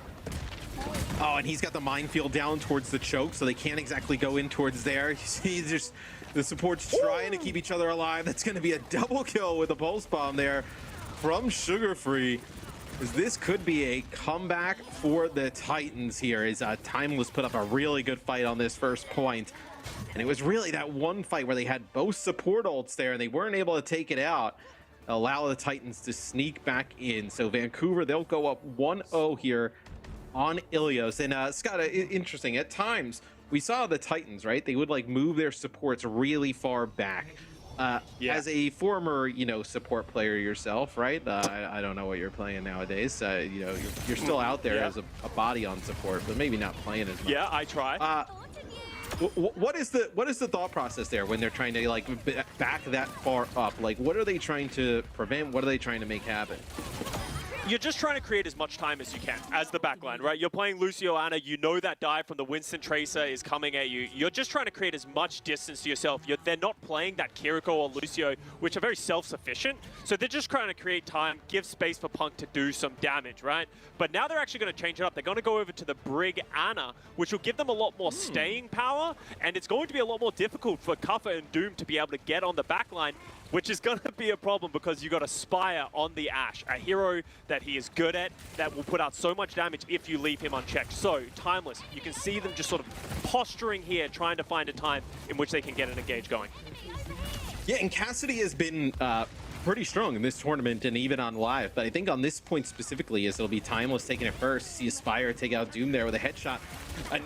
Oh, and he's got the minefield down towards the choke, so they can't exactly go in towards there. You see, just the support's trying to keep each other alive. That's going to be a double kill with a pulse bomb there from Sugar Free. As this could be a comeback for the Titans here, as Timeless put up a really good fight on this first point. And it was really that one fight where they had both support ults there and they weren't able to take it out. Allow the Titans to sneak back in. So Vancouver, they'll go up 1-0 here on Ilios. And Scott, interesting, at times we saw the Titans, right? They would like move their supports really far back. As a former, you know, support player yourself, right? I don't know what you're playing nowadays. You know, you're still out there as a body on support, but maybe not playing as much. Yeah, I try. What is the thought process there when they're trying to like back that far up? Like, what are they trying to prevent? What are they trying to make happen? You're just trying to create as much time as you can as the backline, right? You're playing Lucio Ana, you know that dive from the Winston Tracer is coming at you. You're just trying to create as much distance to yourself. They're not playing that Kiriko or Lucio, which are very self-sufficient. So they're just trying to create time, give space for Punk to do some damage, right? But now they're actually going to change it up. They're going to go over to the Brig Ana, which will give them a lot more staying power, and it's going to be a lot more difficult for Kuffa and Doom to be able to get on the backline. which is going to be a problem because you got a Spire on the Ashe, a hero that he is good at, that will put out so much damage if you leave him unchecked. So, Timeless, you can see them just sort of posturing here, trying to find a time in which they can get an engage going. Yeah, and Cassidy has been pretty strong in this tournament and even on live, but I think on this point specifically is it'll be Timeless taking it first. See Aspire take out Doom there with a headshot.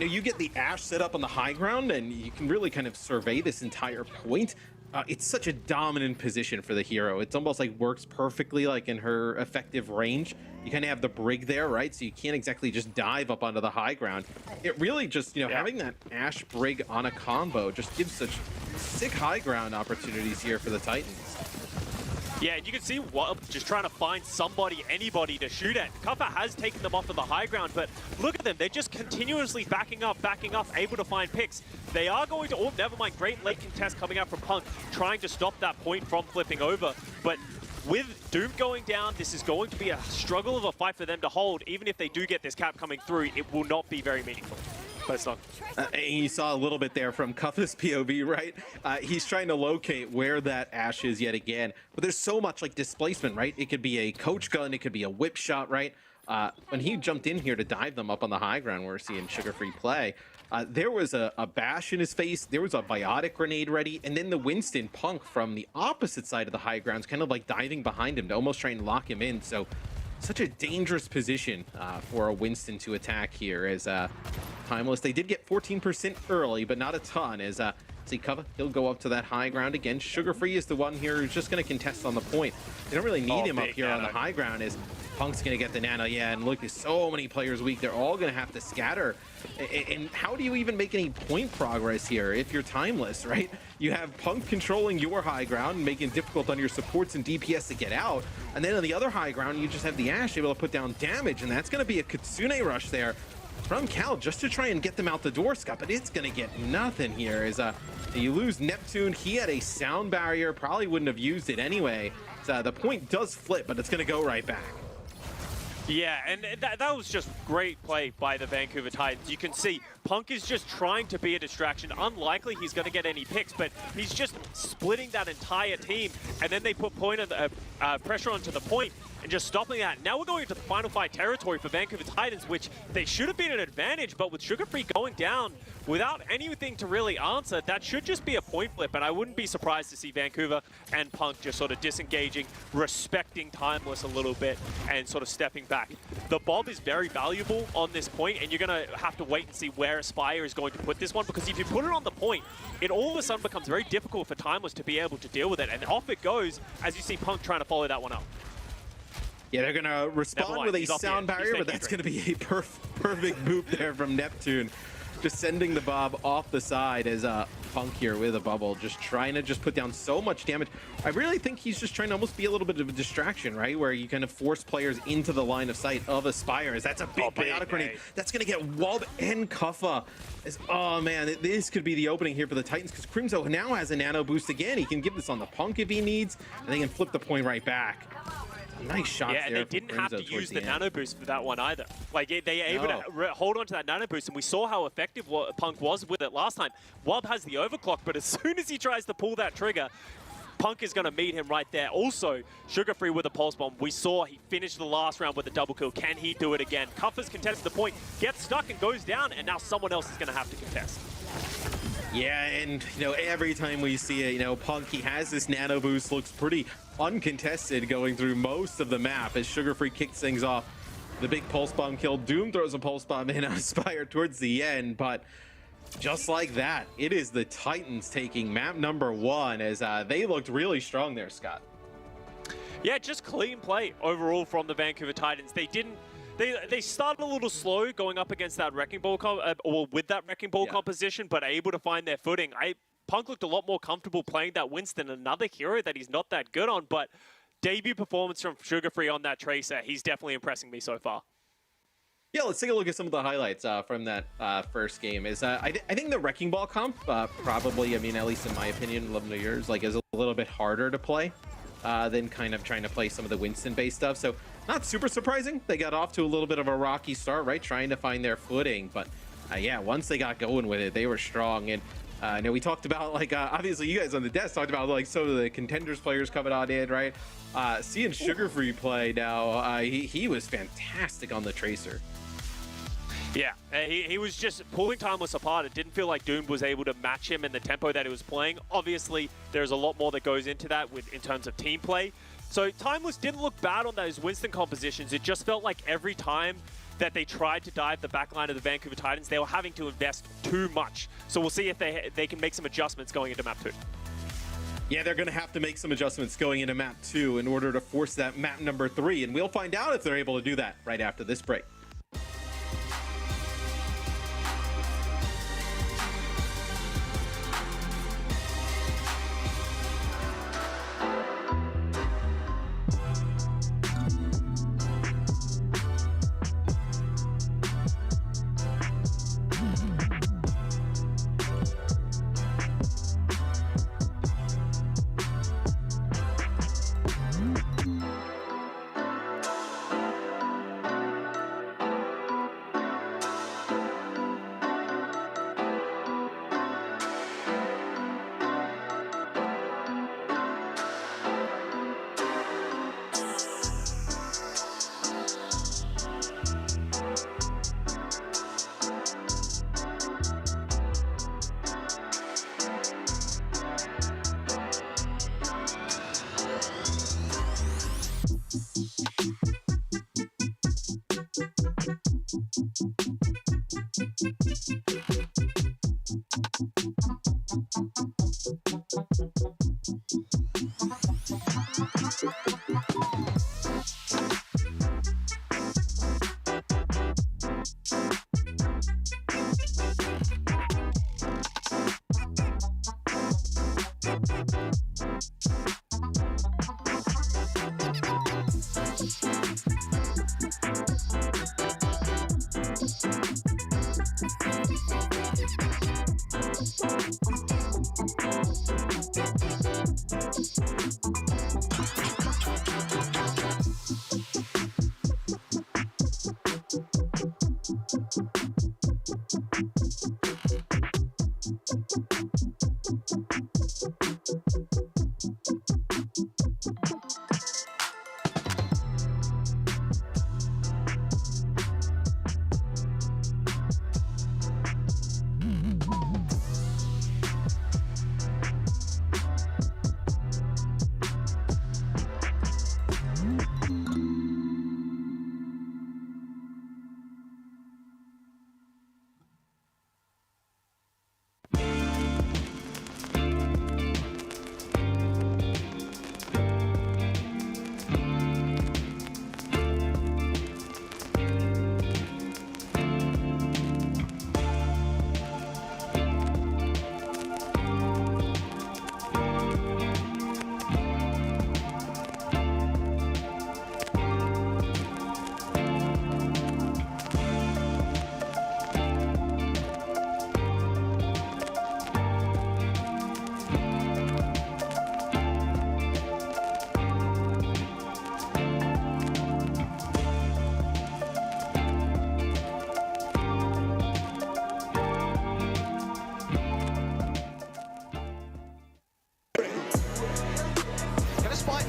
You get the Ashe set up on the high ground and you can really kind of survey this entire point. It's such a dominant position for the hero. It's almost like works perfectly like in her effective range. You kind of have the brig there, right? So you can't exactly just dive up onto the high ground. It really just, having that Ashe brig on a combo just gives such sick high ground opportunities here for the Titans. Yeah, and you can see Wub just trying to find somebody, anybody to shoot at. Kuffa has taken them off of the high ground, but look at them. They're just continuously backing up, able to find picks. They are going to, oh, never mind, great late contest coming out from Punk, trying to stop that point from flipping over. But with Doom going down, this is going to be a struggle of a fight for them to hold. Even if they do get this cap coming through, it will not be very meaningful. And you saw a little bit there from Kuffa's POV, right? He's trying to locate where that Ashe is yet again. But there's so much like displacement, right? It could be a coach gun, it could be a whip shot, right? When he jumped in here to dive them up on the high ground, we're seeing Sugar Free play. There was a bash in his face, there was a biotic grenade ready, and then the Winston Punk from the opposite side of the high ground is kind of like diving behind him to almost try and lock him in. So such a dangerous position for a Winston to attack here as Timeless. They did get 14% early, but not a ton. As see Kuffa, he'll go up to that high ground again. Sugar Free is the one here who's just going to contest on the point. They don't really need him up here on the high ground as Punk's going to get the nano. Yeah, and look, there's so many players weak. They're all going to have to scatter. And how do you even make any point progress here if you're Timeless, right? You have Punk controlling your high ground, making it difficult on your supports and DPS to get out. And then on the other high ground, you just have the Ashe able to put down damage, and that's going to be a Kitsune rush there from Cal just to try and get them out the door, Scott, but it's going to get nothing here. As you lose Neptune, he had a sound barrier, probably wouldn't have used it anyway. So the point does flip, but it's going to go right back. Yeah, and that was just great play by the Vancouver Titans. You can see Punk is just trying to be a distraction. Unlikely he's going to get any picks, but he's just splitting that entire team, and then they put pressure onto the point and just stopping that. Now we're going into the final fight territory for Vancouver Titans, which they should have been an advantage, but with Sugar Free going down without anything to really answer, that should just be a point flip, and I wouldn't be surprised to see Vancouver and Punk just sort of disengaging, respecting Timeless a little bit, and sort of stepping back. The Bob is very valuable on this point, and you're going to have to wait and see where Aspire is going to put this one, because if you put it on the point, it all of a sudden becomes very difficult for Timeless to be able to deal with it, and off it goes as you see Punk trying to follow that one up. Yeah, they're going to respond with a sound barrier, but that's going to be a perfect move there from Neptune. Just sending the Bob off the side as Punk here with a bubble, just trying to just put down so much damage. I really think he's just trying to almost be a little bit of a distraction, right? Where you kind of force players into the line of sight of Aspire. As that's a big biotic grenade. That's going to get Wub and Kuffa. Oh man, this could be the opening here for the Titans, because Crimzo now has a nano boost again. He can give this on the Punk if he needs, and they can flip the point right back. Nice shots there. Yeah, and they didn't have to use the nano boost for that one either. Like, they are able to hold on to that nano boost, and we saw how effective Punk was with it last time. Wub has the overclock, but as soon as he tries to pull that trigger, Punk is going to meet him right there. Also, Sugar Free with a pulse bomb. We saw he finished the last round with a double kill. Can he do it again? Kuffa's contested the point, gets stuck and goes down, and now someone else is going to have to contest. Yeah, and every time we see it, Punk, he has this nano boost, looks pretty uncontested going through most of the map as Sugar Free kicks things off. The big pulse bomb kill. Doom throws a pulse bomb in Aspire towards the end, but just like that, it is the Titans taking map number 1 as they looked really strong there, Scott. Yeah, just clean play overall from the Vancouver Titans. They started a little slow going up against that Wrecking Ball, or with that Wrecking Ball composition, but able to find their footing. Punk looked a lot more comfortable playing that Winston, another hero that he's not that good on, but debut performance from Sugar Free on that Tracer, he's definitely impressing me so far. Yeah, let's take a look at some of the highlights from that first game. I think the Wrecking Ball comp probably, I mean, at least in my opinion, love to yours, like, is a little bit harder to play than kind of trying to play some of the Winston-based stuff. So not super surprising. They got off to a little bit of a rocky start, right? Trying to find their footing, but yeah, once they got going with it, they were strong. And I know we talked about like obviously you guys on the desk talked about like some of the contenders players coming on in, right? Seeing Sugar Free play now, he was fantastic on the Tracer. Yeah, he was just pulling Timeless apart. It didn't feel like Doom was able to match him in the tempo that he was playing. Obviously, there's a lot more that goes into that in terms of team play. So Timeless didn't look bad on those Winston compositions. It just felt like every time that they tried to dive the backline of the Vancouver Titans, they were having to invest too much. So we'll see if they can make some adjustments going into map 2. Yeah, they're going to have to make some adjustments going into map 2 in order to force that map number 3, and we'll find out if they're able to do that right after this break.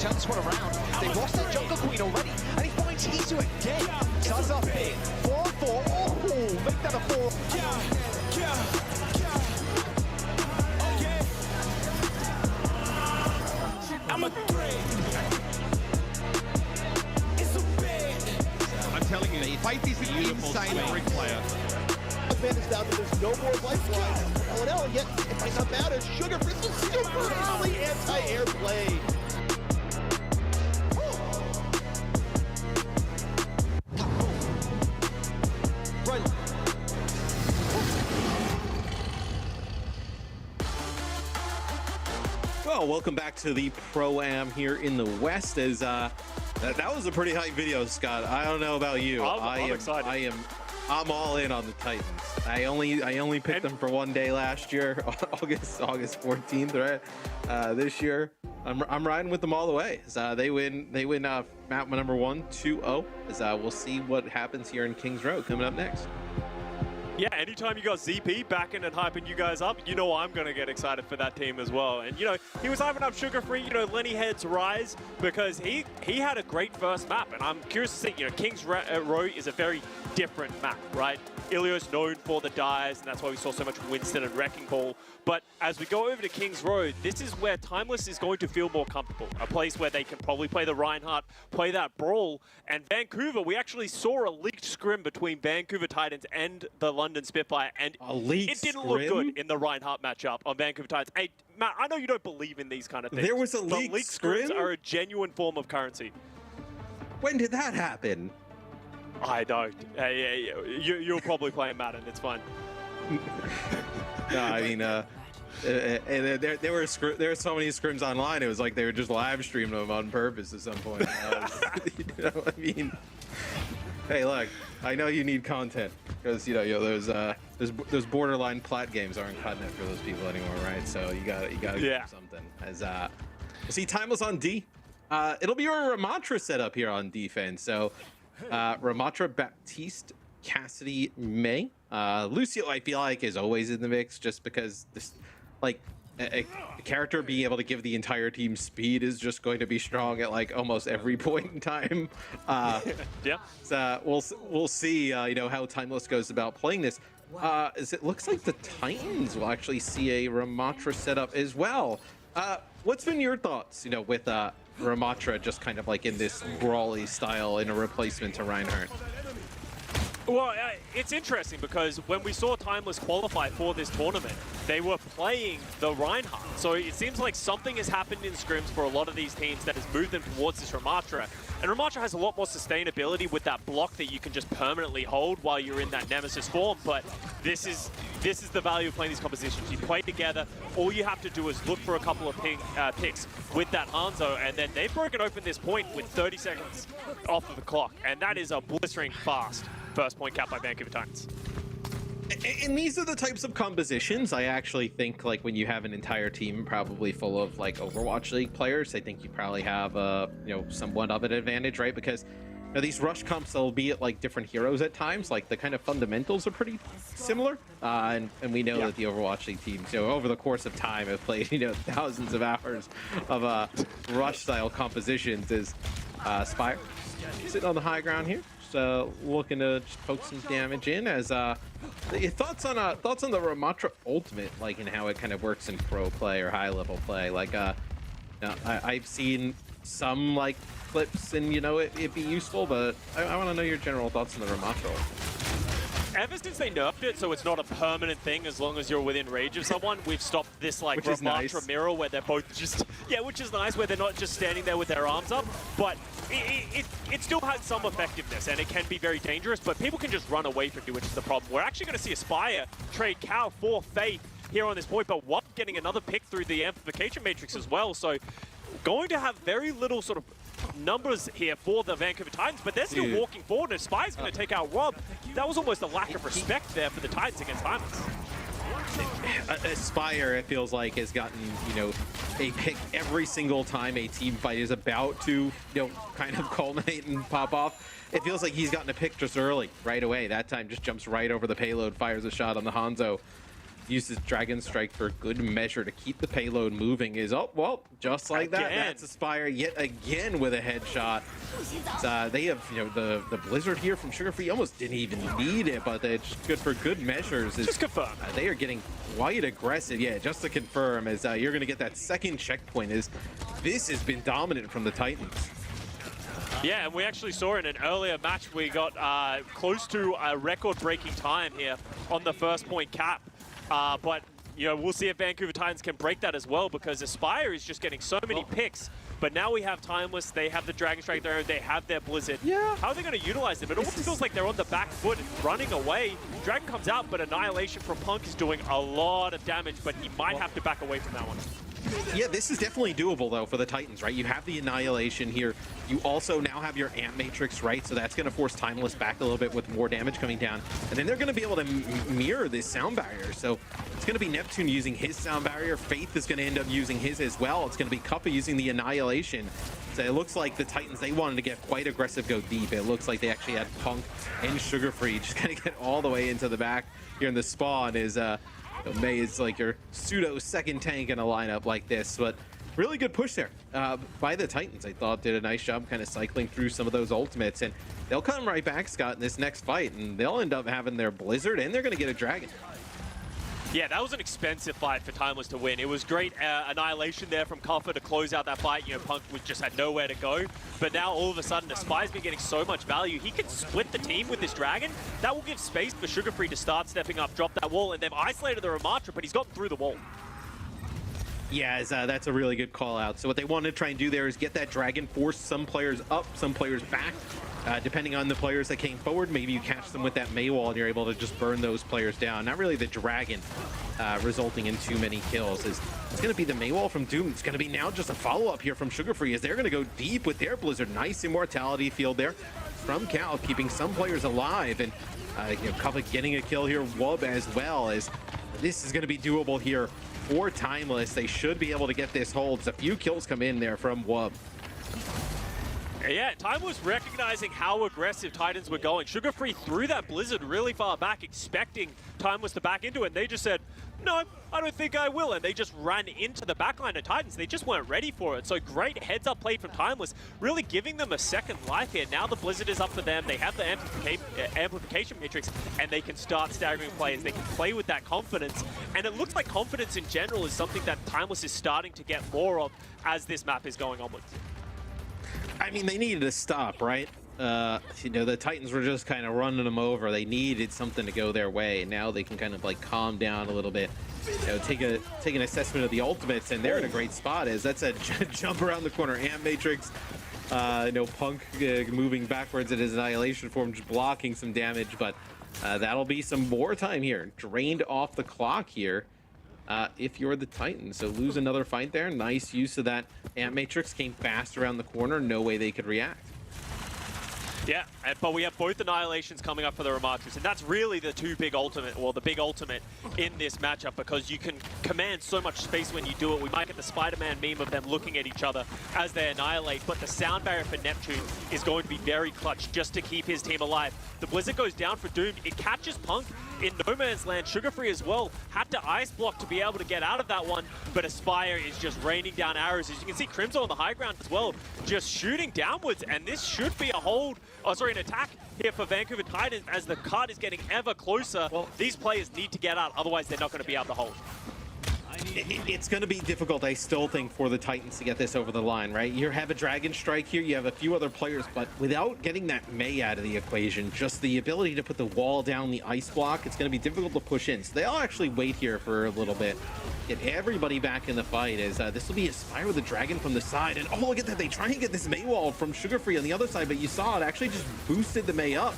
turn this one around. They lost their jungle queen already, and he finds Isu again. Starts up big. 4-4. Oh, make that a 4. I'm a threat. It's a bad. I'm telling you, Fight is an insane brick player. Advantage down to there's no more lifelines. LNL, and yet it might not matter. Sugar for super early anti-air play. Well, welcome back to the Pro-Am here in the West. As that was a pretty hype video, Scott. I don't know about you. I'm excited. I'm all in on the Titans. I only picked them for one day last year, August 14th, right? This year, I'm riding with them all the way. As, they win map number 1, 2-0. As we'll see what happens here in Kings Row coming up next. Yeah, and anytime you got ZP backing and hyping you guys up, you know I'm going to get excited for that team as well. And, you know, he was hyping up Sugar Free, you know, Lenny Head's Rise, because he had a great first map. And I'm curious to see, you know, King's Row is a very different map, right? Ilios known for the dives, and that's why we saw so much Winston and Wrecking Ball. But as we go over to King's Row, this is where Timeless is going to feel more comfortable. A place where they can probably play the Reinhardt, play that Brawl. And Vancouver, we actually saw a leaked scrim between Vancouver Titans and the London Spitfire, and it didn't look good in the Reinhardt matchup on Vancouver Titans. Hey, Matt, I know you don't believe in these kind of things. There was a leaked scrims scrim? are a genuine form of currency. When did that happen? I don't. You're probably playing Madden. It's fine. No, I mean, there were so many scrims online. It was like they were just live streaming them on purpose at some point. You know what I mean? Hey, look, I know you need content because you know those borderline plat games aren't cutting it for those people anymore, right? So you gotta do something. As see, Timeless on D. It'll be our Ramatra setup here on defense. So Ramatra, Baptiste, Cassidy, May. Lucio, I feel like, is always in the mix just because this, like, a character being able to give the entire team speed is just going to be strong at like almost every point in time. Yeah. So we'll see, you know, how Timeless goes about playing this. As it looks like the Titans will actually see a Ramatra setup as well. What's been your thoughts, you know, with Ramatra just kind of like in this brawly style in a replacement to Reinhardt? Well, it's interesting because when we saw Timeless qualify for this tournament, they were playing the Reinhardt. So it seems like something has happened in scrims for a lot of these teams that has moved them towards this Ramatra. And Ramatra has a lot more sustainability with that block that you can just permanently hold while you're in that Nemesis form. But this is the value of playing these compositions. You play together. All you have to do is look for a couple of picks with that Hanzo, and then they've broken open this point with 30 seconds off of the clock. And that is a blistering fast first point cap by Vancouver Titans. And these are the types of compositions I actually think, like, when you have an entire team probably full of like Overwatch League players, I think you probably have you know, somewhat of an advantage, right? Because you know, these rush comps, they'll be at like different heroes at times, like the kind of fundamentals are pretty similar, and we know that the Overwatch League teams, you know, over the course of time have played, you know, thousands of hours of rush style compositions. Is Spire sitting on the high ground here, so looking to just poke some damage in. As your thoughts on the Ramatra ultimate, like, and how it kind of works in pro play or high level play. Like I've seen some like clips and, you know, it'd be useful, but I want to know your general thoughts on the Ramatra. Ever since they nerfed it, so it's not a permanent thing as long as you're within range of someone, we've stopped this like Ramatra mirror where they're both just, which is nice, where they're not just standing there with their arms up, but it still has some effectiveness and it can be very dangerous, but people can just run away from you, which is the problem. We're actually going to see Aspire trade Cow for Faith here on this point, but what getting another pick through the amplification matrix as well, so going to have very little sort of numbers here for the Vancouver Titans, but they're still walking forward, and Aspire's going to take out Rob. That was almost a lack of respect there for the Titans against Timeless. Aspire, it feels like, has gotten, you know, a pick every single time a team fight is about to, you know, kind of culminate and pop off. It feels like he's gotten a pick just early, right away. That time just jumps right over the payload, fires a shot on the Hanzo. Uses Dragon Strike for good measure to keep the payload moving. Is, oh, well, just like that. That's Aspire yet again with a headshot. They have, you know, the Blizzard here from Sugar Free almost didn't even need it, but it's good for good measures. Just confirm. They are getting quite aggressive. Yeah, just to confirm, as you're going to get that second checkpoint. Is this has been dominant from the Titans. Yeah, and we actually saw in an earlier match, we got close to a record-breaking time here on the first point cap. But, you know, we'll see if Vancouver Titans can break that as well, because Aspire is just getting so many picks. But now we have Timeless, they have the Dragon Strike there, they have their Blizzard. Yeah. How are they going to utilize them? It almost feels like they're on the back foot running away. Dragon comes out, but Annihilation from Punk is doing a lot of damage, but he might have to back away from that one. Yeah, this is definitely doable, though, for the Titans, right? You have the Annihilation here. You also now have your Amp Matrix, right? So that's going to force Timeless back a little bit with more damage coming down. And then they're going to be able to mirror this sound barrier. So it's going to be Neptune using his sound barrier. Faith is going to end up using his as well. It's going to be Kuppa using the Annihilation. So it looks like the Titans, they wanted to get quite aggressive, go deep. It looks like they actually had Punk and Sugar Free just going to get all the way into the back here in the spawn. Is Mei is like your pseudo second tank in a lineup like this, but really good push there by the Titans. I thought did a nice job kind of cycling through some of those ultimates, and they'll come right back, Scott, in this next fight, and they'll end up having their Blizzard, and they're going to get a Dragon. Yeah, that was an expensive fight for Timeless to win. It was great annihilation there from Kuppa to close out that fight. You know, Punk just had nowhere to go. But now all of a sudden, Aspire's been getting so much value. He can split the team with this Dragon. That will give space for Sugar Free to start stepping up, drop that wall, and they've isolated the Ramatra, but he's gotten through the wall. Yeah, that's a really good call out. So what they want to try and do there is get that Dragon, force some players up, some players back. Depending on the players that came forward, maybe you catch them with that Mei wall and you're able to just burn those players down. Not really the Dragon resulting in too many kills. It's going to be the Mei wall from Doom. It's going to be now just a follow-up here from Sugar Free as they're going to go deep with their Blizzard. Nice immortality field there from Cal, keeping some players alive. And you know, Kuppa getting a kill here, Wub as well. As this is going to be doable here for Timeless. They should be able to get this hold. A few kills come in there from Wub. Yeah, Time was recognizing how aggressive Titans were going. Sugar Free threw that Blizzard really far back, expecting Timeless to back into it. And they just said, no, I don't think I will. And they just ran into the backline of Titans. They just weren't ready for it. So great heads-up play from Timeless, really giving them a second life here. Now the Blizzard is up for them. They have the amplification matrix, and they can start staggering players. They can play with that confidence. And it looks like confidence in general is something that Timeless is starting to get more of as this map is going onwards. I mean, they needed to stop, right? You know, the Titans were just kind of running them over. They needed something to go their way, and now they can kind of like calm down a little bit. You know, take an assessment of the ultimates, and they're in a great spot. As that's a jump around the corner, Amp Matrix. You know, Punk moving backwards in his annihilation form, just blocking some damage, but that'll be some more time here. Drained off the clock here. If you're the Titans, so lose another fight there. Nice use of that Amp Matrix, came fast around the corner, no way they could react. Yeah, but we have both Annihilations coming up for the Ramatris, and that's really the two big ultimate, or the big ultimate in this matchup, because you can command so much space when you do it. We might get the Spider-Man meme of them looking at each other as they annihilate, but the sound barrier for Neptune is going to be very clutch just to keep his team alive. The Blizzard goes down for Doom. It catches Punk in no man's land. Sugar Free as well had to ice block to be able to get out of that one, but Aspire is just raining down arrows. As you can see, Crimson on the high ground as well, just shooting downwards, and this should be a hold, an attack here for Vancouver Titans as the card is getting ever closer. Well, these players need to get out, otherwise they're not going to be able to hold. It's going to be difficult, I still think, for the Titans to get this over the line, right? You have a Dragon Strike here, you have a few other players, but without getting that Mei out of the equation, just the ability to put the wall down, the ice block, it's going to be difficult to push in. So they'll actually wait here for a little bit, get everybody back in the fight, as this will be Aspire with the Dragon from the side. And oh, look at that, they try and get this Mei wall from Sugar Free on the other side, but you saw it actually just boosted the Mei up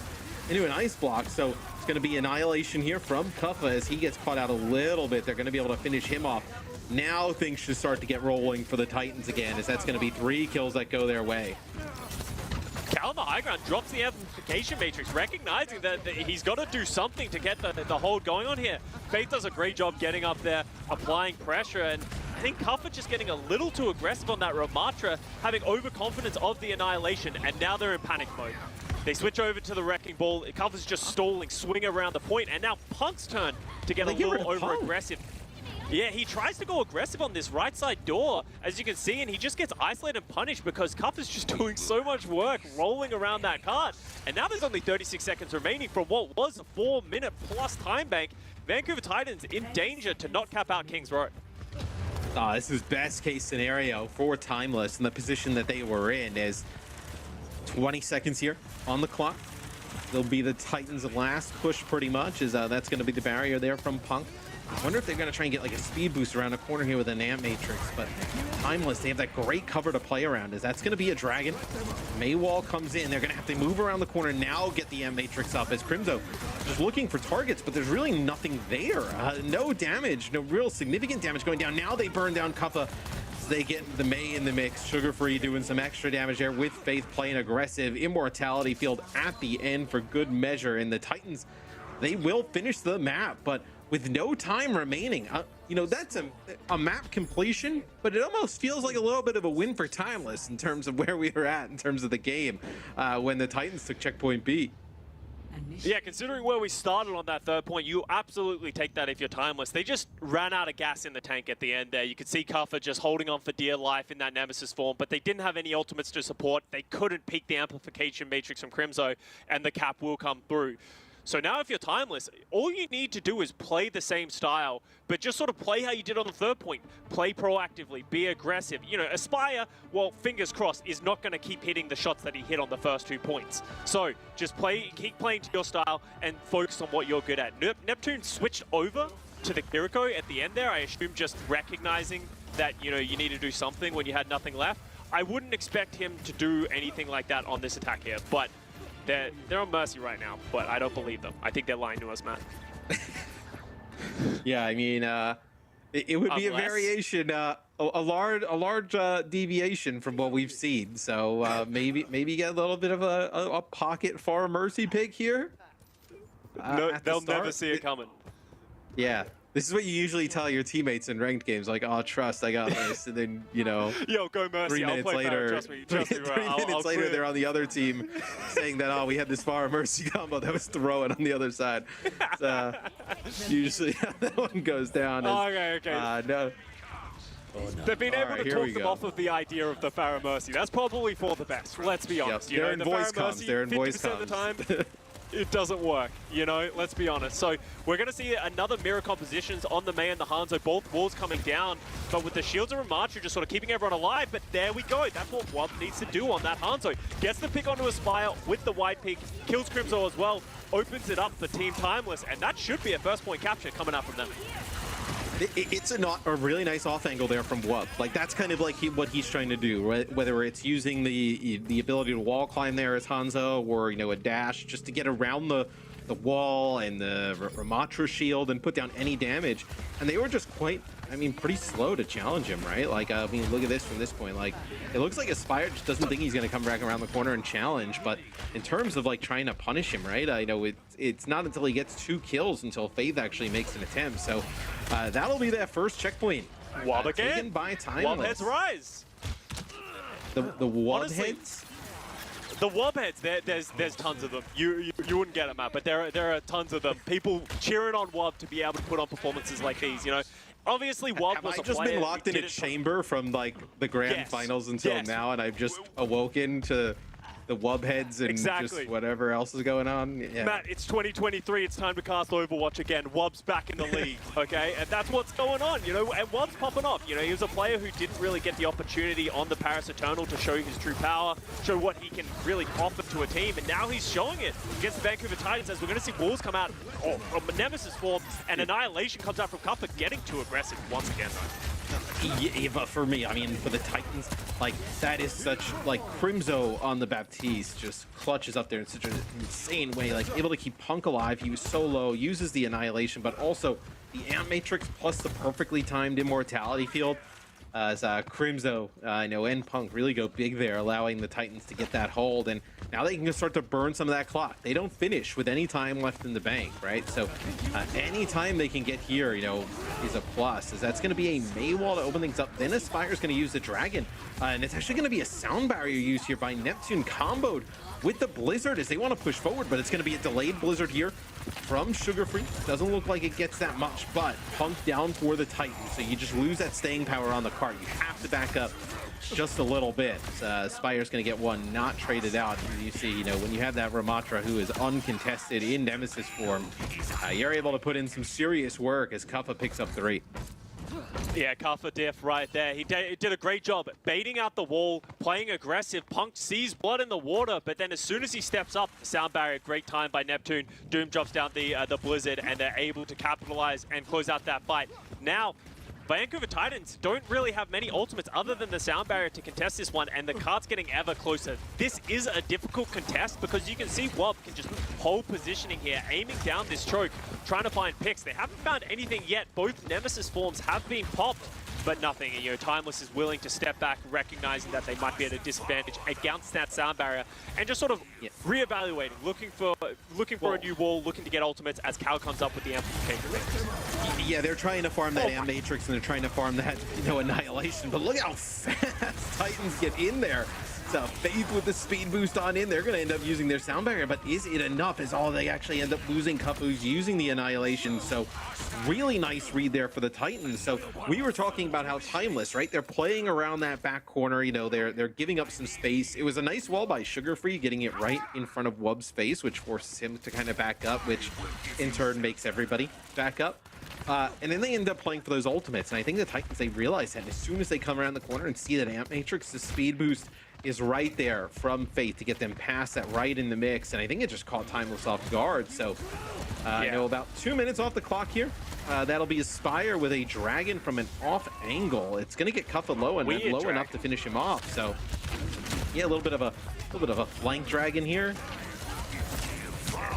into an ice block. So it's going to be Annihilation here from Kuppa as he gets caught out a little bit. They're going to be able to finish him off. Now things should start to get rolling for the Titans again, as that's going to be 3 kills that go their way. Cal on the high ground drops the amplification matrix, recognizing that he's got to do something to get the hold going on here. Faith does a great job getting up there, applying pressure, and I think Kuppa just getting a little too aggressive on that Ramatra, having overconfidence of the Annihilation, and now they're in panic mode. They switch over to the Wrecking Ball. Kuppa's just stalling, swing around the point, and now Punk's turn to get a little over-aggressive. Yeah, he tries to go aggressive on this right side door, as you can see, and he just gets isolated and punished because Kuppa's just doing so much work rolling around that cart. And now there's only 36 seconds remaining from what was a 4-minute plus time bank. Vancouver Titans in danger to not cap out Kings Row. This is best case scenario for Timeless in the position that they were in, as 20 seconds here on the clock. They'll be the Titans' last push pretty much, as that's going to be the barrier there from Punk. I wonder if they're going to try and get like a speed boost around a corner here with an Ant Matrix, but Timeless, they have that great cover to play around. That's going to be a Dragon. Maywall comes in. They're going to have to move around the corner now, get the Ant Matrix up as Crimzo just looking for targets, but there's really nothing there. No damage, no real significant damage going down. Now they burn down Kappa. They get the Mei in the mix. Sugar Free doing some extra damage there with Faith playing aggressive. Immortality field at the end for good measure. And the Titans, they will finish the map, but with no time remaining. You know, that's a map completion, but it almost feels like a little bit of a win for Timeless in terms of where we were at in terms of the game when the Titans took checkpoint B. Yeah, considering where we started on that third point, you absolutely take that if you're Timeless. They just ran out of gas in the tank at the end there. You could see Kuffa just holding on for dear life in that Nemesis form, but they didn't have any ultimates to support. They couldn't peak the amplification matrix from Crimzo, and the cap will come through. So now if you're Timeless, all you need to do is play the same style, but just sort of play how you did on the third point. Play proactively, be aggressive. You know, Aspire, well, fingers crossed, is not going to keep hitting the shots that he hit on the first 2 points. So just keep playing to your style and focus on what you're good at. Neptune switched over to the Kiriko at the end there, I assume just recognizing that, you know, you need to do something when you had nothing left. I wouldn't expect him to do anything like that on this attack here, but they're on Mercy right now, but I don't believe them. I think they're lying to us, Matt. Yeah, I mean, it would be a variation, a large deviation from what we've seen. So maybe get a little bit of a pocket far Mercy pick here. No, they'll never see it coming. Yeah. This is what you usually tell your teammates in ranked games, like, "Oh, trust, I got this," and then, you know, yo, go Mercy. 3 minutes later, trust me, three minutes later, they're on the other team, saying that, "Oh, we had this far Mercy combo that was throwing on the other side." Usually, how that one goes down. Is, okay. No. They've been able to talk them off of the idea of the Pharah Mercy. That's probably for the best. Let's be honest. Yep. They're in voice comms. They're in voice comms. 50% of the time, it doesn't work, you know, let's be honest. So we're going to see another mirror compositions on the Mei and the Hanzo, both walls coming down, but with the shields of Ramattra just sort of keeping everyone alive. But there we go, that's what Wub needs to do on that Hanzo. Gets the pick onto Aspire with the wide pick, kills Crimzo as well, opens it up for Team Timeless, and that should be a first point capture coming up from them. It's a really nice off angle there from Wub. Like, that's kind of like what he's trying to do, right? Whether it's using the ability to wall climb there as Hanzo, or, you know, a dash just to get around the wall and the Ramattra shield and put down any damage. And they were just pretty slow to challenge him, right? Like, I mean, look at this from this point. Like, it looks like Aspire just doesn't think he's going to come back around the corner and challenge. But in terms of, like, trying to punish him, right? I know it's not until he gets 2 kills until Faith actually makes an attempt. So that'll be that first checkpoint. Wub again? Taken by Timeless. Wub heads rise. The Wub heads? The Wub heads, there's tons of them. You wouldn't get them, Matt, but there are tons of them. People cheering on Wub to be able to put on performances like these, you know. Obviously, Wub was a player. I've just been locked in a chamber from, like, the grand finals until now, and I've just awoken to the Wub heads and just whatever else is going on. Yeah. Matt, it's 2023. It's time to cast Overwatch again. Wub's back in the league, okay? And that's what's going on, you know? And Wub's popping off. You know, he was a player who didn't really get the opportunity on the Paris Eternal to show his true power, show what he can really offer to a team. And now he's showing it against the Vancouver Titans, as we're going to see walls come out from Nemesis form, and Annihilation comes out from Cuppa, getting too aggressive once again, though. Yeah, but for me, I mean, for the Titans, like, that is such, like, Crimzo on the Baptiste just clutches up there in such an insane way, like, able to keep Punk alive. He was so low, uses the Annihilation, but also the Ant Matrix plus the perfectly timed Immortality field. As Crimzo, and Punk really go big there, allowing the Titans to get that hold. And now they can start to burn some of that clock. They don't finish with any time left in the bank, right? So any time they can get here, you know, is a plus. As that's going to be a Mei wall to open things up. Then Aspire's going to use the Dragon. And it's actually going to be a sound barrier used here by Neptune, comboed with the Blizzard as they want to push forward. But it's going to be a delayed Blizzard here from Sugar Free. Doesn't look like it gets that much, but Punk down for the Titans. So you just lose that staying power on the cart. You have to back up just a little bit. Spire's going to get one not traded out. You see, you know, when you have that Ramattra who is uncontested in Nemesis form, you're able to put in some serious work as Kuffa picks up 3. Yeah, Kaffa diff right there. He did a great job baiting out the wall, playing aggressive. Punk sees blood in the water, but then as soon as he steps up, the sound barrier, great time by Neptune. Doom drops down the Blizzard, and they're able to capitalize and close out that fight. Now, Vancouver Titans don't really have many ultimates other than the sound barrier to contest this one, and the card's getting ever closer. This is a difficult contest because you can see Wob can just hold positioning here, aiming down this choke, trying to find picks. They haven't found anything yet. Both Nemesis forms have been popped, but nothing. And, you know, Timeless is willing to step back, recognizing that they might be at a disadvantage against that sound barrier, and just sort of reevaluating, looking for a new wall, looking to get ultimates as Cal comes up with the amplification. Yeah, they're trying to farm that Amp Matrix, and they're trying to farm that, you know, Annihilation. But look how fast Titans get in there. So Faith with the speed boost on in, they're going to end up using their sound barrier, but is it enough? Is all they actually end up losing? Kaffu's using the Annihilation, so really nice read there for the Titans. So we were talking about how Timeless, right? They're playing around that back corner, you know, they're giving up some space. It was a nice wall by Sugar Free, getting it right in front of Wub's face, which forces him to kind of back up, which in turn makes everybody back up. And then they end up playing for those ultimates, and I think the Titans, they realize that as soon as they come around the corner and see that Amp Matrix, the speed boost is right there from Faith to get them past that right in the mix, and I think it just caught Timeless off guard. So you know, about 2 minutes off the clock here. That'll be Aspire with a dragon from an off angle. It's going to get Kuffa low and low enough to finish him off. So yeah, a little bit of a flank dragon here.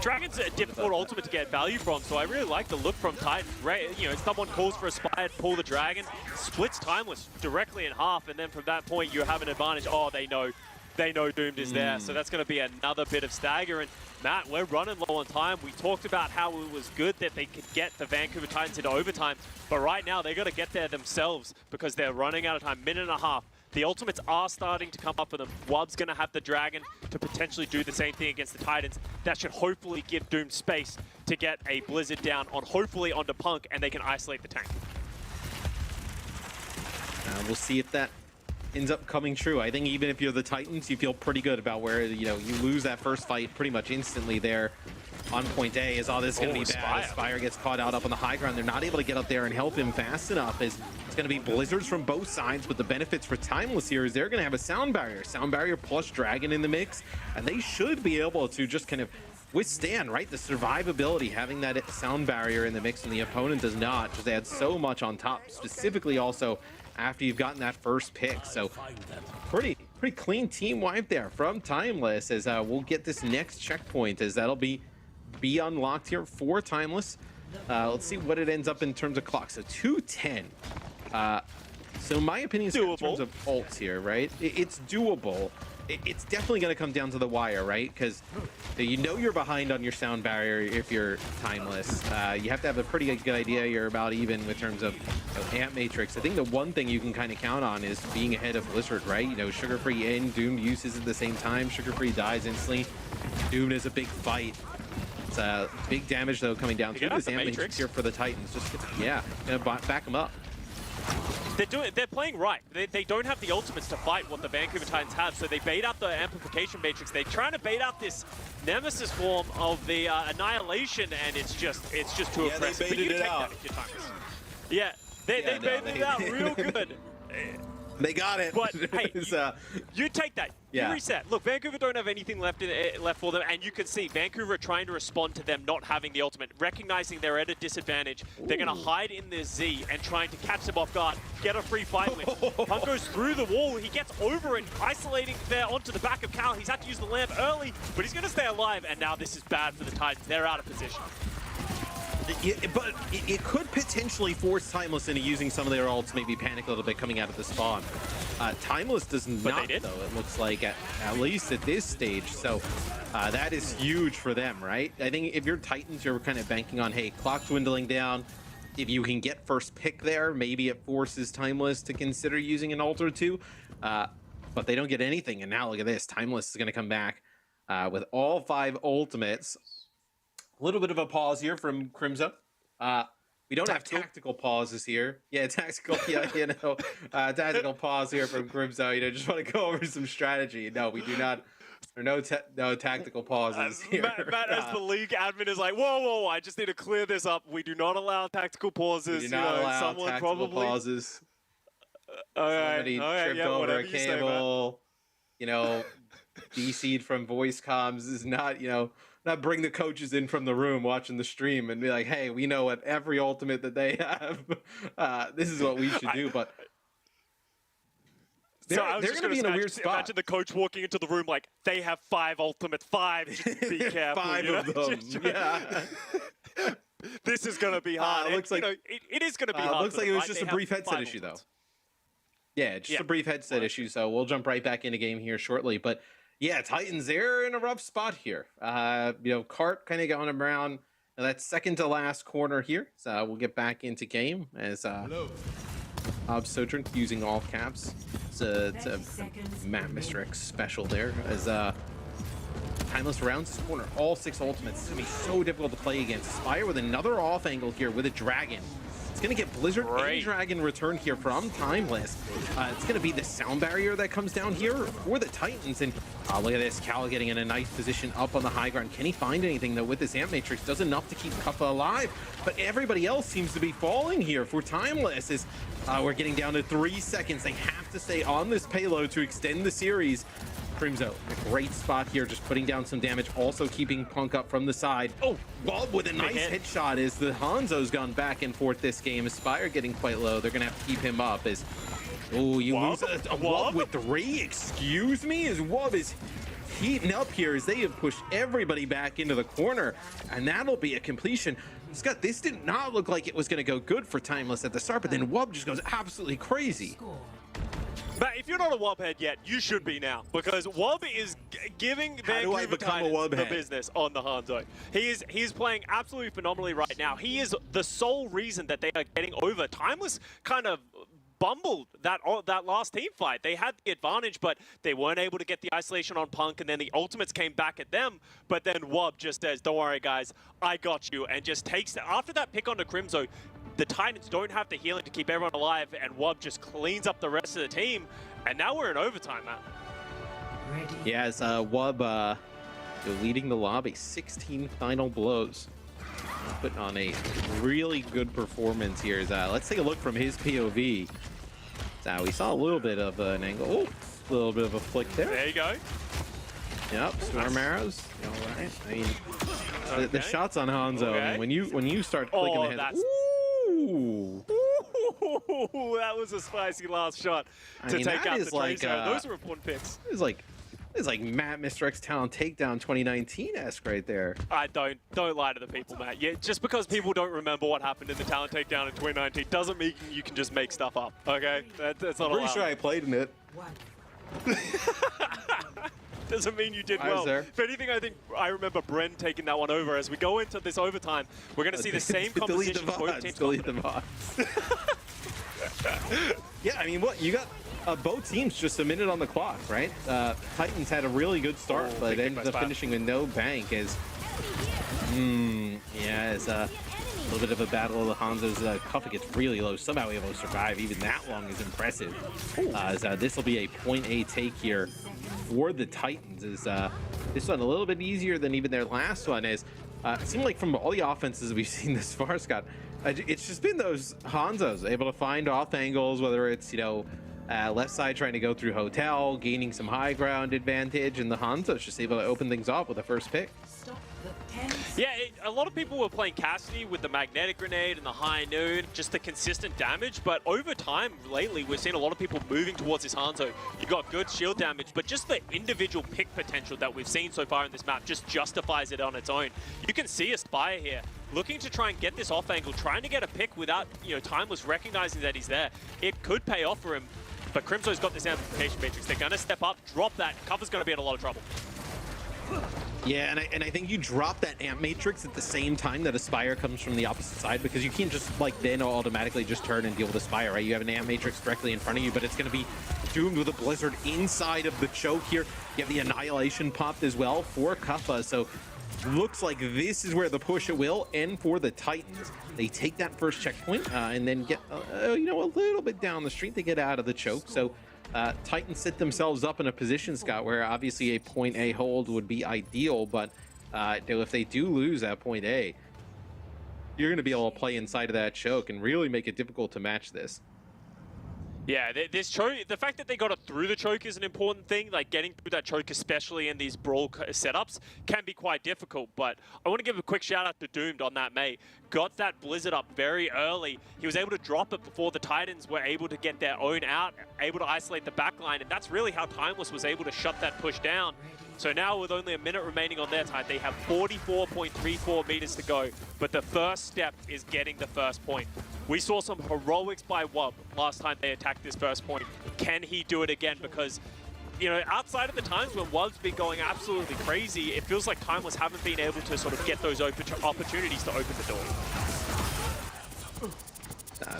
Dragon's a difficult ultimate to get value from, so I really like the look from Titan. Right, you know, someone calls for Aspire, pull the dragon, splits Timeless directly in half, and then from that point you have an advantage. Oh, they know Doomed is there, so that's going to be another bit of stagger. And Matt, we're running low on time. We talked about how it was good that they could get the Vancouver Titans into overtime, but right now they got to get there themselves because they're running out of time. Minute and a half. The ultimates are starting to come up for them. Wub's going to have the dragon to potentially do the same thing against the Titans. That should hopefully give Doom space to get a Blizzard down on, hopefully onto Punk, and they can isolate the tank. We'll see if that ends up coming true. I think even if you're the Titans, you feel pretty good about where, you know, you lose that first fight pretty much instantly there on point A. Is all this going to be bad? Aspire gets caught out up on the high ground. They're not able to get up there and help him fast enough. It's going to be blizzards from both sides, but the benefits for Timeless here is they're going to have a sound barrier plus dragon in the mix, and they should be able to just kind of withstand, right? The survivability, having that sound barrier in the mix, and the opponent does not, just add so much on top, specifically also after you've gotten that first pick. So pretty clean team wipe there from Timeless, as we'll get this next checkpoint, as that'll be unlocked here for Timeless. Let's see what it ends up in terms of clock. So 2:10. So my opinion is in terms of ults here, right? It's doable. It's definitely going to come down to the wire, right? Because you know you're behind on your sound barrier if you're Timeless. You have to have a pretty good idea you're about even with terms of, you know, Amp Matrix. I think the one thing you can kind of count on is being ahead of Blizzard, right? You know, Sugar Free in, Doomed uses at the same time. Sugar Free dies instantly. Doomed is a big fight. It's big damage though coming down through this Amp Matrix here for the Titans. Just gonna back them up. They're playing right. They don't have the ultimates to fight what the Vancouver Titans have, so they bait out the amplification matrix. They're trying to bait out this Nemesis form of the Annihilation, and it's just too aggressive. They baited it out. Yeah, they baited it out real good. They got it. But hey, you take that. Yeah. You reset. Look, Vancouver don't have anything left for them, and you can see Vancouver are trying to respond to them not having the ultimate, recognizing they're at a disadvantage. They're going to hide in their Z and trying to catch them off guard, get a free fight win. Punk goes through the wall. He gets over it, isolating there onto the back of Cal. He's had to use the lamp early, but he's going to stay alive, and now this is bad for the Titans. They're out of position. But it could potentially force Timeless into using some of their ults, maybe panic a little bit coming out of the spawn. Timeless does not, though, it looks like, at least at this stage. So that is huge for them, right? I think if you're Titans, you're kind of banking on, hey, clock dwindling down. If you can get first pick there, maybe it forces Timeless to consider using an ult or two. But they don't get anything, and now look at this. Timeless is going to come back with all 5 ultimates. A little bit of a pause here from Crimson. We don't have tactical pauses here. Yeah, tactical. Yeah, tactical pause here from Grimzo. Just want to go over some strategy. No, we do not. There are no tactical pauses here. Matt, as the league admin, is like, whoa! I just need to clear this up. We do not allow tactical pauses. We do not allow tactical pauses. Somebody tripped over a cable. DC'd from voice comms is not, not bring the coaches in from the room watching the stream and be like, hey, we know what every ultimate that they have. This is what we should do, but they're going to be in a weird spot. Imagine the coach walking into the room like, they have 5 ultimates, 5. Just be careful. 5 of them. Yeah. This is going to be hard. Looks like it is going to be hard. Looks like it was just a brief headset issue, though. Yeah, just a brief headset issue. So we'll jump right back into game here shortly. But yeah, Titans, they're in a rough spot here. Cart kind of going around that second to last corner here. So we'll get back into game as Sojourn using all caps. It's a Matt Mr. X special there as Timeless rounds this corner. All 6 ultimates. It's going to be so difficult to play against. Spire with another off angle here with a dragon. It's going to get Blizzard and Dragon return here from Timeless. It's going to be the sound barrier that comes down here for the Titans. And look at this. Cal getting in a nice position up on the high ground. Can he find anything, though, with this Amp Matrix? Does enough to keep Kappa alive. But everybody else seems to be falling here for Timeless. As we're getting down to 3 seconds. They have to stay on this payload to extend the series. Crimzo, a great spot here, just putting down some damage, also keeping Punk up from the side. Oh, Bob with a nice headshot as the Hanzo's gone back and forth this game. Aspire getting quite low. They're going to have to keep him up as... Oh, you lose a Wub with 3? Excuse me? As Wub is heating up here as they have pushed everybody back into the corner. And that'll be a completion. Scott, this did not look like it was going to go good for Timeless at the start, but then Wub just goes absolutely crazy. But if you're not a Wub head yet, you should be now, because Wub is giving Vancouver Titans the business on the Hanzo. He's playing absolutely phenomenally right now. He is the sole reason that they are getting over. Timeless kind of bumbled that last team fight. They had the advantage, but they weren't able to get the isolation on Punk, and then the ultimates came back at them. But then Wub just says, "Don't worry, guys, I got you," and just takes it. After that pick onto Crimzo, the Titans don't have the healing to keep everyone alive, and Wub just cleans up the rest of the team, and now we're in overtime, Matt. Yeah, as Wub leading the lobby, 16 final blows. Putting on a really good performance here. Let's take a look from his POV. We saw a little bit of an angle. Oh, a little bit of a flick there. There you go. Yep, storm arroos. All right. I mean, the shots on Hanzo. I mean, when you start clicking the head. Ooh. Ooh, that was a spicy last shot to take out the Tracer. Those are important picks. It's like Matt Mr. X Talent Takedown 2019-esque right there. I don't lie to the people, Matt. Yeah, just because people don't remember what happened in the Talent Takedown in 2019 doesn't mean you can just make stuff up. Okay, that's not allowed. Pretty sure I played in it. Doesn't mean you did well. If anything, I think I remember Bren taking that one over. As we go into this overtime, we're going to see the same composition. Delete the VODs. Yeah, I mean, what you got? Both teams just a minute on the clock, right? Titans had a really good start, but ended up finishing with no bank. As it's a little bit of a battle of the Hanzo's. Kuffa gets really low, somehow able to survive. Even that long is impressive. This will be a point A take here for the Titans. This one a little bit easier than even their last one is. It seemed like from all the offenses we've seen this far, Scott, it's just been those Hanzos able to find off angles, whether it's left side trying to go through hotel, gaining some high ground advantage, and the Hanzo's just able to open things off with the first pick. Yeah, a lot of people were playing Cassidy with the magnetic grenade and the high noon, just the consistent damage, but over time lately we've seen a lot of people moving towards this Hanzo. You got good shield damage, but just the individual pick potential that we've seen so far in this map just justifies it on its own. You can see Aspire here looking to try and get this off angle, trying to get a pick without Timeless recognizing that he's there. It could pay off for him, but Crimso's got this amplification matrix. They're going to step up, drop that. Cover's going to be in a lot of trouble. Yeah, and I think you drop that amp matrix at the same time that Aspire comes from the opposite side, because you can't just then automatically just turn and deal with Aspire, right? You have an amp matrix directly in front of you, but it's going to be doomed with a Blizzard inside of the choke here. You have the Annihilation popped as well for Kuffa, so looks like this is where the push it will end for the Titans. They take that first checkpoint and then get, you know, a little bit down the street. They get out of the choke. So Titans set themselves up in a position, Scott, where obviously a point A hold would be ideal. But if they do lose at point A, you're going to be able to play inside of that choke and really make it difficult to match this. Yeah, this choke, the fact that they got it through the choke is an important thing. Like getting through that choke, especially in these brawl setups, can be quite difficult. But I want to give a quick shout out to Doomed on that May. Got that Blizzard up very early. He was able to drop it before the Titans were able to get their own out, able to isolate the backline, and that's really how Timeless was able to shut that push down. So now with only a minute remaining on their time, they have 44.34 meters to go. But the first step is getting the first point. We saw some heroics by Wub last time they attacked this first point. Can he do it again? Because, you know, outside of the times when Wub's been going absolutely crazy, it feels like Timeless haven't been able to sort of get those opportunities to open the door.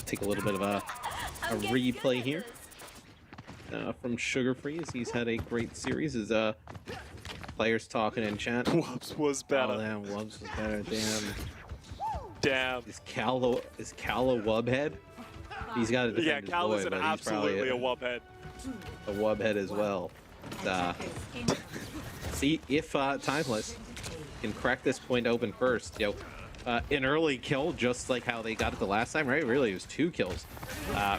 Take a little bit of a replay here from Sugar Free, as he's had a great series. As players talking in chat. Wubs was better. Oh, damn, Wubs was better. Damn. Damn. Is Cal a Wubhead? He's got to defend yeah, his Cal boy, is but he's absolutely a Wubhead. A Wubhead as well. See if Timeless can crack this point open first. You know, an early kill, just like how they got it the last time, right? Really, it was 2 kills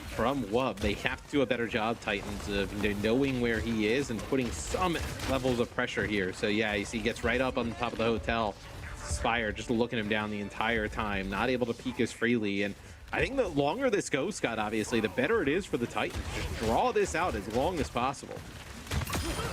from Wub. They have to do a better job, Titans, of knowing where he is and putting some levels of pressure here. So yeah, you see he gets right up on the top of the hotel. Spire just looking him down the entire time, not able to peek as freely. And I think the longer this goes, Scott, obviously, the better it is for the Titans. Just draw this out as long as possible.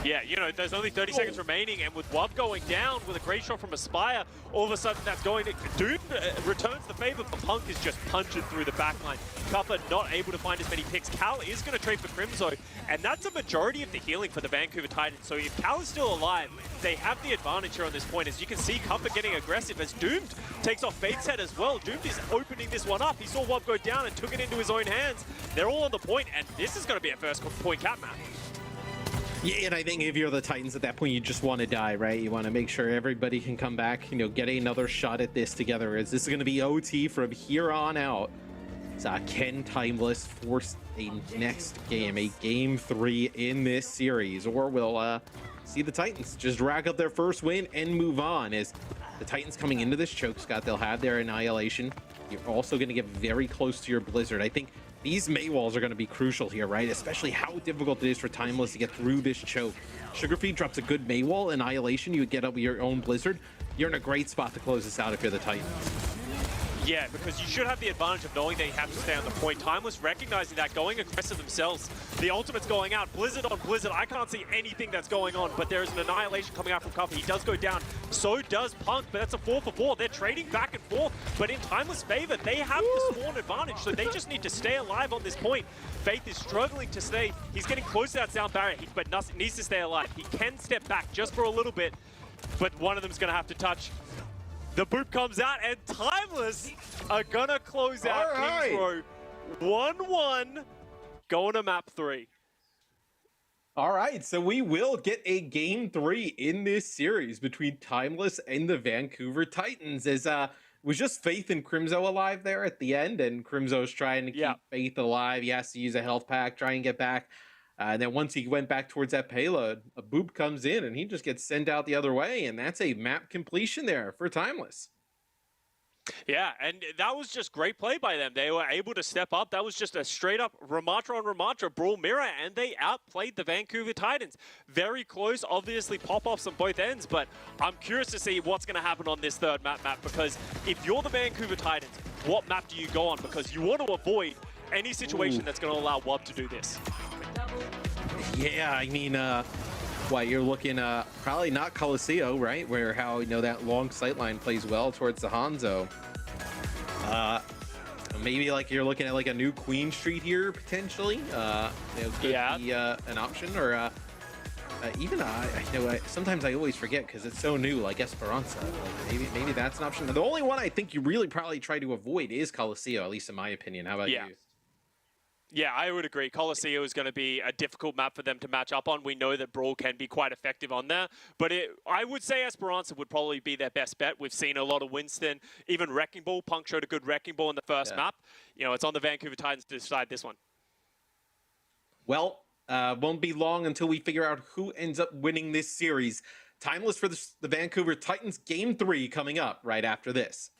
Yeah, you know, there's only 30 seconds remaining, and with Wub going down with a great shot from Aspire, all of a sudden that's going to... Dude returns the favor, but Punk is just punching through the backline. Cuppa not able to find as many picks. Cal is going to trade for Crimzo, and that's a majority of the healing for the Vancouver Titans. So if Cal is still alive, they have the advantage here on this point. As you can see, Cuppa getting aggressive as Doomed takes off Fate's head as well. Doomed is opening this one up. He saw Wub go down and took it into his own hands. They're all on the point, and this is going to be a first point cap map. Yeah, and I think if you're the Titans at that point, you just want to die, right? You want to make sure everybody can come back, you know, get another shot at this together. As this is going to be OT from here on out. So can Timeless force a next game, a game 3 in this series, or will see the Titans just rack up their first win and move on? As the Titans coming into this choke, Scott, they'll have their Annihilation. You're also going to get very close to your Blizzard. I think these May walls are going to be crucial here, right? Especially how difficult it is for Timeless to get through this choke. Sugarfeed drops a good May wall, Annihilation, you get up with your own Blizzard. You're in a great spot to close this out if you're the Titans. Yeah, because you should have the advantage of knowing they have to stay on the point. Timeless recognizing that, going aggressive themselves. The ultimate's going out. Blizzard on Blizzard. I can't see anything that's going on, but there is an Annihilation coming out from Cuffy. He does go down. So does Punk, but that's a 4 for 4. They're trading back and forth, but in Timeless' favor, they have the spawn advantage, so they just need to stay alive on this point. Faith is struggling to stay. He's getting close to that sound barrier, but needs to stay alive. He can step back just for a little bit, but one of them's going to have to touch. The boop comes out, and Timeless are gonna close out Kings Row 1-1, going to map 3. All right, so we will get a game 3 in this series between Timeless and the Vancouver Titans. As was just Faith and Crimzo alive there at the end, and Crimzo's trying to keep Faith alive. He has to use a health pack, try and get back. And then once he went back towards that payload, a boop comes in and he just gets sent out the other way. And that's a map completion there for Timeless. Yeah, and that was just great play by them. They were able to step up. That was just a straight up Ramatra on Ramatra brawl mirror, and they outplayed the Vancouver Titans. Very close, obviously pop-offs on both ends, but I'm curious to see what's going to happen on this third map, because if you're the Vancouver Titans, what map do you go on? Because you want to avoid any situation that's going to allow Wub to do this. Yeah, I mean, you're looking probably not Coliseo, right? Where how that long sightline plays well towards the Hanzo. Maybe like you're looking at like a new Queen Street here potentially. Could be an option, or even sometimes I always forget because it's so new, like Esperanza. Like maybe that's an option. The only one I think you really probably try to avoid is Coliseo, at least in my opinion. How about you? Yeah, I would agree. Colosseo is going to be a difficult map for them to match up on. We know that Brawl can be quite effective on there, but I would say Esperanza would probably be their best bet. We've seen a lot of Winston, even Wrecking Ball. Punk showed a good Wrecking Ball in the first map. You know, it's on the Vancouver Titans to decide this one. Well, won't be long until we figure out who ends up winning this series. Timeless for the Vancouver Titans Game 3 coming up right after this.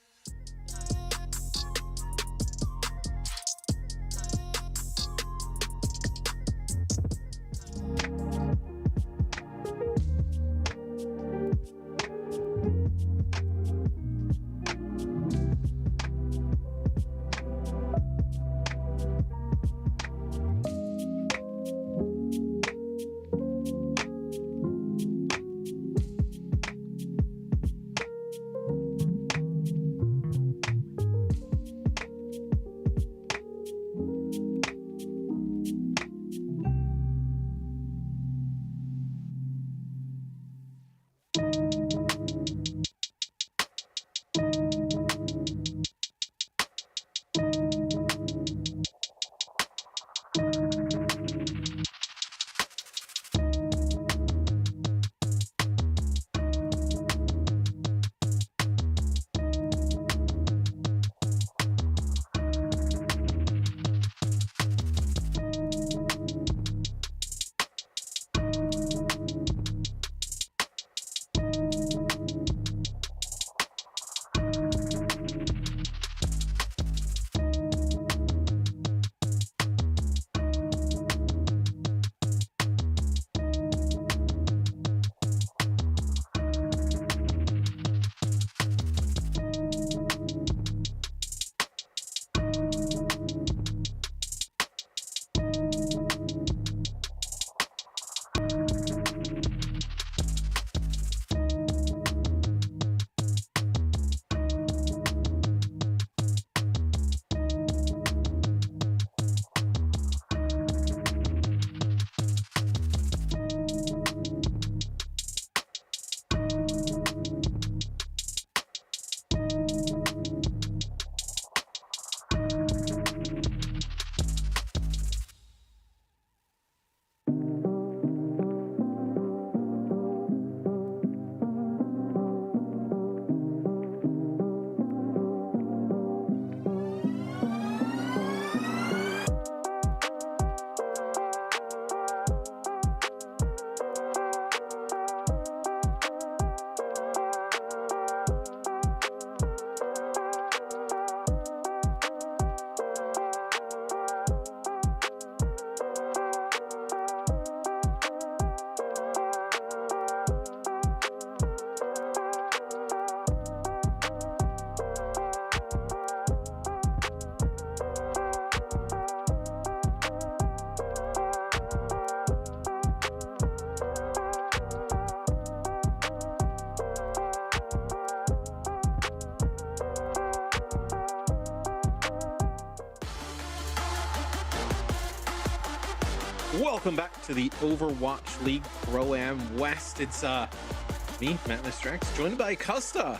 Welcome back to the Overwatch League Pro-Am West. It's me, Matt Mistrax, joined by Costa.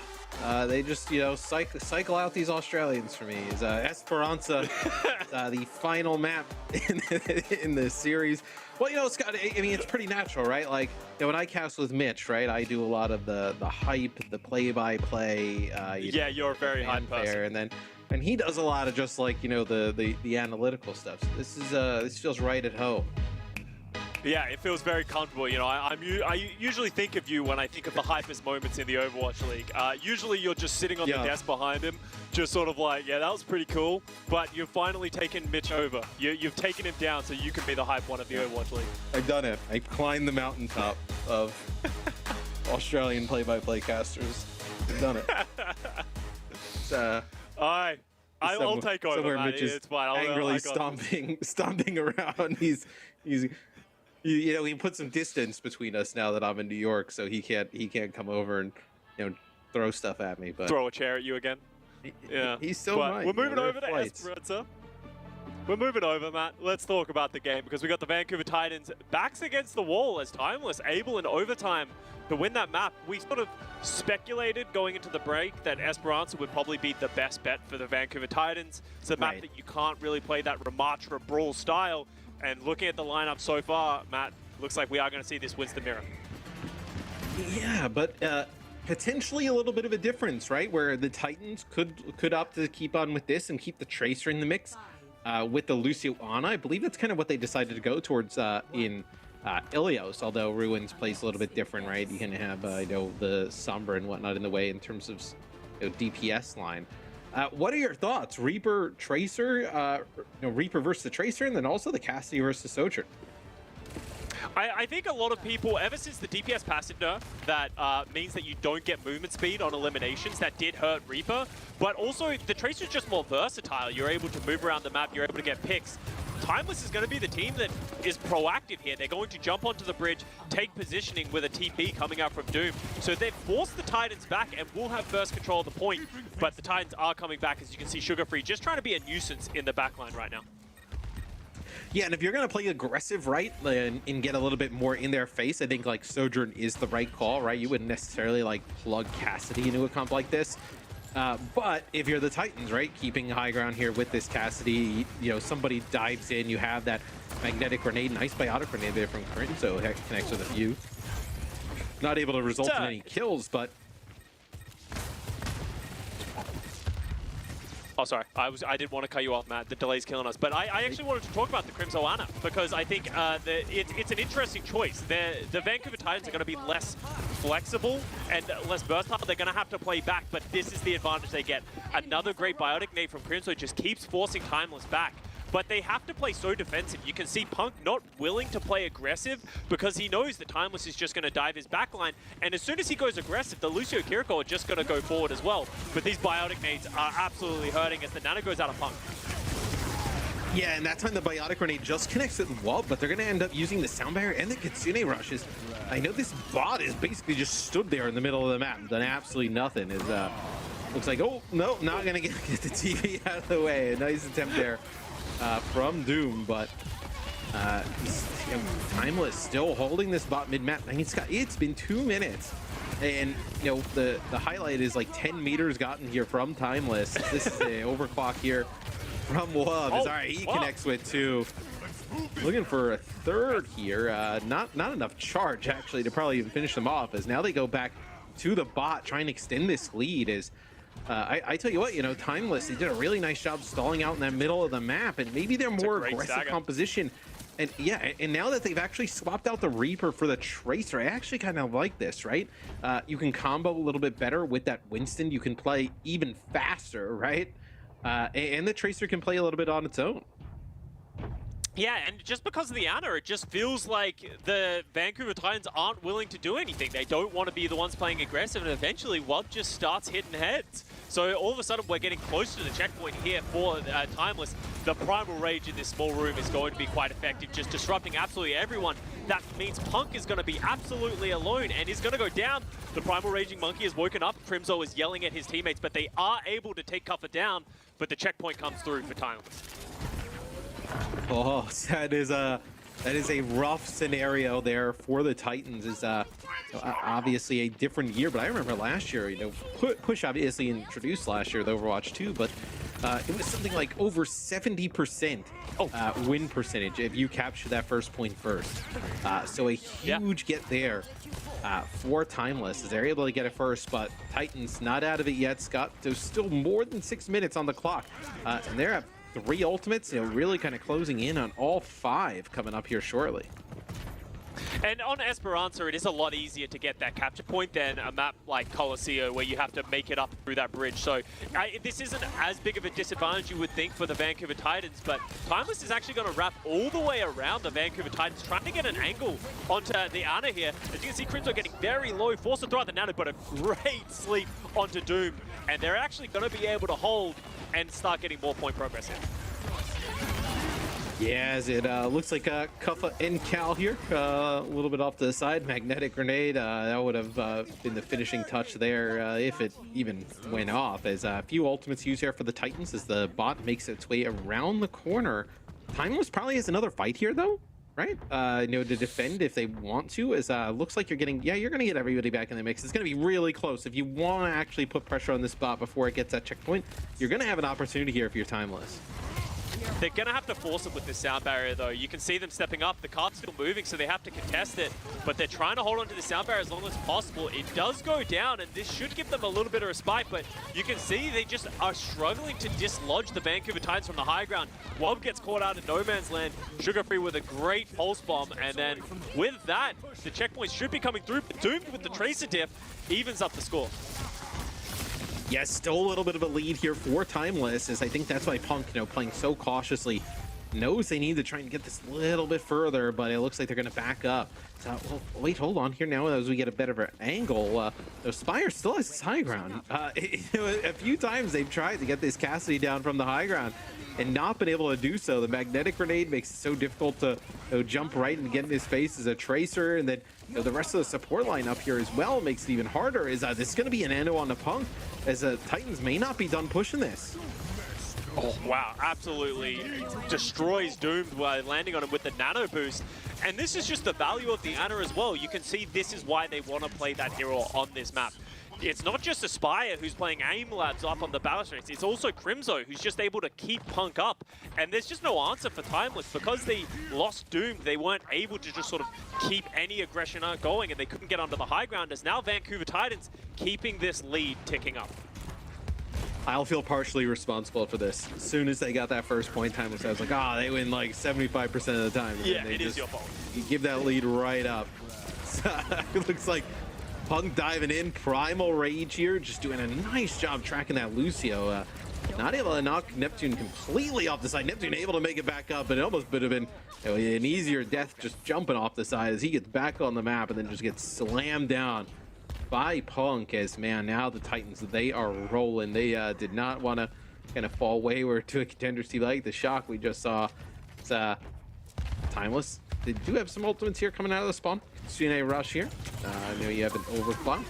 They just, you know, cycle out these Australians for me. Is Esperanza, the final map in the series. Well, you know, Scott, I mean, it's pretty natural, right? Like, you know, when I cast with Mitch, right, I do a lot of the hype, the play-by-play. Yeah, you're a very hype person. And he does a lot of just like, you know, the analytical stuff. So this feels right at home. Yeah, it feels very comfortable. You know, I usually think of you when I think of the hypest moments in the Overwatch League. Usually you're just sitting on the desk behind him, just sort of like, yeah, that was pretty cool. But you've finally taken Mitch over. You've taken him down so you can be the hype one of the Overwatch League. I've done it. I climbed the mountaintop of Australian play-by-play casters. I've done it. I'll take over, somewhere man. Mitch is It's fine. angrily stomping around. He's you know, he put some distance between us now that I'm in New York, so he can't come over and, you know, throw stuff at me. But throw a chair at you again. Yeah, he's still right. We're moving over to Esperanza. We're moving over, Matt. Let's talk about the game because we got the Vancouver Titans backs against the wall as Timeless able in overtime to win that map. We sort of speculated going into the break that Esperanza would probably be the best bet for the Vancouver Titans. It's a map that you can't really play that Ramatra brawl style. And looking at the lineup so far, Matt, looks like we are going to see this Winston mirror. Yeah, but potentially a little bit of a difference, right? Where the Titans could opt to keep on with this and keep the Tracer in the mix with the Lucio Ana. I believe that's kind of what they decided to go towards in Ilios, although Ruins plays a little bit different, right? You can have, the Sombra and whatnot in the way in terms of DPS line. What are your thoughts? Reaper, Tracer, Reaper versus the Tracer, and then also the Cassidy versus Sojourn. I think a lot of people, ever since the DPS passive nerf, that means that you don't get movement speed on eliminations, that did hurt Reaper, but also the Tracer's just more versatile. You're able to move around the map, you're able to get picks. Timeless is going to be the team that is proactive here. They're going to jump onto the bridge, take positioning with a TP coming out from Doom. So they've forced the Titans back and will have first control of the point, but the Titans are coming back, as you can see Sugar Free just trying to be a nuisance in the backline right now. Yeah, and if you're going to play aggressive, right, and get a little bit more in their face, I think, like, Sojourn is the right call, right? You wouldn't necessarily, like, plug Cassidy into a comp like this. But if you're the Titans, right, keeping high ground here with this Cassidy, somebody dives in, you have that magnetic grenade, nice biotic grenade there from Crimzo, connects with a few. Not able to result in any kills, but... Oh, sorry. I didn't want to cut you off, Matt. The delay's killing us. But I actually wanted to talk about the Crimzo Ana because I think it's an interesting choice. The Vancouver Titans are going to be less flexible and less versatile. They're going to have to play back, but this is the advantage they get. Another great biotic nade from Crimzo just keeps forcing Timeless back. But they have to play so defensive. You can see Punk not willing to play aggressive because he knows that Timeless is just going to dive his backline. And as soon as he goes aggressive, the Lucio Kiriko are just going to go forward as well. But these biotic nades are absolutely hurting as the Nano goes out of Punk. Yeah, and that time the biotic grenade just connects with the wall, but they're going to end up using the sound barrier and the Kitsune rushes. I know this bot is basically just stood there in the middle of the map, done absolutely nothing. Looks like, oh, no, not going to get the TV out of the way. A nice attempt there. From Doom, but Timeless still holding this bot mid-map. I mean, it's been 2 minutes, and the highlight is like 10 meters gotten here from Timeless. This is a overclock here from Wub. All right, he connects with 2. Looking for a third here. Not enough charge actually to probably even finish them off, as now they go back to the bot trying to extend this lead. I tell you what, Timeless, they did a really nice job stalling out in that middle of the map, and maybe they're more aggressive composition. And yeah, and now that they've actually swapped out the Reaper for the Tracer, I actually kind of like this, right? You can combo a little bit better with that Winston. You can play even faster, right? And the Tracer can play a little bit on its own. Yeah, and just because of the Ana, it just feels like the Vancouver Titans aren't willing to do anything. They don't want to be the ones playing aggressive, and eventually Wub just starts hitting heads. So all of a sudden, we're getting close to the checkpoint here for Timeless. The Primal Rage in this small room is going to be quite effective, just disrupting absolutely everyone. That means Punk is going to be absolutely alone and is going to go down. The Primal Raging Monkey is woken up. Crimzo is yelling at his teammates, but they are able to take Cuffer down, but the checkpoint comes through for Timeless. Oh, that is a rough scenario there for the Titans. Is obviously a different year, but I remember last year, Push obviously introduced last year with Overwatch 2, but it was something like over 70% win percentage if you capture that first point first. So a huge get there for Timeless as they're able to get it first, but Titans not out of it yet, Scott. There's still more than 6 minutes on the clock, and they're at 3 ultimates, really kind of closing in on all 5 coming up here shortly. And on Esperanza, it is a lot easier to get that capture point than a map like Colosseo, where you have to make it up through that bridge. So this isn't as big of a disadvantage you would think for the Vancouver Titans, but Timeless is actually going to wrap all the way around the Vancouver Titans, trying to get an angle onto the Ana here. As you can see, Crimzo getting very low, forced to throw out the Nano, but a great sleep onto Doom. And they're actually going to be able to hold and start getting more point progress here. Yeah, as it looks like Kuffa and Cal here, a little bit off to the side. Magnetic grenade, that would have been the finishing touch there if it even went off. As a few ultimates used here for the Titans as the bot makes its way around the corner Timeless probably has another fight here though, right? To defend if they want to. Is looks like you're getting, you're gonna get everybody back in the mix. It's gonna be really close. If you want to actually put pressure on this spot before it gets that checkpoint, you're gonna have an opportunity here if you're Timeless. They're going to have to force it with this sound barrier, though. You can see them stepping up. The cart's still moving, so they have to contest it. But they're trying to hold on to the sound barrier as long as possible. It does go down, and this should give them a little bit of respite. But you can see they just are struggling to dislodge the Vancouver Titans from the high ground. Wob gets caught out in no man's land. Sugar Free with a great pulse bomb. And then with that, the checkpoints should be coming through. But Doomed with the Tracer diff evens up the score. Yes, still a little bit of a lead here for Timeless, as I think that's why Punk, playing so cautiously, knows they need to try and get this a little bit further, but it looks like they're going to back up. So, well, wait, hold on here now as we get a better angle. Spire still has his high ground. A few times they've tried to get this Cassidy down from the high ground and not been able to do so. The magnetic grenade makes it so difficult to jump right and get in his face as a Tracer, and then the rest of the support line up here as well makes it even harder. Is this is going to be an nano on the Punk, as Titans may not be done pushing this. Oh, wow, absolutely destroys Doomed while landing on him with the nano boost. And this is just the value of the Ana as well. You can see this is why they want to play that hero on this map. It's not just Aspire who's playing aim labs up on the balustrades, it's also Crimzo who's just able to keep Punk up. And there's just no answer for Timeless. Because they lost Doomed, they weren't able to just sort of keep any aggression going, and they couldn't get onto the high ground, as now Vancouver Titans keeping this lead ticking up. I'll feel partially responsible for this. As soon as they got that first point, Timeless, I was like, they win like 75% of the time. Yeah, it is your fault. You give that lead right up. So, it looks like Punk diving in, Primal Rage here, just doing a nice job tracking that Lucio. Not able to knock Neptune completely off the side. Neptune able to make it back up, but it almost would have been an easier death just jumping off the side as he gets back on the map and then just gets slammed down by Punk. As, man, now the Titans, they are rolling. They did not want to kind of fall wayward to a contender team like the shock we just saw. It's Timeless. They do have some ultimates here coming out of the spawn. Tsune rush here. I know you have an overclock.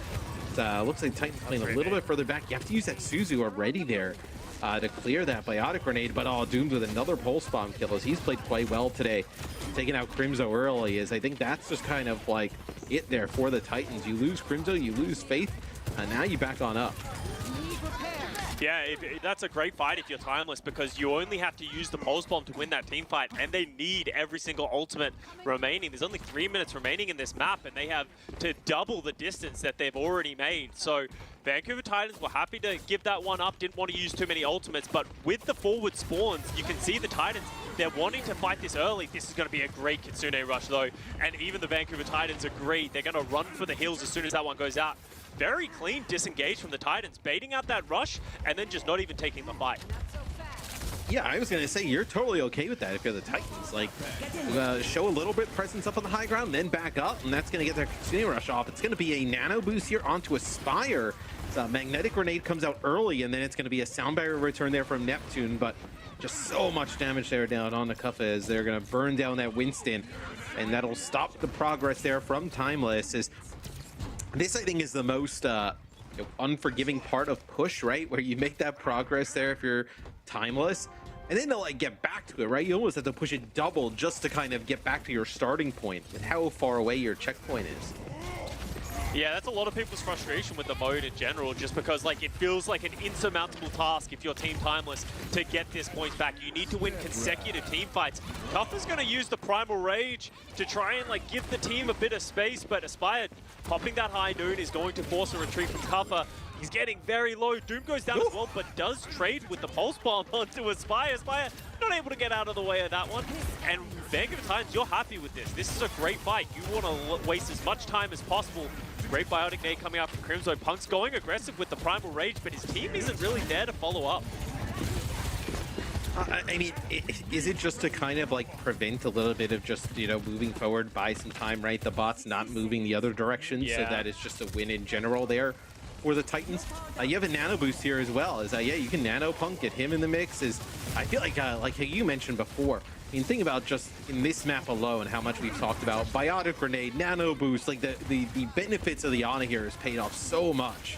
Looks like Titans playing a little bit further back. You have to use that Suzu already there to clear that biotic grenade, but Doomed with another pulse bomb kill, as he's played quite well today, taking out Crimzo early. As I think that's just kind of like it there for the Titans. You lose Crimzo, you lose Faith, and now you back on up. Yeah, that's a great fight if you're Timeless, because you only have to use the pulse bomb to win that team fight, and they need every single ultimate remaining. There's only 3 minutes remaining in this map, and they have to double the distance that they've already made. So Vancouver Titans were happy to give that one up, didn't want to use too many ultimates, but with the forward spawns, you can see the Titans, they're wanting to fight this early. This is going to be a great Kitsune rush though, and even the Vancouver Titans agree. They're going to run for the hills as soon as that one goes out. Very clean disengage from the Titans, baiting out that rush and then just not even taking the fight. Yeah, I was going to say, you're totally okay with that if you're the Titans. Like, show a little bit presence up on the high ground, then back up, and that's going to get their Kitsune rush off. It's going to be a nano boost here onto Aspire. So magnetic grenade comes out early, and then it's going to be a sound barrier return there from Neptune, but just so much damage there down on the Kuffa as they're going to burn down that Winston, and that'll stop the progress there from Timeless. This, I think, is the most unforgiving part of push, right? Where you make that progress there if you're Timeless, and then they'll get back to it, right? You almost have to push it double just to kind of get back to your starting point and how far away your checkpoint is. Yeah, that's a lot of people's frustration with the mode in general, just because it feels like an insurmountable task if you're Team Timeless to get this points back. You need to win consecutive team fights. Kuffa's going to use the Primal Rage to try and give the team a bit of space, but Aspire popping that high noon is going to force a retreat from Kuffa. He's getting very low. Doom goes down as well, but does trade with the Pulse Bomb onto Aspire. Aspire not able to get out of the way of that one. And Vancouver Titans, you're happy with this. This is a great fight. You want to waste as much time as possible. Great Biotic Nade coming out from Crimzo. Punk's going aggressive with the Primal Rage, but his team isn't really there to follow up. I mean, is it just to kind of prevent a little bit of just, moving forward, buy some time, right? The bot's not moving the other direction, so that it's just a win in general there for the Titans. You have a nano boost here as well. You can nano Punk, get him in the mix. I feel like you mentioned before, I mean, think about just in this map alone how much we've talked about Biotic Grenade, nano boost, the benefits of the Ana here has paid off so much.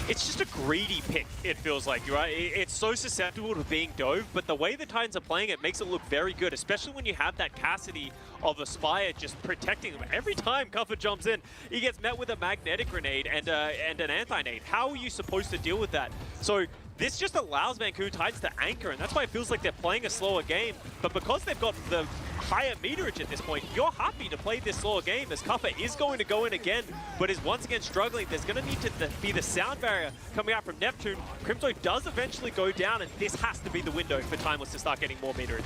it's just a greedy pick, it feels like, right? It's so susceptible to being dove, but the way the Titans are playing it makes it look very good, especially when you have that Cassidy of Aspire just protecting him. Every time Cuffer jumps in, he gets met with a magnetic grenade and an anti-nade. How are you supposed to deal with that? So this just allows Vancouver Titans to anchor, and that's why it feels like they're playing a slower game. But because they've got the higher meterage at this point, you're happy to play this slower game as Cuffer is going to go in again, but is once again struggling. There's going to need to be the sound barrier coming out from Neptune. Crimzo does eventually go down, and this has to be the window for Timeless to start getting more meterage.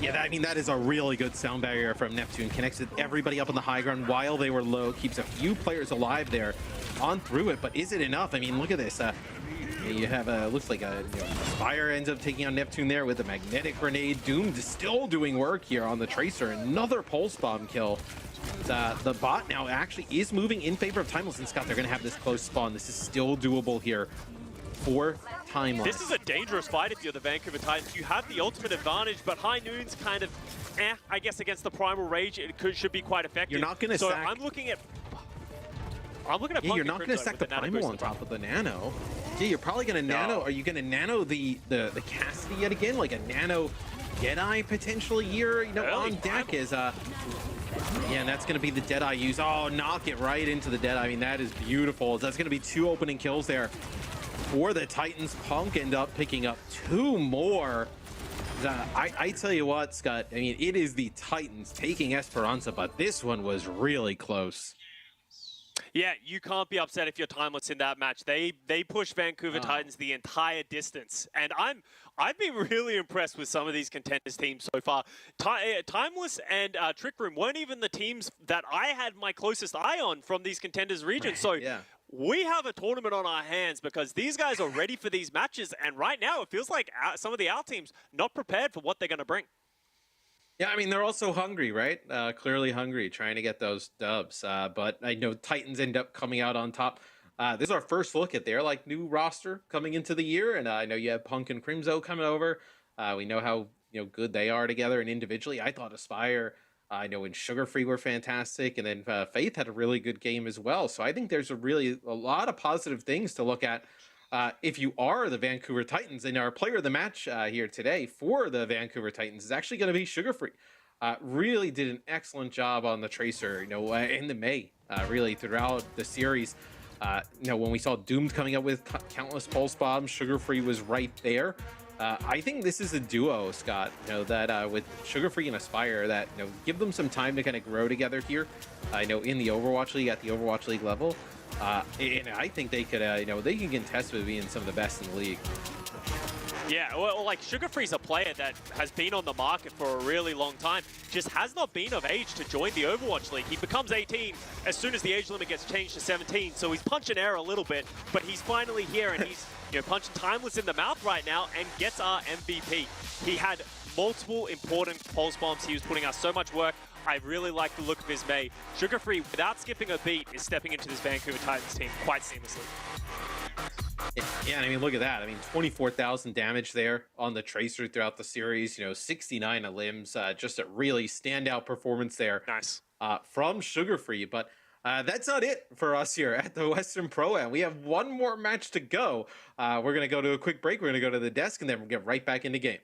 Yeah, I mean, that is a really good sound barrier from Neptune. Connects everybody up on the high ground while they were low. Keeps a few players alive there on through it, but is it enough? I mean, look at this. You have looks like Spire ends up taking on Neptune there with a magnetic grenade. Doomed still doing work here on the Tracer. Another pulse bomb kill. The bot now actually is moving in favor of Timeless and Scott. They're going to have this close spawn. This is still doable here for Timeless. This is a dangerous fight if you're the Vancouver Titans. You have the ultimate advantage, but High Noon's kind of, I guess against the Primal Rage, it should be quite effective. You're not going to sack. I'm looking at yeah, you're not going to stack the Primal on top of the Nano. Yeah, you're probably going to Nano. Are you going to Nano the Cassidy yet again? Like a Nano Deadeye potentially here, on deck is yeah, and that's going to be the Deadeye use. Oh, knock it right into the Deadeye. I mean, that is beautiful. That's going to be 2 opening kills there for the Titans. Punk end up picking up 2 more. I tell you what, Scott, I mean, it is the Titans taking Esperanza, but this one was really close. Yeah, you can't be upset if you're Timeless in that match. They pushed Vancouver Titans the entire distance, and I've been really impressed with some of these contenders teams so far. Timeless and Trick Room weren't even the teams that I had my closest eye on from these contenders regions. So yeah, we have a tournament on our hands because these guys are ready for these matches, and right now it feels like some of the out teams not prepared for what they're going to bring. Yeah, I mean, they're also hungry, right? Clearly hungry, trying to get those dubs. But I know Titans end up coming out on top. This is our first look at their new roster coming into the year, and I know you have Punk and Crimzo coming over. We know how good they are together and individually. I thought Aspire, I know, and Sugar Free were fantastic, and then Faith had a really good game as well. So I think there's a lot of positive things to look at. If you are the Vancouver Titans, and our player of the match here today for the Vancouver Titans is actually going to be Sugar Free. Really did an excellent job on the Tracer, in the May, really throughout the series. When we saw Doomed coming up with countless pulse bombs, Sugar Free was right there. I think this is a duo, Scott, that with Sugar Free and Aspire, that give them some time to kind of grow together here. In the Overwatch League, at the Overwatch League level. And I think they could, they can contest with being some of the best in the league. Yeah, well, Sugar Free's a player that has been on the market for a really long time, just has not been of age to join the Overwatch League. He becomes 18 as soon as the age limit gets changed to 17, so he's punching air a little bit, but he's finally here, and he's punching Timeless in the mouth right now and gets our MVP. He had multiple important pulse bombs. He was putting out so much work. I really like the look of his May. Sugar Free, without skipping a beat, is stepping into this Vancouver Titans team quite seamlessly. Yeah, I mean, look at that. I mean, 24,000 damage there on the Tracer throughout the series. 69 of limbs. Just a really standout performance there. Nice. From Sugar Free. But that's not it for us here at the Western Pro-Am. We have one more match to go. We're going to go to a quick break. We're going to go to the desk, and then we'll get right back into game.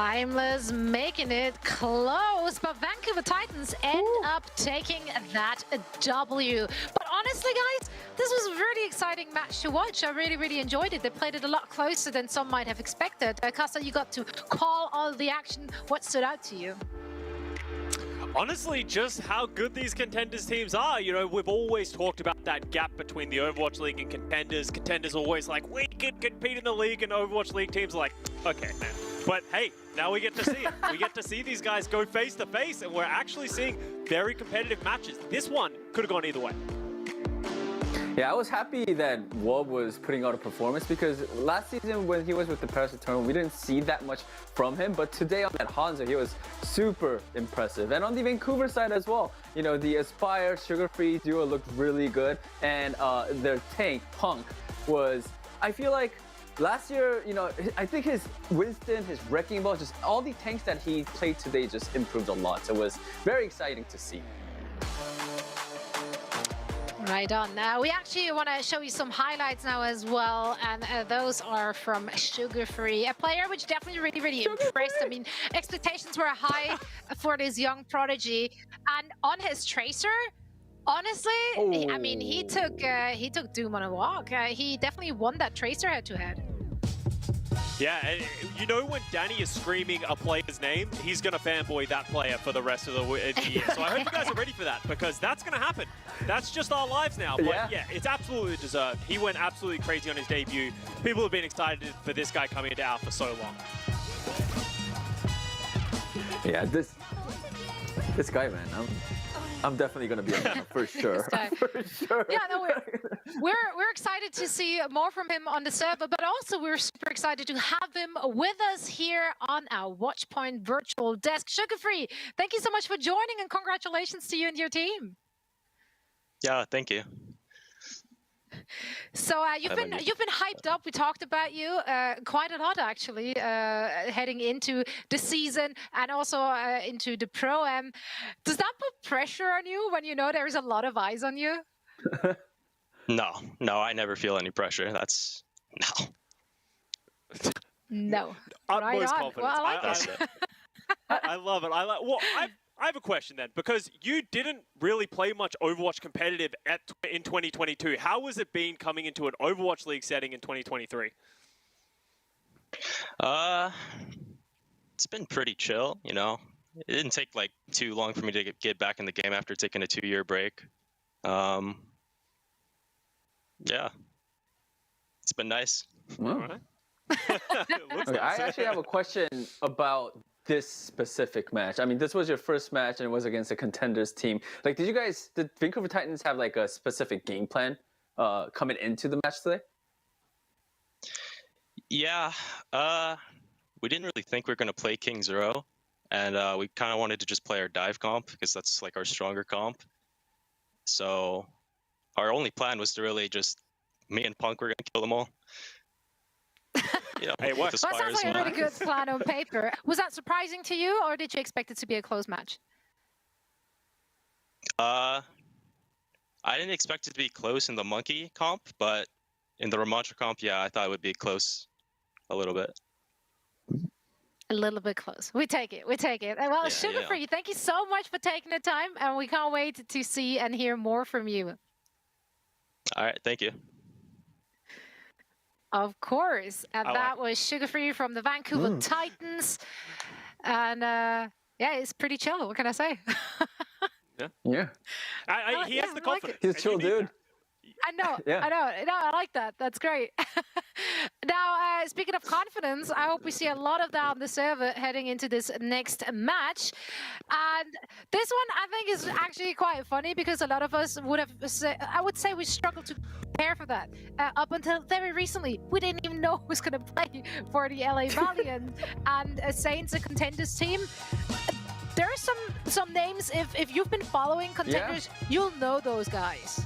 Timeless making it close, but Vancouver Titans end up taking that W. But honestly, guys, this was a really exciting match to watch. I really enjoyed it. They played it a lot closer than some might have expected. Kasa, you got to call all the action. What stood out to you? Honestly, just how good these Contenders teams are. You know, we've always talked about that gap between the Overwatch League and Contenders. Contenders always like, we can compete in the league, and Overwatch League teams are like, okay, man. But hey, now we get to see it. We get to see these guys go face to face, and we're actually seeing very competitive matches. This one could have gone either way. Yeah, I was happy that Wob was putting out a performance because last season when he was with the Paris Eternal, we didn't see that much from him. But today on that Hanzo, he was super impressive. And on the Vancouver side as well, you know, the Aspire Sugar-Free duo looked really good. And their tank, Punk, was, I feel like last year, you know, I think his Winston, his Wrecking Ball, just all the tanks that he played today just improved a lot. So it was very exciting to see. Right on. We actually want to show you some highlights now as well, and those are from Sugar-Free, a player which definitely really impressed. I mean, expectations were high for this young prodigy, and on his Tracer, honestly, I mean, he took Doom on a walk. He definitely won that Tracer head-to-head. Yeah, and you know when Danny is screaming a player's name, he's going to fanboy that player for the rest of the year. So I hope you guys are ready for that, because that's going to happen. That's just our lives now. But yeah, it's absolutely deserved. He went absolutely crazy on his debut. People have been excited for this guy coming into Alpha so long. Yeah, this guy, man, I'm definitely gonna be a fan for sure. For sure. Yeah, no, we're excited to see more from him on the server, but also we're super excited to have him with us here on our Watchpoint virtual desk. Sugar-Free, thank you so much for joining, and congratulations to you and your team. Yeah, thank you. So you've been hyped up. We talked about you quite a lot actually, heading into the season and also into the Pro-Am. Does that put pressure on you when you know there's a lot of eyes on you? No, I never feel any pressure. That's no. Utmost confidence. Well, I like it. I love it. Well, I have a question then, because you didn't really play much Overwatch competitive in 2022. How has it been coming into an Overwatch League setting in 2023? It's been pretty chill, you know. It didn't take like too long for me to get back in the game after taking a 2-year break. Yeah, it's been nice. All right. Okay, I actually have a question about this specific match. I mean, this was your first match and it was against a Contenders team. Like, did Vancouver Titans have like a specific game plan coming into the match today? Yeah, we didn't really think we were going to play King Zero, and we kind of wanted to just play our dive comp because that's like our stronger comp. So our only plan was to really just, me and Punk were going to kill them all. Yeah, hey, what? That sounds like a really good plan on paper. Was that surprising to you, or did you expect it to be a close match? I didn't expect it to be close in the Monkey comp, but in the Ramantra comp, yeah, I thought it would be close a little bit. A little bit close. We take it. Well, Sugar-Free, thank you so much for taking the time, and we can't wait to see and hear more from you. All right, thank you. Of course, and that was Sugar-Free from the Vancouver Titans, and yeah, it's pretty chill. What can I say? Yeah. He has the confidence. He's a chill dude. I know. Yeah. I know. No, I like that. That's great. Now, speaking of confidence, I hope we see a lot of that on the server heading into this next match. And this one, I think, is actually quite funny because a lot of us would have said, I would say we struggled to prepare for that. Up until very recently, we didn't even know who was going to play for the LA Valiant and Saints, a Contenders team. There are some names, if you've been following Contenders, you'll know those guys.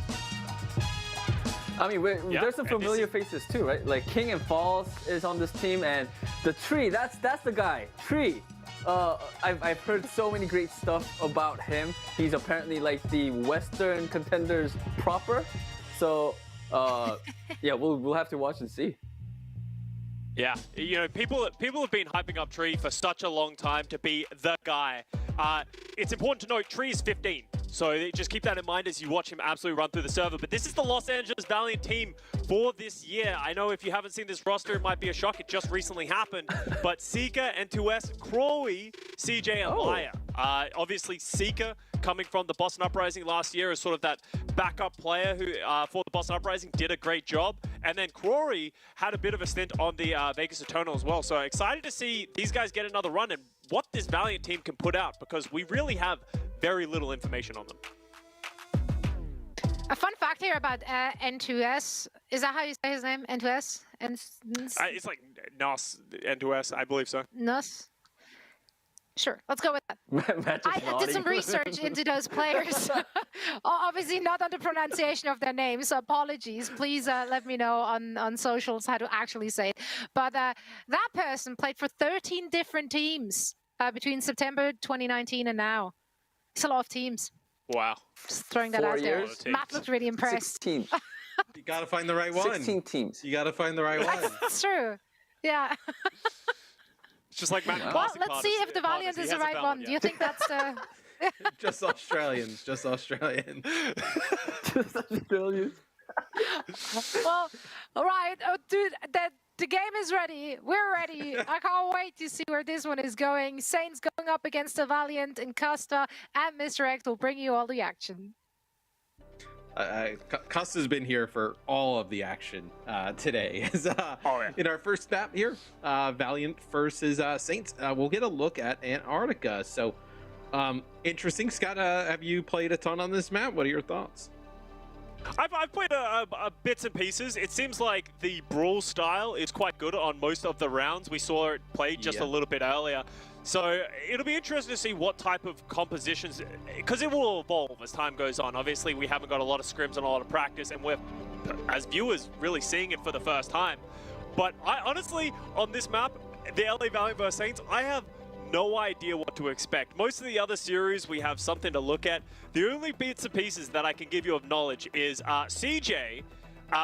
I mean, there's some familiar faces too, right? Like King and Falls is on this team, and the Tree, that's the guy, Tree. I've heard so many great stuff about him. He's apparently like the Western Contenders proper. So yeah, we'll have to watch and see. Yeah, you know, people have been hyping up Tree for such a long time to be the guy. It's important to note Tree is 15, so just keep that in mind as you watch him absolutely run through the server. But this is the Los Angeles Valiant team for this year. I know if you haven't seen this roster, it might be a shock. It just recently happened. But Seeker, N2S, Crawley, CJ, and Laya. Obviously, Seeker coming from the Boston Uprising last year as sort of that backup player who for the Boston Uprising did a great job. And then Crawley had a bit of a stint on the Vegas Eternal as well. So excited to see these guys get another run and what this Valiant team can put out, because we really have very little information on them. A fun fact here about N2S. Is that how you say his name? N2S? It's like Nos, N2S, I believe so. Nos? Sure, let's go with that. I did some research into those players. Obviously not on the pronunciation of their names, so apologies. Please let me know on socials how to actually say it. But that person played for 13 different teams between September 2019 and now. It's a lot of teams. Wow. Just throwing that out there. Matt looked really impressed. 16. You gotta find the right one. 16 teams. You gotta find the right one. That's true. Yeah. It's just like Matt. Well, let's see if the Valiant is the right one. Do you think that's the... Just Australians. Just Australian. Just Australians. Well, all right. Oh, dude, the game is ready. We're ready. I can't wait to see where this one is going. Saints going up against the Valiant and Costa, and Mr. X will bring you all the action. Costa's been here for all of the action today. In our first map here, Valiant versus Saints, we'll get a look at Antarctica. So, interesting. Scott, have you played a ton on this map? What are your thoughts? I've played bits and pieces. It seems like the brawl style is quite good on most of the rounds. We saw it played just a little bit earlier. So it'll be interesting to see what type of compositions, because it will evolve as time goes on. Obviously, we haven't got a lot of scrims and a lot of practice, and we're, as viewers, really seeing it for the first time. But I honestly, on this map, the LA Valiant vs Saints, I have no idea what to expect. Most of the other series, we have something to look at. The only bits and pieces that I can give you of knowledge is CJ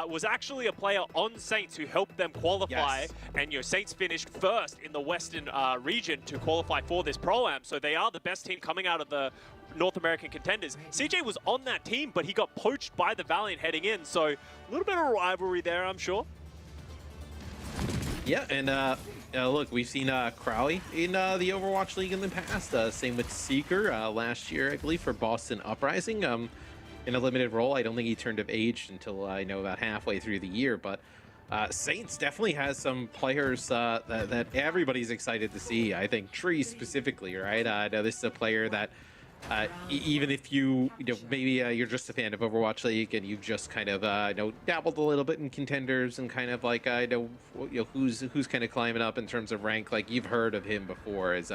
was actually a player on Saints who helped them qualify, and your Saints finished first in the Western region to qualify for this Pro-Am, so they are the best team coming out of the North American contenders. CJ was on that team, but he got poached by the Valiant heading in, so a little bit of a rivalry there, I'm sure. Yeah, and look, we've seen Crowley in the Overwatch League in the past. Same with Seeker last year, I believe, for Boston Uprising. In a limited role. I don't think he turned of age until I know about halfway through the year, but Saints definitely has some players that everybody's excited to see. I think Tree specifically, right? I know this is a player that even if maybe you're just a fan of Overwatch League and you've just kind of dabbled a little bit in contenders and kind of like who's kind of climbing up in terms of rank, like you've heard of him before. Is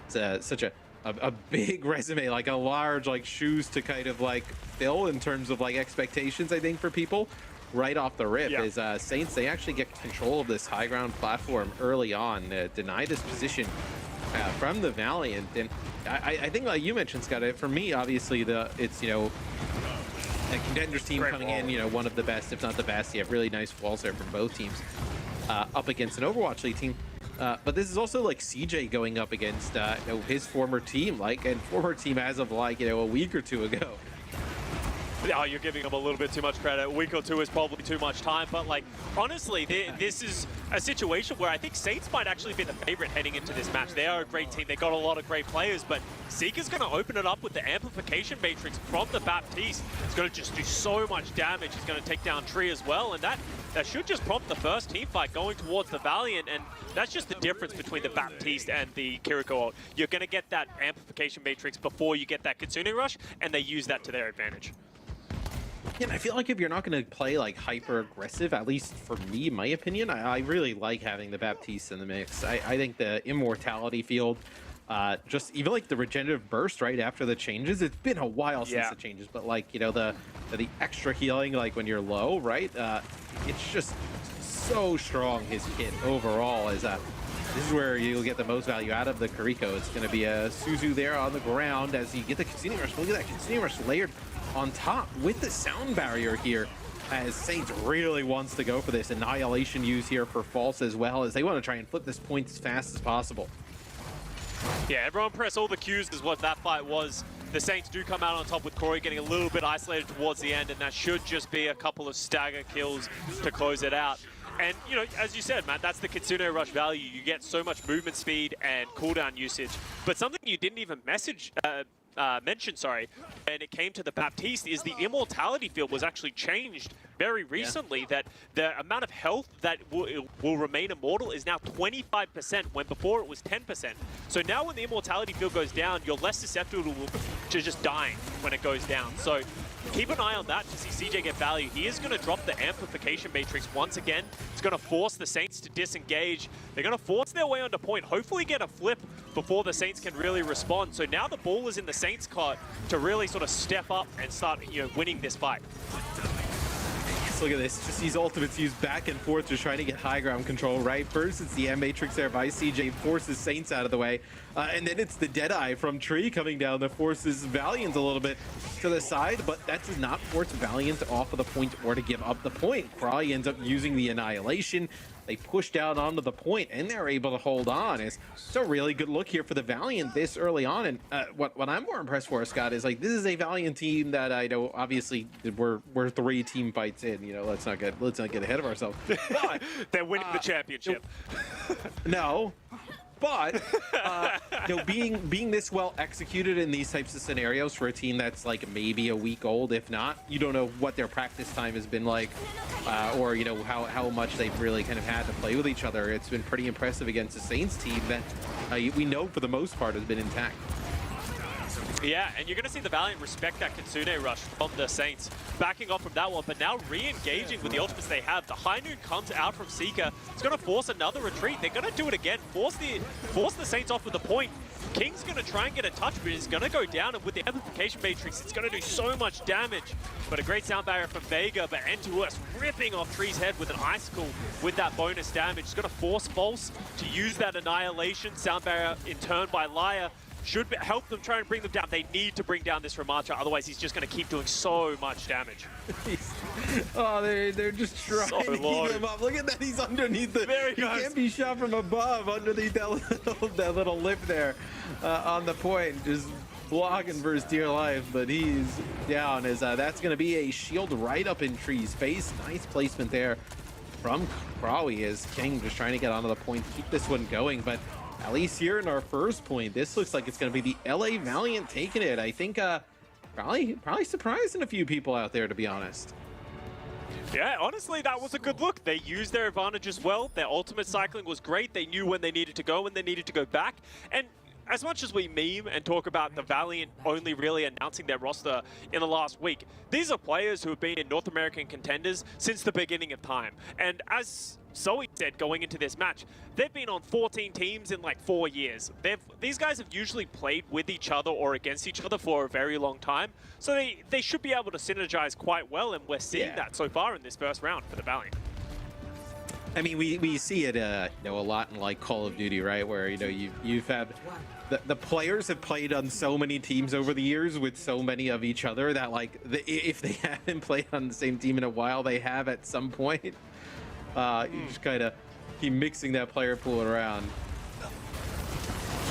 such a big resume, like a large shoes to kind of fill in terms of expectations, I think, for people right off the rip. Is Saints, they actually get control of this high ground platform early on, deny this position from the Valiant. And I think, like you mentioned, Scott, for me, obviously it's a contenders team coming in, one of the best, if not the best. You have really nice walls there from both teams up against an Overwatch League team. But this is also CJ going up against his former team, and former team as of a week or two ago. Oh, you're giving them a little bit too much credit. A week or two is probably too much time, but honestly, this is a situation where I think Saints might actually be the favorite heading into this match. They are a great team. They got a lot of great players, but Seeker's going to open it up with the amplification matrix from the Baptiste. It's going to just do so much damage. He's going to take down Tree as well, and that should just prompt the first team fight going towards the Valiant, and that's just the difference between the Baptiste and the Kiriko ult. You're going to get that amplification matrix before you get that Kitsune rush, and they use that to their advantage. Yeah, and I feel like if you're not going to play hyper aggressive, at least for me, my opinion, I really like having the Baptiste in the mix. I think the immortality field, just even the regenerative burst right after the changes, it's been a while since the changes, but the extra healing when you're low, right? It's just so strong, his kit overall. This is where you'll get the most value out of the Kiriko. It's going to be a Suzu there on the ground as you get the Kitsune rush. Look at that Kitsune rush layered on top with the sound barrier here. as Saints really wants to go for this annihilation use here for False, as well as they want to try and flip this point as fast as possible. Yeah, everyone press all the cues is what that fight was. The Saints do come out on top with Corey getting a little bit isolated towards the end, and that should just be a couple of stagger kills to close it out. And, you know, as you said, Matt, that's the Kitsune Rush value. You get so much movement speed and cooldown usage. But something you didn't even mention, when it came to the Baptiste, is the immortality field was actually changed very recently. That the amount of health that will remain immortal is now 25%, when before it was 10%. So now when the immortality field goes down, you're less susceptible to just dying when it goes down. So keep an eye on that to see CJ get value. He is going to drop the amplification matrix once again. It's going to force the Saints to disengage. They're going to force their way onto point, hopefully get a flip before the Saints can really respond. So now the ball is in the Saints' court to really sort of step up and start, winning this fight. Look at this, just these ultimates used back and forth, just trying to get high ground control, right? First, it's the M-Matrix there by CJ, forces Saints out of the way. And then it's the Deadeye from Tree coming down that forces Valiant a little bit to the side, but that does not force Valiant off of the point or to give up the point. Crawley ends up using the Annihilation. They push down onto the point, and they're able to hold on. It's a really good look here for the Valiant this early on. And what I'm more impressed for, Scott, is like this is a Valiant team that I know obviously we're 3 team fights in. Let's not get ahead of ourselves. But, they're winning the championship. No. But being this well executed in these types of scenarios for a team that's like maybe a week old, if not, you don't know what their practice time has been like, or how much they've really kind of had to play with each other. It's been pretty impressive against the Saints team that we know for the most part has been intact. Yeah, and you're going to see the Valiant respect that Kitsune Rush from the Saints, backing off from that one, but now re-engaging with the ultimates they have. The High Noon comes out from Seeker. It's going to force another retreat. They're going to do it again, force the Saints off with the point. King's going to try and get a touch, but he's going to go down, and with the Amplification Matrix, it's going to do so much damage. But a great sound barrier from Vega, but N2S ripping off Tree's head with an Icicle with that bonus damage. It's going to force False to use that Annihilation. Sound barrier in turn by Liar should help them try and bring them down. They need to bring down this Ramatra, otherwise he's just going to keep doing so much damage. They're just trying to keep him up. Look at that, he's underneath the... He can't be shot from above, underneath that little lip there on the point, just blocking for his dear life, but he's down as that's going to be a shield right up in Tree's face. Nice placement there from Crawley as King just trying to get onto the point, keep this one going, but at least here in our first point, this looks like it's going to be the LA Valiant taking it. I think probably surprising a few people out there, to be honest. Yeah, honestly, that was a good look. They used their advantage as well. Their ultimate cycling was great. They knew when they needed to go, when they needed to go back. And as much as we meme and talk about the Valiant only really announcing their roster in the last week, these are players who have been in North American contenders since the beginning of time. And as Zoe said going into this match, they've been on 14 teams in like 4 years. These guys have usually played with each other or against each other for a very long time, so they should be able to synergize quite well, and we're seeing that so far in this first round for the Valiant. I mean, we see it a lot in like Call of Duty, right? Where you've had the players have played on so many teams over the years with so many of each other that like if they haven't played on the same team in a while, they have at some point. You just kind of keep mixing that player pool around.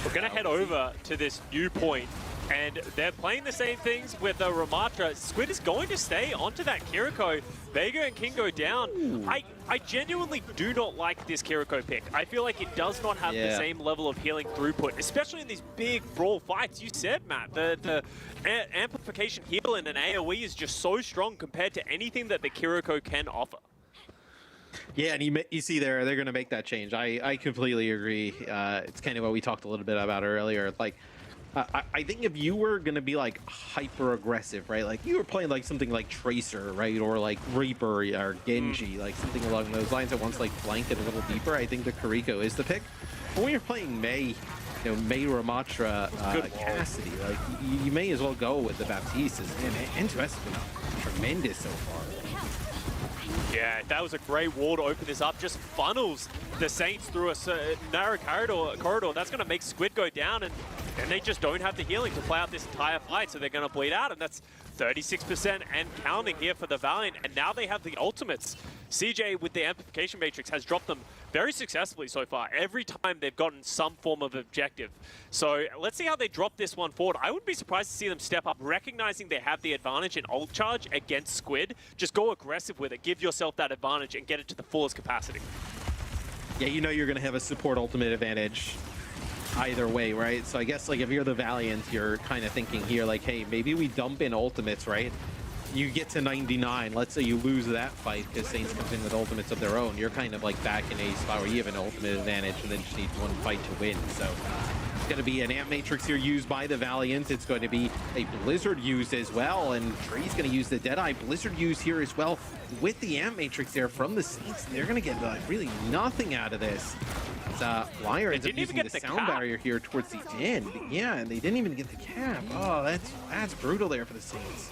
We're gonna head over to this new point, and they're playing the same things with the Ramatra. Squid is going to stay onto that Kiriko. Vega and King go down. I genuinely do not like this Kiriko pick. I feel like it does not have the same level of healing throughput, especially in these big brawl fights. You said, Matt, the amplification heal in an AoE is just so strong compared to anything that the Kiriko can offer. Yeah, and you see they're going to make that change. I completely agree. It's kind of what we talked a little bit about earlier. Like, I think if you were going to be like hyper aggressive, right? Like you were playing like something like Tracer, right? Or like Reaper or Genji, like something along those lines that wants like flank it a little deeper. I think the Kiriko is the pick. But when you're playing Mei, Mei Ramatra, Cassidy, like you may as well go with the Baptiste. And N2S has been tremendous so far. Yeah, that was a great wall to open this up. Just funnels the Saints through a narrow corridor. That's going to make Squid go down, and and they just don't have the healing to play out this entire fight, so they're going to bleed out, and that's 36% and counting here for the Valiant, and now they have the ultimates. CJ with the amplification matrix has dropped them very successfully so far. Every time they've gotten some form of objective. So let's see how they drop this one forward. I wouldn't be surprised to see them step up, recognizing they have the advantage in ult charge against Squid. Just go aggressive with it, give yourself that advantage and get it to the fullest capacity. Yeah, you know you're going to have a support ultimate advantage either way, right? So I guess like if you're the Valiant, you're kind of thinking here like, hey, maybe we dump in ultimates, right? You get to 99, let's say you lose that fight because Saints comes in with ultimates of their own. You're kind of like back in a spot where you have an ultimate advantage and then just need one fight to win. So it's going to be an Amp Matrix here used by the Valiant. It's going to be a Blizzard used as well, and Tree's going to use the Deadeye. Blizzard used here as well with the Amp Matrix there from the Saints. They're going to get really nothing out of this. Flyer ends up using the sound barrier here towards the end. Yeah, and they didn't even get the cap. Oh, that's brutal there for the Saints.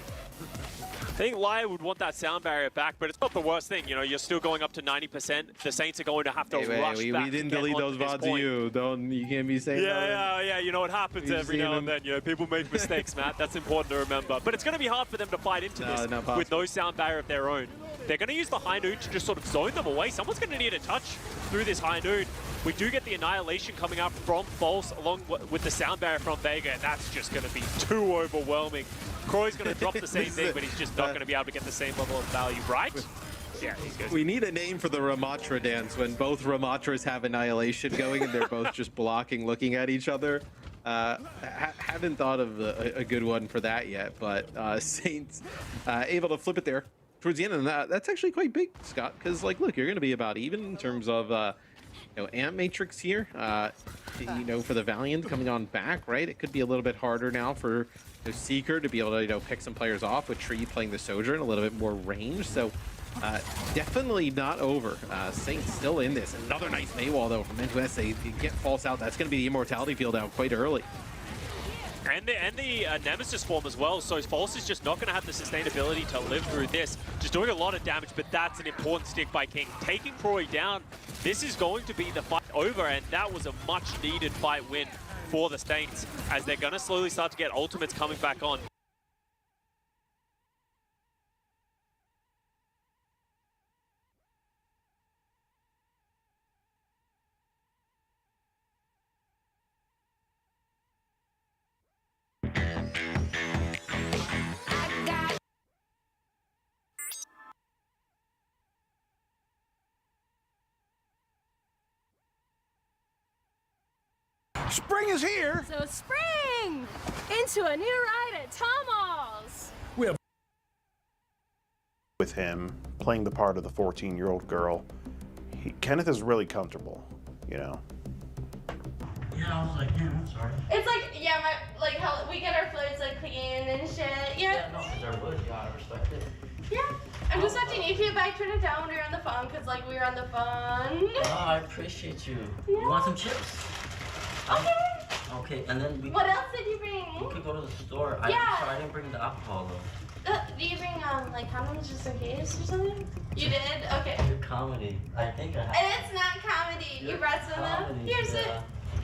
I think Liar would want that sound barrier back, but it's not the worst thing. You know, you're still going up to 90%. The Saints are going to have to rush back. We didn't delete those VODs to you. You can't be saying that. Yeah. You know, it happens every now and then. You know, people make mistakes, Matt. That's important to remember. But it's going to be hard for them to fight into this with no sound barrier of their own. They're going to use the high noon to just sort of zone them away. Someone's going to need a touch through this high noon. We do get the Annihilation coming out from False along with the sound barrier from Vega, and that's just going to be too overwhelming. Croy's going to drop the same thing, but he's just not going to be able to get the same level of value, right? Yeah, he's good. We need a name for the Ramatra dance when both Ramatras have Annihilation going and they're both just blocking, looking at each other. Haven't thought of a good one for that yet, but Saints able to flip it there towards the end, and that's actually quite big, Scott, because like, look, you're going to be about even in terms of you know, Amp Matrix here. You know, for the Valiant coming on back, right? It could be a little bit harder now for Seeker to be able to, you know, pick some players off with Tree playing the Sojourn, a little bit more range. So definitely not over. Saints still in this. Another nice Maywall though from N2S. They get False out. That's going to be the Immortality field out quite early. And the Nemesis form as well, so False is just not going to have the sustainability to live through this. Just doing a lot of damage, but that's an important stick by King. Taking Croy down, this is going to be the fight over, and that was a much-needed fight win for the Saints, as they're going to slowly start to get ultimates coming back on. Spring is here! So spring! Into a new ride at Tomal's! With him playing the part of the 14-year-old girl, Kenneth is really comfortable, you know. Yeah, I was like, damn, I'm sorry. It's like, yeah, like how we get our floats like clean and shit. Yeah. No, because they're wood, yeah, I respect it. Yeah. I'm just watching YouTube back, turn it down when we were on the phone, because like we were on the phone. Oh, I appreciate you. Yeah. You want some chips? Okay. Okay, and then we... What else did you bring? We could go to the store. Yeah. I didn't bring the alcohol, though. Do you bring like condoms just in case or something? You did? Okay. Your comedy. I think I have. And it's not comedy. You brought some of them? Here's it.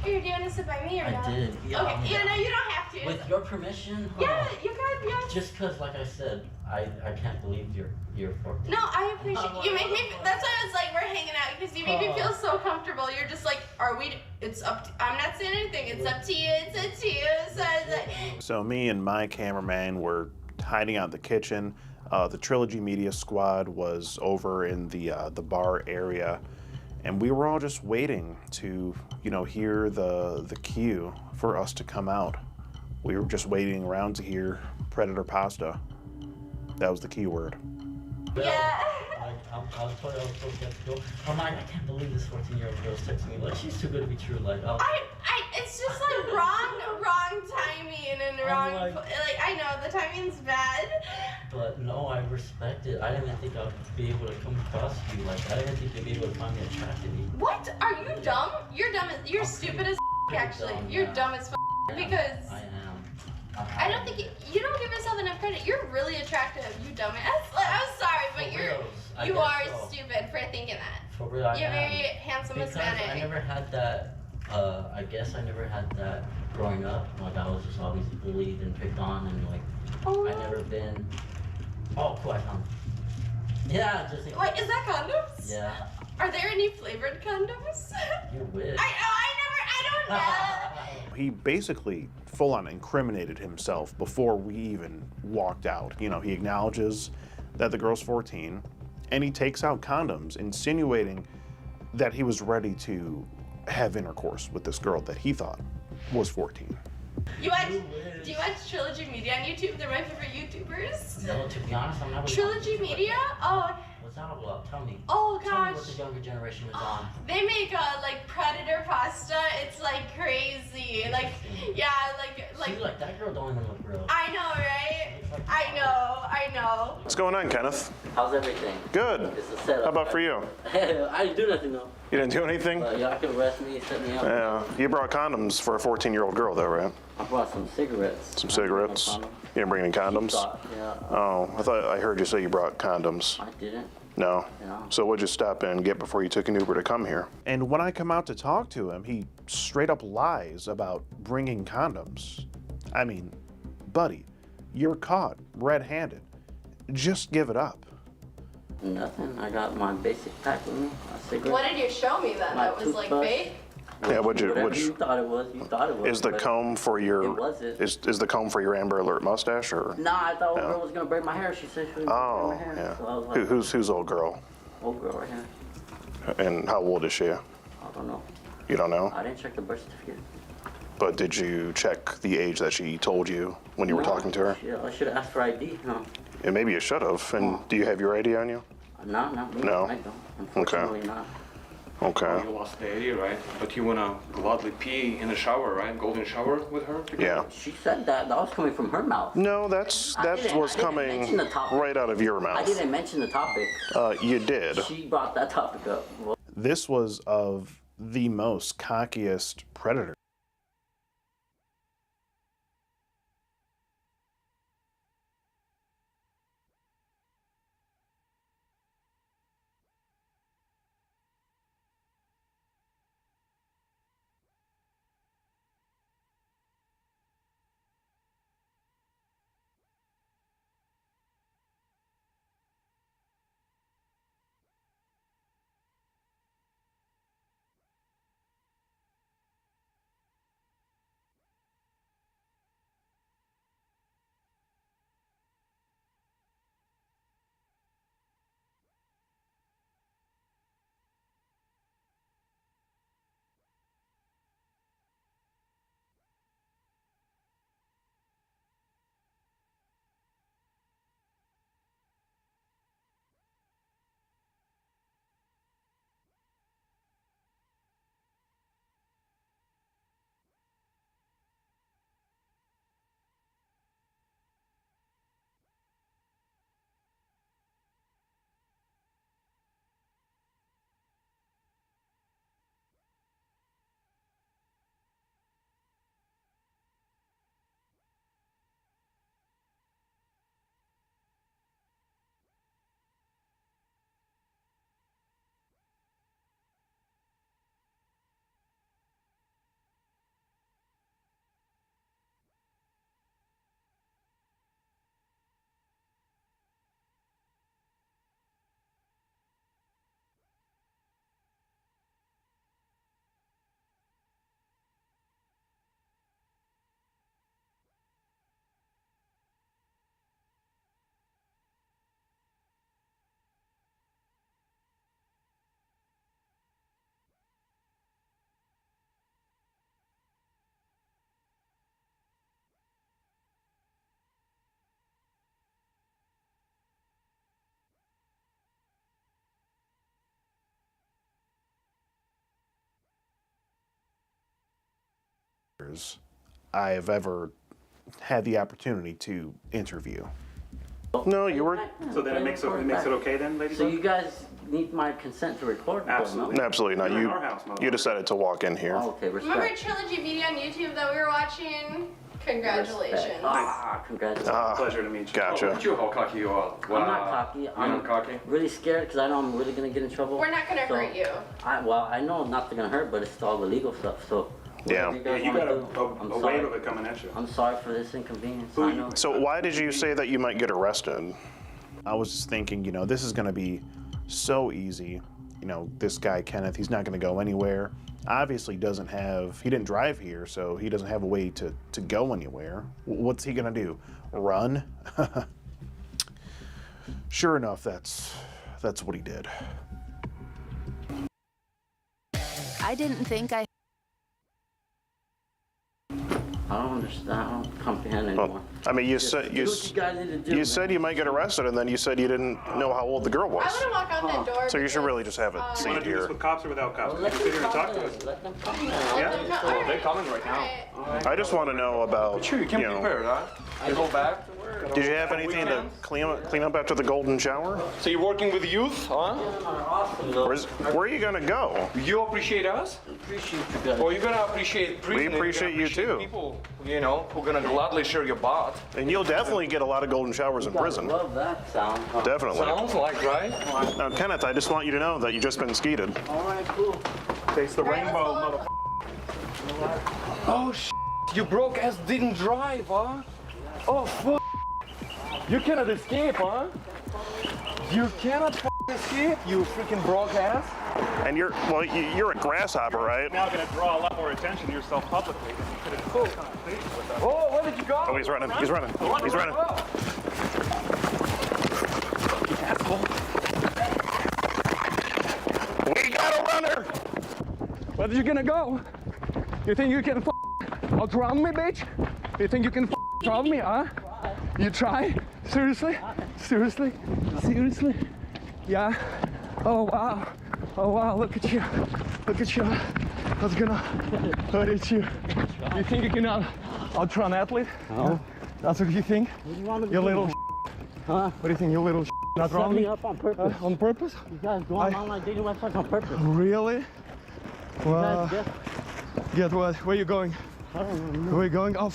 Here, do you want to sit by me or not? I did. Yeah, okay. Yeah, no, you don't have to. With your permission? Yeah, you could, yeah. Just because, like I said, I can't believe you're for. No, I appreciate you. Make me. That's why I was like, we're hanging out because you make me feel so comfortable. You're just like, are we? It's up. I'm not saying anything. It's up to you. It's up to you. So I was like. So me and my cameraman were hiding out in the kitchen. The Trilogy Media Squad was over in the bar area, and we were all just waiting to, you know, hear the cue for us to come out. We were just waiting around to hear Predator Pasta. That was the key word. Yeah. I was told I was supposed to have to go. I'm like, I can't believe this 14-year-old girl's texting me. Like, she's too good to be true. Like, It's just like wrong timing and wrong. Like, I know the timing's bad. But no, I respect it. I didn't even think I'd be able to come across you. Like, I didn't think you'd be able to find me attractive. What? Are you dumb? You're dumb. You're stupid as actually. Dumb, You're yeah. dumb as because. I am. I don't think you don't give yourself enough credit. You're really attractive, you dumbass. Like, I'm sorry, but you are stupid for thinking that. For real, I You're am. very handsome because Hispanic. I never had that I guess I never had that growing up. Like I was just always bullied and picked on, and like I never been. Oh, cool! I found. Yeah, just. Wait, is that condoms? Yeah. Are there any flavored condoms? You're weird. I don't know. He basically full-on incriminated himself before we even walked out. You know, he acknowledges that the girl's 14, and he takes out condoms, insinuating that he was ready to have intercourse with this girl that he thought was 14. Do you watch Trilogy Media on YouTube? They're my favorite YouTubers. No, to be honest, I'm not. Trilogy Media? Oh. What's that all about? Tell me. Oh Tell me gosh. what the younger generation is on. They make like Predator pasta. It's like crazy. Like yeah, like. See, like that girl don't even look real. I know, right? I know. What's going on, Kenneth? How's everything? Good. It's a setup. How about for you? I didn't do nothing though. You didn't do anything? Y'all can arrest me, set me up. Yeah. You brought condoms for a 14-year-old girl, though, right? I brought some cigarettes. Some cigarettes? You didn't bring any condoms? Yeah. Oh, I heard you say you brought condoms. I didn't. No. No. So what'd you stop in and get before you took an Uber to come here? And when I come out to talk to him, he straight up lies about bringing condoms. I mean, buddy, you're caught red-handed. Just give it up. Nothing. I got my basic pack with me. A cigarette. What did you show me then? My That was like toothbrush. fake? Yeah, Whatever you thought it was, you thought it was. Is the but comb for your It wasn't. is the comb for your Amber Alert mustache or? Nah, I thought old No. girl was gonna braid my hair. She said she was gonna Oh, braid my hair. yeah. So I was like, Who's old girl? old girl right here. And how old is she? I don't know. You don't know? I didn't check the birth certificate. But did you check the age that she told you when you were No, talking to her? Yeah, I should have asked for ID. No. And maybe you should have. And do you have your ID on you? No, not me. No? I don't. Unfortunately not. Okay. You lost the ID, right? But you wanna gladly pee in the shower, right? Golden shower with her? Yeah. She said that. That was coming from her mouth. No, that was I didn't coming mention the topic. right out of your mouth. I didn't mention the topic. You did. She brought that topic up. Well, This was of the most cockiest predator. I have ever had the opportunity to interview. No, you were. So then it makes it okay then, lady? so you guys need my consent to record? Absolutely. Absolutely not. You're in our house, You decided to walk in here. Okay, respect. Remember Trilogy Media on YouTube that we were watching? Congratulations. Congratulations. Pleasure to meet you. Gotcha. Look at you, how cocky you are. I'm not cocky. You're I'm not cocky? really scared because I know I'm really gonna get in trouble. We're not gonna hurt you. I know not gonna hurt, but it's all the legal stuff. So Yeah. You got a wave of it coming at you. I'm sorry for this inconvenience. I know. So why did you say that you might get arrested? I was just thinking, you know, this is going to be so easy. You know, this guy, Kenneth, he's not going to go anywhere. Obviously he didn't drive here, so he doesn't have a way to go anywhere. What's he going to do? Run? Sure enough, that's what he did. I didn't think I... I don't understand. I don't comprehend anymore. Well, I mean, you said do what you guys need to do, you said you might get arrested, and then you said you didn't know how old the girl was. I want to walk out that door. So you should really just have it You seat want to do this here. with cops or without cops? You sit here and talk to us. Let them come. Yeah? All right. They're coming right now. I just want to know about, Sure, you can't you be know, prepared, huh? You go back. did you have anything to clean up after the golden shower? So you're working with youth, huh? Where are you gonna go? You appreciate us? Appreciate you guys. Or you're gonna appreciate prisoners. We appreciate you too. People, you know, who are gonna gladly share your butt. And you'll definitely get a lot of golden showers in prison. Love that sound. Definitely. Sounds like, right? Now, Kenneth, I just want you to know that you've just been skeeted. All right, cool. Taste the rainbow, motherfucker. Oh, you broke ass didn't drive, huh? Oh, fuck. You cannot escape, huh? You cannot escape, you freaking broke ass. And you're a grasshopper, right? Now gonna draw a lot more attention to yourself publicly than you could have in this conversation with us. Oh, where did you go? Oh, he's running. He's running. He's running. Asshole. We got a runner. Where are you gonna go? You think you can outrun me, bitch? You think you can outrun me, huh? You try? Seriously? Seriously? Seriously? Yeah? Oh wow. Oh wow, look at you. Look at you. I was gonna hurt you. You think you can outrun an athlete? No. That's what you think? What do you want me to You do? little Huh? What do you think, you little not Set wrong? me up on purpose. On purpose? You guys go on online dating websites on purpose. Really? Well, guys get what? Where are you going? I don't know. Where are you going? Oh,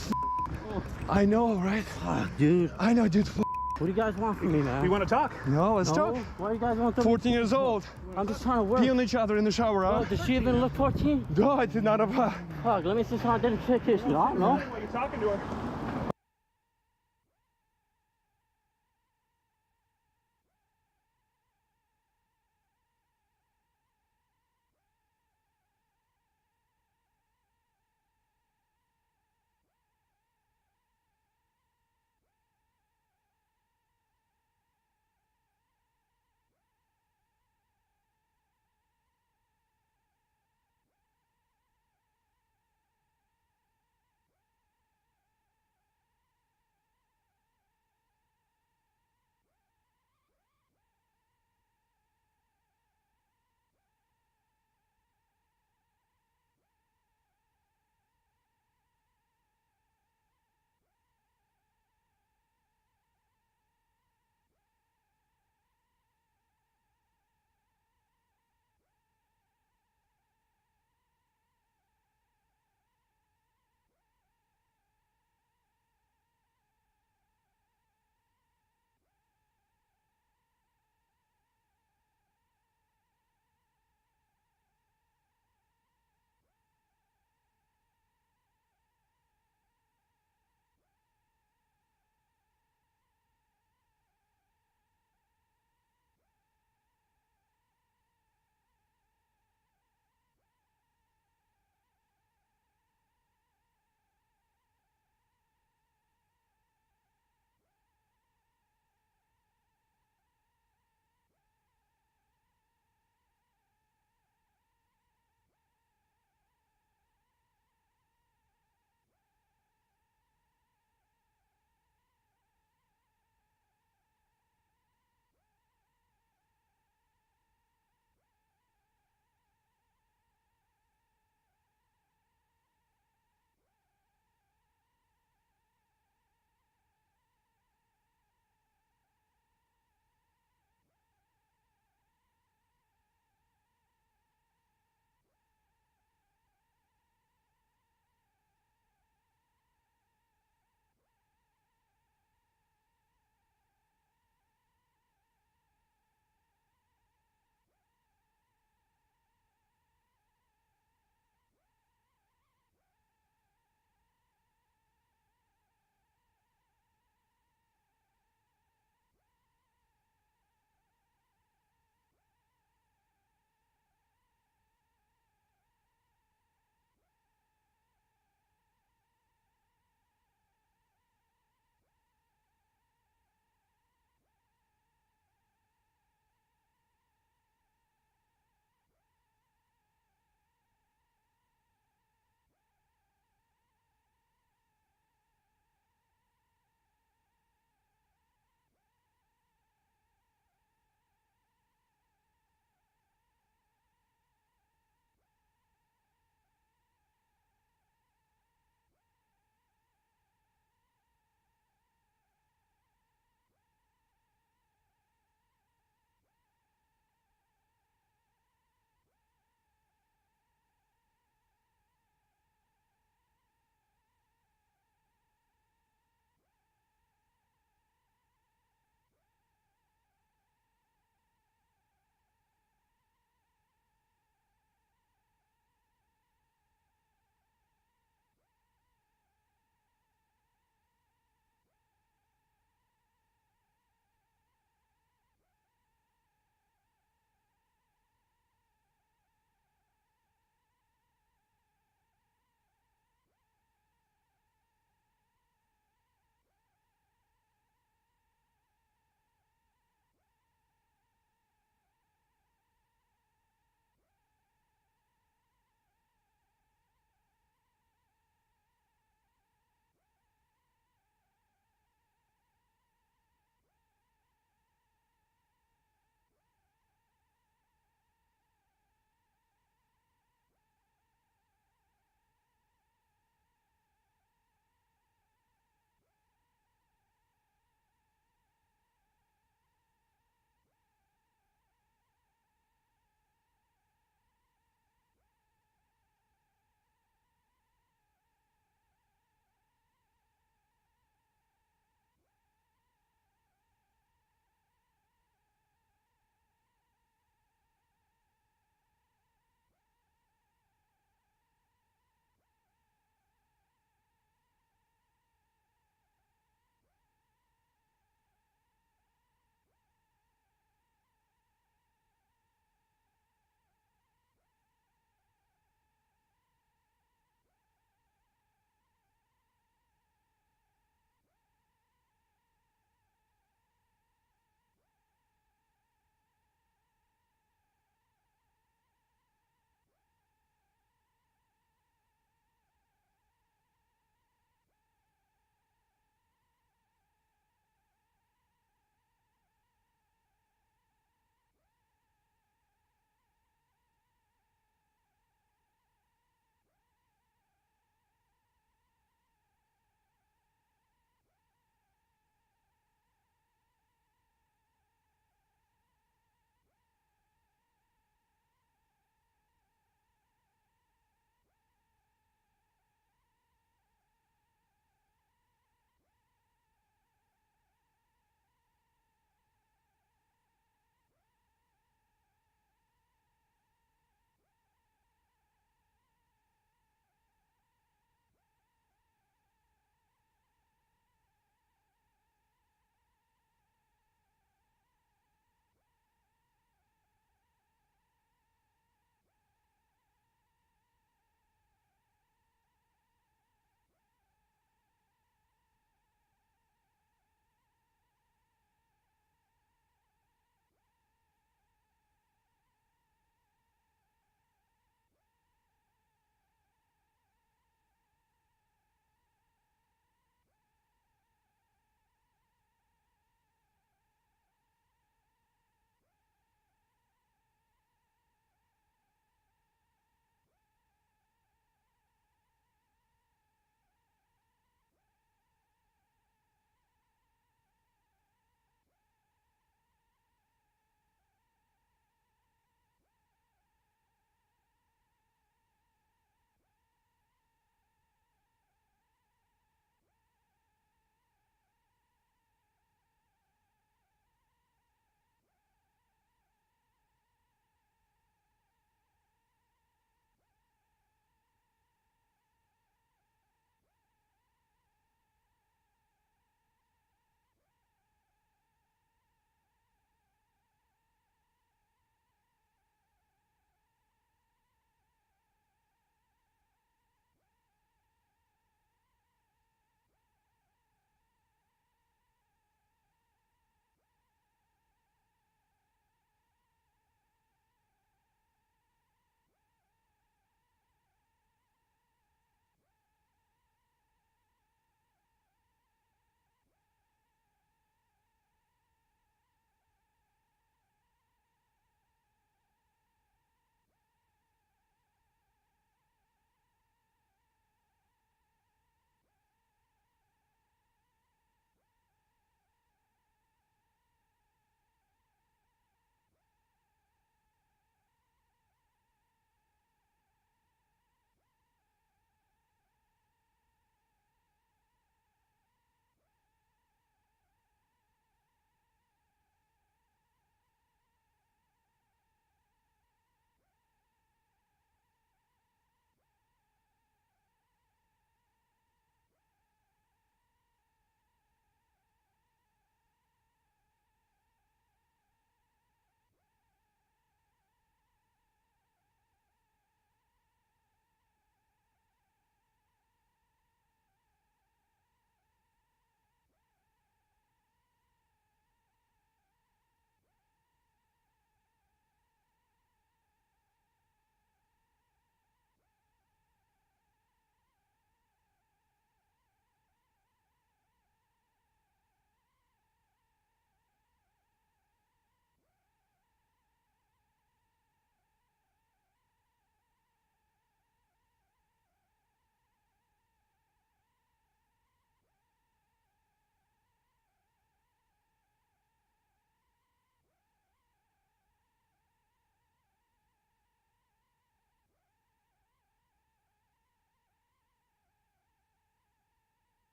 I know, right? Dude. I know, dude. What do you guys want from me, man? You want to talk? No, let's talk. Why do you guys want to? 14 years old. I'm just trying to work. Pee on each other in the shower, huh? Oh, does she even look 14? No, I did not have. Fuck, let me see some identification. I don't know. Why are you talking to her?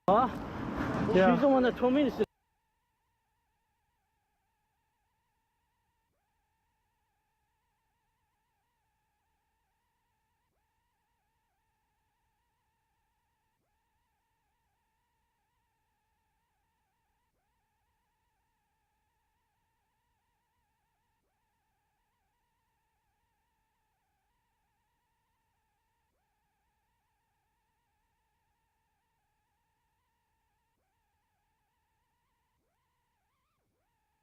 Huh? Yeah. She's the one that told me to